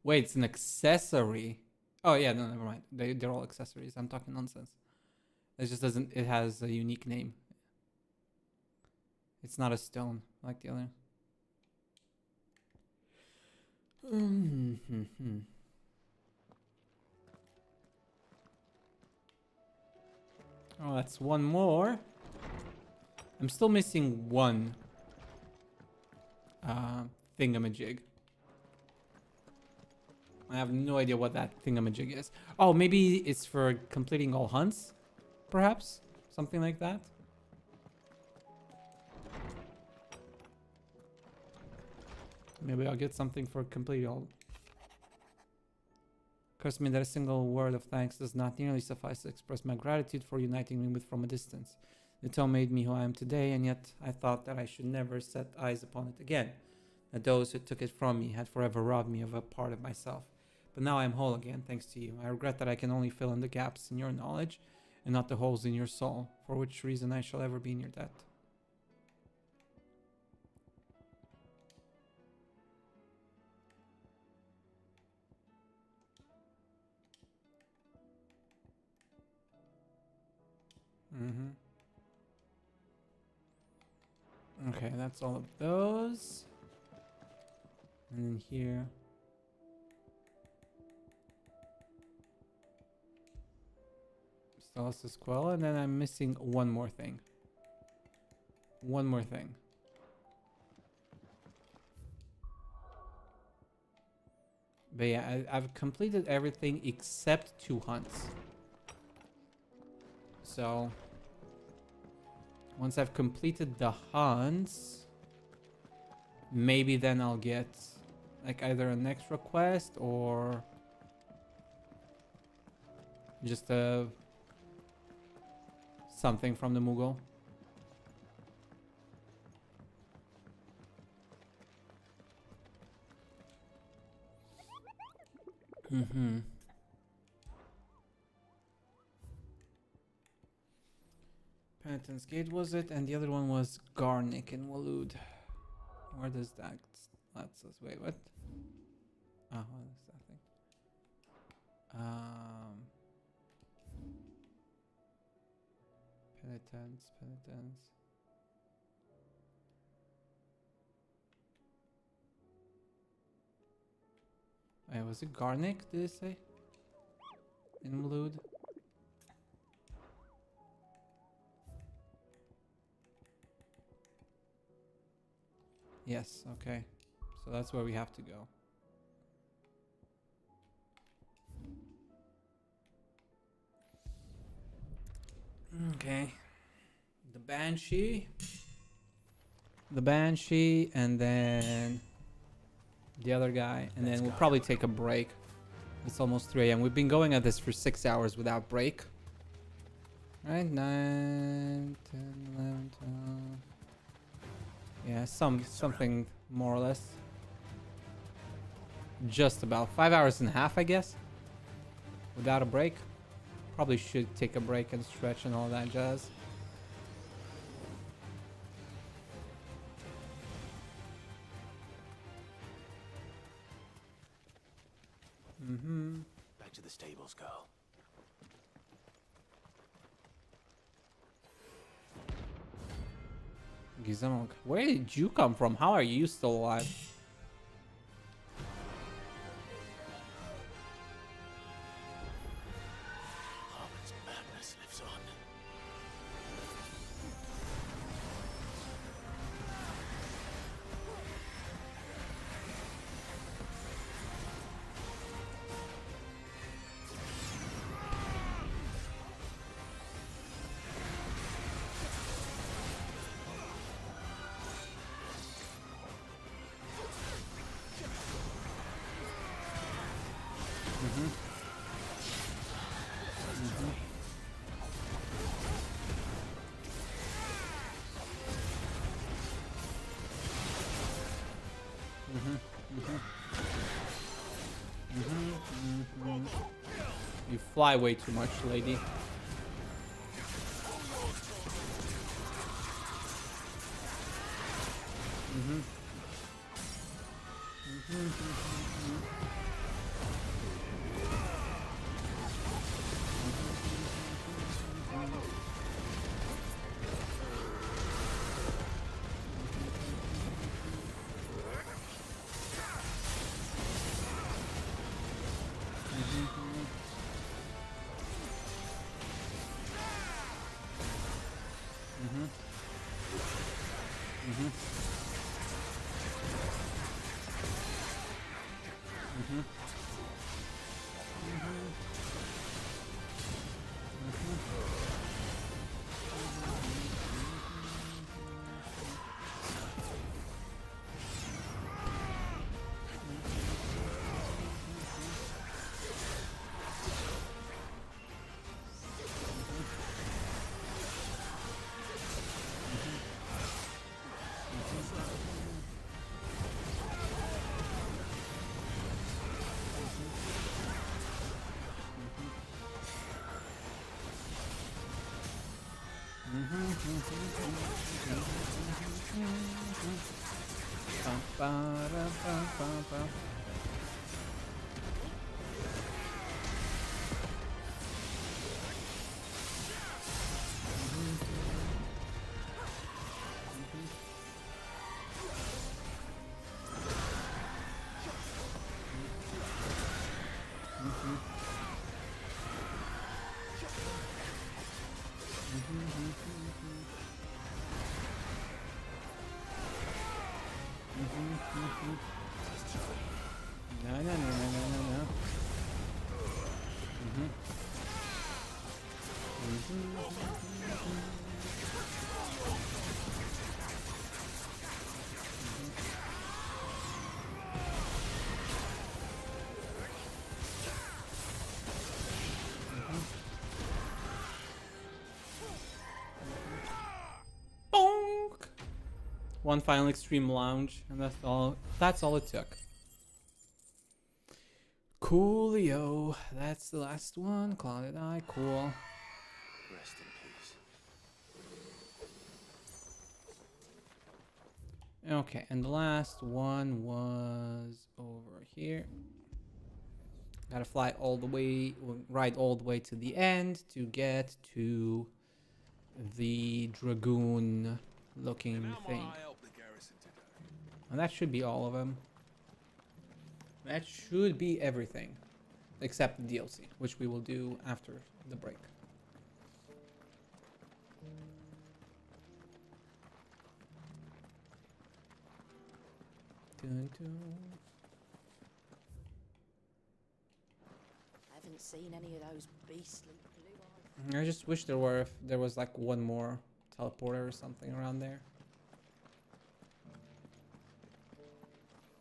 Wait, it's an accessory. Oh yeah, no, never mind. They're all accessories. I'm talking nonsense. It just doesn't. It has a unique name. It's not a stone like the other. Oh, that's one more. I'm still missing one thingamajig. I have no idea what that thingamajig is. Oh, maybe it's for completing all hunts? Perhaps? Something like that? Maybe I'll get something for completing all. Occurs to me that a single word of thanks does not nearly suffice to express my gratitude for uniting me with from a distance. The tome made me who I am today, and yet I thought that I should never set eyes upon it again. That those who took it from me had forever robbed me of a part of myself. But now I am whole again, thanks to you. I regret that I can only fill in the gaps in your knowledge, and not the holes in your soul, for which reason I shall ever be in your debt. Okay, that's all of those. And then here. Status Esquela, and then I'm missing one more thing. One more thing. But yeah, I've completed everything except 2 hunts. So once I've completed the hunts, maybe then I'll get like either a next request or just a something from the Mughal. Penitence Gate was it, and the other one was Garnick in Waloed. Where does that says? Wait, what? Ah, what is that thing? Penitence. Wait, was it Garnick? Did it say? In Waloed? Yes, okay. So that's where we have to go. Okay. The Banshee, and then the other guy, and then we'll probably take a break. It's almost 3 a.m. We've been going at this for 6 hours without break. Right? 9, 10, 11, 12. Yeah, something more or less. Just about 5 hours and a half, I guess. Without a break. Probably should take a break and stretch and all that jazz. Back to the stables, girl. Gizamok, where did you come from? How are you still alive? Harmon's madness lives on. You fly way too much, lady. Ba-da-ba-ba-ba. No, no, no, no, no, no, no. Bonk! One final extreme lounge, and that's all. That's all it took. Coolio. That's the last one. Clouded Eye. Cool. Rest in peace. Okay, and the last one was over here. Gotta fly all the way, ride all the way to the end to get to the dragoon-looking thing. And that should be all of them. That should be everything, except the DLC, which we will do after the break. Dun, dun. I haven't seen any of those beastly blue-eyed... I just wish there was like one more teleporter or something around there.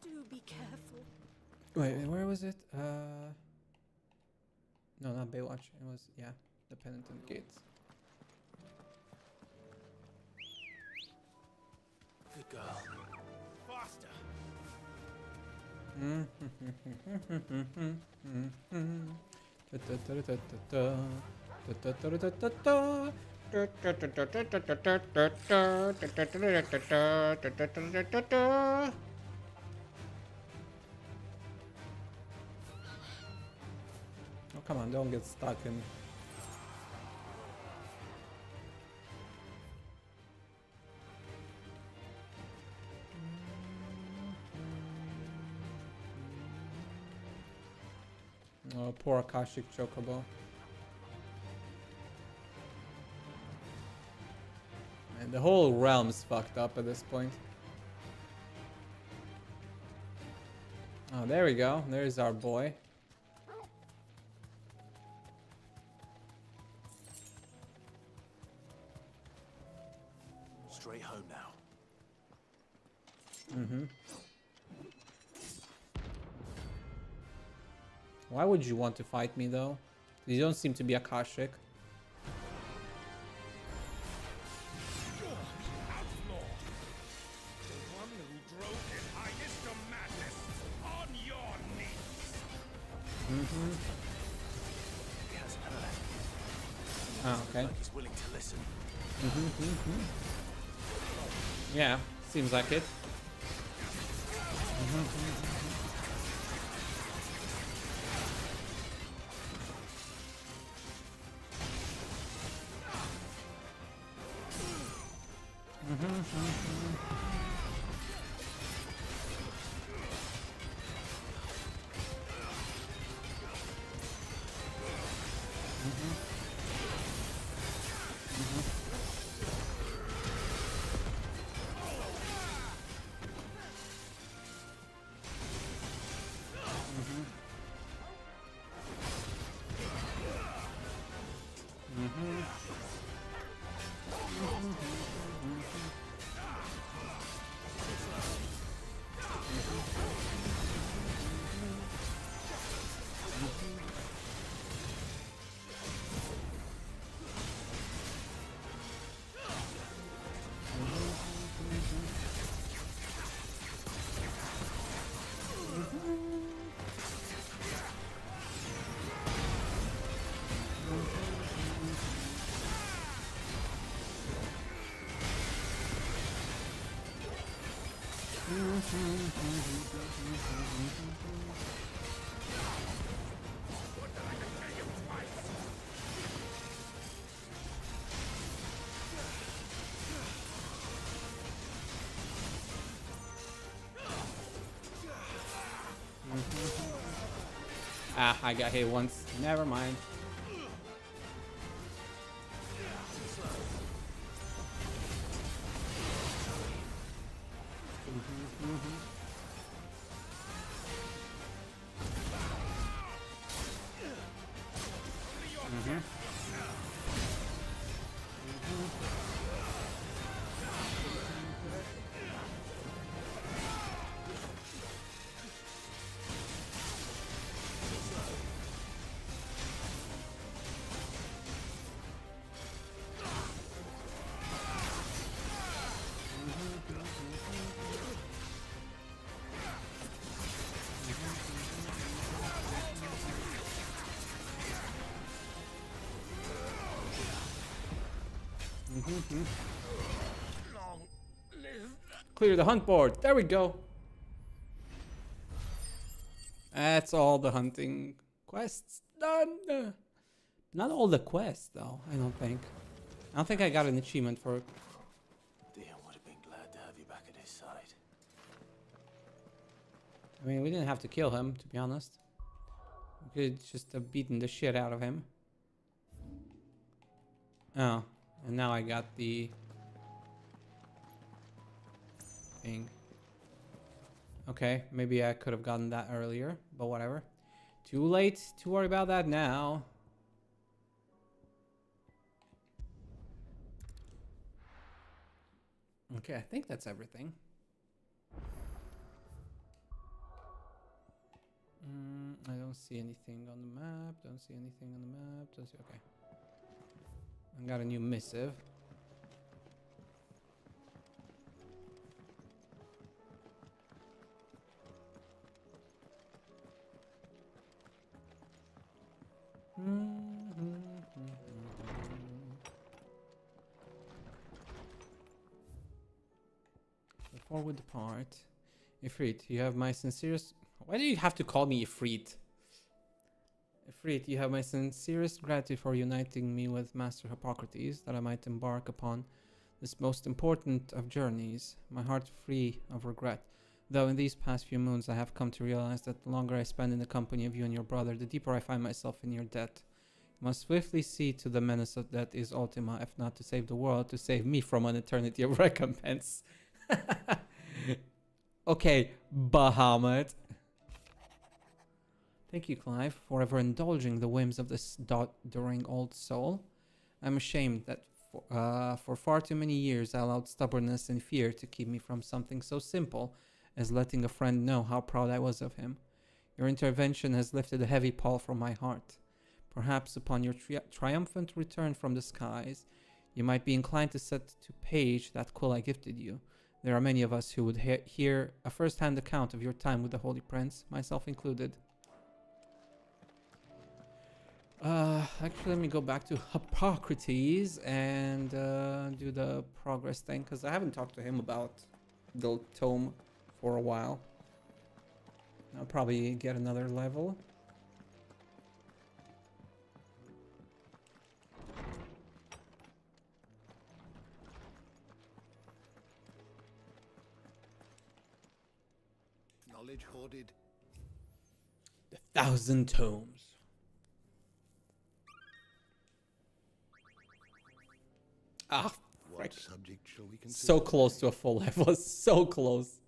Do be careful. Wait, where was it? No, not Baywatch. It was, yeah, the Penitent Gates. Good girl. Faster. Oh, come on, don't get stuck in. Oh, poor Akashic Chocobo. And the whole realm's fucked up at this point. Oh, there we go. There's our boy. Straight home now. Mm-hmm. Why would you want to fight me, though? You don't seem to be Akashic. Mm-hmm. He hasn't heard. Oh, okay. Like he's willing to listen. Mm-hmm. Yeah, seems like it. Ah, I got hit once. Never mind. Clear the hunt board. There we go. That's all the hunting quests done. Not all the quests, though, I don't think. I don't think I got an achievement for it. Dion would have been glad to have you back at his side. I mean, we didn't have to kill him, to be honest. We could just have beaten the shit out of him. Oh, and now I got the thing. Okay, maybe I could have gotten that earlier, but whatever. Too late to worry about that now. Okay, I think that's everything. I don't see anything on the map. Don't see anything on the map. Don't see. Okay. I got a new missive. Before we depart, Ifrit, you have my sincerest... Why do you have to call me Ifrit? Ifrit, you have my sincerest gratitude for uniting me with Master Hippocrates, that I might embark upon this most important of journeys, my heart free of regret. Though in these past few moons I have come to realize that the longer I spend in the company of you and your brother, the deeper I find myself in your debt. You must swiftly see to the menace of that is Ultima, if not to save the world, to save me from an eternity of recompense. Okay, Bahamut. Thank you, Clive, for ever indulging the whims of this doddering old soul. I'm ashamed that for far too many years I allowed stubbornness and fear to keep me from something so simple as letting a friend know how proud I was of him. Your intervention has lifted a heavy pall from my heart. Perhaps upon your triumphant return from the skies, you might be inclined to set to page that quill I gifted you. There are many of us who would hear a first-hand account of your time with the Holy Prince, myself included. Actually, let me go back to Hippocrates and do the progress thing, because I haven't talked to him about the tome for a while. I'll probably get another level. Knowledge hoarded. The 1,000 tomes. Ah, what subject shall we consider? So close to a full level. So close.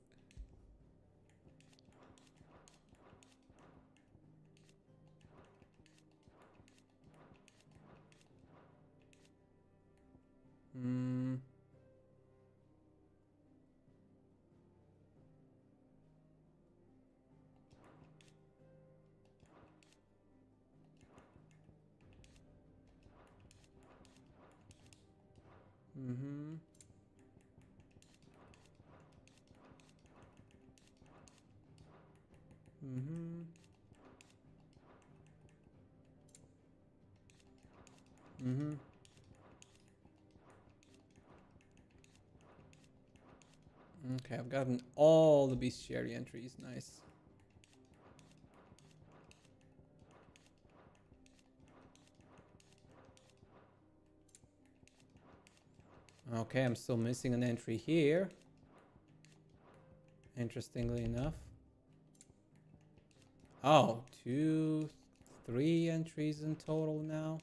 Okay, I've gotten all the bestiary entries. Nice. Okay, I'm still missing an entry here. Interestingly enough. Oh, 2, 3 entries in total now.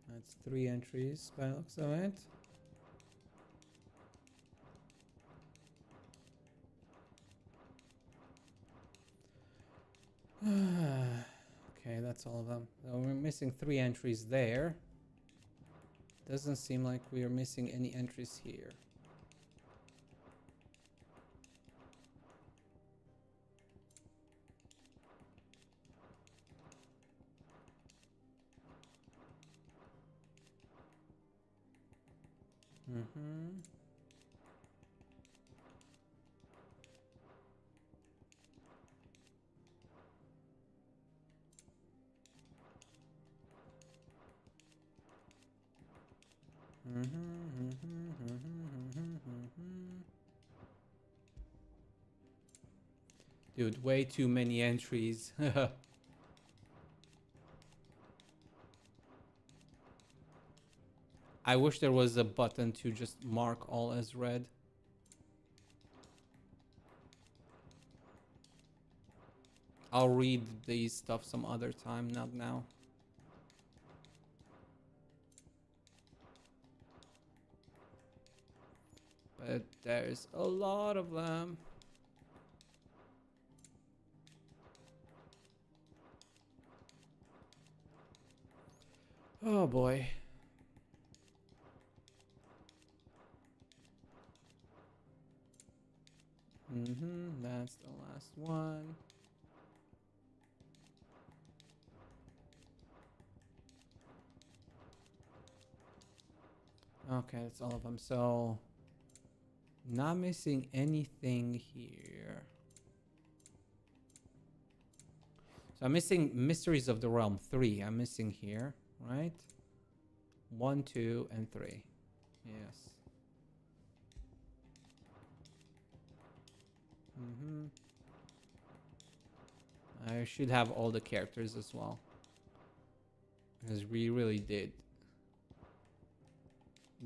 That's 3 entries by the looks of it. Okay, that's all of them. So we're missing 3 entries there. Doesn't seem like we are missing any entries here. Dude, way too many entries. I wish there was a button to just mark all as red. I'll read these stuff some other time, not now. But there's a lot of them. Oh boy. That's the last one. Okay, that's all of them. So, not missing anything here. So I'm missing Mysteries of the Realm 3. I'm missing here, right? 1, 2, and 3. Yes. I should have all the characters as well, because we really did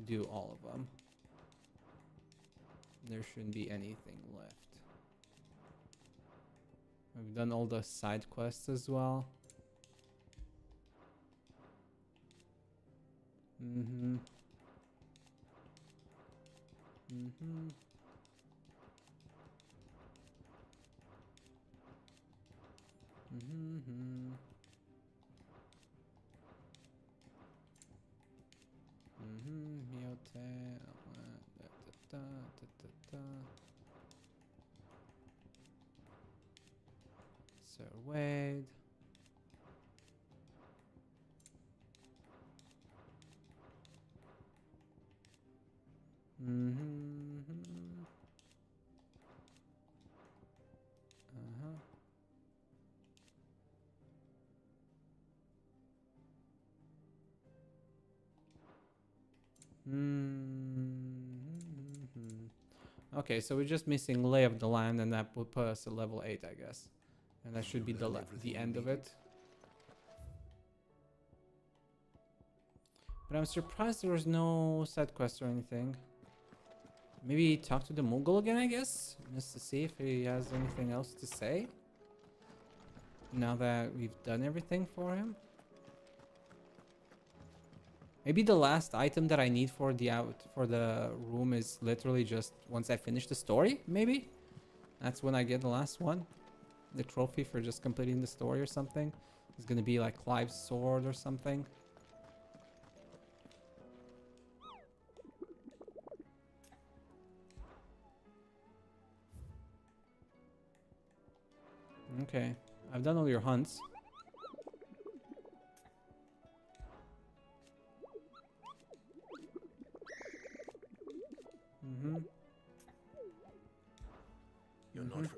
do all of them. There shouldn't be anything left. We've done all the side quests as well. Sir Wade. Okay, so we're just missing Lay of the Land, and that would put us at level 8, I guess. And that should be the end of it. But I'm surprised there was no side quest or anything. Maybe talk to the Mughal again, I guess? Just to see if he has anything else to say. Now that we've done everything for him. Maybe the last item that I need for the room is literally just once I finish the story, maybe? That's when I get the last one. The trophy for just completing the story or something. It's gonna be like Clive's sword or something. Okay, I've done all your hunts. You're not.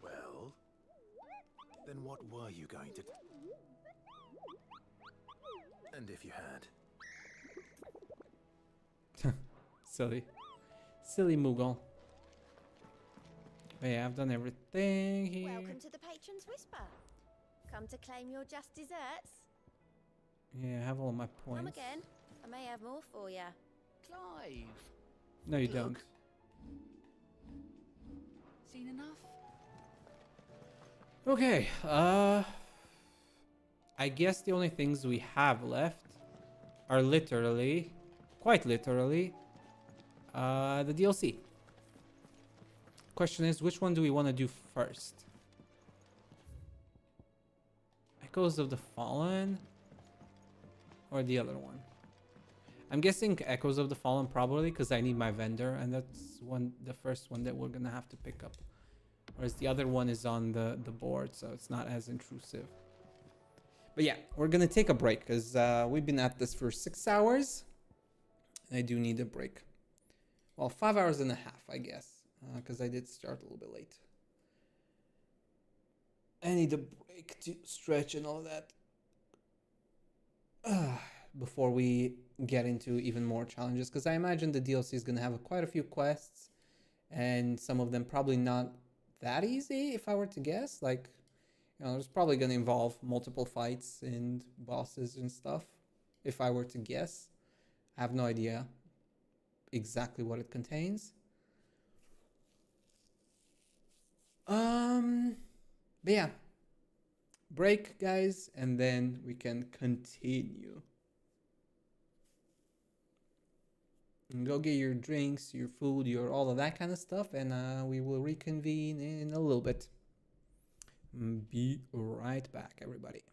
Well, then what were you going to? And if you had? Silly Moogle. But yeah, I've done everything here. Welcome to the Patron's Whisper. Come to claim your just desserts? Yeah, I have all my Come points. again. I may have more for you. Clive. No, you don't. Seen enough? Okay, I guess the only things we have left are literally, quite literally, the DLC. Question is, which one do we want to do first? Echoes of the Fallen or the other one? I'm guessing Echoes of the Fallen probably because I need my vendor, and that's the first one that we're gonna have to pick up. Whereas the other one is on the board, so it's not as intrusive. But yeah, we're gonna take a break because we've been at this for 6 hours. And I do need a break. Well, 5 hours and a half, I guess, because I did start a little bit late. I need a break to stretch and all that before we get into even more challenges, because I imagine the DLC is gonna have quite a few quests, and some of them probably not that easy. If I were to guess, like, you know, there's probably gonna involve multiple fights and bosses and stuff. If I were to guess, I have no idea exactly what it contains. But yeah, break, guys, and then we can continue. And go get your drinks, your food, your all of that kind of stuff, and we will reconvene in a little bit. Be right back, everybody.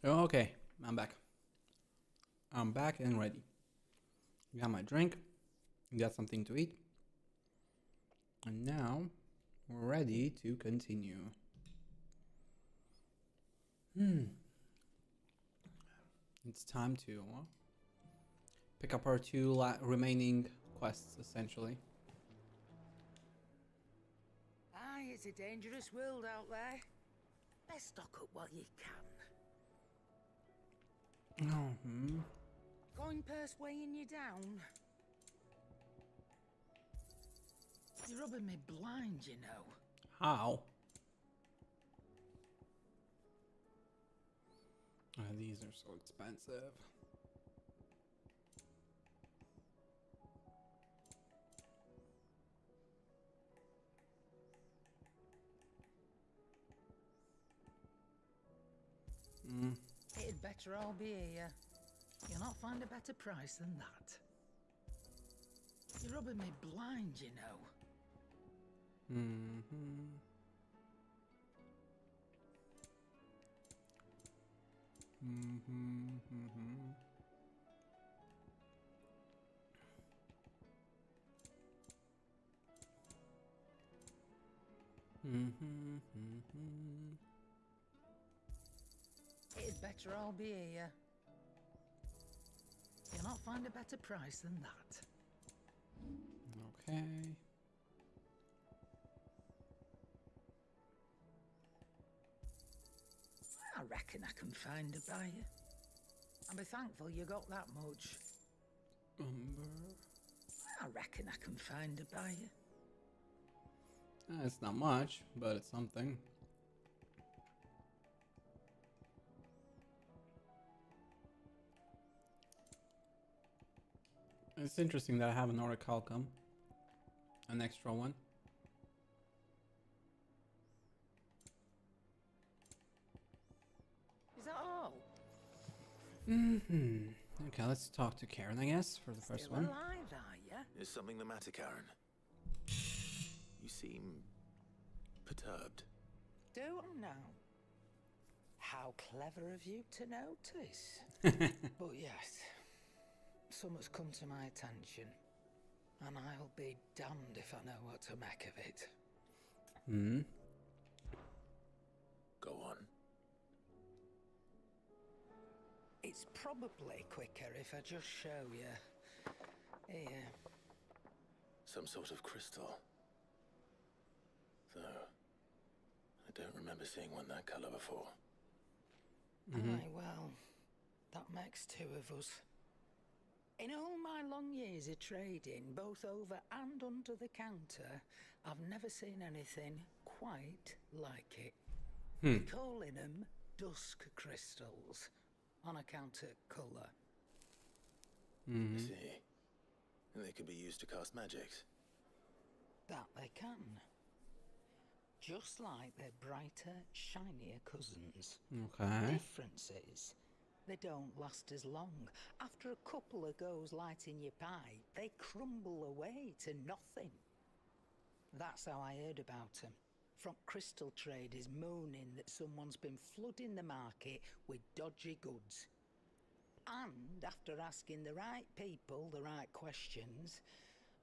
Okay, I'm back. I'm back and ready. Got my drink. Got something to eat. And now we're ready to continue. It's time to pick up our two remaining quests, essentially. Aye, it's a dangerous world out there. Best stock up while you can. Coin purse weighing you down. You're rubbing me blind, you know. How? These are so expensive. It'd better all be here. You'll not find a better price than that. You're rubbing me blind, you know. It'd better all be here. You'll not find a better price than that. Okay. I reckon I can find a buyer. I'll be thankful you got that much. I reckon I can find a buyer. It's not much, but it's something. It's interesting that I have an orichalcum. An extra one. Is that all? Okay, let's talk to Karen, I guess, for the first Still one. alive, are ya? Is something the matter, Karen? You seem perturbed. Do I now? How clever of you to notice. But yes, something's come to my attention, and I'll be damned if I know what to make of it. Go on. It's probably quicker if I just show you. Here. Some sort of crystal. Though, I don't remember seeing one that color before. Aye, well, that makes two of us. In all my long years of trading, both over and under the counter, I've never seen anything quite like it. We're calling them dusk crystals, on account of colour. I see. And they could be used to cast magics. That they can. Just like their brighter, shinier cousins. Okay. Difference is, they don't last as long. After a couple of goes lighting your pipe, they crumble away to nothing. That's how I heard about them. From crystal traders moaning that someone's been flooding the market with dodgy goods. And after asking the right people the right questions,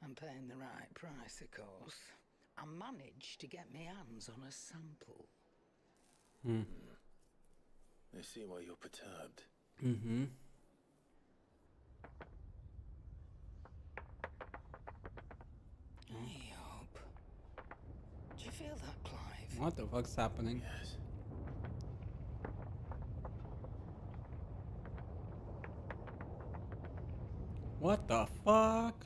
and paying the right price, of course, I managed to get my hands on a sample. I see why you're perturbed. I hope. Do you feel that, Clive? What the fuck's happening? Yes. What the fuck?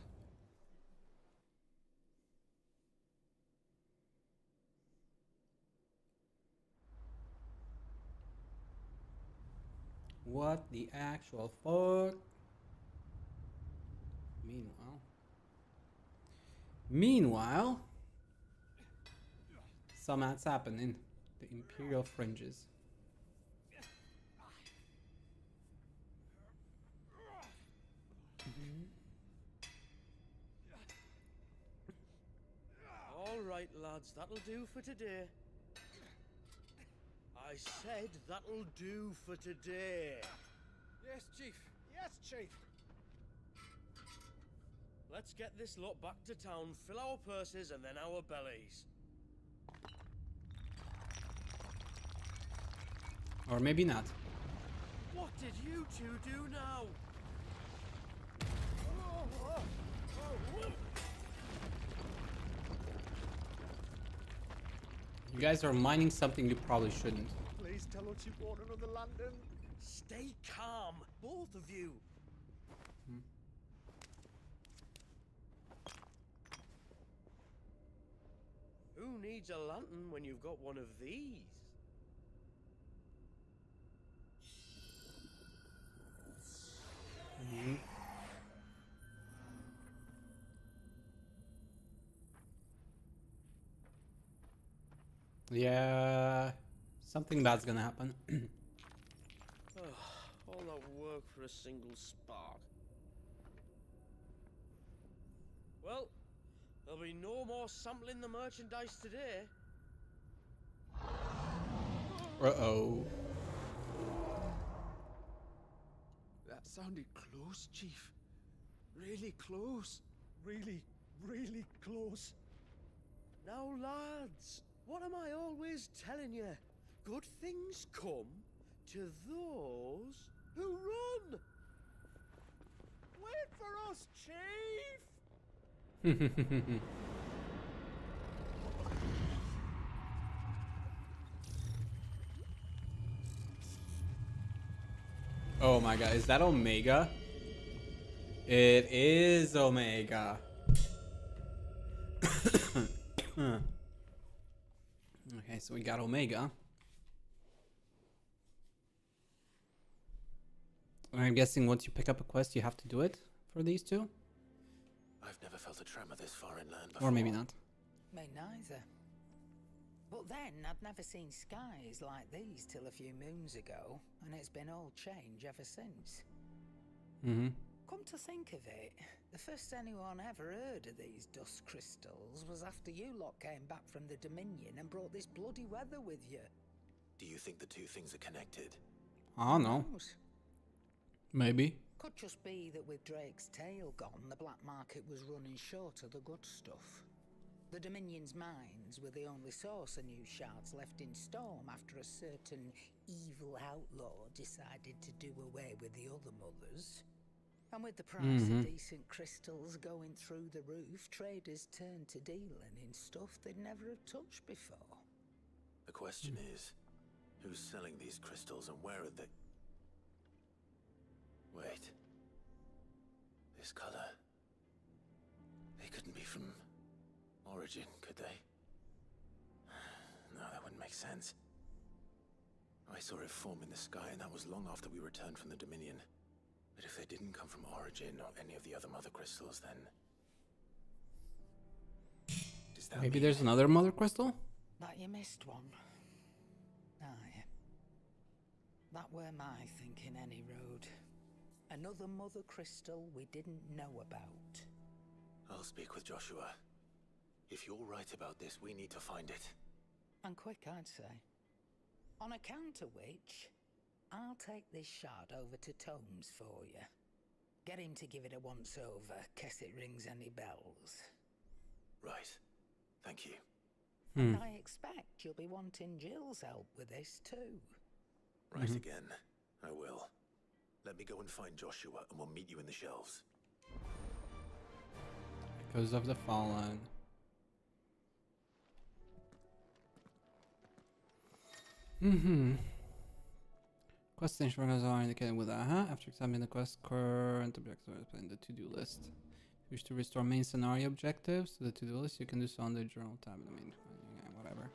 What the actual fuck? Meanwhile, something's happening. The Imperial Fringes. All right, lads, that'll do for today. I I said that'll do for today. Yes, Chief. Yes, Chief. Let's get this lot back to town, fill our purses and then our bellies. Or maybe not. What did you two do now? You guys are mining something you probably shouldn't. Please tell us you bought another lantern. Stay calm, both of you. Who needs a lantern when you've got one of these? Yeah, something bad's gonna happen. All that work for a single spark. Well, there'll be no more sampling the merchandise today. Uh-oh. That sounded close, Chief. Really close. Really, really close. Now, lads, what am I always telling you? Good things come to those who run. Wait for us, Chief. Oh my god, is that Omega? It is Omega. Okay, so we got Omega. I'm guessing once you pick up a quest, you have to do it for these two? I've never felt a tremor this far inland before. Or maybe not. Me neither. But then I'd never seen skies like these till a few moons ago, and it's been all change ever since. Come to think of it, the first anyone ever heard of these dust crystals was after you lot came back from the Dominion and brought this bloody weather with you. Do you think the two things are connected? I don't know. Maybe. Could just be that with Drake's tail gone, the black market was running short of the good stuff. The Dominion's mines were the only source of new shards left in Storm after a certain evil outlaw decided to do away with the other mothers. And with the price of decent crystals going through the roof, traders turned to dealing in stuff they'd never have touched before. The question is, who's selling these crystals and where are they? Wait. This color. They couldn't be from Origin, could they? No, that wouldn't make sense. I saw it form in the sky, and that was long after we returned from the Dominion. But if they didn't come from Origin or any of the other mother crystals, then... Does that Maybe mean... there's another mother crystal? That you missed one. Aye. That were my thinking any road. Another mother crystal we didn't know about. I'll speak with Joshua. If you're right about this, we need to find it. And quick, I'd say. On account of which, I'll take this shard over to Tomes for you. Get him to give it a once-over, case it rings any bells. Right. Thank you. And I expect you'll be wanting Jill's help with this too. Right again. I will. Let me go and find Joshua, and we'll meet you in the shelves. Echoes of the Fallen. Quest station records are indicated with after examining the quest current objectives in the to-do list. If you wish to restore main scenario objectives to the to-do list, you can do so on the journal tab in the main. Yeah, whatever.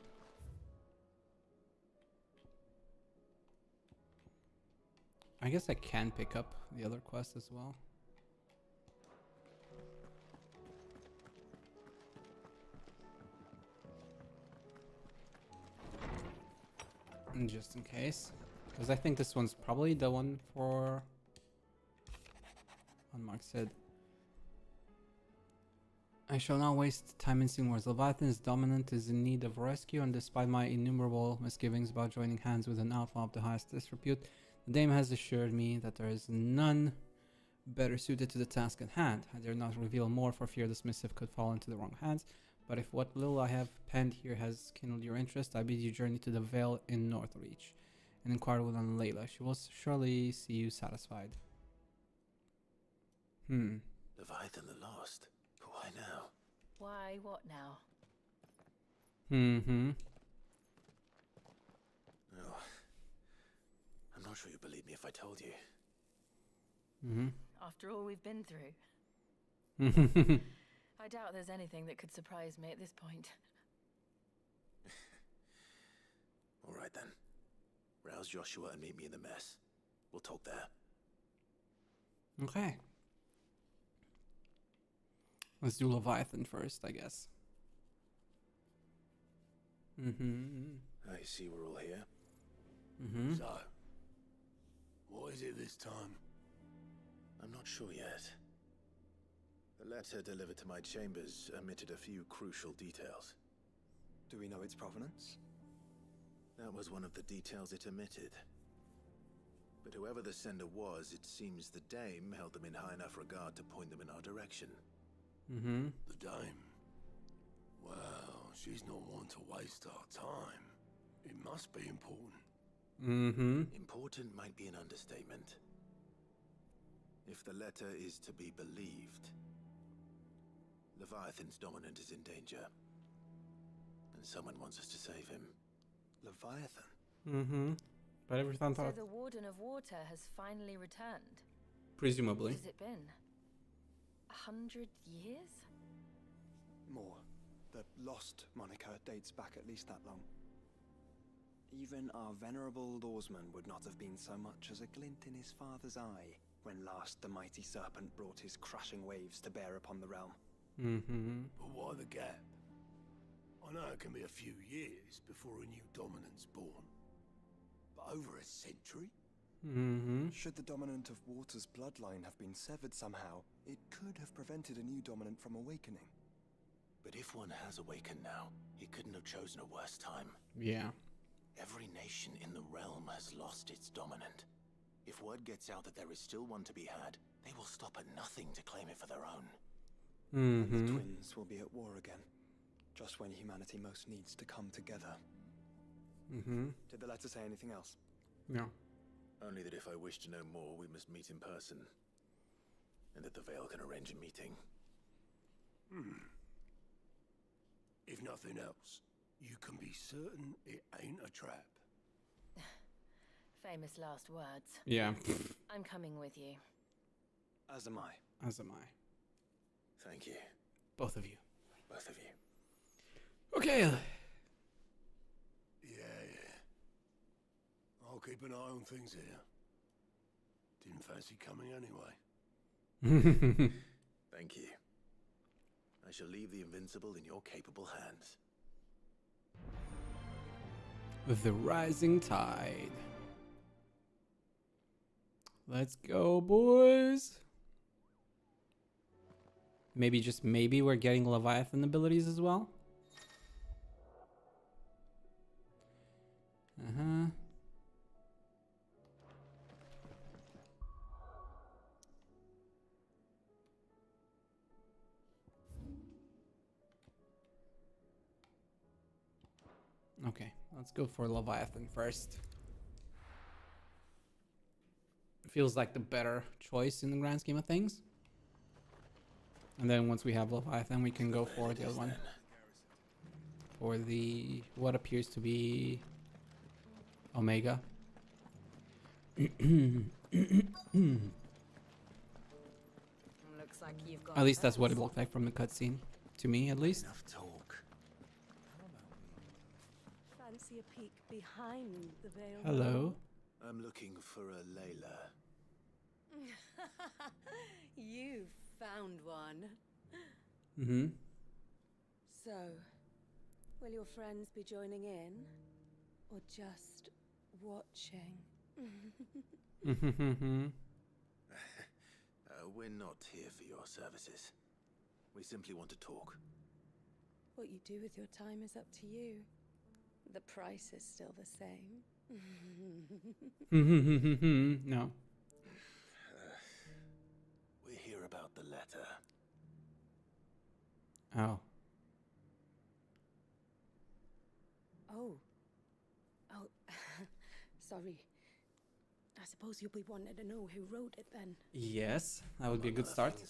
I guess I can pick up the other quest as well. Just in case. Because I think this one's probably the one for... Unmarked said. I shall not waste time mincing words. Leviathan's dominant is in need of rescue, and despite my innumerable misgivings about joining hands with an outlaw of the highest disrepute, the dame has assured me that there is none better suited to the task at hand. I dare not reveal more for fear this missive could fall into the wrong hands, but if what little I have penned here has kindled your interest, I bid you journey to the Vale in Northreach and inquire with Layla. She will surely see you satisfied. Leviathan the Lost. Why now? Why, what now? Oh, I'm not sure you'd believe me if I told you. After all we've been through. I doubt there's anything that could surprise me at this point. All right then. Rouse Joshua and meet me in the mess. We'll talk there. Okay. Let's do Leviathan first, I guess. I see we're all here. So, what is it this time? I'm not sure yet. The letter delivered to my chambers omitted a few crucial details. Do we know its provenance? That was one of the details it omitted. But whoever the sender was, it seems the dame held them in high enough regard to point them in our direction. The dame? Well, she's not one to waste our time. It must be important. Important might be an understatement. If the letter is to be believed, Leviathan's dominant is in danger. And someone wants us to save him. Leviathan? But everything So thought... the Warden of Water has finally returned. Presumably. What has it been? 100 years? More. The Lost moniker dates back at least that long. Even our venerable lawsman would not have been so much as a glint in his father's eye when last the mighty serpent brought his crushing waves to bear upon the realm. But why the gap? I know it can be a few years before a new dominant's born. But over a century? Should the dominant of Water's bloodline have been severed somehow, it could have prevented a new dominant from awakening. But if one has awakened now, he couldn't have chosen a worse time. Yeah. Every nation in the realm has lost its dominant. If word gets out that there is still one to be had, they will stop at nothing to claim it for their own. And the twins will be at war again, just when humanity most needs to come together. Did the letter say anything else? No. Only that if I wish to know more, we must meet in person. And that the Vale can arrange a meeting. If nothing else, you can be certain it ain't a trap. Famous last words. Yeah. I'm coming with you. As am I. As am I. Thank you. Both of you. Both of you. Okay. Yeah. I'll keep an eye on things here. Didn't fancy coming anyway. Thank you. I shall leave the invincible in your capable hands. The rising tide. Let's go, boys. Maybe, just maybe, we're getting Leviathan abilities as well. Okay, let's go for Leviathan first. Feels like the better choice in the grand scheme of things. And then once we have Leviathan, we can go for the other one. For the, what appears to be Omega. Looks like you've got At least that's what it looked like from the cutscene. To me, at least. Enough talk. Fancy a peek behind the veil. Hello. I'm looking for a Layla. You found one. So, will your friends be joining in? Or just watching? We're not here for your services. We simply want to talk. What you do with your time is up to you. The price is still the same. No. We're here about the letter. Oh. Oh. Sorry. I suppose you'll be wanting to know who wrote it then. Yes, that would be a good start.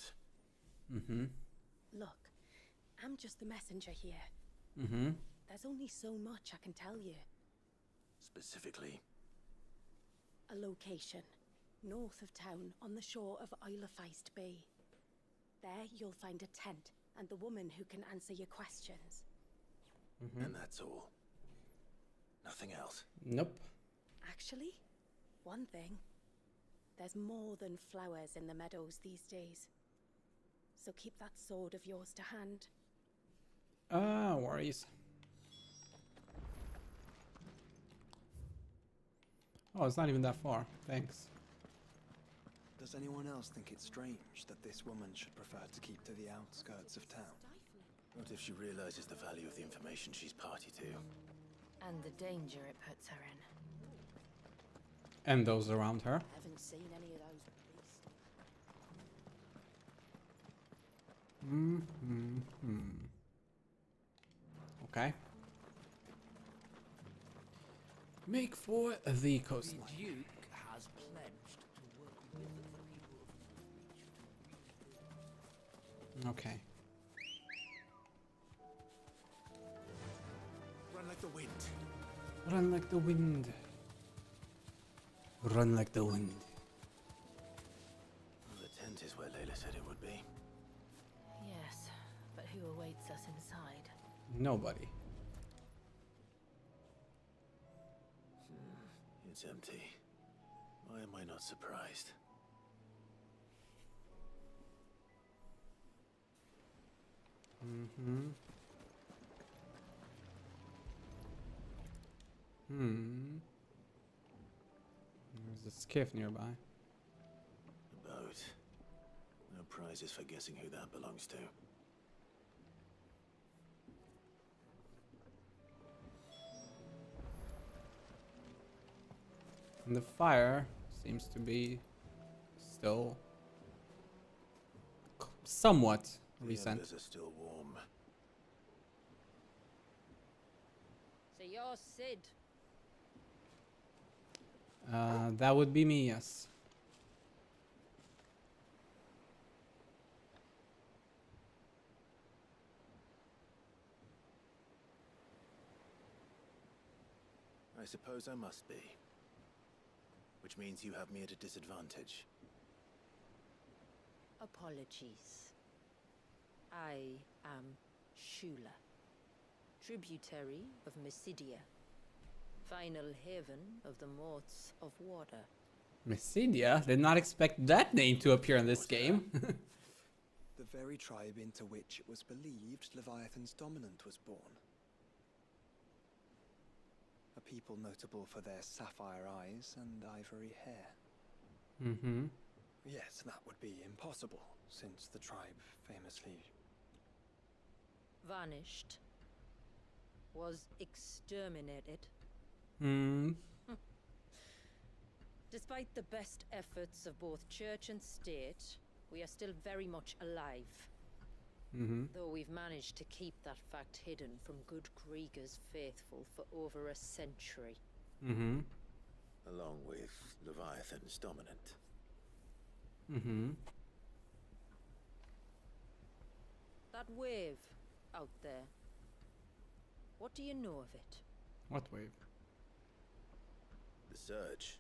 Look, I'm just the messenger here. There's only so much I can tell you. Specifically? A location, north of town, on the shore of Isle of Feist Bay. There you'll find a tent and the woman who can answer your questions. And that's all? Nothing else? Nope. Actually, one thing. There's more than flowers in the meadows these days. So keep that sword of yours to hand. Worries. Oh, it's not even that far. Thanks. Does anyone else think it's strange that this woman should prefer to keep to the outskirts of town? What if she realizes the value of the information she's party to? And the danger it puts her in. And those around her. I haven't seen any of those beasts. Okay. Make for the coastline. The Duke has pledged to work with the people of Okay. Run like the wind. Run like the wind. Run like the wind. Well, the tent is where Layla said it would be. Yes, but who awaits us inside? Nobody. It's empty. Why am I not surprised? There's a skiff nearby. A boat. No prizes for guessing who that belongs to. And the fire seems to be still somewhat recent. The embers are still warm. So you're Sid. That would be me, yes. I suppose I must be. Which means you have me at a disadvantage. Apologies. I am Shula, tributary of Mysidia, final haven of the Morts of Water. Mysidia? Did not expect that name to appear in this game. The very tribe into which it was believed Leviathan's dominant was born. A people notable for their sapphire eyes and ivory hair. Yes, that would be impossible, since the tribe famously Vanished. Was exterminated. Despite the best efforts of both church and state, we are still very much alive. Though we've managed to keep that fact hidden from good Krieger's faithful for over a century. Along with Leviathan's dominant. That wave out there. What do you know of it? What wave? The surge.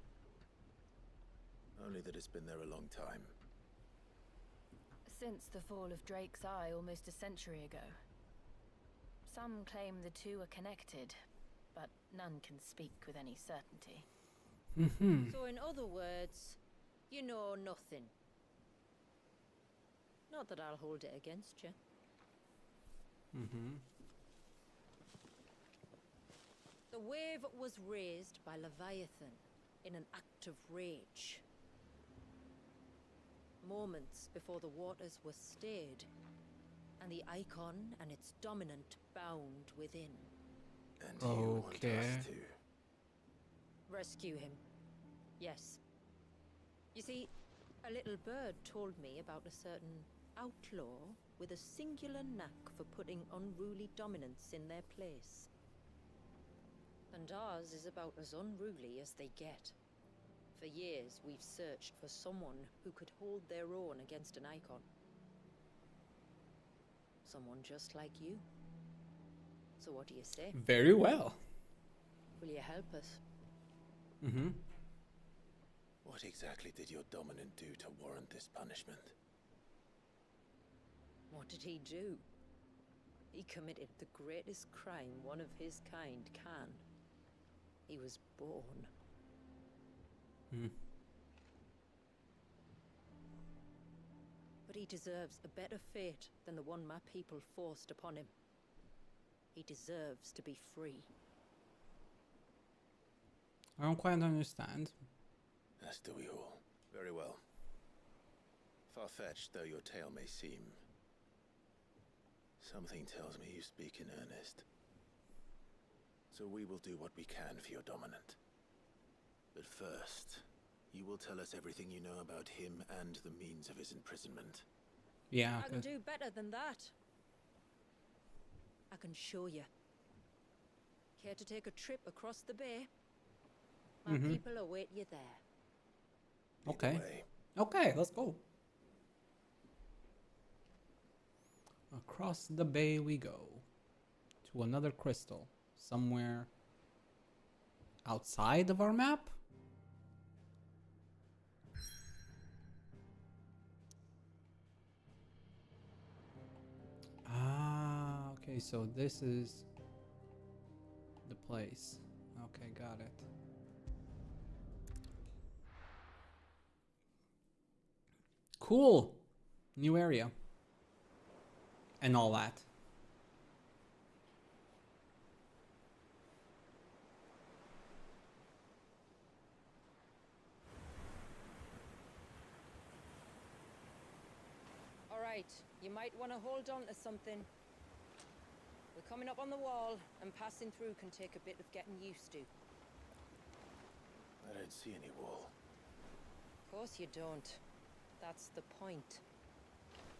Only that it's been there a long time. Since the fall of Drake's Eye almost a century ago. Some claim the two are connected, but none can speak with any certainty. So in other words, you know nothing. Not that I'll hold it against you. The wave was raised by Leviathan in an act of rage. Moments before the waters were stayed, And the icon and its dominant bound within. And you want us to... Rescue him. Yes. You see, a little bird told me about a certain outlaw with a singular knack for putting unruly dominants in their place. And ours is about as unruly as they get. For years, we've searched for someone who could hold their own against an icon. Someone just like you. So what do you say? Very well. Will you help us? Mm-hmm. What exactly did your dominant do to warrant this punishment? What did he do? He committed the greatest crime one of his kind can. He was born. But he deserves a better fate than the one my people forced upon him. He deserves to be free. I don't quite understand. As do we all. Very well. Far-fetched though your tale may seem, something tells me you speak in earnest. So we will do what we can for your dominant. But first, you will tell us everything you know about him and the means of his imprisonment. Yeah. I can do better than that. I can show you. Care to take a trip across the bay? My people await you there. Okay. Okay, let's go. Across the bay we go. To another crystal. Somewhere outside of our map? Ah, okay, so this is the place. Okay, got it. Cool. New area. And all that. Alright, you might want to hold on to something. We're coming up on the wall, and passing through can take a bit of getting used to. I don't see any wall. Of course you don't. That's the point.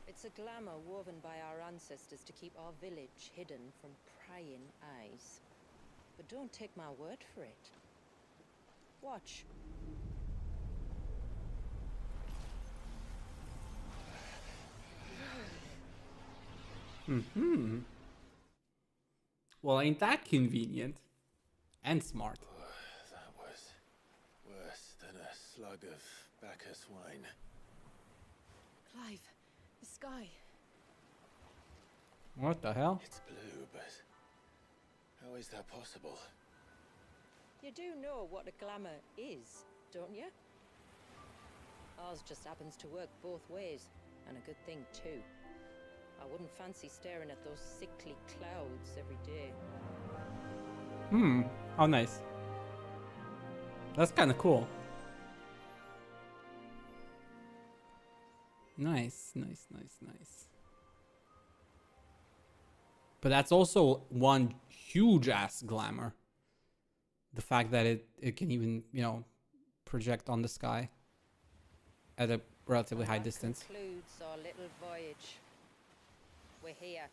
It's a glamour woven by our ancestors to keep our village hidden from prying eyes. But don't take my word for it. Watch. Well, ain't that convenient? And smart. That was worse than a slug of Bacchus wine. Clive, the sky. What the hell? It's blue, but how is that possible? You do know what a glamour is, don't you? Ours just happens to work both ways, and a good thing too. I wouldn't fancy staring at those sickly clouds every day. How nice. That's kind of cool. Nice. But that's also one huge ass glamour. The fact that it can even, project on the sky at a relatively high distance. Concludes our little voyage. We're here.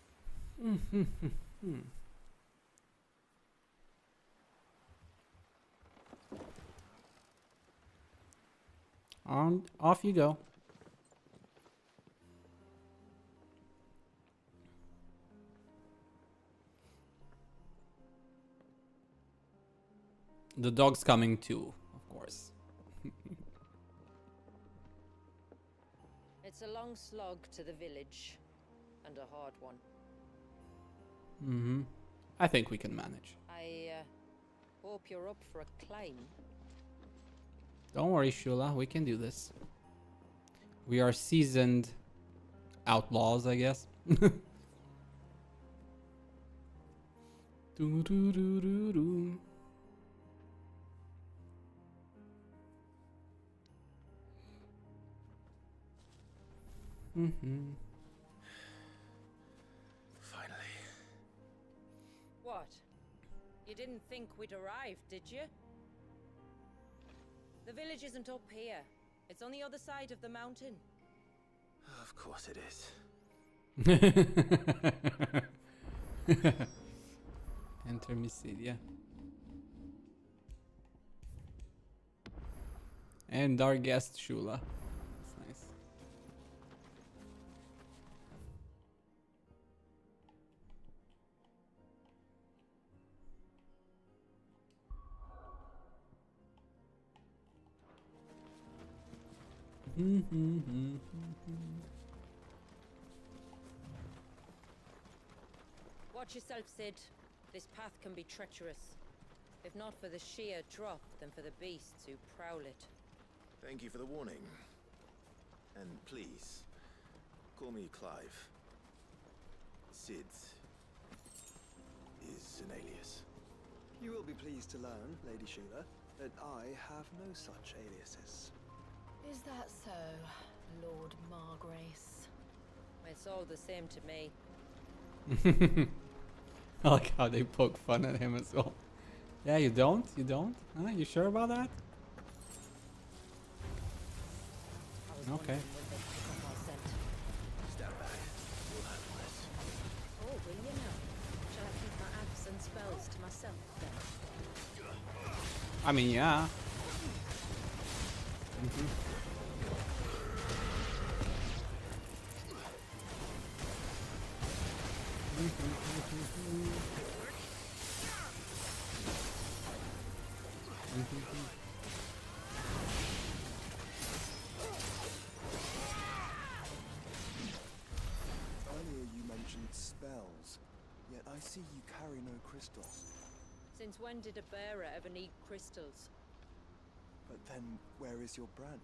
On off you go. The dog's coming too, of course. It's a long slog to the village, and a hard one. I think we can manage. I hope you're up for a climb. Don't worry, Shula, we can do this. We are seasoned outlaws, I guess. Do-do-do-do-do. What? You didn't think we'd arrived, did you? The village isn't up here. It's on the other side of the mountain. Of course it is. Enter Mysidia. And our guest Shula. That's nice. Watch yourself, Sid. This path can be treacherous. If not for the sheer drop, then for the beasts who prowl it. Thank you for the warning. And please, call me Clive. Sid is an alias. You will be pleased to learn, Lady Shiva, that I have no such aliases. Is that so, Lord Margrace? It's all the same to me. I like how they poke fun at him as well. Yeah, you don't? You don't? Huh? You sure about that? Okay. Stand back. We'll handle this. Oh, will you now? Shall I keep my axe and spells to myself then? I mean, yeah. Earlier you mentioned spells, yet I see you carry no crystals. Since when did a bearer ever need crystals? But then, where is your brand?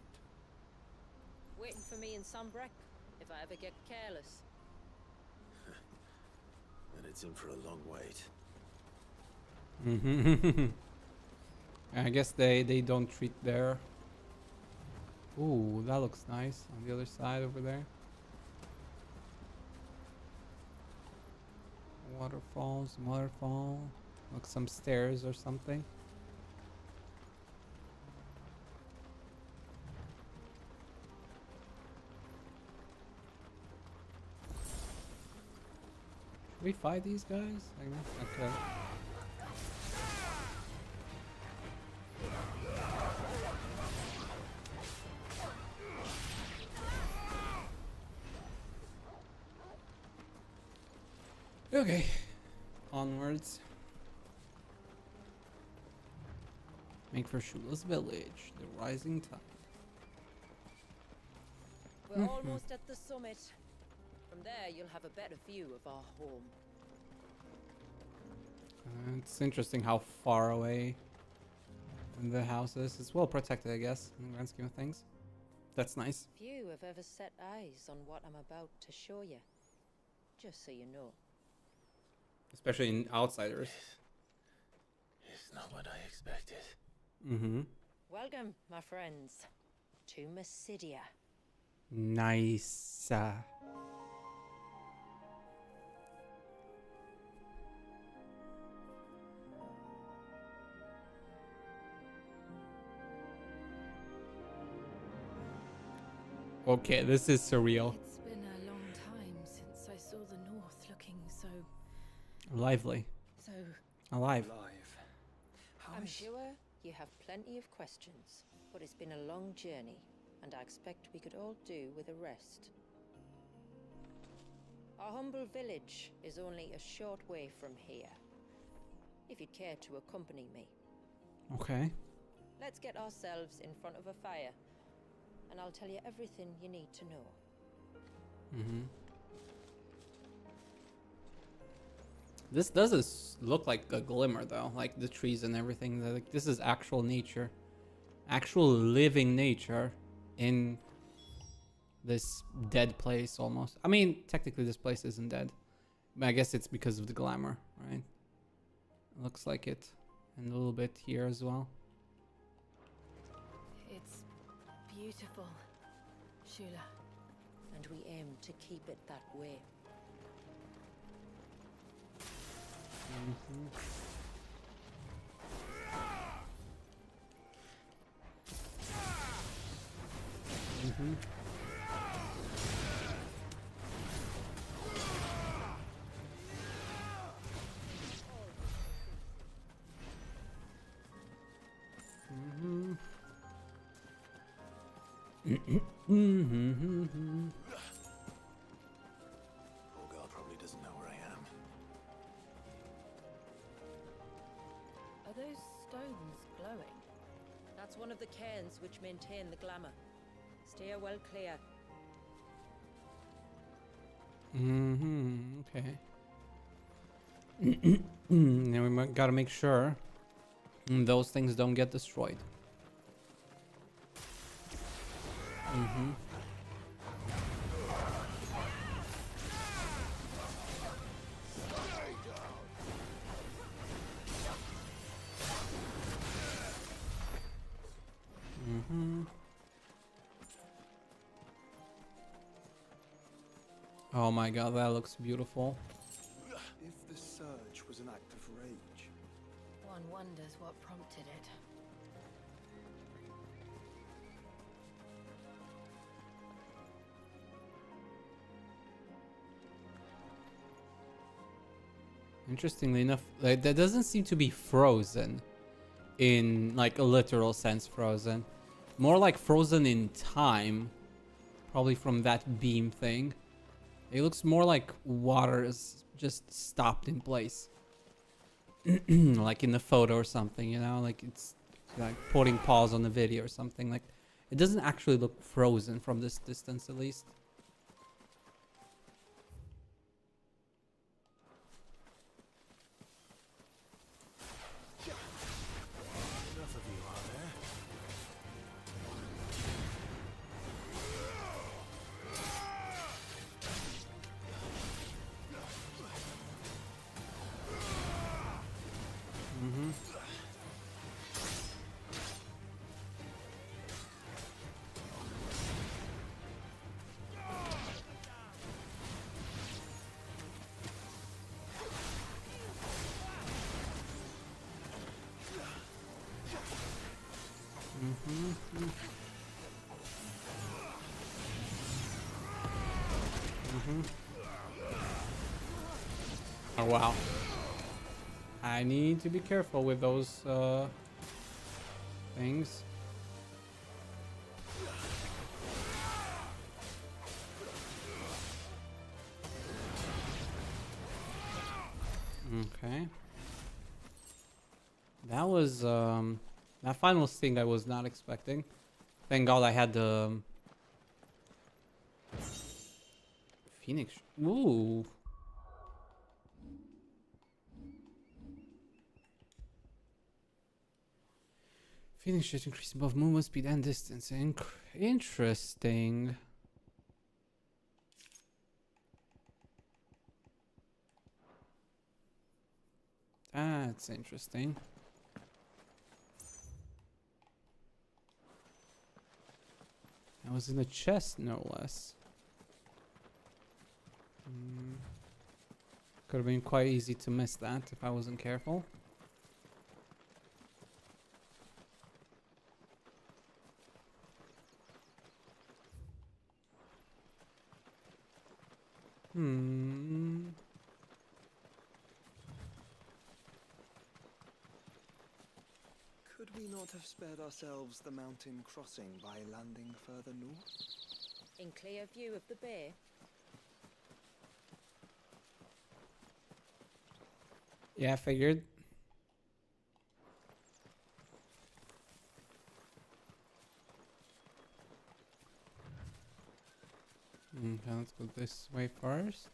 Waiting for me in Sunbreck, if I ever get careless. Then it's in for a long wait. I guess they don't treat their... Ooh, that looks nice on the other side over there. Waterfalls, waterfall. Like some stairs or something. We fight these guys? I guess. Okay. Okay. Onwards. Make for Shula's village, the rising tide. We're almost at the summit. From there, you'll have a better view of our home. It's interesting how far away the house is. It's well protected, I guess, in the grand scheme of things. That's nice. Few have ever set eyes on what I'm about to show you. Just so you know. Especially in outsiders. It's not what I expected. Welcome, my friends, to Mysidia. Nice. Okay, this is surreal. It's been a long time since I saw the north looking so... Lively. So... Alive. I'm sure you have plenty of questions, but it's been a long journey, and I expect we could all do with a rest. Our humble village is only a short way from here, if you'd care to accompany me. Okay. Let's get ourselves in front of a fire, and I'll tell you everything you need to know. This does look like a glimmer, though, like the trees and everything. Like, this is actual nature, actual living nature in this dead place almost. I mean, technically this place isn't dead, but I guess it's because of the glamour, right? It looks like it, and a little bit here as well. It's beautiful, Shula. And we aim to keep it that way. Poor girl probably doesn't know where I am. Are those stones glowing? That's one of the cairns which maintain the glamour. Steer well clear. Okay. Now we gotta make sure those things don't get destroyed. Oh my god, that looks beautiful. If the surge was an act of rage, One wonders what prompted it. Interestingly enough, like, that doesn't seem to be frozen in like a literal sense frozen. More like frozen in time, probably from that beam thing. It looks more like water is just stopped in place. Like in the photo or something, you know, like it's like putting pause on the video or something. Like it doesn't actually look frozen from this distance, at least. Enough of you, are there? Oh wow. I need to be careful with those things. Okay. That was that final sting I was not expecting. Thank God I had the Phoenix. Ooh. Phoenix should increase both movement speed and distance. Interesting. That's interesting. I was in the chest, no less. Could have been quite easy to miss that if I wasn't careful. could we not have spared ourselves the mountain crossing by landing further north? In clear view of the bay. Yeah, I figured. Okay, let's go this way first.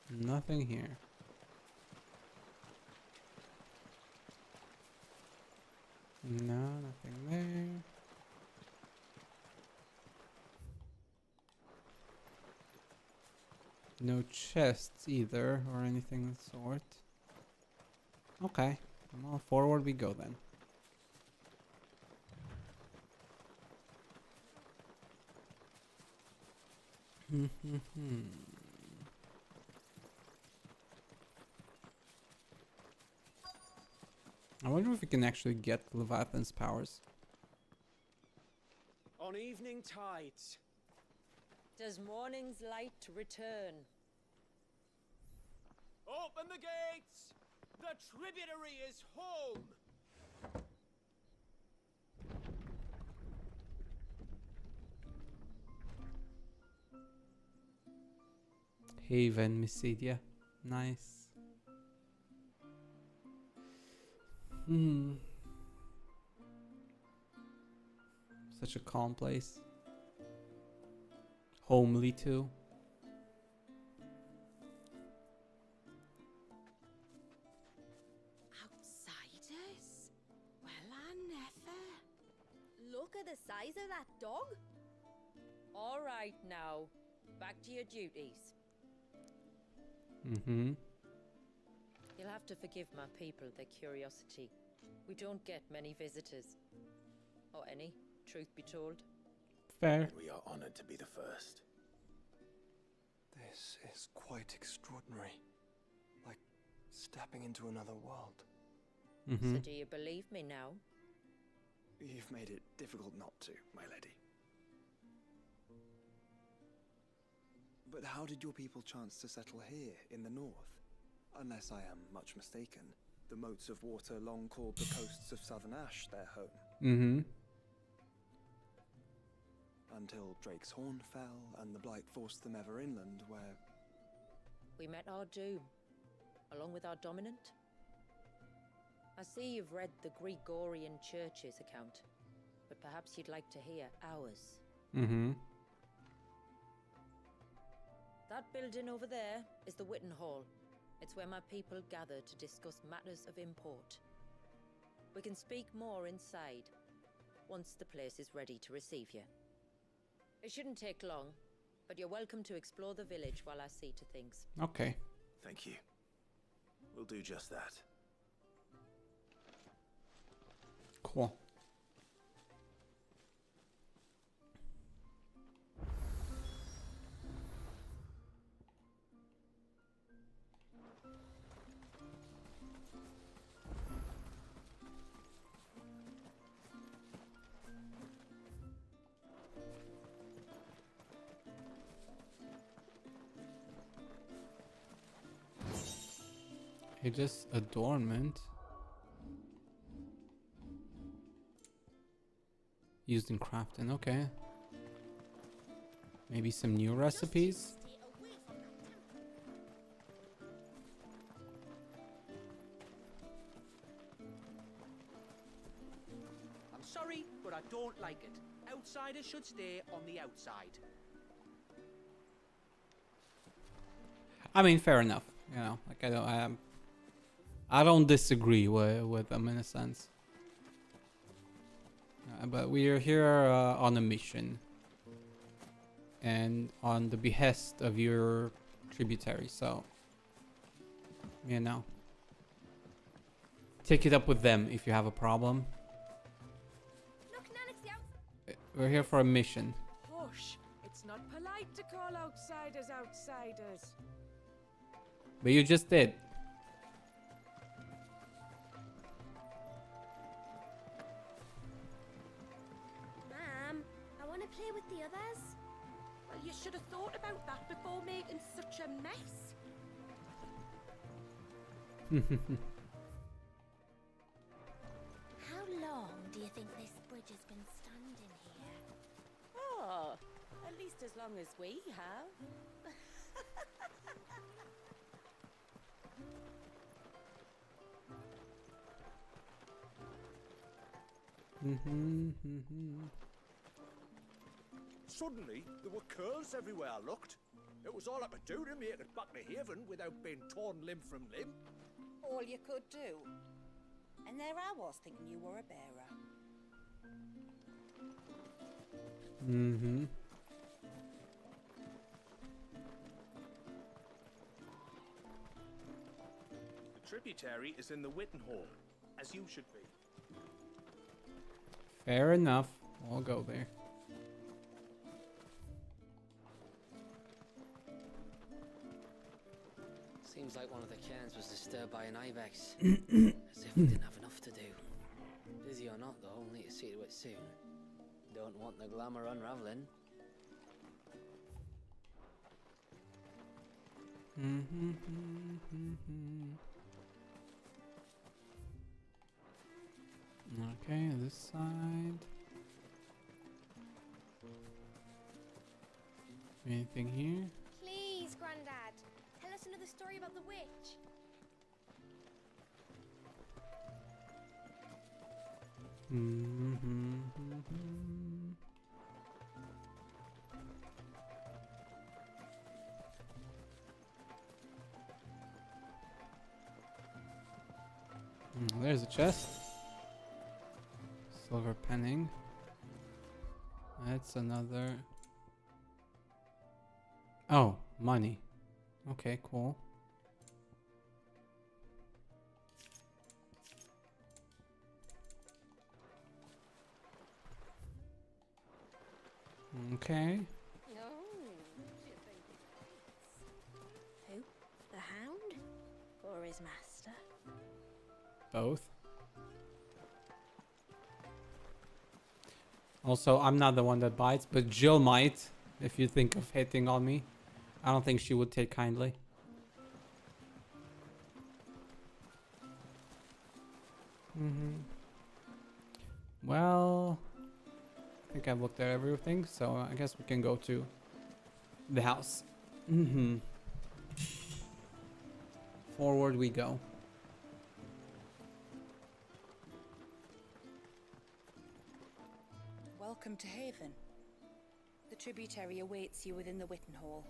Nothing here. No, nothing there. No chests either, or anything of the sort. Okay. Well, forward we go then. I wonder if we can actually get Leviathan's powers. On evening tides. Does morning's light return? Open the gates! The tributary is home! Haven, Mysidia. Nice. Such a calm place. Homely too. Outsiders? Well, I never. Look at the size of that dog. All right now, back to your duties. You'll have to forgive my people their curiosity. We don't get many visitors. Or any, truth be told. Fair. We are honored to be the first. This is quite extraordinary. Like stepping into another world. So do you believe me now? You've made it difficult not to, my lady. But how did your people chance to settle here in the north? Unless I am much mistaken, the moats of water long called the coasts of southern Ash their home. Until Drake's Horn fell and the Blight forced them ever inland, where... We met our doom, along with our dominant. I see you've read the Gregorian Church's account, but perhaps you'd like to hear ours. That building over there is the Witten Hall. It's where my people gather to discuss matters of import. We can speak more inside, once the place is ready to receive you. It shouldn't take long, but you're welcome to explore the village while I see to things. Okay. Thank you. We'll do just that. Cool. It's just adornment. Used in crafting, okay. Maybe some new recipes? I'm sorry, but I don't like it. Outsiders should stay on the outside. I mean, fair enough. You know, like I don't disagree with them in a sense. But we are here on a mission. And on the behest of your tributary, so... You know. Take it up with them if you have a problem. We're here for a mission. Hush! It's not polite to call outsiders outsiders. But you just did. Ma'am, I want to play with the others. Well, you should have thought about that before making such a mess. How long do you think this bridge has been standing here? Oh, at least as long as we have. Suddenly, there were curls everywhere I looked. It was all I could do to make it back to Haven without being torn limb from limb. All you could do. And there I was thinking you were a bearer. The tributary is in the Witten Hall. as you should be. Fair enough. We'll go there. Seems like one of the cairns was disturbed by an ibex. As if we didn't have enough to do. Busy or not, though, we'll need to see to it soon. Don't want the glamour unraveling. Okay, this side. Anything here? Please, Grandad, tell us another story about the witch. There's a chest. Silver penning. That's another. Oh, money. Okay, cool. Okay. Who? The Hound? Or his master? Both. Also, I'm not the one that bites, but Jill might if you think of hitting on me. I don't think she would take kindly. Well, I think I've looked at everything, so I guess we can go to the house. Forward we go. Welcome to Haven. The tributary awaits you within the Witten Hall.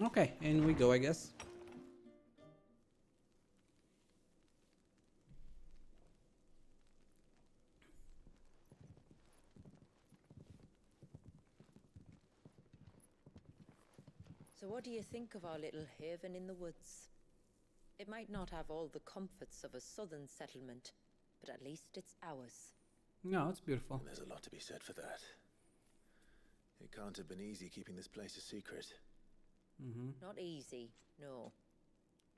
Okay, in we go, I guess. So what do you think of our little haven in the woods? It might not have all the comforts of a southern settlement, but at least it's ours. No, it's beautiful. There's a lot to be said for that. It can't have been easy keeping this place a secret. Not easy, no.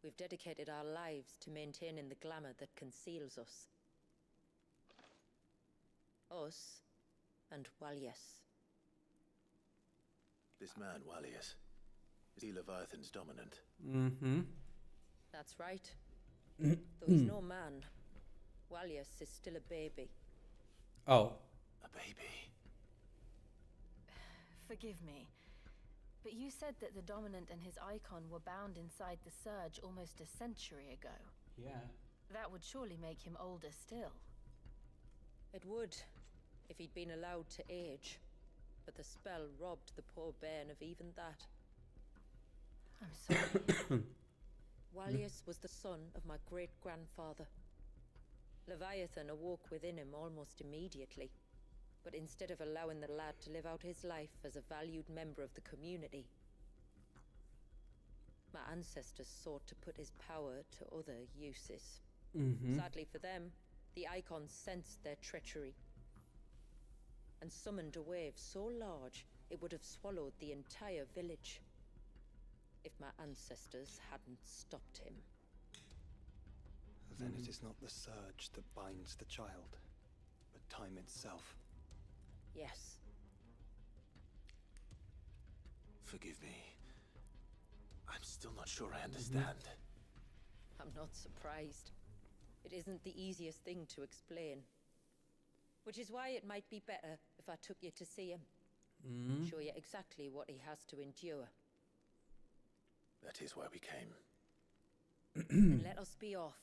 We've dedicated our lives to maintaining the glamour that conceals us. Us and Walias. This man, Walias, is he Leviathan's dominant? That's right. Though he's no man, Walias is still a baby. Oh. A baby? Forgive me, but you said that the Dominant and his icon were bound inside the Surge almost a century ago. Yeah. That would surely make him older still. It would, if he'd been allowed to age. But the spell robbed the poor bairn of even that. I'm sorry. Walias was the son of my great-grandfather. Leviathan awoke within him almost immediately. But instead of allowing the lad to live out his life as a valued member of the community, my ancestors sought to put his power to other uses. Sadly for them, the icons sensed their treachery and summoned a wave so large it would have swallowed the entire village if my ancestors hadn't stopped him. Then it is not the surge that binds the child, but time itself. Yes. Forgive me. I'm still not sure I understand. I'm not surprised. It isn't the easiest thing to explain. Which is why it might be better if I took you to see him. Show you exactly what he has to endure. That is why we came. Then let us be off.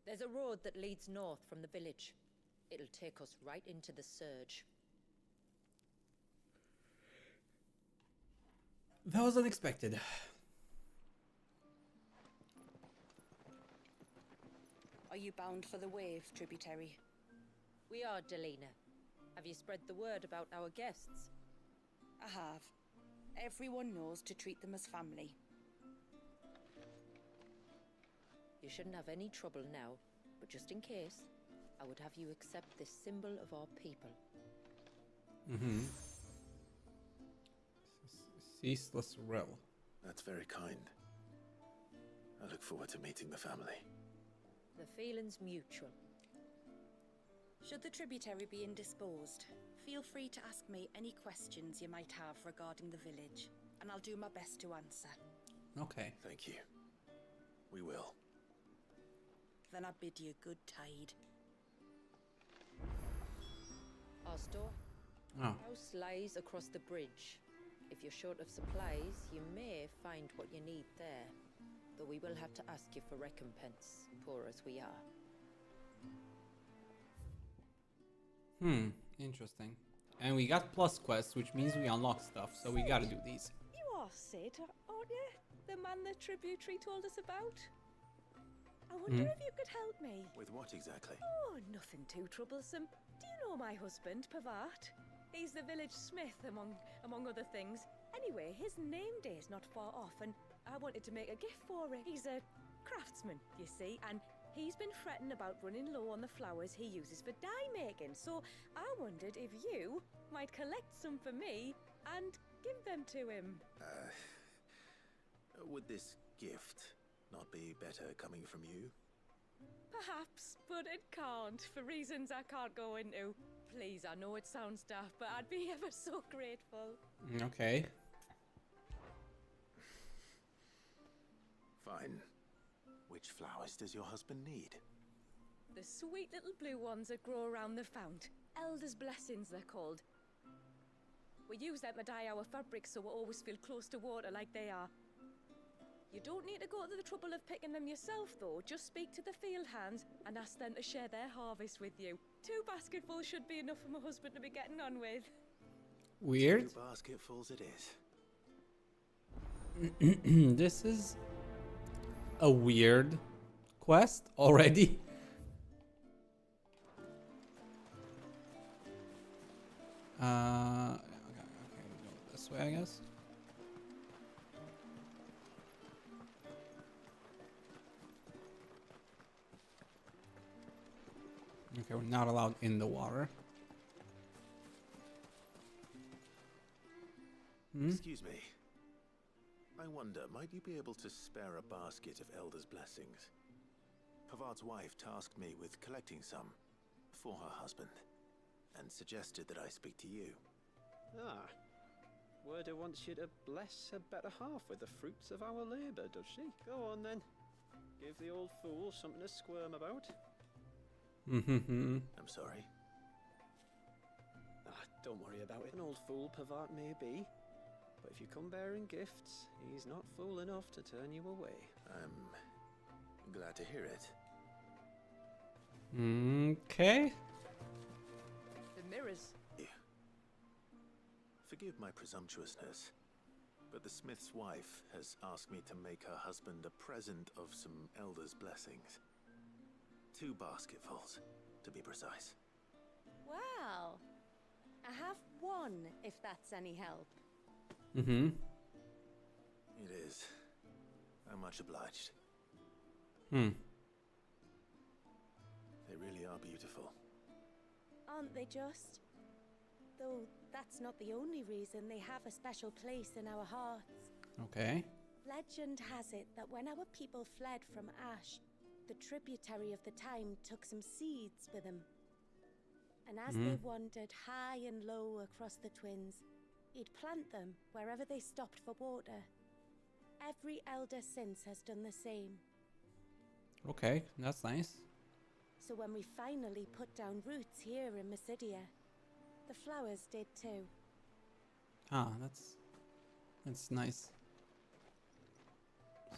There's a road that leads north from the village. It'll take us right into the surge. That was unexpected. Are you bound for the Waves tributary? We are, Delina. Have you spread the word about our guests? I have. Everyone knows to treat them as family. You shouldn't have any trouble now, but just in case, I would have you accept this symbol of our people. Mm-hmm. Ceaseless Rill. That's very kind. I look forward to meeting the family. The feeling's mutual. Should the tributary be indisposed, feel free to ask me any questions you might have regarding the village, and I'll do my best to answer. Okay. Thank you. We will. Then I bid you good tide. Our store house lies across the bridge. If you're short of supplies, you may find what you need there, though we will have to ask you for recompense, poor as we are. Interesting. And we got plus quests, which means we unlock stuff, so we gotta do these. You are Sid, aren't you? The man the tributary told us about? I wonder if you could help me. With what exactly? Oh, nothing too troublesome. Do you know my husband, Fanart? He's the village smith, among other things. Anyway, his name day's not far off, and I wanted to make a gift for him. He's a craftsman, you see, and he's been fretting about running low on the flowers he uses for dye making. So I wondered if you might collect some for me and give them to him. Would this gift not be better coming from you? Perhaps, but it can't, for reasons I can't go into. Please, I know it sounds daft, but I'd be ever so grateful. Okay. Fine. Which flowers does your husband need? The sweet little blue ones that grow around the fount. Elder's blessings, they're called. We use them to dye our fabrics so we always feel close to water like they are. You don't need to go to the trouble of picking them yourself, though. Just speak to the field hands and ask them to share their harvest with you. 2 basketfuls should be enough for my husband to be getting on with. Weird. 2 basketfuls it is. This is a weird quest already. Okay, we'll go this way, I guess. Okay, we're not allowed in the water. Excuse me. I wonder, might you be able to spare a basket of Elder's blessings? Pavart's wife tasked me with collecting some for her husband, and suggested that I speak to you. Ah. Werda wants you to bless her better half with the fruits of our labour, does she? Go on then. Give the old fool something to squirm about. I'm sorry. Ah, don't worry about it. An old fool Pavart may be, but if you come bearing gifts, he's not fool enough to turn you away. I'm glad to hear it. Okay. The mirrors. Forgive my presumptuousness, but the smith's wife has asked me to make her husband a present of some Elder's blessings. 2 basketfuls, to be precise. Well, I have 1, if that's any help. It is. I'm much obliged. They really are beautiful. Aren't they just? Though that's not the only reason they have a special place in our hearts. Okay. Legend has it that when our people fled from Ash, the tributary of the time took some seeds with them. And as they wandered high and low across the Twins, he'd plant them wherever they stopped for water. Every elder since has done the same. Okay, that's nice. So when we finally put down roots here in Mysidia, the flowers did too. Ah, that's nice.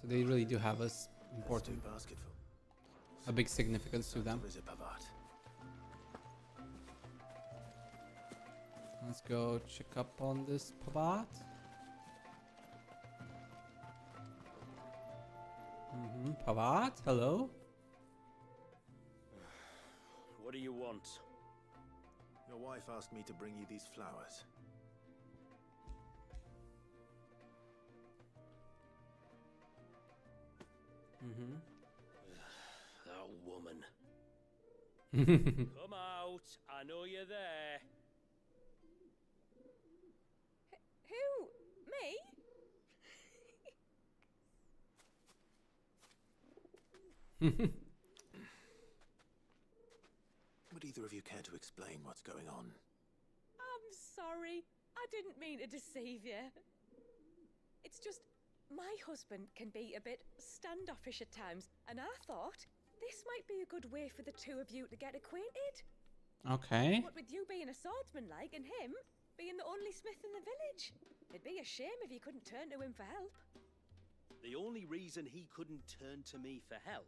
So they really do have a big significance to them. Let's go check up on this Pavat. Pavat, hello. What do you want? Your wife asked me to bring you these flowers. That woman. Mm-hmm. Come out. I know you're there. Who? Me? Would either of you care to explain what's going on? I'm sorry. I didn't mean to deceive you. It's just my husband can be a bit standoffish at times, and I thought this might be a good way for the two of you to get acquainted. Okay. What with you being a swordsman like and him being the only smith in the village. It'd be a shame if you couldn't turn to him for help. The only reason he couldn't turn to me for help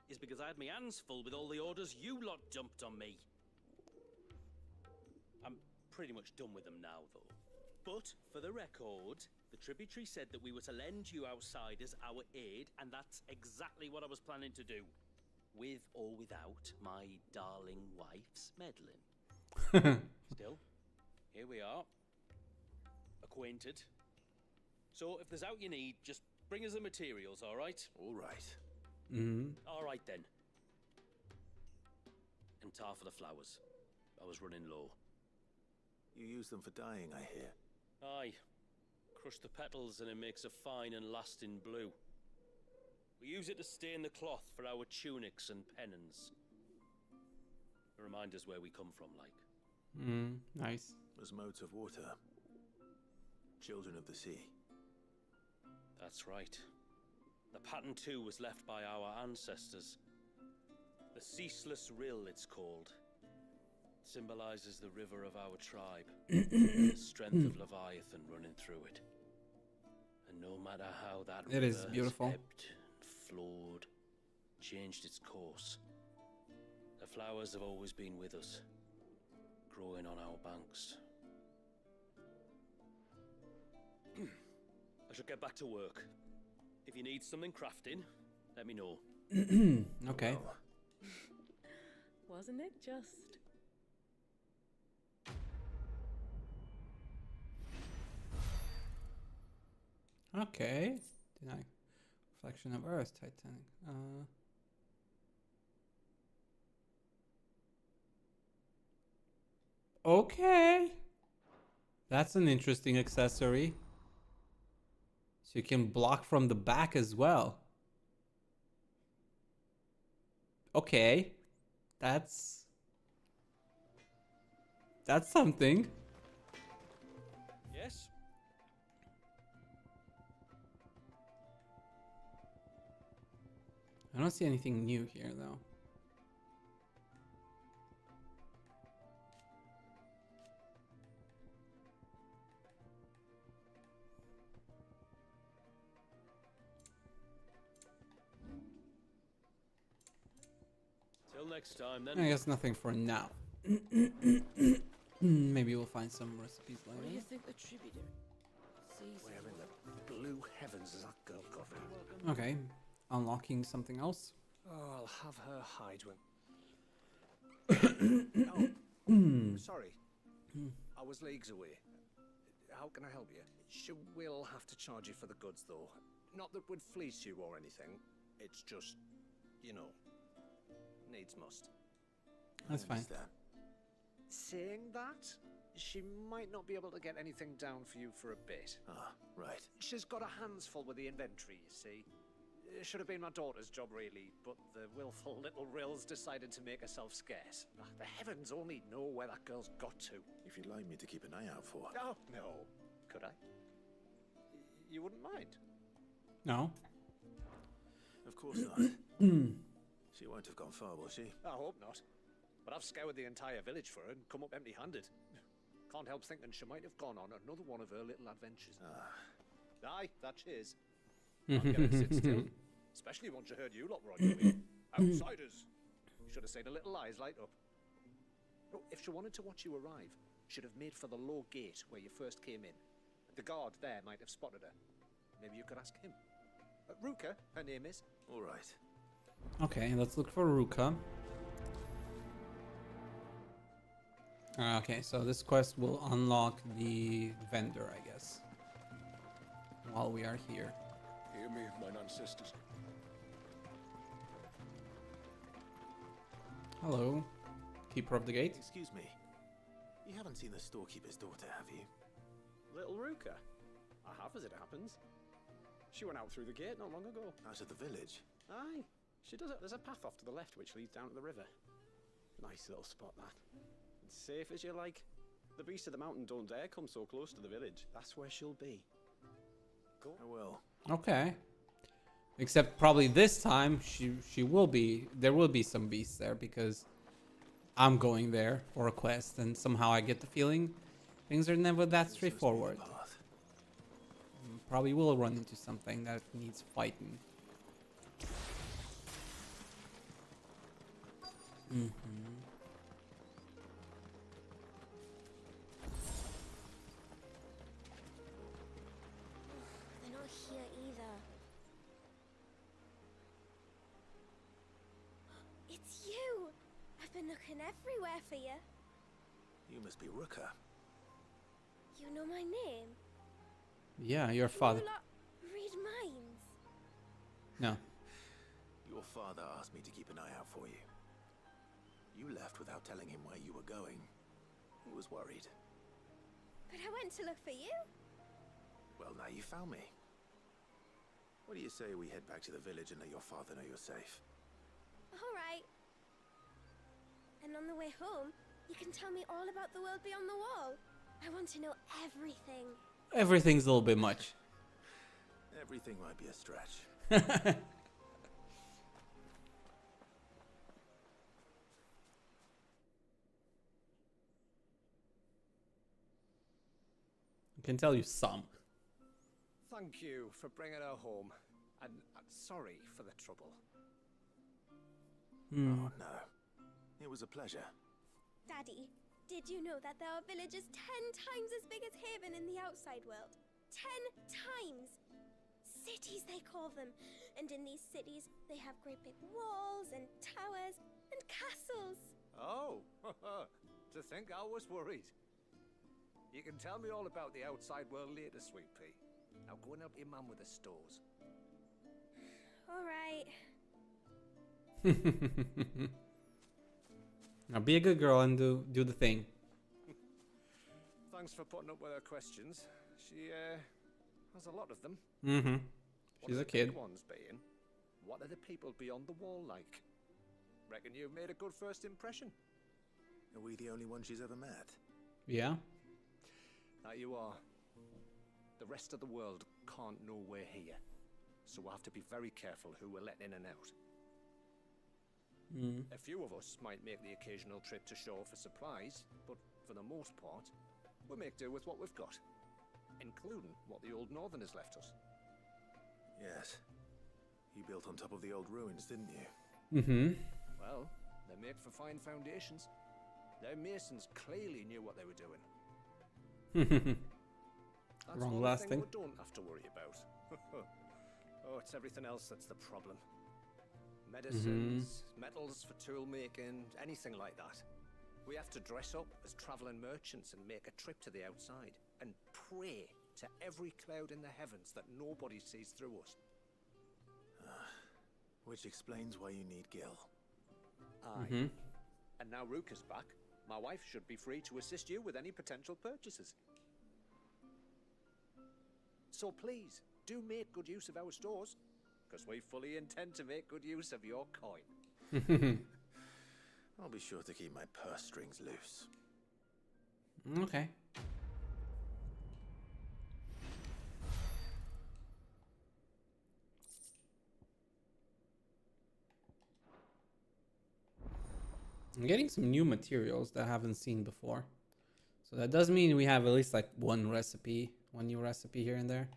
is because I had my hands full with all the orders you lot dumped on me. I'm pretty much done with them now, though. But, for the record, the tributary said that we were to lend you outsiders our aid, and that's exactly what I was planning to do. With or without my darling wife's meddling. Still, here we are. Acquainted. So, if there's out you need, just bring us the materials, alright? Alright. Alright then. And tar for the flowers. I was running low. You use them for dyeing, I hear. Aye. Crush the petals and it makes a fine and lasting blue. We use it to stain the cloth for our tunics and pennons. To remind us where we come from, like. Nice. As modes of water. Children of the sea. That's right. The pattern too was left by our ancestors. The Ceaseless Rill, it's called. It symbolizes the river of our tribe. The strength of Leviathan running through it. And no matter how that It river is beautiful. has ebbed and flowed, changed its course, the flowers have always been with us, growing on our banks. I should get back to work. If you need something crafting, let me know. Okay. Wasn't it just? Okay. Deny. Reflection of Earth, Titanic. Okay. That's an interesting accessory. So you can block from the back as well. Okay. That's something. Yes? I don't see anything new here though. Till next time, then. I guess nothing for now. Maybe we'll find some recipes What do you later. think the tributary? Where in the blue heavens is that girl got? Okay. Unlocking something else. Oh, I'll have her hide when. Oh, sorry. I was leagues away. How can I help you? She will have to charge you for the goods, though. Not that would fleece you or anything. It's just, you know, needs must. That's fine. Saying that, she might not be able to get anything down for you for a bit. Ah, right. She's got her hands full with the inventory, you see. It should have been my daughter's job, really, but the willful little Rills decided to make herself scarce. The heavens only know where that girl's got to. If you'd like me to keep an eye out for. Oh, no. Could I? You wouldn't mind? No. Of course not. She won't have gone far, will she? I hope not. But I've scoured the entire village for her and come up empty-handed. Can't help thinking she might have gone on another one of her little adventures. Aye, that she is. Can't get her to sit still. Especially once you heard you lot were on your way. Outsiders! Should have seen her little eyes light up. Oh, if she wanted to watch you arrive, she'd have made for the low gate where you first came in. The guard there might have spotted her. Maybe you could ask him. Ruka, her name is. All right. Okay, let's look for Ruka. Okay, so this quest will unlock the vendor, I guess. While we are here. Hear me, mine ancestors. Hello, keeper of the gate. Excuse me. You haven't seen the storekeeper's daughter, have you? Little Ruka? I have, as it happens. She went out through the gate not long ago. Out of the village? Aye. She does it. There's a path off to the left which leads down to the river. Nice little spot, that. And safe as you like. The beasts of the mountain don't dare come so close to the village. That's where she'll be. Go. I will. Okay. Except probably this time she will be. There will be some beasts there because I'm going there for a quest, and somehow I get the feeling things are never that straightforward. Probably will run into something that needs fighting. They're not here either. It's you! I've been looking everywhere for you. You must be Ruka. You know my name? Yeah, your father. You lot read minds. No. Your father asked me to keep an eye out for you. You left without telling him where you were going. He was worried. But I went to look for you. Well, now you found me. What do you say we head back to the village and let your father know you're safe? All right. And on the way home, you can tell me all about the world beyond the wall. I want to know everything. Everything's a little bit much. Everything might be a stretch. I can tell you some. Thank you for bringing her home. And sorry for the trouble. Oh, no. It was a pleasure. Daddy, did you know that there are villages 10 times as big as Haven in the outside world? 10 times! Cities, they call them. And in these cities, they have great big walls and towers and castles. Oh, to think I was worried. You can tell me all about the outside world later, Sweet Pea. Now go and help your mum with the stores. All right. Now be a good girl and do the thing. Thanks for putting up with her questions. She has a lot of them. Mm-hmm. One She's of a the kid. big ones being, what are the people beyond the wall like? Reckon you've made a good first impression. Are we the only one she's ever met? Yeah. That you are. The rest of the world can't know we're here, so we'll have to be very careful who we're letting in and out. A few of us might make the occasional trip to shore for supplies, but for the most part, we'll make do with what we've got, including what the old Northerners left us. Yes. You built on top of the old ruins, didn't you? Mm-hmm. Well, they're made for fine foundations. Their masons clearly knew what they were doing. That's Wrong one last thing thing. we don't have to worry about. Oh, it's everything else that's the problem. Medicines, metals for tool making, anything like that. We have to dress up as traveling merchants and make a trip to the outside and pray to every cloud in the heavens that nobody sees through us. Which explains why you need Gil. Aye. And now Ruka's back. My wife should be free to assist you with any potential purchases. So please, do make good use of our stores, because we fully intend to make good use of your coin. I'll be sure to keep my purse strings loose. Okay. I'm getting some new materials that I haven't seen before. So that does mean we have at least like one new recipe here and there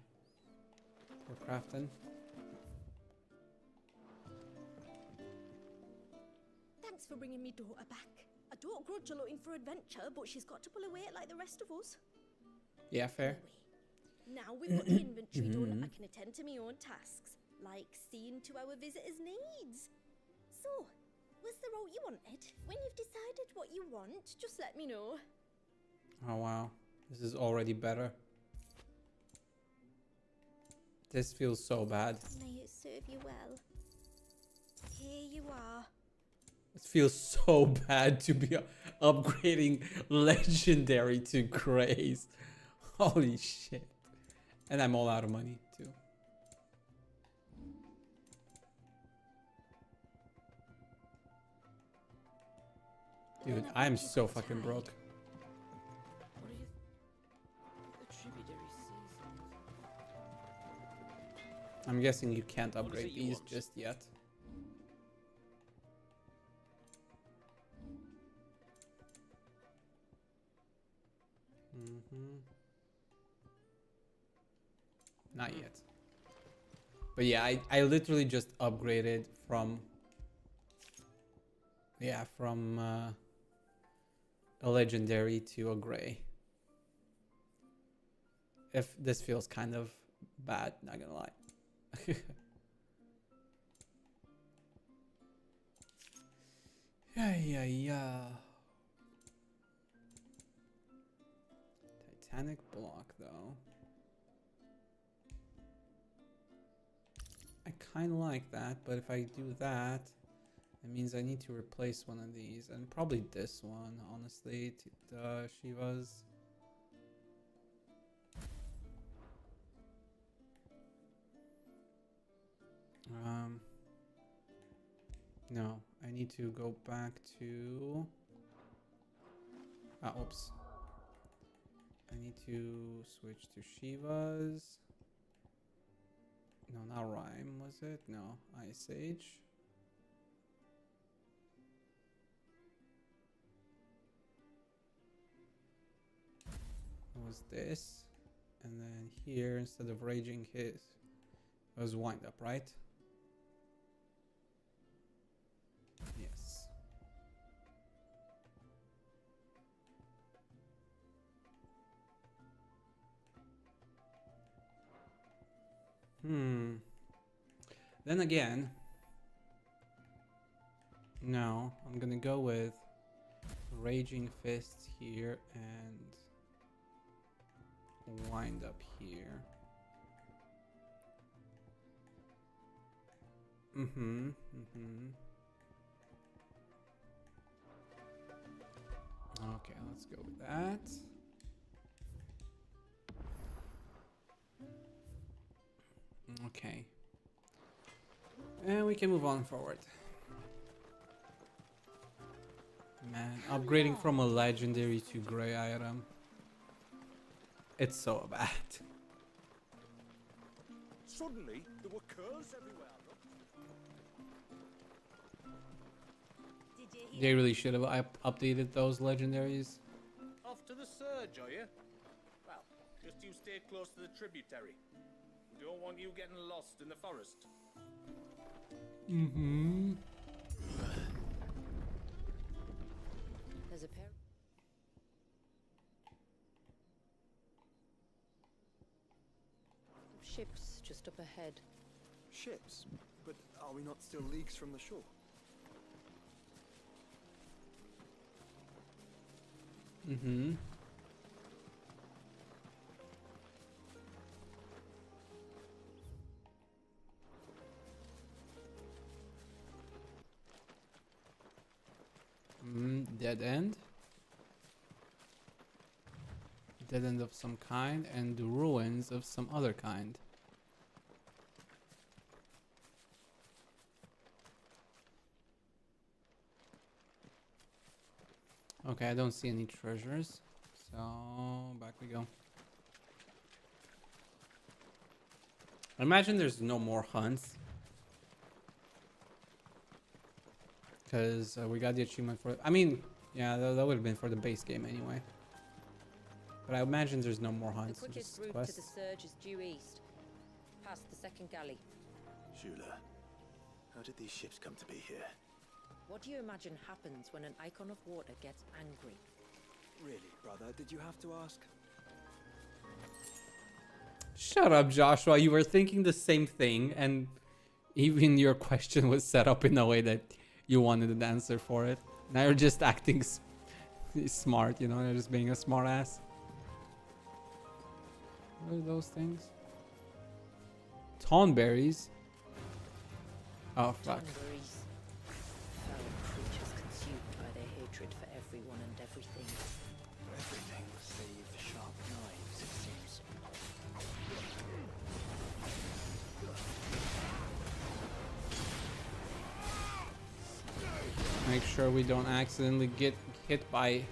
for crafting. Thanks for bringing me daughter back. I don't grudge her looking for adventure, but she's got to pull her weight like the rest of us. Yeah, fair. Now we've got the inventory done, I can attend to my own tasks, like seeing to our visitors' needs. So, was the route you wanted? When you've decided what you want, just let me know. Oh wow, this is already better. This feels so bad. May it serve you well. Here you are. It feels so bad to be upgrading legendary to grace. Holy shit. And I'm all out of money too. Dude, I'm so fucking broke. What are you? The tributary seasons. I'm guessing you can't upgrade these just yet. Not yet. But yeah, I literally just upgraded from a legendary to a gray. If this feels kind of bad, not gonna lie. Yeah. Titanic block though. I kind of like that, but if I do that, it means I need to replace one of these, and probably this one, honestly, the Shivas. No, I need to go back to... oops. I need to switch to Shivas. No, not Rhyme, was it? No, Ice Age. What was this? And then here, instead of Raging Hit, it was Wind Up, right? Yes. Then again, no, I'm gonna go with Raging Fist here and Wind Up here. Okay, let's go with that. Okay. And we can move on forward. Man, upgrading from a legendary to gray item. It's so bad. Suddenly, there were curls everywhere. They really should have updated those legendaries. Off to the surge, are you? Well, just you stay close to the tributary. We don't want you getting lost in the forest. There's a pair. Of ships just up ahead. Ships? But are we not still leagues from the shore? Dead end. Dead end of some kind and ruins of some other kind. Okay, I don't see any treasures, so back we go. I imagine there's no more hunts, because we got the achievement for... I mean, yeah, that would have been for the base game anyway. But I imagine there's no more hunts. The quickest route to the surge is due east, past the second galley. Shula, how did these ships come to be here? What do you imagine happens when an icon of water gets angry? Really, brother, did you have to ask? Shut up, Joshua. You were thinking the same thing, and even your question was set up in a way that you wanted an answer for it. Now you're just acting smart, you know? You're just being a smart ass. What are those things? Tonberries? Oh, fuck. Tonberries. Foul creatures everyone and everything. Everything save sharp knives, it seems. Make sure we don't accidentally get hit by.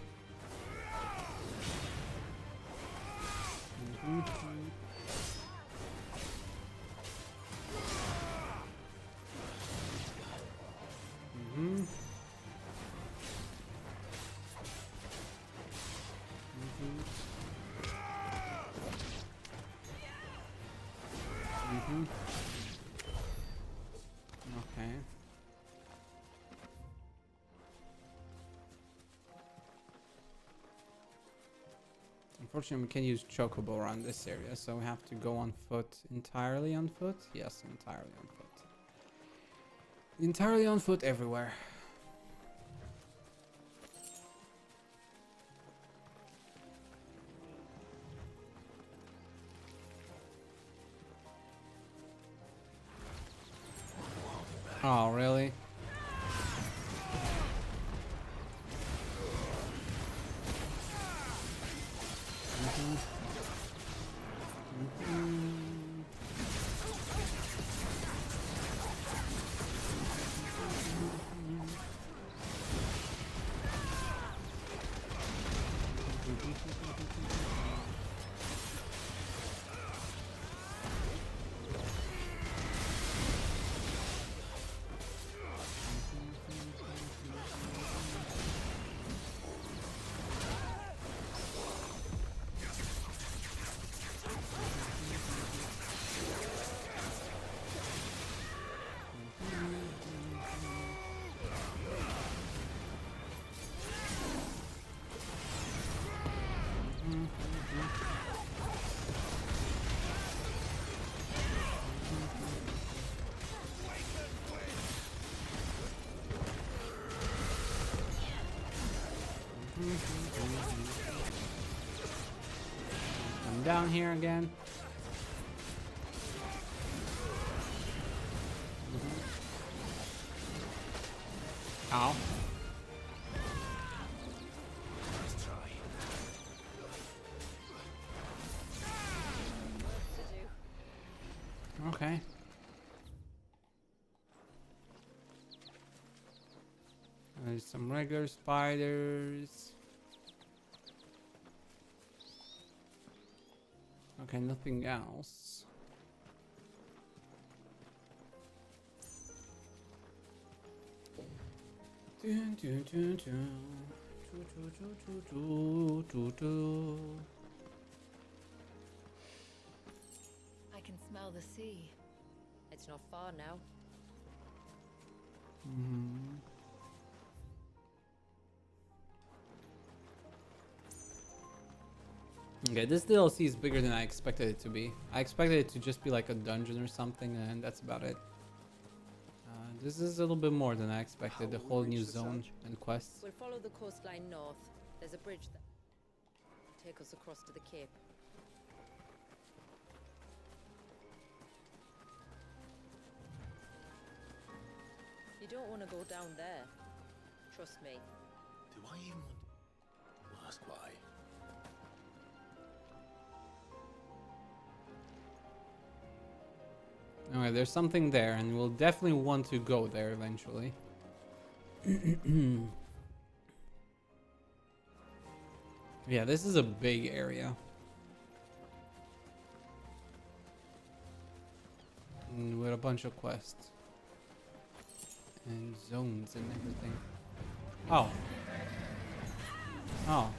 Okay. Unfortunately, we can't use Chocobo around this area, so we have to go on foot. Entirely on foot? Yes, entirely on foot. Entirely on foot everywhere. Oh, really? I'm down here again. Ow. Let's try. Okay. There's some regular spiders. Okay, nothing else. Dun, dun, dun, dun. I can smell the sea. It's not far now. Okay, this DLC is bigger than I expected it to be. I expected it to just be like a dungeon or something, and that's about it. This is a little bit more than I expected. A whole new zone and quests. We'll follow the coastline north. There's a bridge that will take us across to the cape. You don't want to go down there. Trust me. Do I even want to ask why? Okay, there's something there, and we'll definitely want to go there eventually. Yeah, this is a big area. And with a bunch of quests. And zones and everything. Oh. Oh.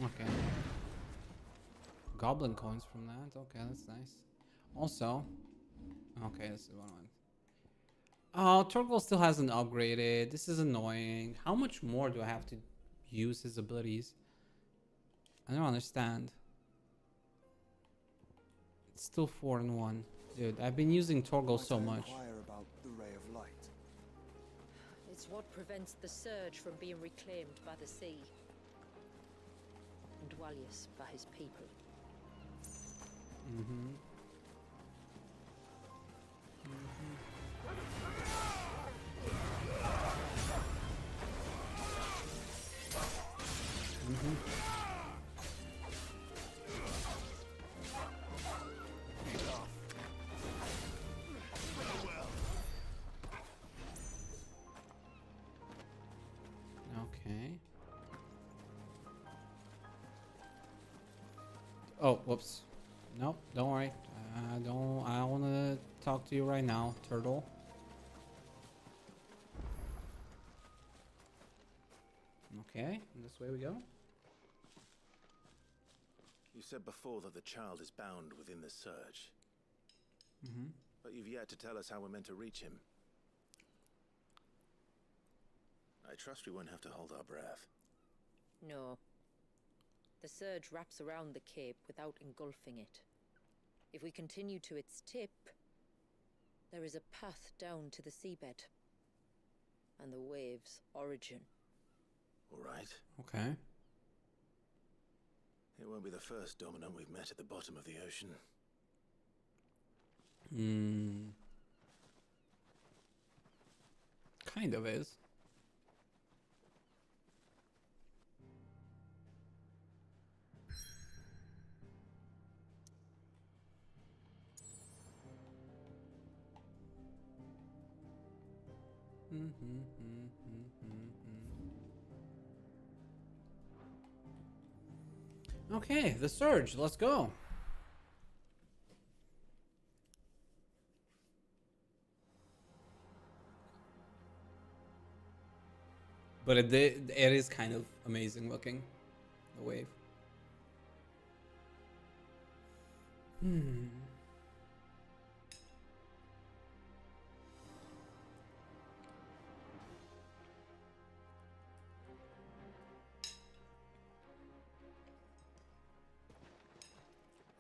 Okay. Goblin coins from that. Okay, that's nice. Also, okay, this is one of mine. Oh, Torgal still hasn't upgraded. This is annoying. How much more do I have to use his abilities? I don't understand. It's still 4 and 1. Dude, I've been using Torgal so much. About the ray of light. It's what prevents the surge from being reclaimed by the sea. And Dwalius by his people. Okay. Oh, whoops. Nope, don't worry. I don't want to talk to you right now, turtle. Okay, this way we go. You said before that the child is bound within the surge. But you've yet to tell us how we're meant to reach him. I trust we won't have to hold our breath. No. The surge wraps around the cape without engulfing it. If we continue to its tip, there is a path down to the seabed. And the wave's origin. All right. Okay. It won't be the first dominant we've met at the bottom of the ocean. Kind of is. Okay, the surge. Let's go. But it is kind of amazing looking, the wave.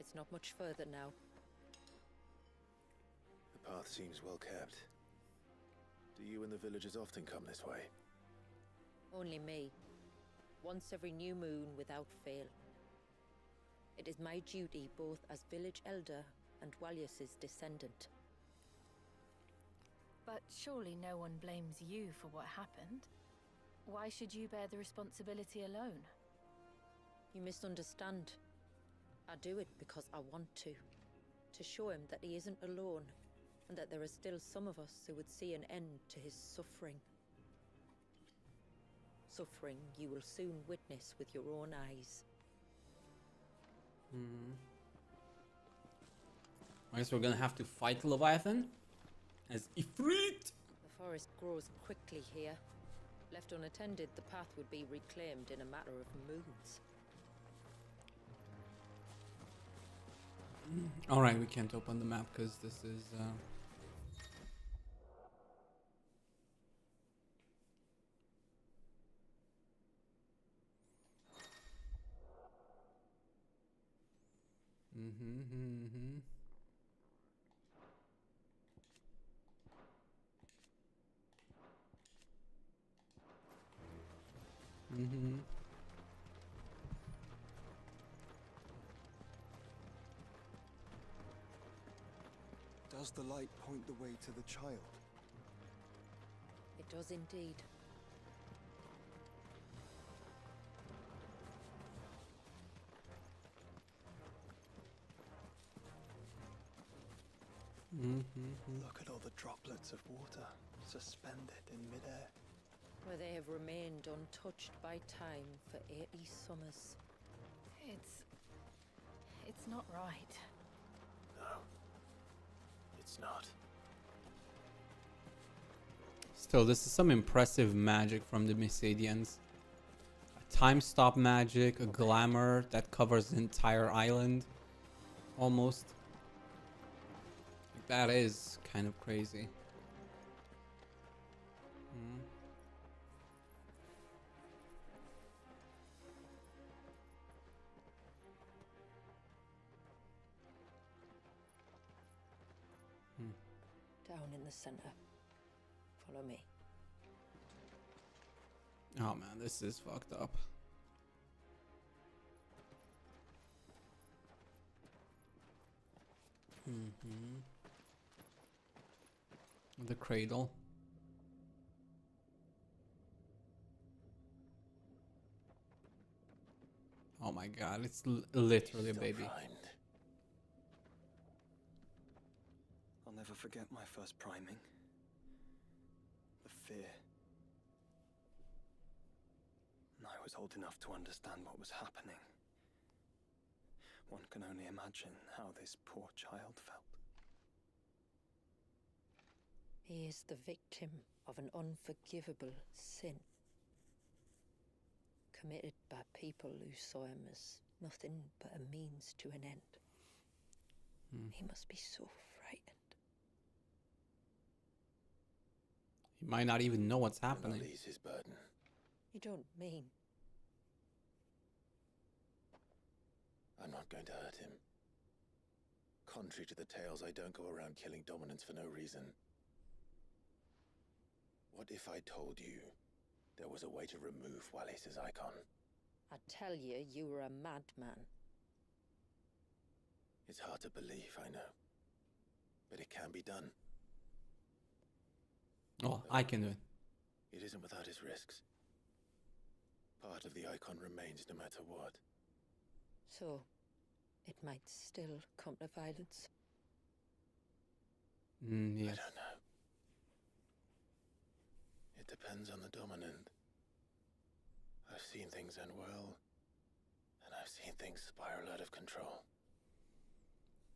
It's not much further now. The path seems well kept. Do you and the villagers often come this way? Only me. Once every new moon without fail. It is my duty both as village elder and Dwalius's descendant. But surely no one blames you for what happened. Why should you bear the responsibility alone? You misunderstand. I do it because I want to. To show him that he isn't alone, and that there are still some of us who would see an end to his suffering. Suffering you will soon witness with your own eyes. I guess we're gonna have to fight Leviathan as Ifrit. The forest grows quickly here. Left unattended, the path would be reclaimed in a matter of moons. All right, we can't open the map because this is. Does the light point the way to the child? It does indeed. Look at all the droplets of water suspended in midair. Where they have remained untouched by time for 80 summers. It's not right. No, it's not. Still, this is some impressive magic from the Mysidians. A time stop magic, a glamour that covers the entire island. Almost. That is kind of crazy. Down in the center. Follow me. Oh man, this is fucked up. The cradle. Oh my god, it's literally a baby. I'll never forget my first priming. The fear. I was old enough to understand what was happening. One can only imagine how this poor child felt. He is the victim of an unforgivable sin. Committed by people who saw him as nothing but a means to an end. He must be so frightened. He might not even know what's happening. Not ease his burden. You don't mean? I'm not going to hurt him. Contrary to the tales, I don't go around killing dominants for no reason. What if I told you there was a way to remove Wallis's icon? I tell you, you were a madman. It's hard to believe, I know. But it can be done. Oh, I can do it. It isn't without its risks. Part of the icon remains no matter what. So, it might still come to violence. Yes. I don't know. It depends on the dominant. I've seen things end well, and I've seen things spiral out of control.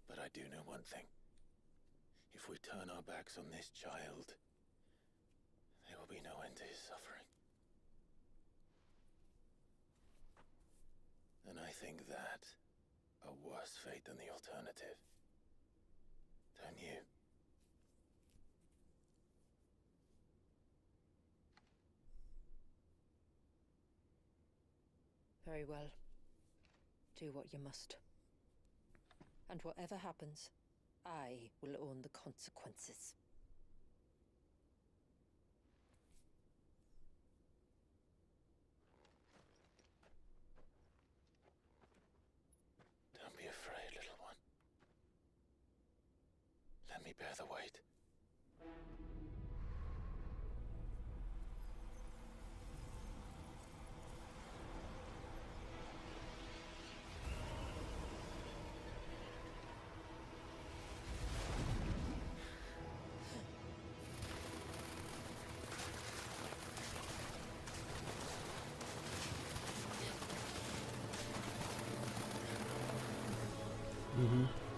But I do know one thing. If we turn our backs on this child, there will be no end to his suffering. And I think that a worse fate than the alternative. Don't you? Very well. Do what you must. And whatever happens, I will own the consequences. Don't be afraid, little one. Let me bear the weight.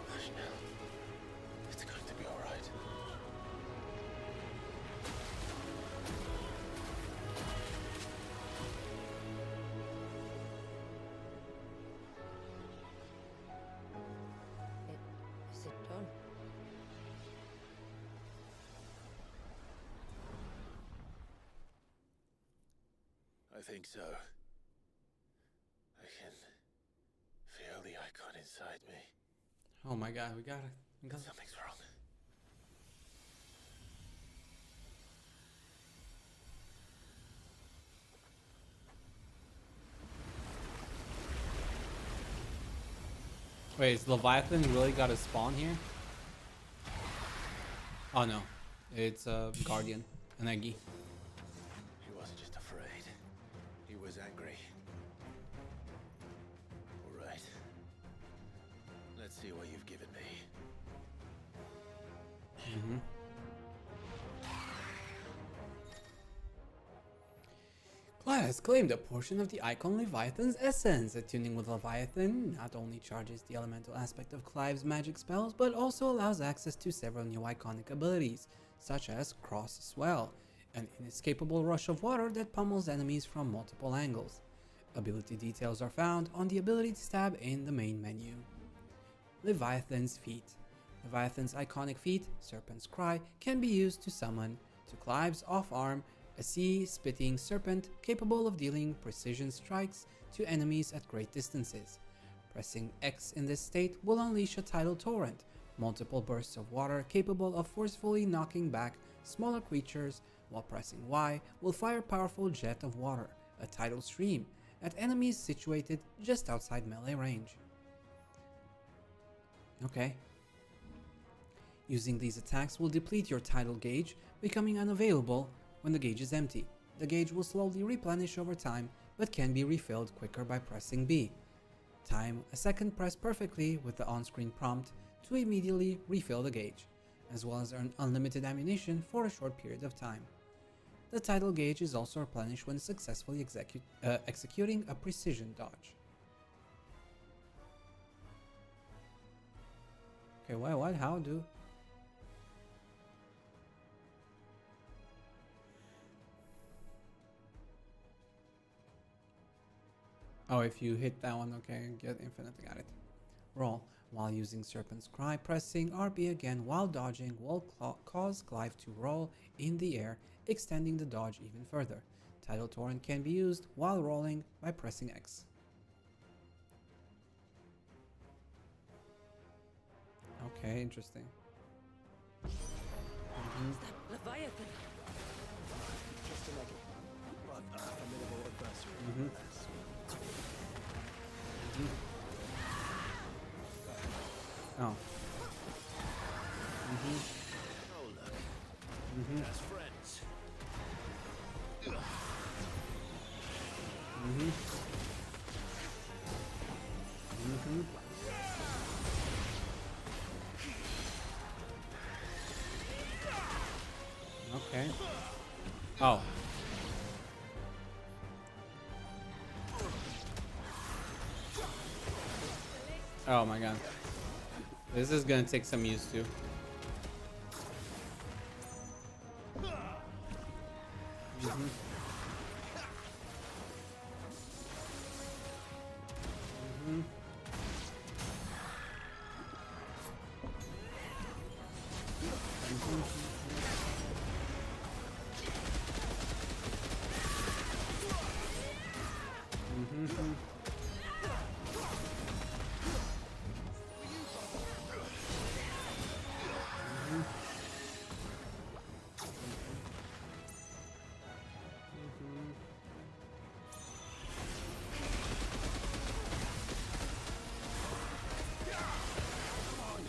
Hush now. It's going to be all right. Is it done? I think so. I can feel the icon inside me. Oh my god, we got it. We got it. Something's wrong. Wait, is Leviathan really got a spawn here? Oh no, it's a Guardian, an Eggy. He wasn't just afraid. He was angry. All right. Let's see what you've given me. Mm-hmm. Clive has claimed a portion of the icon Leviathan's essence. Attuning with Leviathan not only charges the elemental aspect of Clive's magic spells, but also allows access to several new iconic abilities, such as Cross Swell, an inescapable rush of water that pummels enemies from multiple angles. Ability details are found on the ability tab in the main menu. Leviathan's Feat. Leviathan's iconic feat, Serpent's Cry, can be used to summon to Clive's off-arm a sea-spitting serpent capable of dealing precision strikes to enemies at great distances. Pressing X in this state will unleash a tidal torrent, multiple bursts of water capable of forcefully knocking back smaller creatures, while pressing Y will fire a powerful jet of water, a tidal stream, at enemies situated just outside melee range. Okay. Using these attacks will deplete your tidal gauge, becoming unavailable when the gauge is empty. The gauge will slowly replenish over time, but can be refilled quicker by pressing B. Time a second press perfectly with the on-screen prompt to immediately refill the gauge, as well as earn unlimited ammunition for a short period of time. The tidal gauge is also replenished when successfully executing a precision dodge. Okay, what? How do? Oh, if you hit that one, okay, get infinite, got it. Roll. While using Serpent's Cry, pressing RB again while dodging will cause Clive to roll in the air, extending the dodge even further. Tidal Torrent can be used while rolling by pressing X. Okay, interesting. Leviathan. Just a leggy, but a formidable adversary. Oh. Oh, look. As friends. Okay. Oh. Oh my god. This is gonna take some use to.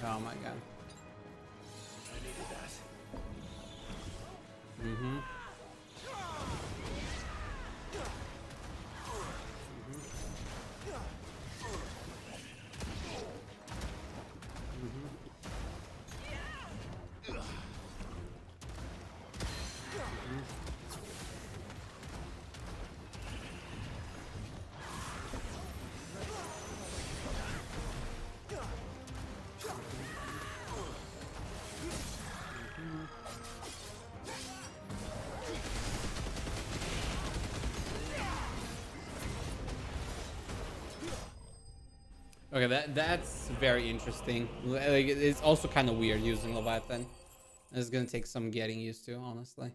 Oh my god. I needed that. Okay, that's very interesting. Like, it's also kind of weird using Leviathan. It's gonna take some getting used to, honestly.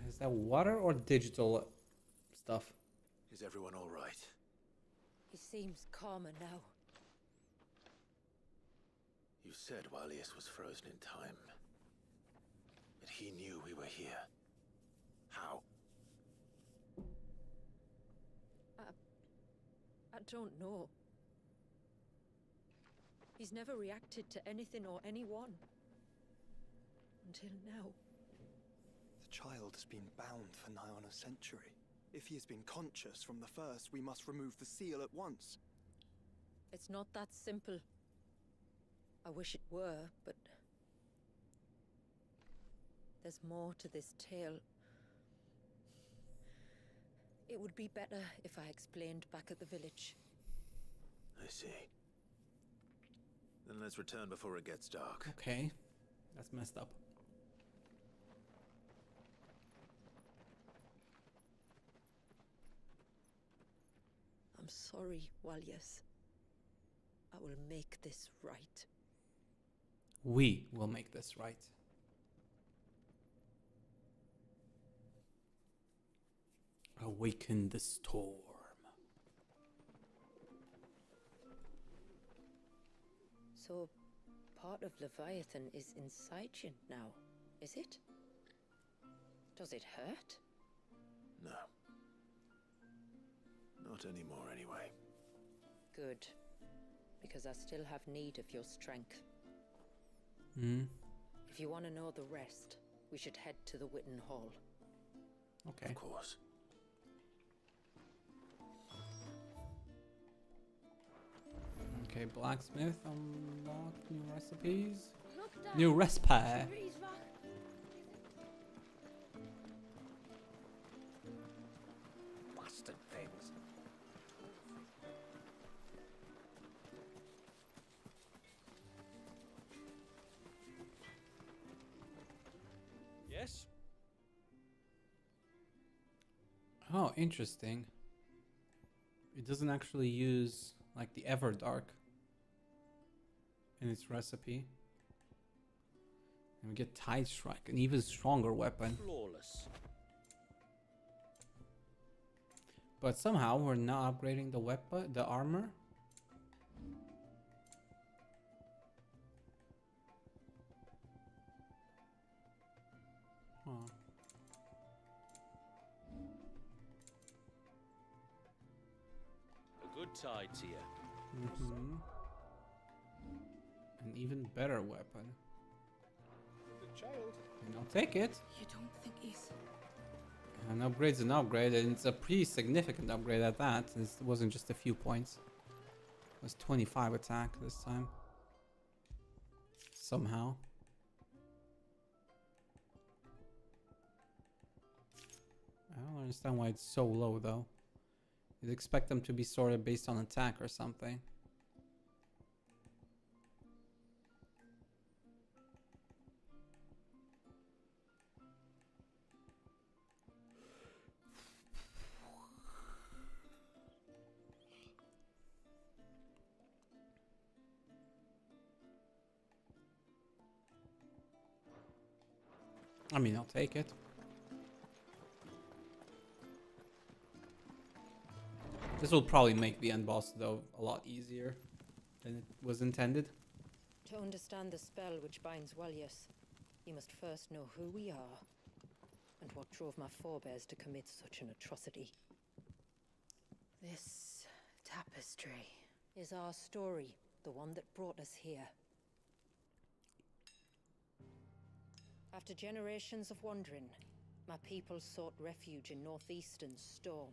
Is that water or digital stuff? Is everyone all right? He seems calmer now. You said Walius was frozen in time. But he knew we were here. How? I don't know. He's never reacted to anything or anyone. Until now. The child has been bound for nigh on a century. If he has been conscious from the first, we must remove the seal at once. It's not that simple. I wish it were, but there's more to this tale. It would be better if I explained back at the village. I see. Then let's return before it gets dark. Okay. That's messed up. I'm sorry, Walyas. I will make this right. We will make this right. Awaken the storm. So, part of Leviathan is incite now, is it? Does it hurt? No. Not anymore, anyway. Good. Because I still have need of your strength. Hmm. If you want to know the rest, we should head to the Witten Hall. Okay. Of course. Okay, blacksmith, unlock new recipes. New recipe. Bastard things. Yes? Oh, interesting. It doesn't actually use like the Everdark in its recipe. And we get Tide Strike, an even stronger weapon. Flawless. But somehow we're not upgrading the weapon, the armor. Huh. A good tide to you. Mm-hmm. An even better weapon. Good child. And I'll take it. You don't think he's... An upgrade's an upgrade, and it's a pretty significant upgrade at that. It wasn't just a few points. It was 25 attack this time. Somehow. I don't understand why it's so low though. You'd expect them to be sorted based on attack or something. I mean, I'll take it. This will probably make the end boss, though, a lot easier than it was intended. To understand the spell which binds Walyas, you must first know who we are, and what drove my forebears to commit such an atrocity. This tapestry is our story, the one that brought us here. After generations of wandering, my people sought refuge in northeastern Storm,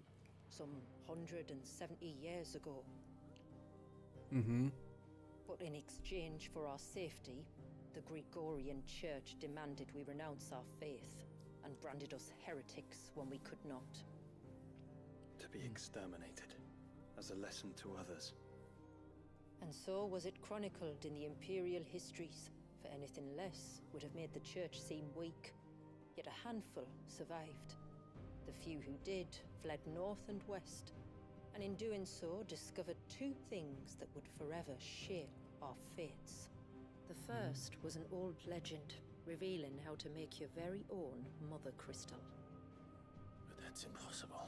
some 170 years ago. Mm-hmm. But in exchange for our safety, the Gregorian Church demanded we renounce our faith and branded us heretics when we could not. To be exterminated, as a lesson to others. And so was it chronicled in the imperial histories, for anything less would have made the church seem weak. Yet a handful survived. The few who did fled north and west, and in doing so discovered two things that would forever shape our fates. The first was an old legend, revealing how to make your very own mother crystal. But that's impossible.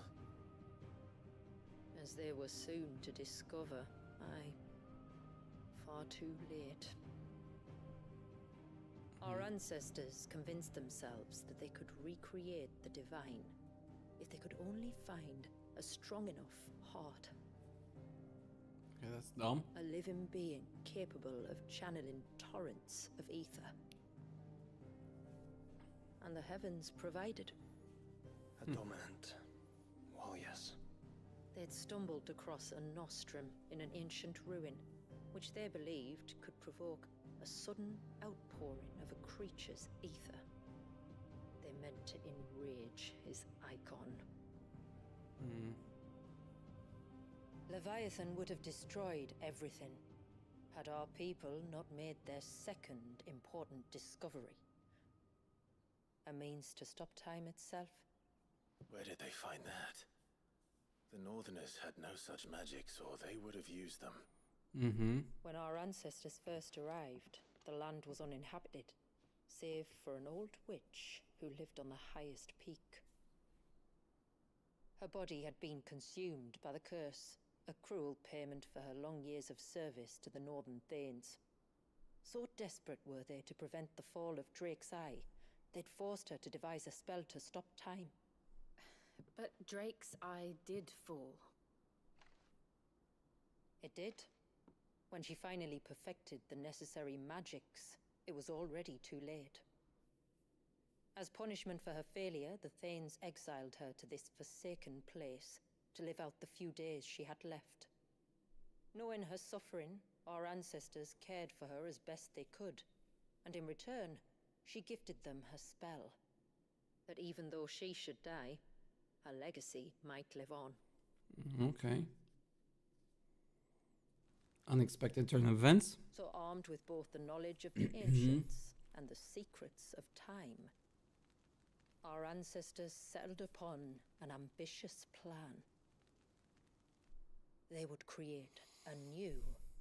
As they were soon to discover, aye, far too late. Our ancestors convinced themselves that they could recreate the divine if they could only find a strong enough heart. Yeah, that's dumb. A living being capable of channeling torrents of ether. And the heavens provided. A dominant, Oh, yes. They'd stumbled across a nostrum in an ancient ruin, which they believed could provoke a sudden outpouring of a creature's ether. They meant to enrage his icon. Leviathan would have destroyed everything, had our people not made their second important discovery. A means to stop time itself? Where did they find that? The Northerners had no such magics, or they would have used them. When our ancestors first arrived, the land was uninhabited, save for an old witch who lived on the highest peak. Her body had been consumed by the curse, a cruel payment for her long years of service to the Northern Thanes. So desperate were they to prevent the fall of Drake's Eye, they'd forced her to devise a spell to stop time. But Drake's Eye did fall. It did. When she finally perfected the necessary magics, it was already too late. As punishment for her failure, the Thanes exiled her to this forsaken place to live out the few days she had left. Knowing her suffering, our ancestors cared for her as best they could, and in return, she gifted them her spell. That even though she should die, her legacy might live on. Okay. Unexpected turn of events. So armed with both the knowledge of the ancients and the secrets of time, our ancestors settled upon an ambitious plan. They would create a new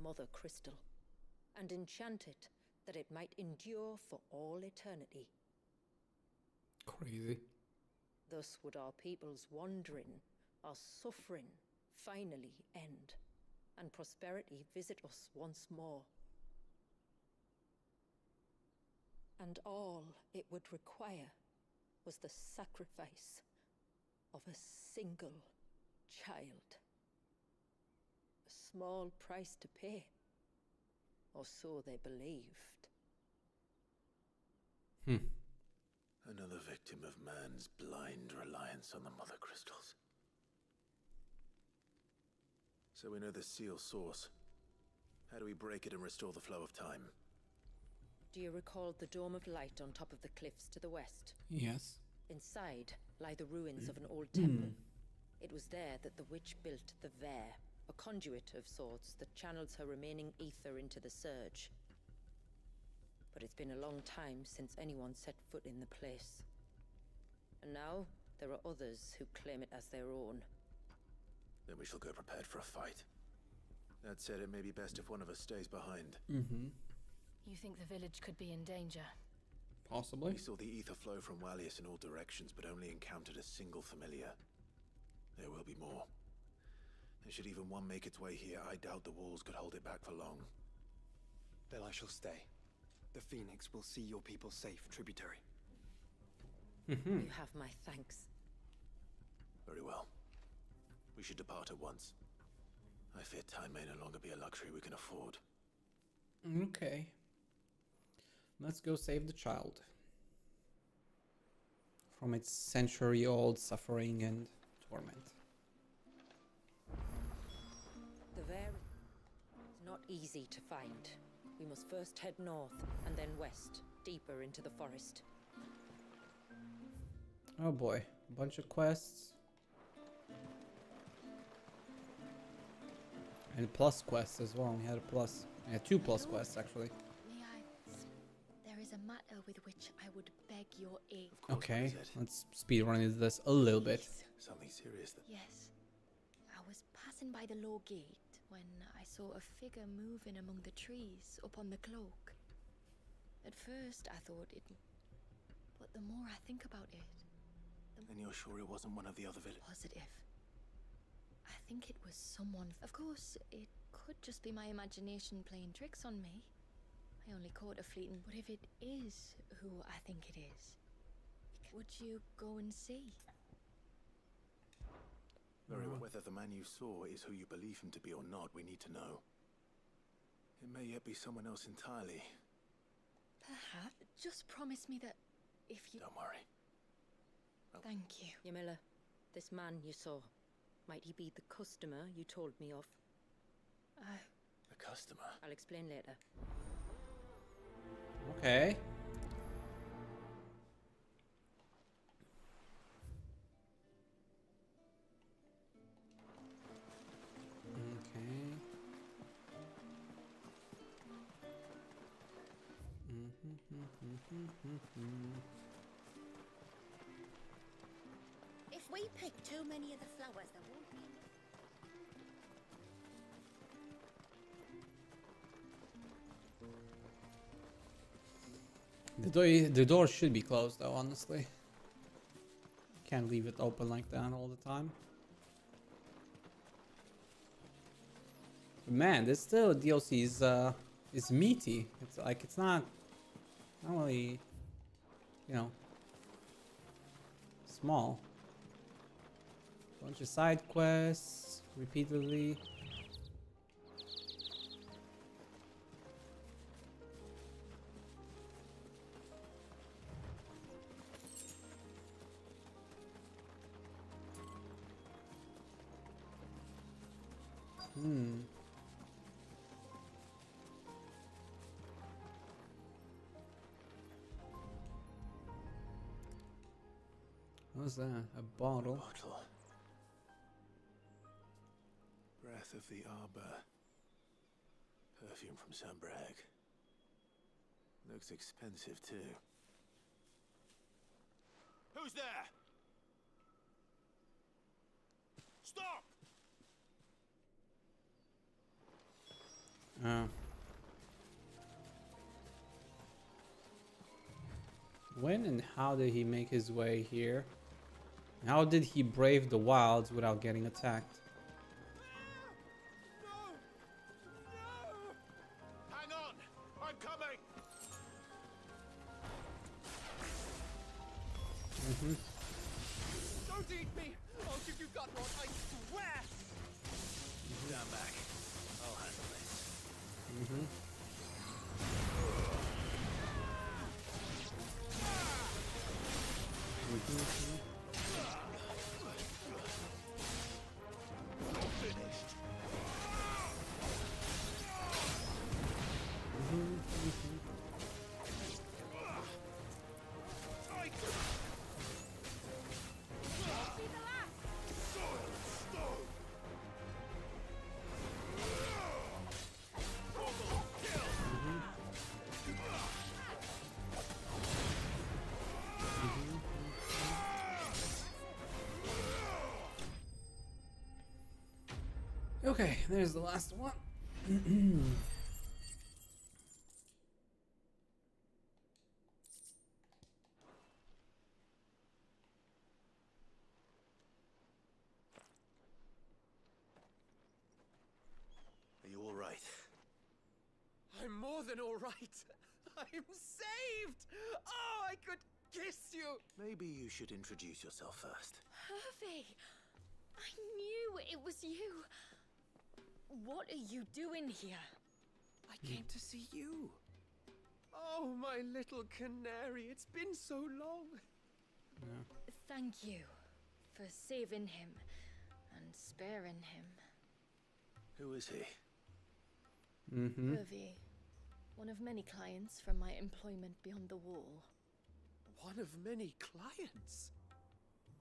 Mother Crystal and enchant it that it might endure for all eternity. Crazy. Thus would our people's wandering, our suffering, finally end, and prosperity visit us once more. And all it would require was the sacrifice of a single child. A small price to pay, or so they believed. Another victim of man's blind reliance on the Mother Crystals. So we know the seal source. How do we break it and restore the flow of time? Do you recall the Dome of Light on top of the cliffs to the west? Yes. Inside lie the ruins of an old temple. It was there that the witch built the Vare, a conduit of sorts that channels her remaining ether into the surge. But it's been a long time since anyone set foot in the place. And now, there are others who claim it as their own. Then we shall go prepared for a fight. That said, it may be best if one of us stays behind. You think the village could be in danger? Possibly. We saw the ether flow from Wallius in all directions, but only encountered a single familiar. There will be more. And should even one make its way here, I doubt the walls could hold it back for long. Then I shall stay. The Phoenix will see your people safe, tributary. You have my thanks. Very well. We should depart at once. I fear time may no longer be a luxury we can afford. Okay. Let's go save the child from its century-old suffering and torment. The Vare is not easy to find. We must first head north and then west, deeper into the forest. Oh boy, a bunch of quests. And plus quests as well. We had a plus. We had 2 plus quests actually. May I? There is a matter with which I would beg your aid. Okay, let's speedrun this a little bit. Something serious that... Yes. I was passing by the low gate when I saw a figure moving among the trees up on the cloak. At first I thought it... But the more I think about it... And you're sure it wasn't one of the other villagers? Positive. I think it was someone... Of course, it could just be my imagination playing tricks on me. I only caught a fleeting... But if it is who I think it is, would you go and see? Very well. Whether the man you saw is who you believe him to be or not, we need to know. It may yet be someone else entirely. Perhaps. Just promise me that if you... Don't worry. Thank you. Yamila, this man you saw, Might he be the customer you told me of? The customer? I'll explain later. Okay. If we pick too many of the flowers, there won't be enough. The door should be closed though, honestly. Can't leave it open like that all the time. But man, this still DLC is meaty. It's like it's not really, you know, small. Bunch of side quests repeatedly. What's that? A bottle. Breath of the arbor. Perfume from Sanbrag. Looks expensive too. Who's there? Stop! When and how did he make his way here? How did he brave the wilds without getting attacked? Hang on! I'm coming! Don't eat me! I'll give you gut rot, I swear! Stand back. I'll handle this. Finished. Okay, there's the last one. Are you all right? I'm more than all right. I'm saved! Oh, I could kiss you! Maybe you should introduce yourself first. Hervey! I knew it was you. What are you doing here? I came to see you. Oh, my little canary. It's been so long. Thank you for saving him and sparing him. Who is he? Hervey, one of many clients from my employment beyond the wall. One of many clients?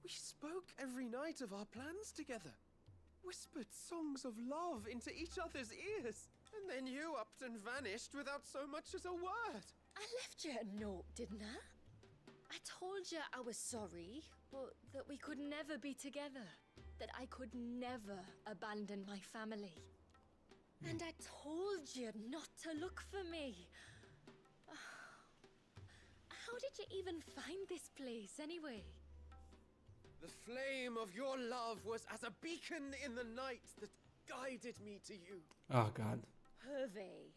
We spoke every night of our plans together. Whispered songs of love into each other's ears. And then you upped and vanished without so much as a word. I left you a note, didn't I? I told you I was sorry, but that we could never be together. That I could never abandon my family. And I told you not to look for me. How did you even find this place, anyway? The flame of your love was as a beacon in the night that guided me to you. Oh, God. Hervey.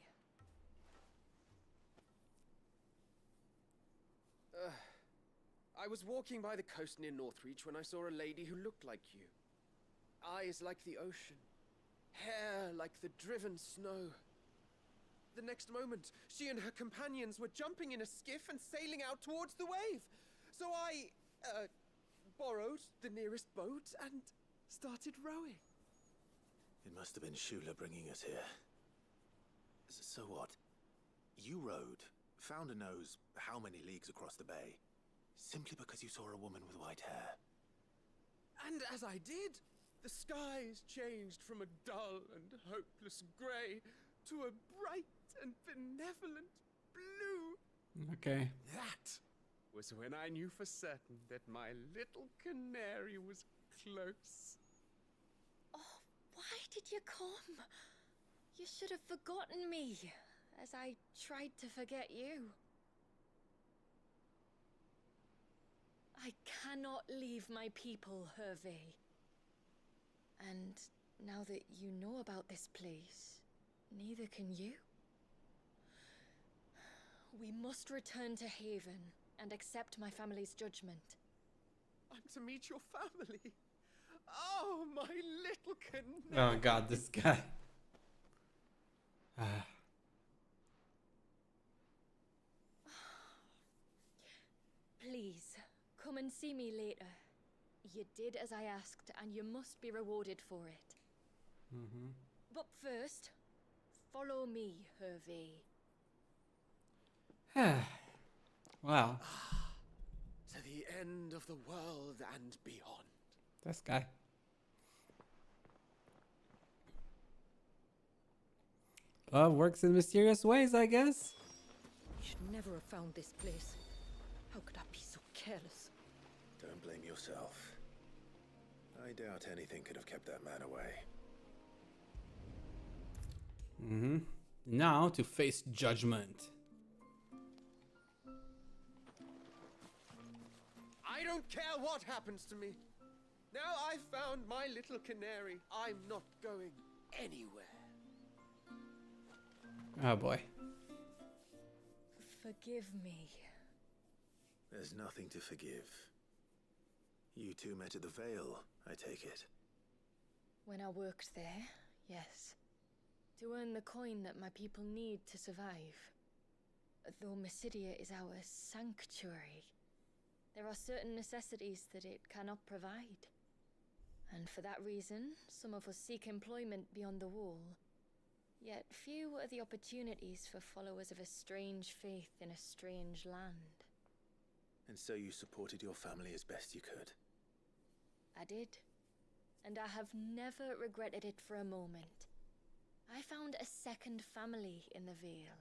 I was walking by the coast near Northreach when I saw a lady who looked like you. Eyes like the ocean. Hair like the driven snow. The next moment, she and her companions were jumping in a skiff and sailing out towards the wave. So I, borrowed the nearest boat and started rowing. It must have been Shula bringing us here. So what? You rowed, founder knows how many leagues across the bay, simply because you saw a woman with white hair. And as I did, the skies changed from a dull and hopeless grey to a bright and benevolent blue. Okay. That was when I knew for certain that my little canary was close. Oh, why did you come? You should have forgotten me, as I tried to forget you. I cannot leave my people, Hervé. And now that you know about this place, neither can you. We must return to Haven and accept my family's judgment. I'm to meet your family. Oh, my little canary. Oh god, this guy. Please, come and see me later. You did as I asked, and you must be rewarded for it. But first, follow me, Hervé. Wow. To the end of the world and beyond. This guy. Love works in mysterious ways, I guess. You should never have found this place. How could I be so careless? Don't blame yourself. I doubt anything could have kept that man away. Now to face judgment. I don't care what happens to me. Now I've found my little canary, I'm not going anywhere. Oh boy. Forgive me. There's nothing to forgive. You two met at the Vale, I take it. When I worked there, yes. To earn the coin that my people need to survive. Though Mysidia is our sanctuary, there are certain necessities that it cannot provide. And for that reason, some of us seek employment beyond the wall. Yet few are the opportunities for followers of a strange faith in a strange land. And so you supported your family as best you could? I did. And I have never regretted it for a moment. I found a second family in the Vale.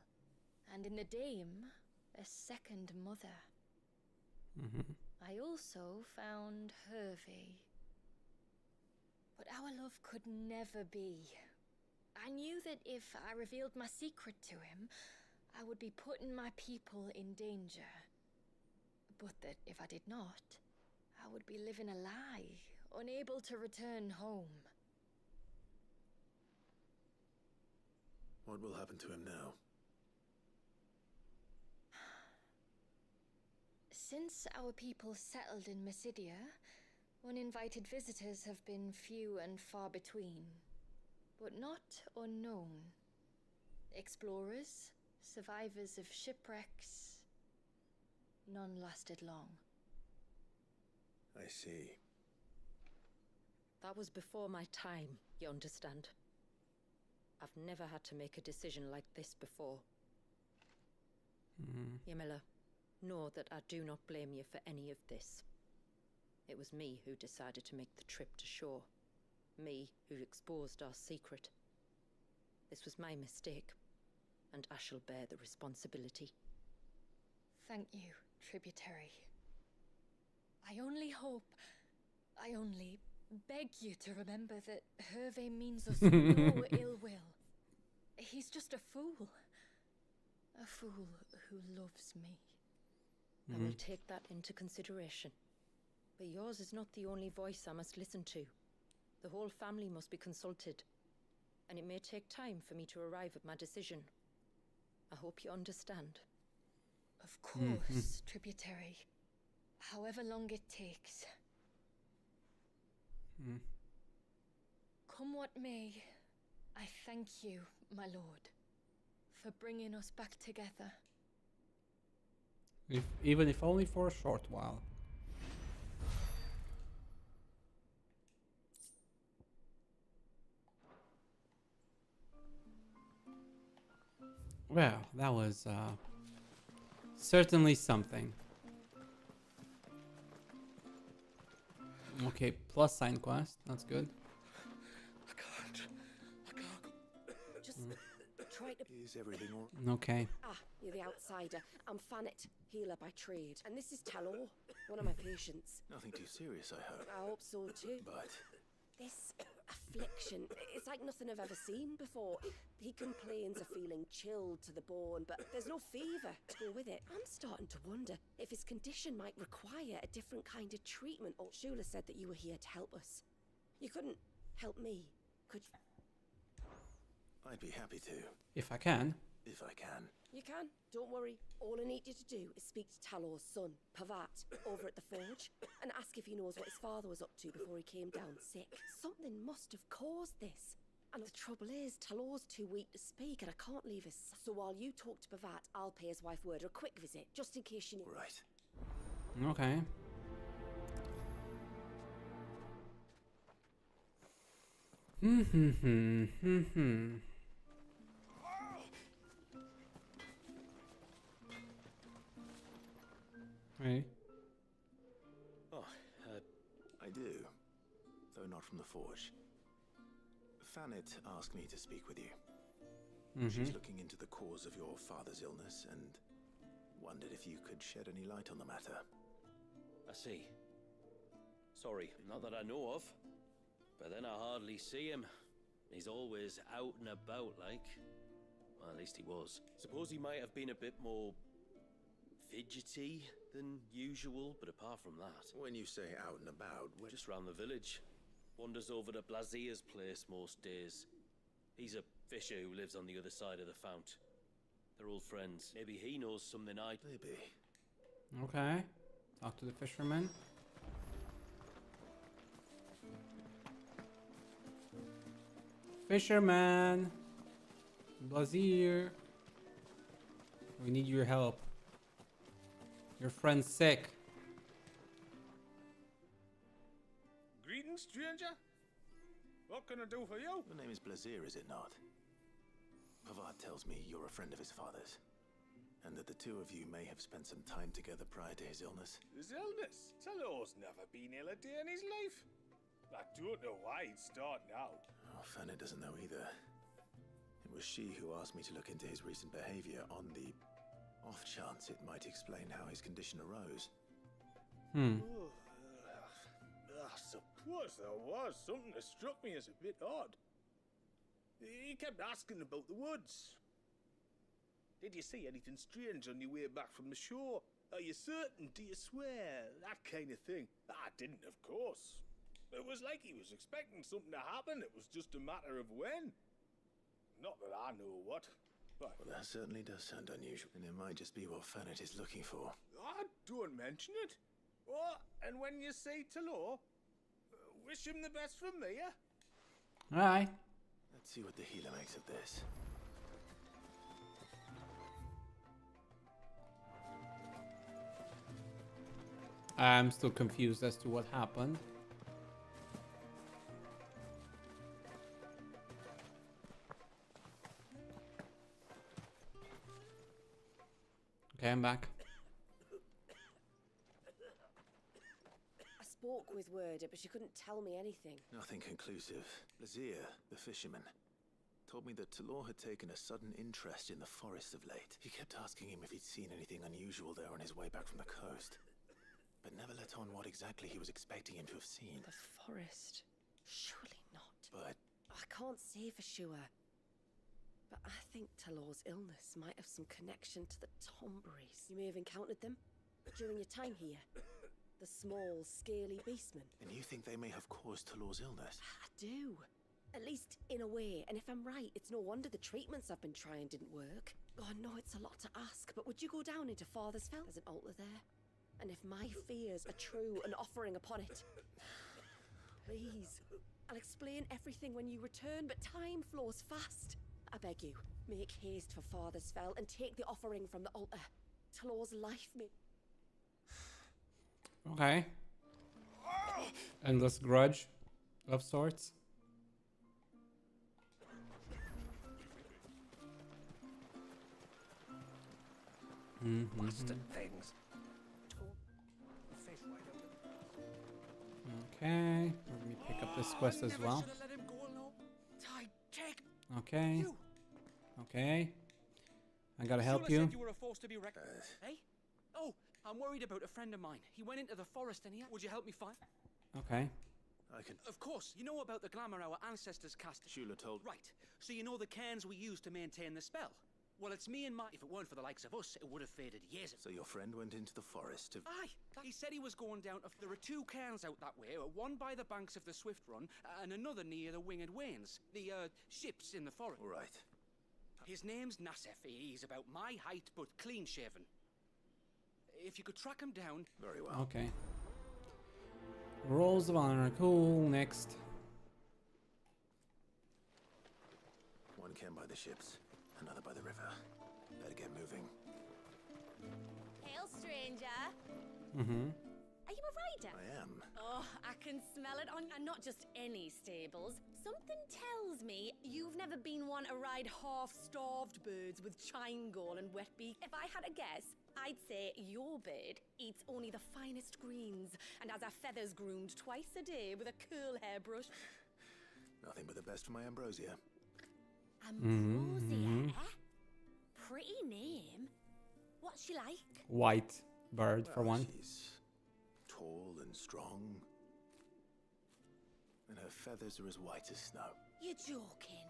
And in the Dame, a second mother. I also found Hervé. But our love could never be. I knew that if I revealed my secret to him, I would be putting my people in danger. But that if I did not, I would be living a lie, unable to return home. What will happen to him now? Since our people settled in Mysidia, uninvited visitors have been few and far between, but not unknown. Explorers, survivors of shipwrecks, none lasted long. I see. That was before my time, you understand? I've never had to make a decision like this before. Yamila, know that I do not blame you for any of this. It was me who decided to make the trip to shore. Me who exposed our secret. This was my mistake, and I shall bear the responsibility. Thank you, tributary. I only beg you to remember that Hervé means us no ill will. He's just a fool. A fool who loves me. I will take that into consideration. But yours is not the only voice I must listen to. The whole family must be consulted. And it may take time for me to arrive at my decision. I hope you understand. Of course, tributary. However long it takes. Come what may, I thank you, my lord, for bringing us back together. Even if only for a short while. Well, that was certainly something. Okay, plus sign quest. That's good. Just try to. Is everything all Okay. Ah, you're the outsider. I'm Fanart, healer by trade. And this is Talor, one of my patients. Nothing too serious, I hope. I hope so too. But This affliction, it's like nothing I've ever seen before. He complains of feeling chilled to the bone, but there's no fever to go with it. I'm starting to wonder if his condition might require a different kind of treatment. Oh, Shula said that you were here to help us. You couldn't help me, could you? I'd be happy to. If I can. If I can. You can. Don't worry. All I need you to do is speak to Talor's son, Pavat, over at the forge, and ask if he knows what his father was up to before he came down sick. Something must have caused this. And the trouble is, Talor's too weak to speak, and I can't leave his. So while you talk to Pavat, I'll pay his wife word a quick visit, just in case you need. Right. Okay. Hey. Oh, I do. Though not from the forge. Fanart asked me to speak with you. She's looking into the cause of your father's illness and wondered if you could shed any light on the matter. I see. Sorry, not that I know of. But then I hardly see him. He's always out and about, like. Well, at least he was. Suppose he might have been a bit more fidgety than usual, but apart from that... When you say out and about... Just round the village. Wanders over to Blazier's place most days. He's a fisher who lives on the other side of the fount. They're old friends. Maybe he knows something I... Maybe. Okay. Talk to the fisherman. Fisherman! Blazier! We need your help. Your friend's sick. Greetings, stranger. What can I do for you? Your name is Blazier, is it not? Pavat tells me you're a friend of his father's, and that the two of you may have spent some time together prior to his illness. His illness? Talor's never been ill a day in his life. I don't know why he'd start now. Oh, Fanart doesn't know either. It was she who asked me to look into his recent behavior on the off chance it might explain how his condition arose. I suppose there was something that struck me as a bit odd. He kept asking about the woods. Did you see anything strange on your way back from the shore? Are you certain? Do you swear? That kind of thing. I didn't, of course. It was like he was expecting something to happen. It was just a matter of when. Not that I know what, but... Well, that certainly does sound unusual, and it might just be what Fanart is looking for. Don't mention it. Oh, and when you see Talor, wish him the best from me, yeah? Alright. Let's see what the healer makes of this. I'm still confused as to what happened. Okay, I'm back. I spoke with Word, but she couldn't tell me anything. Nothing conclusive. Blazier, the fisherman, told me that Talor had taken a sudden interest in the forest of late. He kept asking him if he'd seen anything unusual there on his way back from the coast, but never let on what exactly he was expecting him to have seen. The forest? Surely not. But... I can't say for sure. But I think Talor's illness might have some connection to the Tomberries. You may have encountered them during your time here. The small, scaly beastmen. And you think they may have caused Talor's illness? I do. At least in a way. And if I'm right, it's no wonder the treatments I've been trying didn't work. Oh, I know it's a lot to ask, but would you go down into Father's Fell? There's an altar there. And if my fears are true, an offering upon it. Please. I'll explain everything when you return, but time flows fast. I beg you, make haste for Father's Fell and take the offering from the altar. Talor's life may... Okay. Endless grudge of sorts. Bastard things. Okay, let me pick up this quest as well. Okay. Okay. I gotta help Shula you. said you were a force to be reckoned. Hey? Oh, I'm worried about a friend of mine. He went into the forest and would you help me find? Okay. I can. Of course. You know about the glamour our ancestors cast. Shula told. Right. So you know the cairns we use to maintain the spell. Well, it's me and my. If it weren't for the likes of us, it would have faded years ago. So your friend went into the forest to. Aye. He said he was going down. There are 2 cairns out that way. One by the banks of the Swift Run, and another near the Winged Wains. The ships in the forest. All right. His name's Nassef. He's about my height, but clean-shaven. If you could track him down... Very well. Okay. Rolls of honor. Cool. Next. One cairn by the ships, another by the river. Better get moving. Hail, stranger. Mm-hmm. Are you a rider? I am. Oh, I can smell it on, and not just any stables. Something tells me you've never been one to ride half-starved birds with chine gall and wet beak. If I had a guess, I'd say your bird eats only the finest greens and has her feathers groomed twice a day with a curl hairbrush. Nothing but the best for my ambrosia. Ambrosia? Pretty name. What's she like? White bird for one. She's tall and strong. And her feathers are as white as snow. You're joking.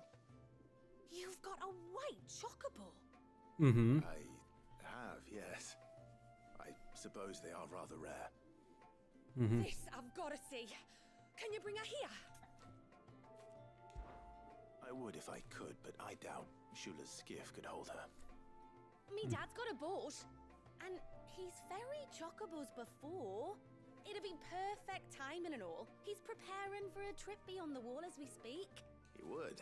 You've got a white chocobo. Mm-hmm. I have, yes. I suppose they are rather rare. Mm-hmm. This I've got to see. Can you bring her here? I would if I could, but I doubt Shula's skiff could hold her. Me dad's got a boat, and he's ferried chocobos before. It'd be perfect timing and all. He's preparing for a trip beyond the wall as we speak. He would.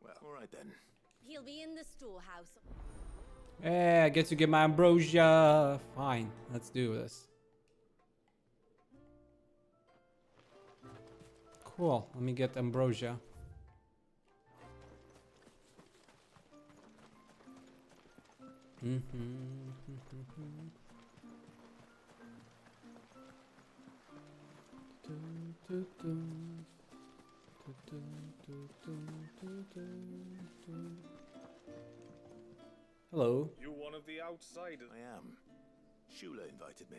Well, all right then. He'll be in the storehouse. Hey, I get to get my ambrosia. Fine, let's do this. Cool, let me get ambrosia. Hello. You one of the outsiders? I am. Shula invited me.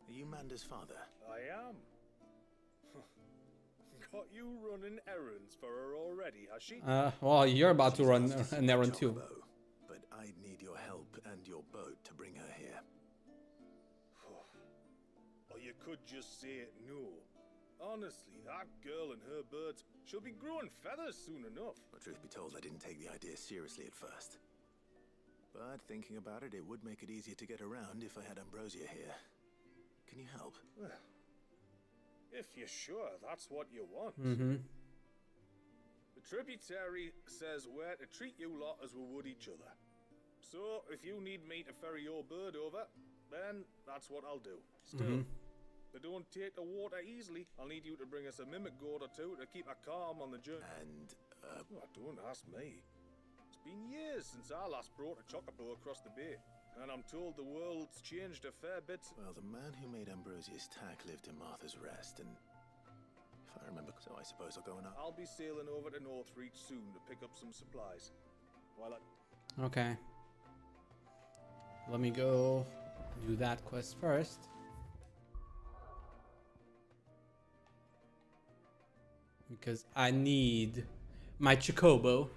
Are you Manda's father? I am. Got you running errands for her already, has she? Well, you're about to run an errand too. But I'd need your help and your boat to bring her here. Or you could just say it no. Honestly, that girl and her birds, she'll be growing feathers soon enough. Well, truth be told, I didn't take the idea seriously at first. But thinking about it, it would make it easier to get around if I had ambrosia here. Can you help? Well, if you're sure that's what you want. Mm-hmm. The tributary says we're to treat you lot as we would each other. So, if you need me to ferry your bird over, then that's what I'll do. Still, they don't take the water easily. I'll need you to bring us a mimic gourd or two to keep her calm on the journey. And, don't ask me. It's been years since I last brought a chocobo across the bay. And I'm told the world's changed a fair bit. Well, the man who made Ambrosia's tack lived in Martha's Rest, and if I remember, so I suppose I'll go and I'll be sailing over to Northreach soon to pick up some supplies. While I... Okay. Let me go do that quest first. Because I need my chocobo.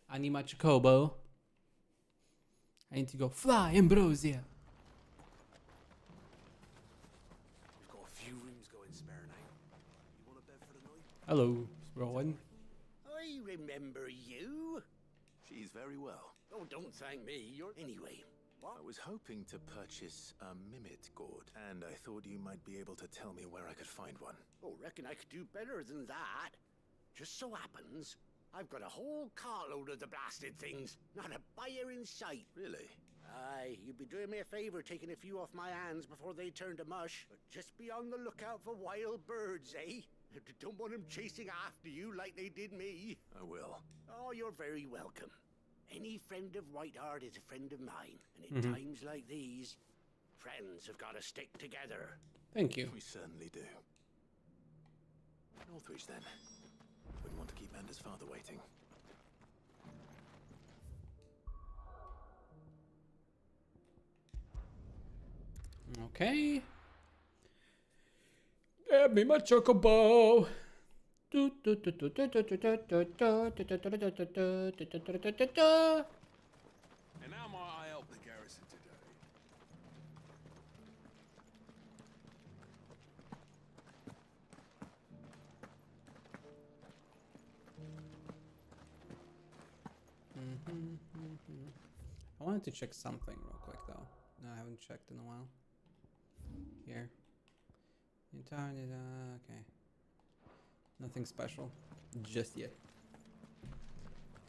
I need my chocobo. I need to go fly, Ambrosia. We've got a few rooms going spare now. You want a bed for the night? Hello, Rowan. I remember you. She's very well. Oh, don't thank me. You're... Anyway, what? I was hoping to purchase a mimit gourd, and I thought you might be able to tell me where I could find one. Oh, reckon I could do better than that. Just so happens, I've got a whole carload of the blasted things. Not a buyer in sight. Really? Aye, you'd be doing me a favor taking a few off my hands before they turn to mush. But just be on the lookout for wild birds, eh? Don't want them chasing after you like they did me. I will. Oh, you're very welcome. Any friend of Whiteheart is a friend of mine, and in Mhm. times like these, friends have got to stick together. Thank you. We certainly do. Northreach, then. Wouldn't want to keep Anders' father waiting. Okay. Give me my chocobo. And how might I help the garrison today? I wanted to check something real quick though. No, I haven't checked in a while. Here. Okay. Nothing special just yet.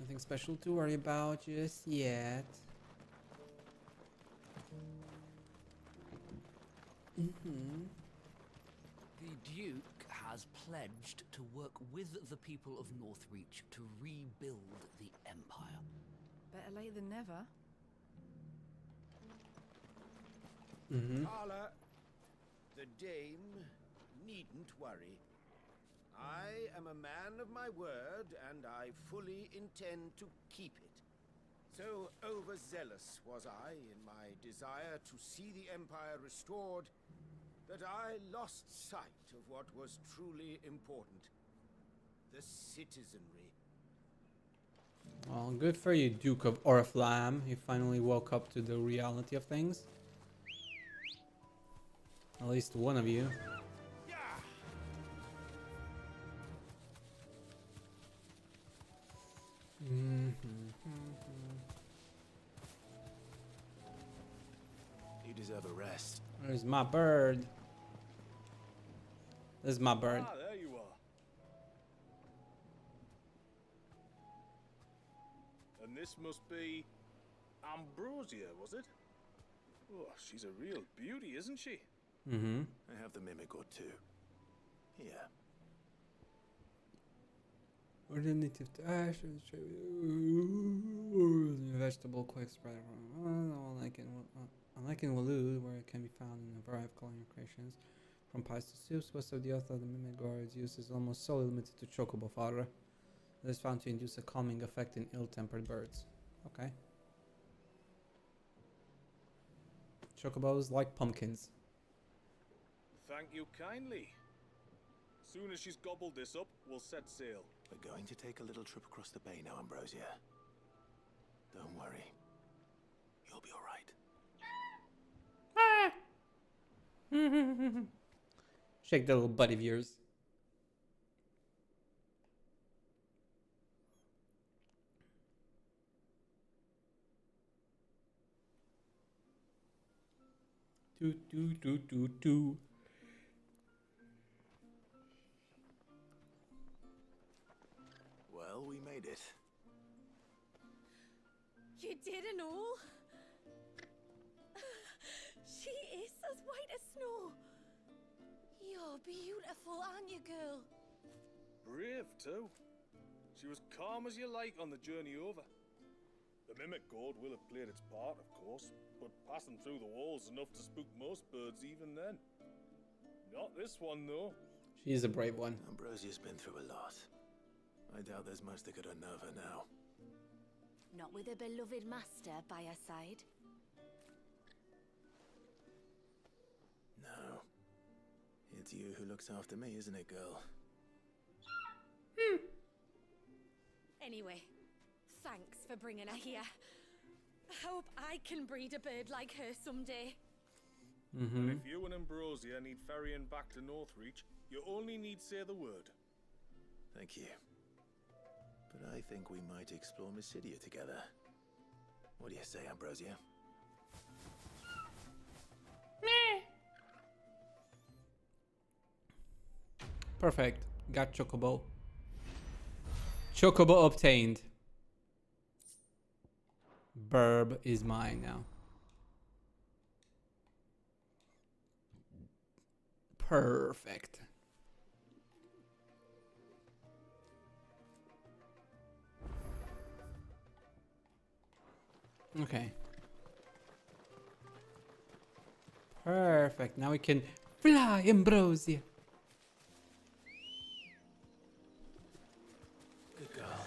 Nothing special to worry about just yet. The Duke has pledged to work with the people of Northreach to rebuild the Empire. Better late than never. Carla, the dame needn't worry. I am a man of my word, and I fully intend to keep it. So overzealous was I in my desire to see the Empire restored, that I lost sight of what was truly important. The citizenry. Well, good for you, Duke of Oriflamme. You finally woke up to the reality of things. At least one of you. You deserve a rest. Where's my bird? This is my bird. Ah, there you are. And this must be Ambrosia, was it? Oh, she's a real beauty, isn't she? Mm-hmm. I have the mimic or two. Here. Or the native ash, vegetable quick spread. Unlike in Walud, where it can be found in a variety of culinary creations, from pies to soups, most of the author of the mimic gourd's use is almost solely limited to chocobo fodder. It is found to induce a calming effect in ill-tempered birds. Okay. Chocobos like pumpkins. Thank you kindly. Soon as she's gobbled this up, we'll set sail. We're going to take a little trip across the bay now, Ambrosia. Don't worry. You'll be all right. Shake that little butt of yours. Do. Well, we made it. You did and all? She is as white as snow. You're beautiful, aren't you, girl? Brave, too. She was calm as you like on the journey over. The mimic gourd will have played its part, of course, but passing through the walls enough to spook most birds even then. Not this one, though. She's a brave one. Ambrosia's been through a lot. I doubt there's much that could unnerve her now. Not with a beloved master by her side. No. It's you who looks after me, isn't it, girl? Anyway, thanks for bringing her here. I hope I can breed a bird like her someday. And if you and Ambrosia need ferrying back to Northreach, you only need say the word. Thank you. But I think we might explore Mysidia together. What do you say, Ambrosia? Perfect. Got Chocobo. Chocobo obtained. Burb is mine now. Perfect. Okay. Perfect. Now we can fly, Ambrosia. Good girl.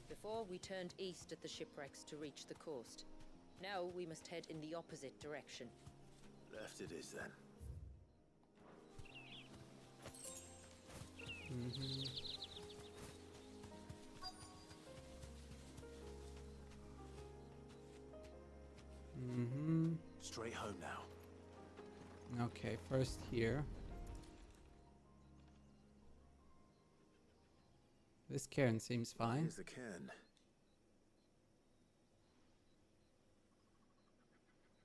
Before we turned east at the shipwrecks to reach the coast. Now we must head in the opposite direction. Left it is then. Straight home now. Okay, first here. This cairn seems fine. Here's the cairn.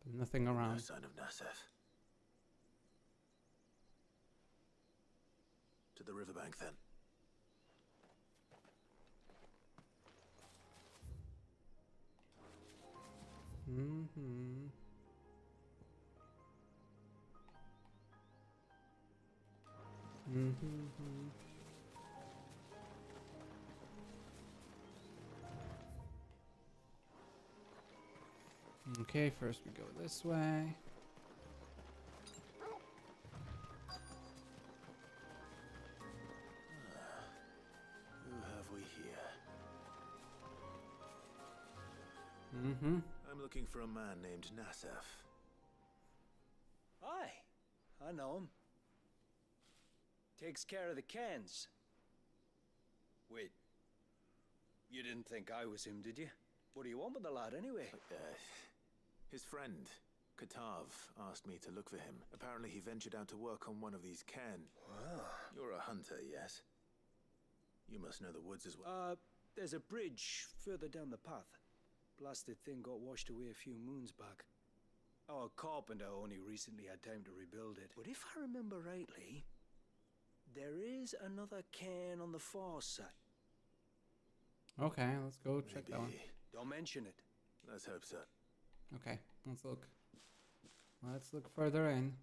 But nothing around. No sign of Nasef. To the riverbank then. Okay, first we go this way. Who have we here? I'm looking for a man named Nasef. Aye, I know him. Takes care of the cans. Wait, you didn't think I was him, did you? What do you want with the lad, anyway? His friend, Katav, asked me to look for him. Apparently he ventured out to work on one of these cairns. Wow. You're a hunter, yes? You must know the woods as well. There's a bridge further down the path. Blasted thing got washed away a few moons back. Our carpenter only recently had time to rebuild it. But if I remember rightly, there is another cairn on the far side. Okay, let's go check that one. Don't mention it. Let's hope so. Okay, let's look. Let's look further in.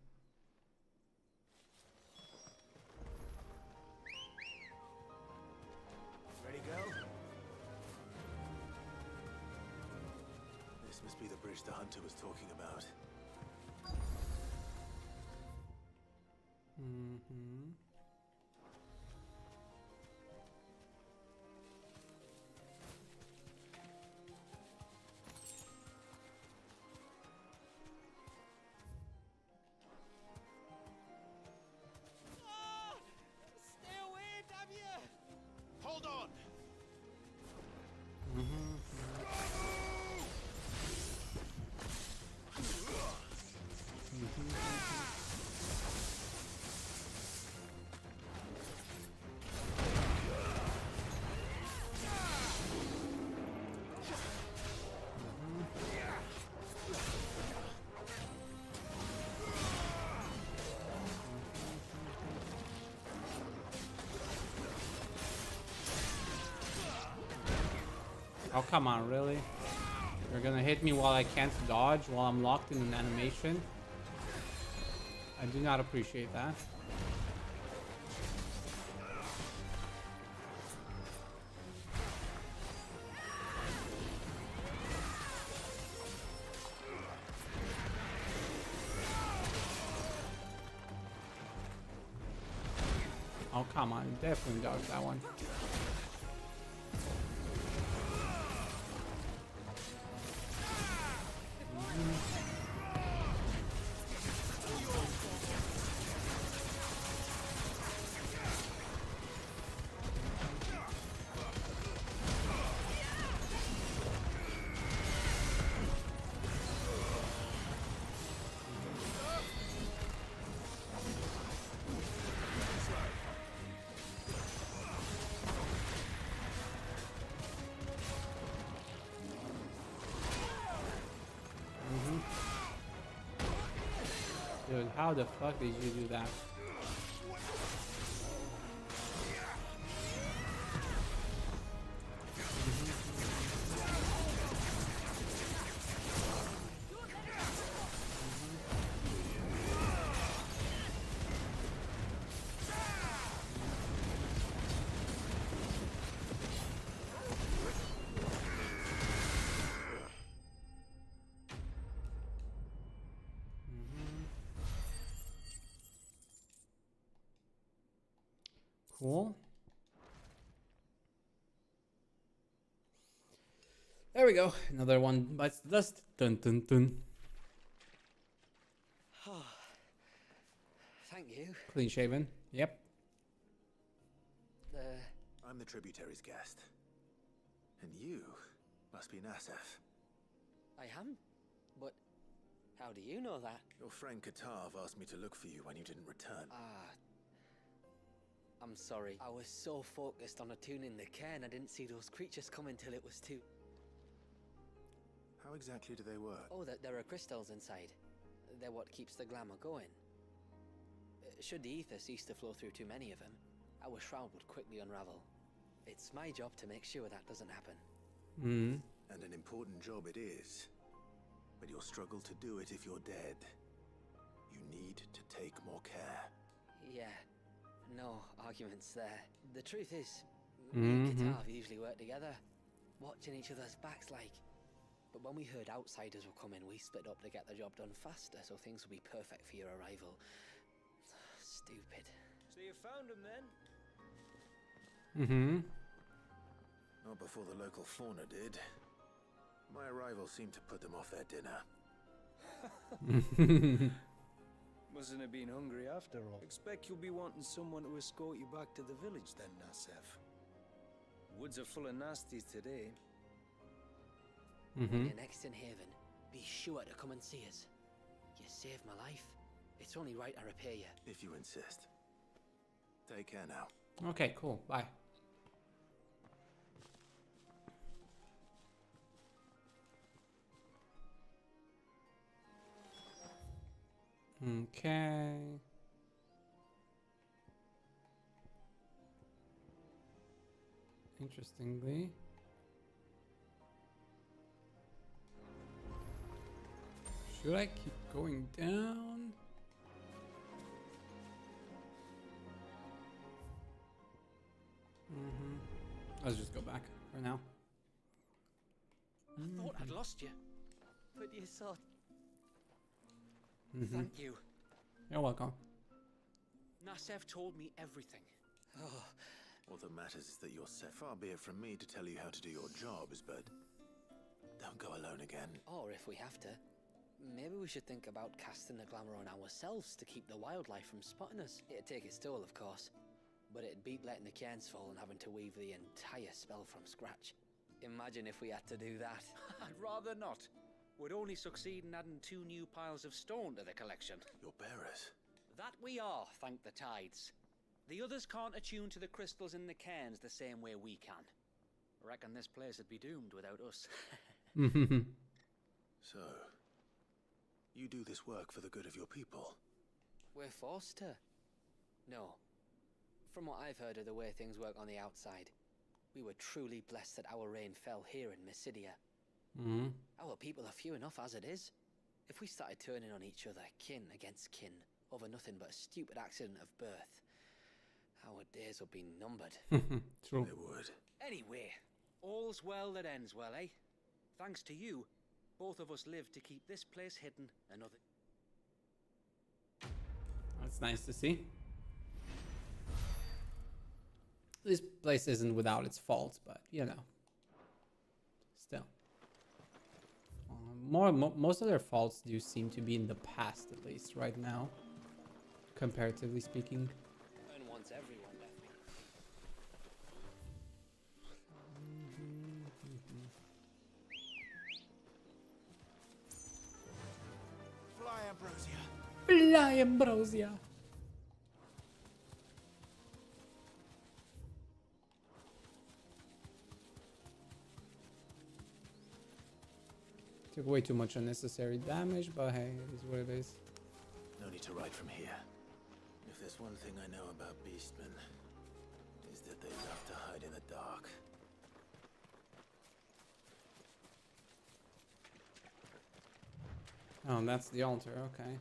Ready, go? This must be the bridge the hunter was talking about. Stay away, damn you! Hold on! Oh, come on, really? You're gonna hit me while I can't dodge, while I'm locked in an animation? I do not appreciate that. Oh, come on. Definitely dodged that one. Dude, how the fuck did you do that? Cool. There we go. Another one bites the dust. Dun dun dun. Oh, thank you. Clean shaven. Yep. I'm the tributary's guest. And you must be Nasef. I am? But how do you know that? Your friend Katav asked me to look for you when you didn't return. I'm sorry. I was so focused on attuning the cairn, I didn't see those creatures coming till it was too... How exactly do they work? Oh, there are crystals inside. They're what keeps the glamour going. Should the ether cease to flow through too many of them, our shroud would quickly unravel. It's my job to make sure that doesn't happen. Mm. And an important job it is. But you'll struggle to do it if you're dead. You need to take more care. Yeah, no arguments there. The truth is, me and Katav usually work together, watching each other's backs like. But when we heard outsiders were coming, we split up to get the job done faster, so things will be perfect for your arrival. Stupid. So you found him then? Mm-hmm. Not before the local fauna did. My arrival seemed to put them off their dinner. Mustn't have been hungry after all. Expect you'll be wanting someone to escort you back to the village then, Nasef. Woods are full of nasties today. When you're next in Haven, be sure to come and see us. You saved my life. It's only right I repay you. If you insist. Take care now. Okay, cool. Bye. Okay. Interestingly. Should I keep going down? Let's just go back for now. I thought I'd lost you, but you saw. Thank you. You're welcome. Nasef told me everything. Oh. What that matters is that you're set. Far be it from me to tell you how to do your jobs, but don't go alone again. Or if we have to, maybe we should think about casting the glamour on ourselves to keep the wildlife from spotting us. It'd take its toll, of course, but it'd beat letting the cairns fall and having to weave the entire spell from scratch. Imagine if we had to do that. I'd rather not. We'd only succeed in adding 2 new piles of stone to the collection. Your bearers? That we are, thank the tides. The others can't attune to the crystals in the cairns the same way we can. Reckon this place would be doomed without us. So, you do this work for the good of your people? We're forced to. No. From what I've heard of the way things work on the outside, we were truly blessed that our reign fell here in Mysidia. Our people are few enough as it is. If we started turning on each other, kin against kin, over nothing but a stupid accident of birth, our days would be numbered. True. They would. Anyway, all's well that ends well, eh? Thanks to you, both of us live to keep this place hidden another... That's nice to see. This place isn't without its faults, but you know, still. Most of their faults do seem to be in the past, at least right now, comparatively speaking. And once everyone left me. Fly, Ambrosia. Fly, Ambrosia. Took way too much unnecessary damage, but hey, it is what it is. No need to ride from here. If there's one thing I know about beastmen, is that they love to hide in the dark. Oh, and that's the altar, okay.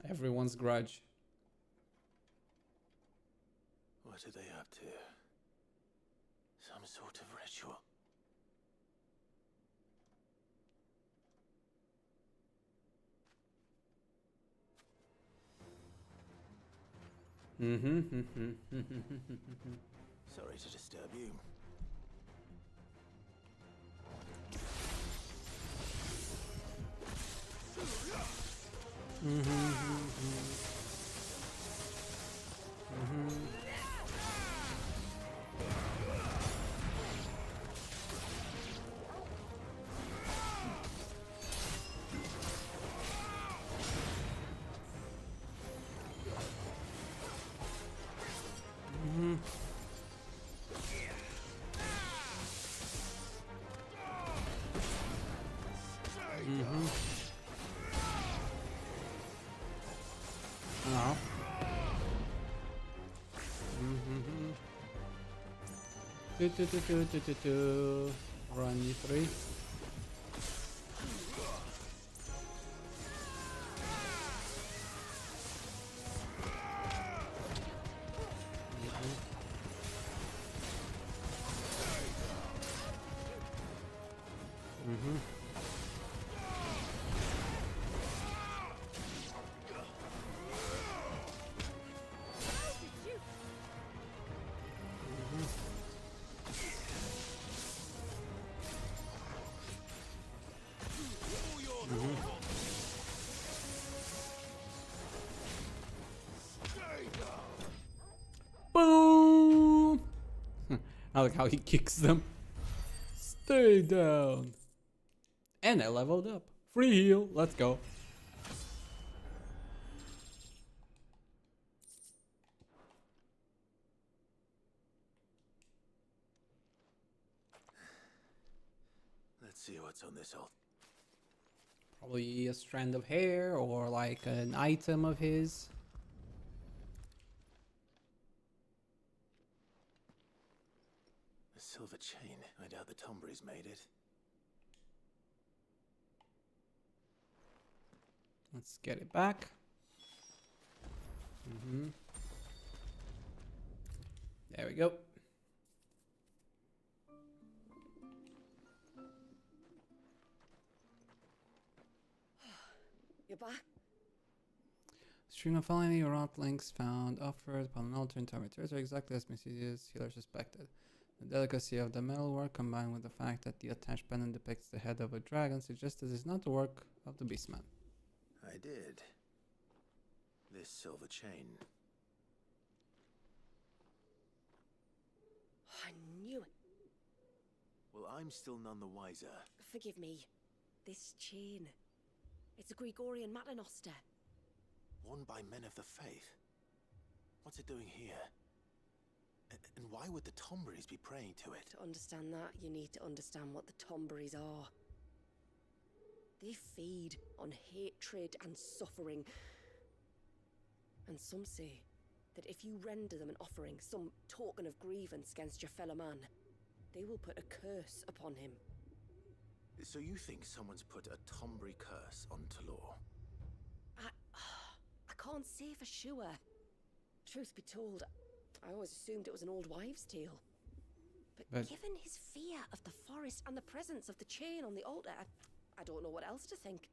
Everyone's grudge. What are they up to? Some sort of ritual? Sorry to disturb you. Oh. Run, you three. Boom! I like how he kicks them. Stay down. And I leveled up. Free heal. Let's go. Let's see what's on this alt. Probably a strand of hair or like an item of his. A silver chain. I doubt the Tombury's made it. Let's get it back. There we go. You're back? String of felony route links found offered upon an altar in Tommy territory, exactly as Mrs. Healer suspected. The delicacy of the metalwork combined with the fact that the attached pendant depicts the head of a dragon suggests this is not the work of the beastman. I did. This silver chain. I knew it. Well, I'm still none the wiser. Forgive me. This chain. It's a Gregorian Maternoster. Worn by men of the faith. What's it doing here? And why would the Tomburys be praying to it? To understand that, you need to understand what the Tomburys are. They feed on hatred and suffering. And some say that if you render them an offering, some token of grievance against your fellow man, they will put a curse upon him. So you think someone's put a Tombury curse on Talor? I can't say for sure. Truth be told, I always assumed it was an old wives' tale. But given his fear of the forest and the presence of the chain on the altar, I don't know what else to think.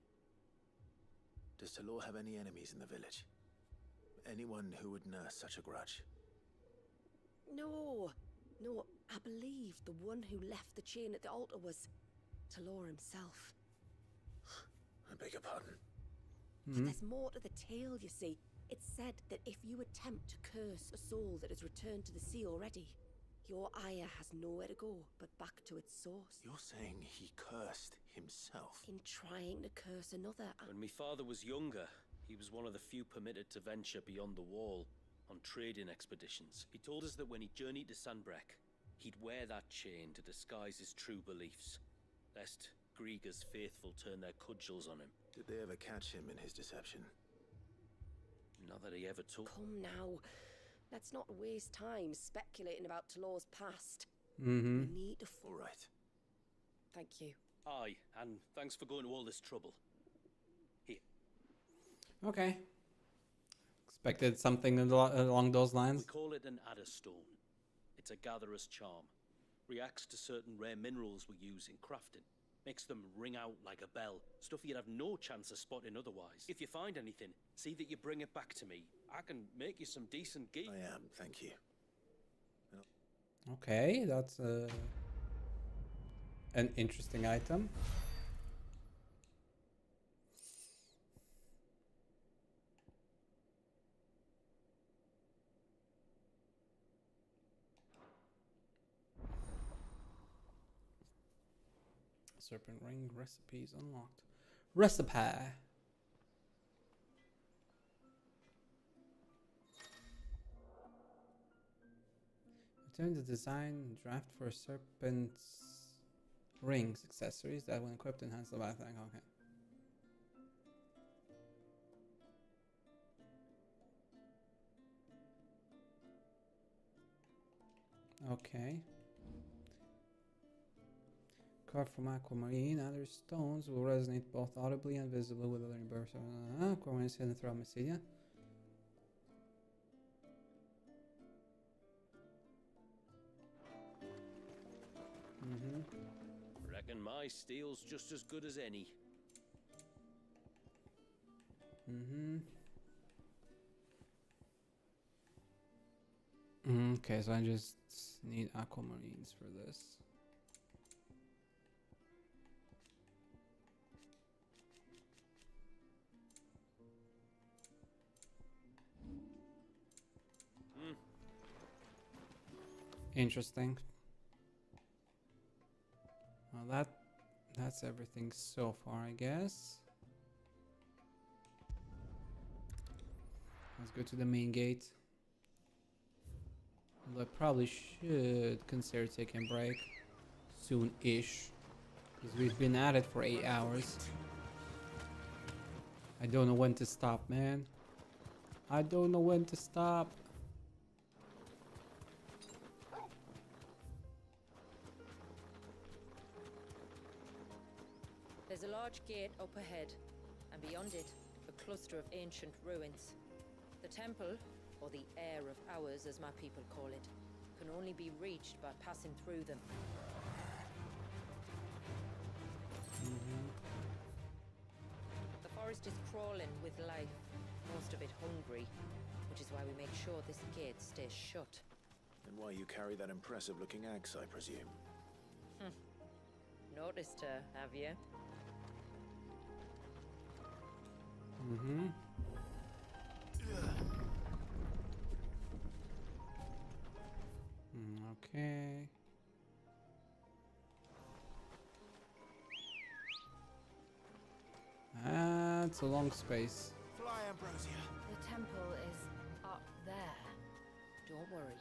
Does Talor have any enemies in the village? Anyone who would nurse such a grudge? No, I believe the one who left the chain at the altar was Talor himself. I beg your pardon. But there's more to the tale, you see. It's said that if you attempt to curse a soul that has returned to the sea already, your ire has nowhere to go but back to its source. You're saying he cursed himself? In trying to curse another. When my father was younger, he was one of the few permitted to venture beyond the wall on trading expeditions. He told us that when he journeyed to Sanbrek, he'd wear that chain to disguise his true beliefs, lest Grieger's faithful turn their cudgels on him. Did they ever catch him in his deception? Not that he ever took. Come now. Let's not waste time speculating about Talor's past. We need to... All right. Thank you. Aye, and thanks for going to all this trouble. Here. Okay. Expected something along those lines. We call it an adder stone. It's a gatherer's charm. Reacts to certain rare minerals we use in crafting. Makes them ring out like a bell. Stuff you'd have no chance of spotting otherwise. If you find anything, see that you bring it back to me. I can make you some decent gear. I am, thank you. Okay, that's an interesting item. Serpent ring recipes unlocked. Recipe. Return the design draft for serpent's rings accessories that when equipped enhance the battle tank. Okay. Okay. Carved from aquamarine, other stones will resonate both audibly and visibly with other bursts. Aquamarine is hidden throughout Mysidia. Reckon my steel's just as good as any. Okay, so I just need aquamarines for this. Interesting. Well, that's everything so far, I guess. Let's go to the main gate. Well, I probably should consider taking a break soon-ish, because we've been at it for 8 hours. I don't know when to stop, man. I don't know when to stop. There's a large gate up ahead, and beyond it, a cluster of ancient ruins. The temple, or the Heir of Hours as my people call it, can only be reached by passing through them. The forest is crawling with life, most of it hungry, which is why we make sure this gate stays shut. And why you carry that impressive-looking axe, I presume. Noticed her, have you? Okay. That's a long space. Fly, Ambrosia. The temple is up there. Don't worry.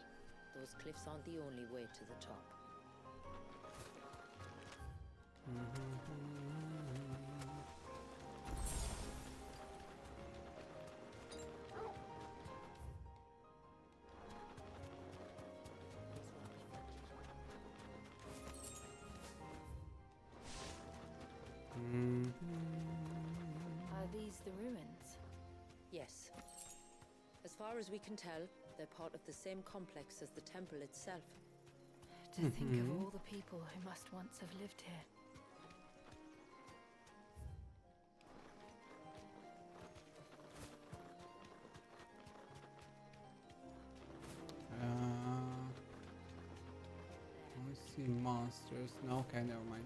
Those cliffs aren't the only way to the top. Are these the ruins? Yes. As far as we can tell, they're part of the same complex as the temple itself. To think of all the people who must once have lived here. I see monsters. No, okay, never mind.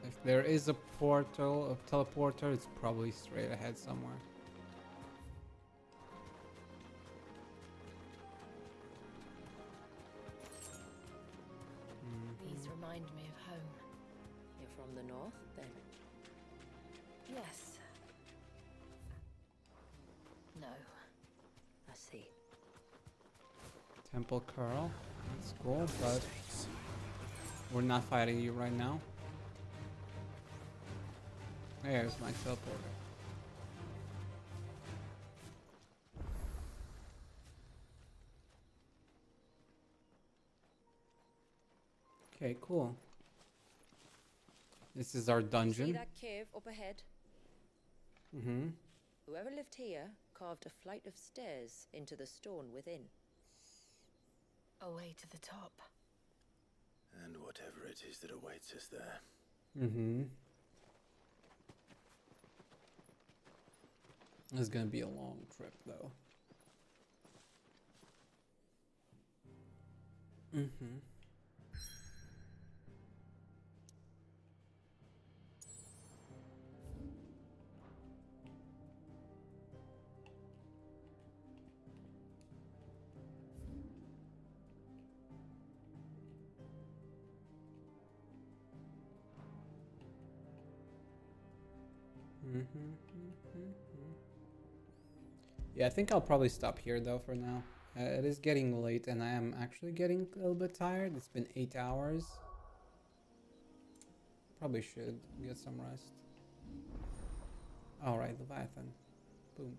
If there is a portal, a teleporter, it's probably straight ahead somewhere. These remind me of home. You're from the north, then? Yes. No. I see. Temple Curl. That's cool, but we're not fighting you right now. There's my teleporter. Okay, cool. This is our dungeon. See that cave up ahead? Mm-hmm. Whoever lived here carved a flight of stairs into the stone within. A way to the top. And whatever it is that awaits us there. Mm-hmm. It's gonna be a long trip though. Mm-hmm. Yeah, I think I'll probably stop here though for now. It is getting late and I am actually getting a little bit tired. It's been 8 hours. Probably should get some rest. Alright, Leviathan. Boom.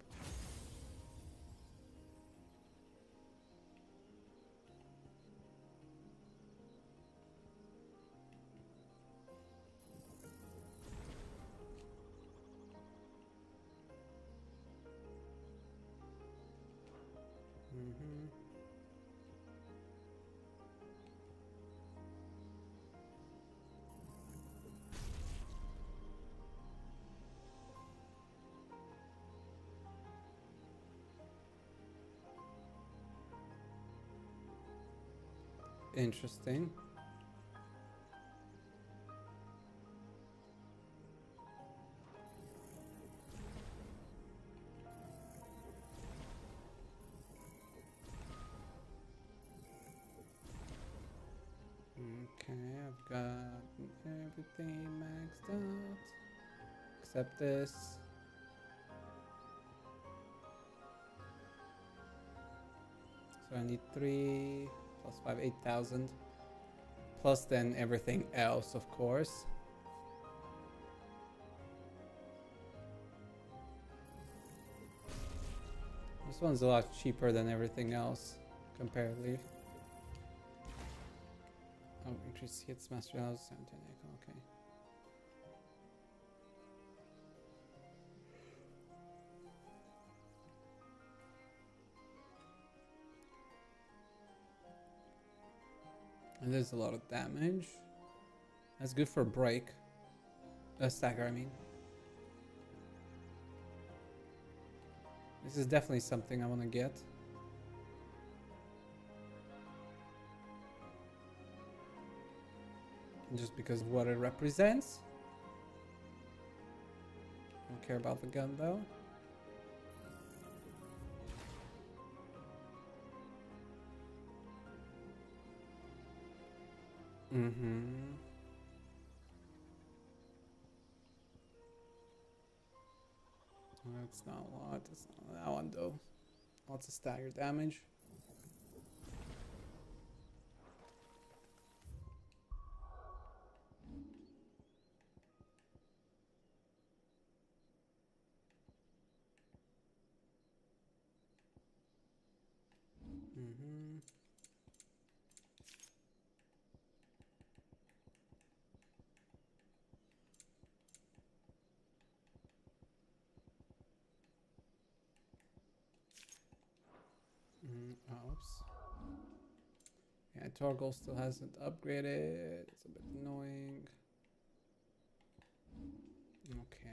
Interesting. Okay, I've got everything maxed out except this. So I need 3 plus 5, 8,000. Plus then everything else, of course. This one's a lot cheaper than everything else, comparatively. Oh, increase hits, master health, 17 echo, okay. And there's a lot of damage. That's good for break. Stagger, I mean. This is definitely something I want to get. Just because of what it represents. Don't care about the gun though. That's not a lot. That's not that one though. Lots of stagger damage. Oops. Yeah, Torgal still hasn't upgraded. It's a bit annoying. Okay.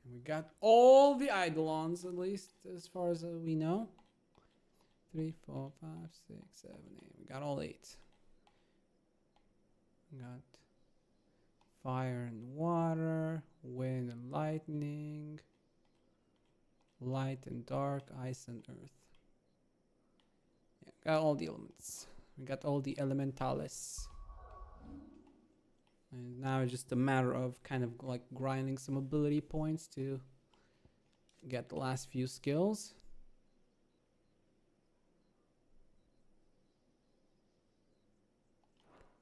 And we got all the Eidolons, at least, as far as we know. 3, 4, 5, 6, 7, 8. We got all 8. We got fire and water, wind and lightning, light and dark, ice and earth. Yeah, got all the elements. We got all the elementales. And now it's just a matter of kind of like grinding some ability points to get the last few skills.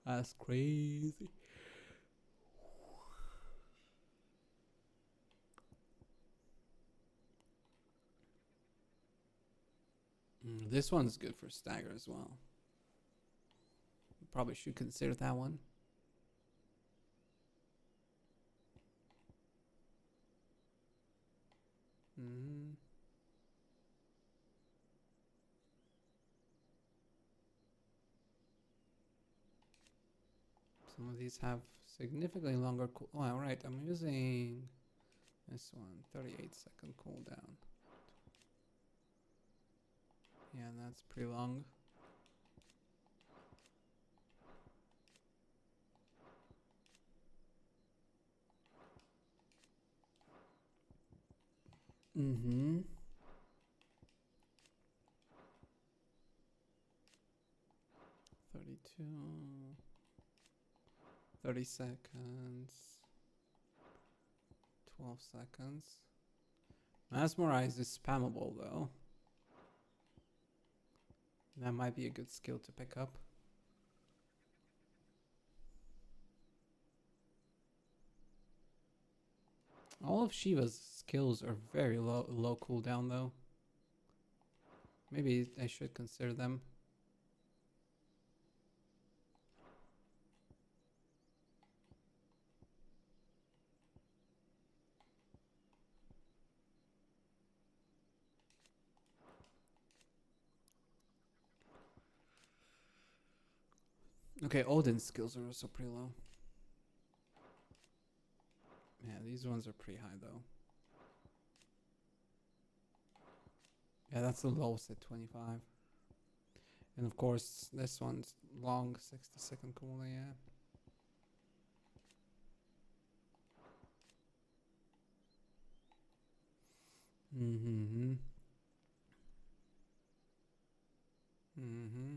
That's crazy. This one's good for stagger as well. Probably should consider that one. Some of these have significantly longer cool. Oh, right. I'm using This one, 38-second cooldown. Yeah, that's pretty long. Mm-hmm. 32. 30 seconds. 12 seconds. Mesmerize is spammable though. That might be a good skill to pick up. All of Shiva's skills are very low cooldown though. Maybe I should consider them. Okay, Odin's skills are also pretty low. Yeah, these ones are pretty high though. Yeah, that's the lowest at 25. And of course, this one's long, 60-second cooldown, yeah. Mm-hmm. Mm-hmm.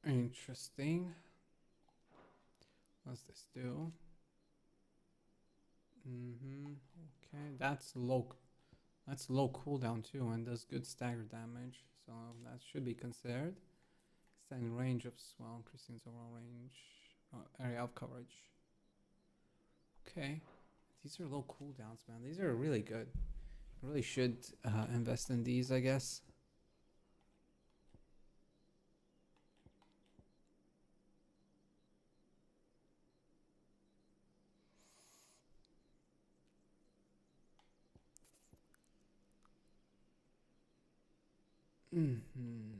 Interesting. What's this do? Mm-hmm. Okay, that's low cooldown too, and does good stagger damage. So that should be considered. Extending range of swell, increasing its overall range, area of coverage. Okay, these are low cooldowns, man. These are really good. I really should invest in these, I guess. Mm-hmm.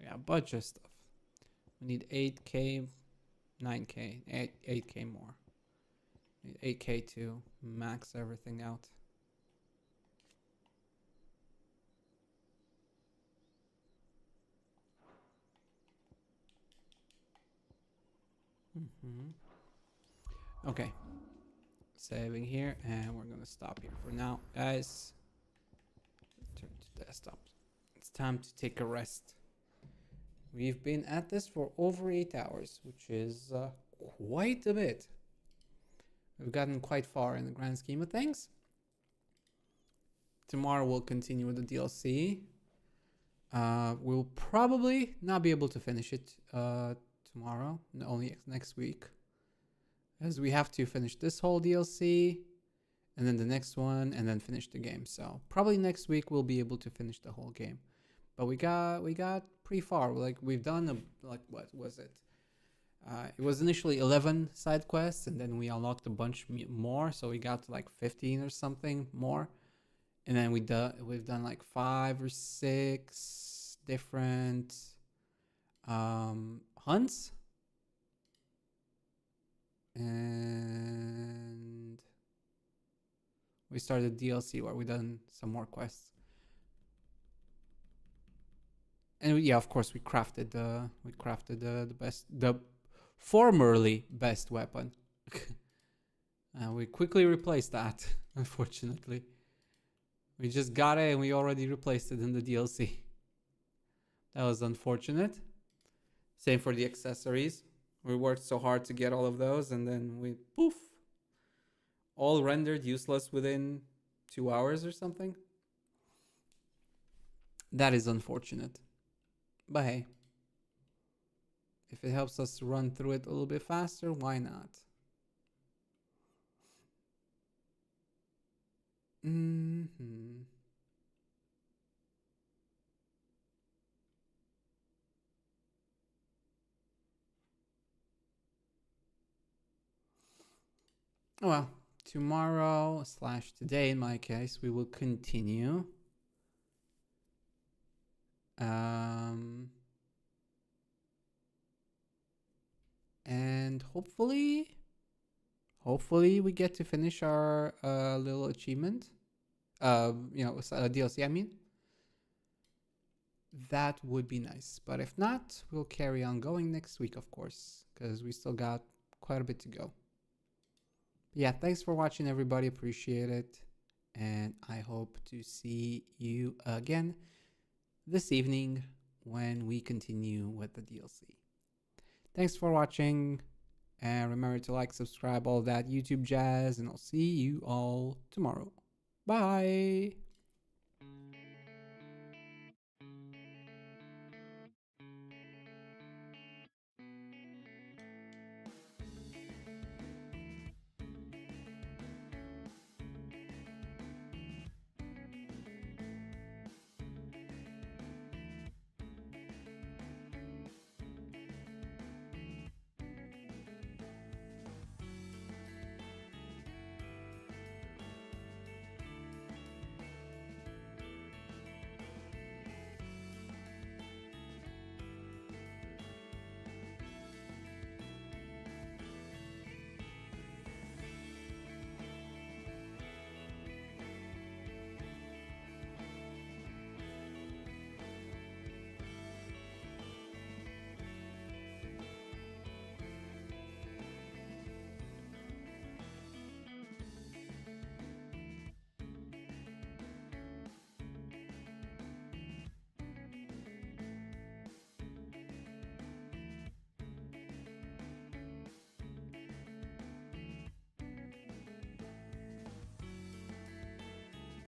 Yeah, budget stuff. We need 8K, 9K, 8K more. 8K to max everything out. Okay. Saving here, and we're gonna stop here for now, guys. Turn to desktop. It's time to take a rest. We've been at this for over 8 hours, which is quite a bit. We've gotten quite far in the grand scheme of things. Tomorrow we'll continue with the DLC. We'll probably not be able to finish it tomorrow, only next week, as we have to finish this whole DLC and then the next one and then finish the game. So probably next week we'll be able to finish the whole game. But we got pretty far. Like we've done what was it? It was initially 11 side quests, and then we unlocked a bunch more, so we got to like 15 or something more. And then we've done like 5 or 6 different hunts. And we started DLC where we done some more quests. And yeah, of course, we crafted the formerly best weapon. And we quickly replaced that, unfortunately. We just got it and we already replaced it in the DLC. That was unfortunate. Same for the accessories. We worked so hard to get all of those, and then we poof, all rendered useless within 2 hours or something. That is unfortunate. But hey, if it helps us run through it a little bit faster, why not? Mm-hmm. Well, tomorrow / today, in my case, we will continue. And hopefully we get to finish our little achievement. DLC, I mean. That would be nice. But if not, we'll carry on going next week, of course, because we still got quite a bit to go. But yeah, thanks for watching, everybody. Appreciate it. And I hope to see you again this evening when we continue with the DLC. Thanks for watching. And remember to like, subscribe, all that YouTube jazz. And I'll see you all tomorrow. Bye.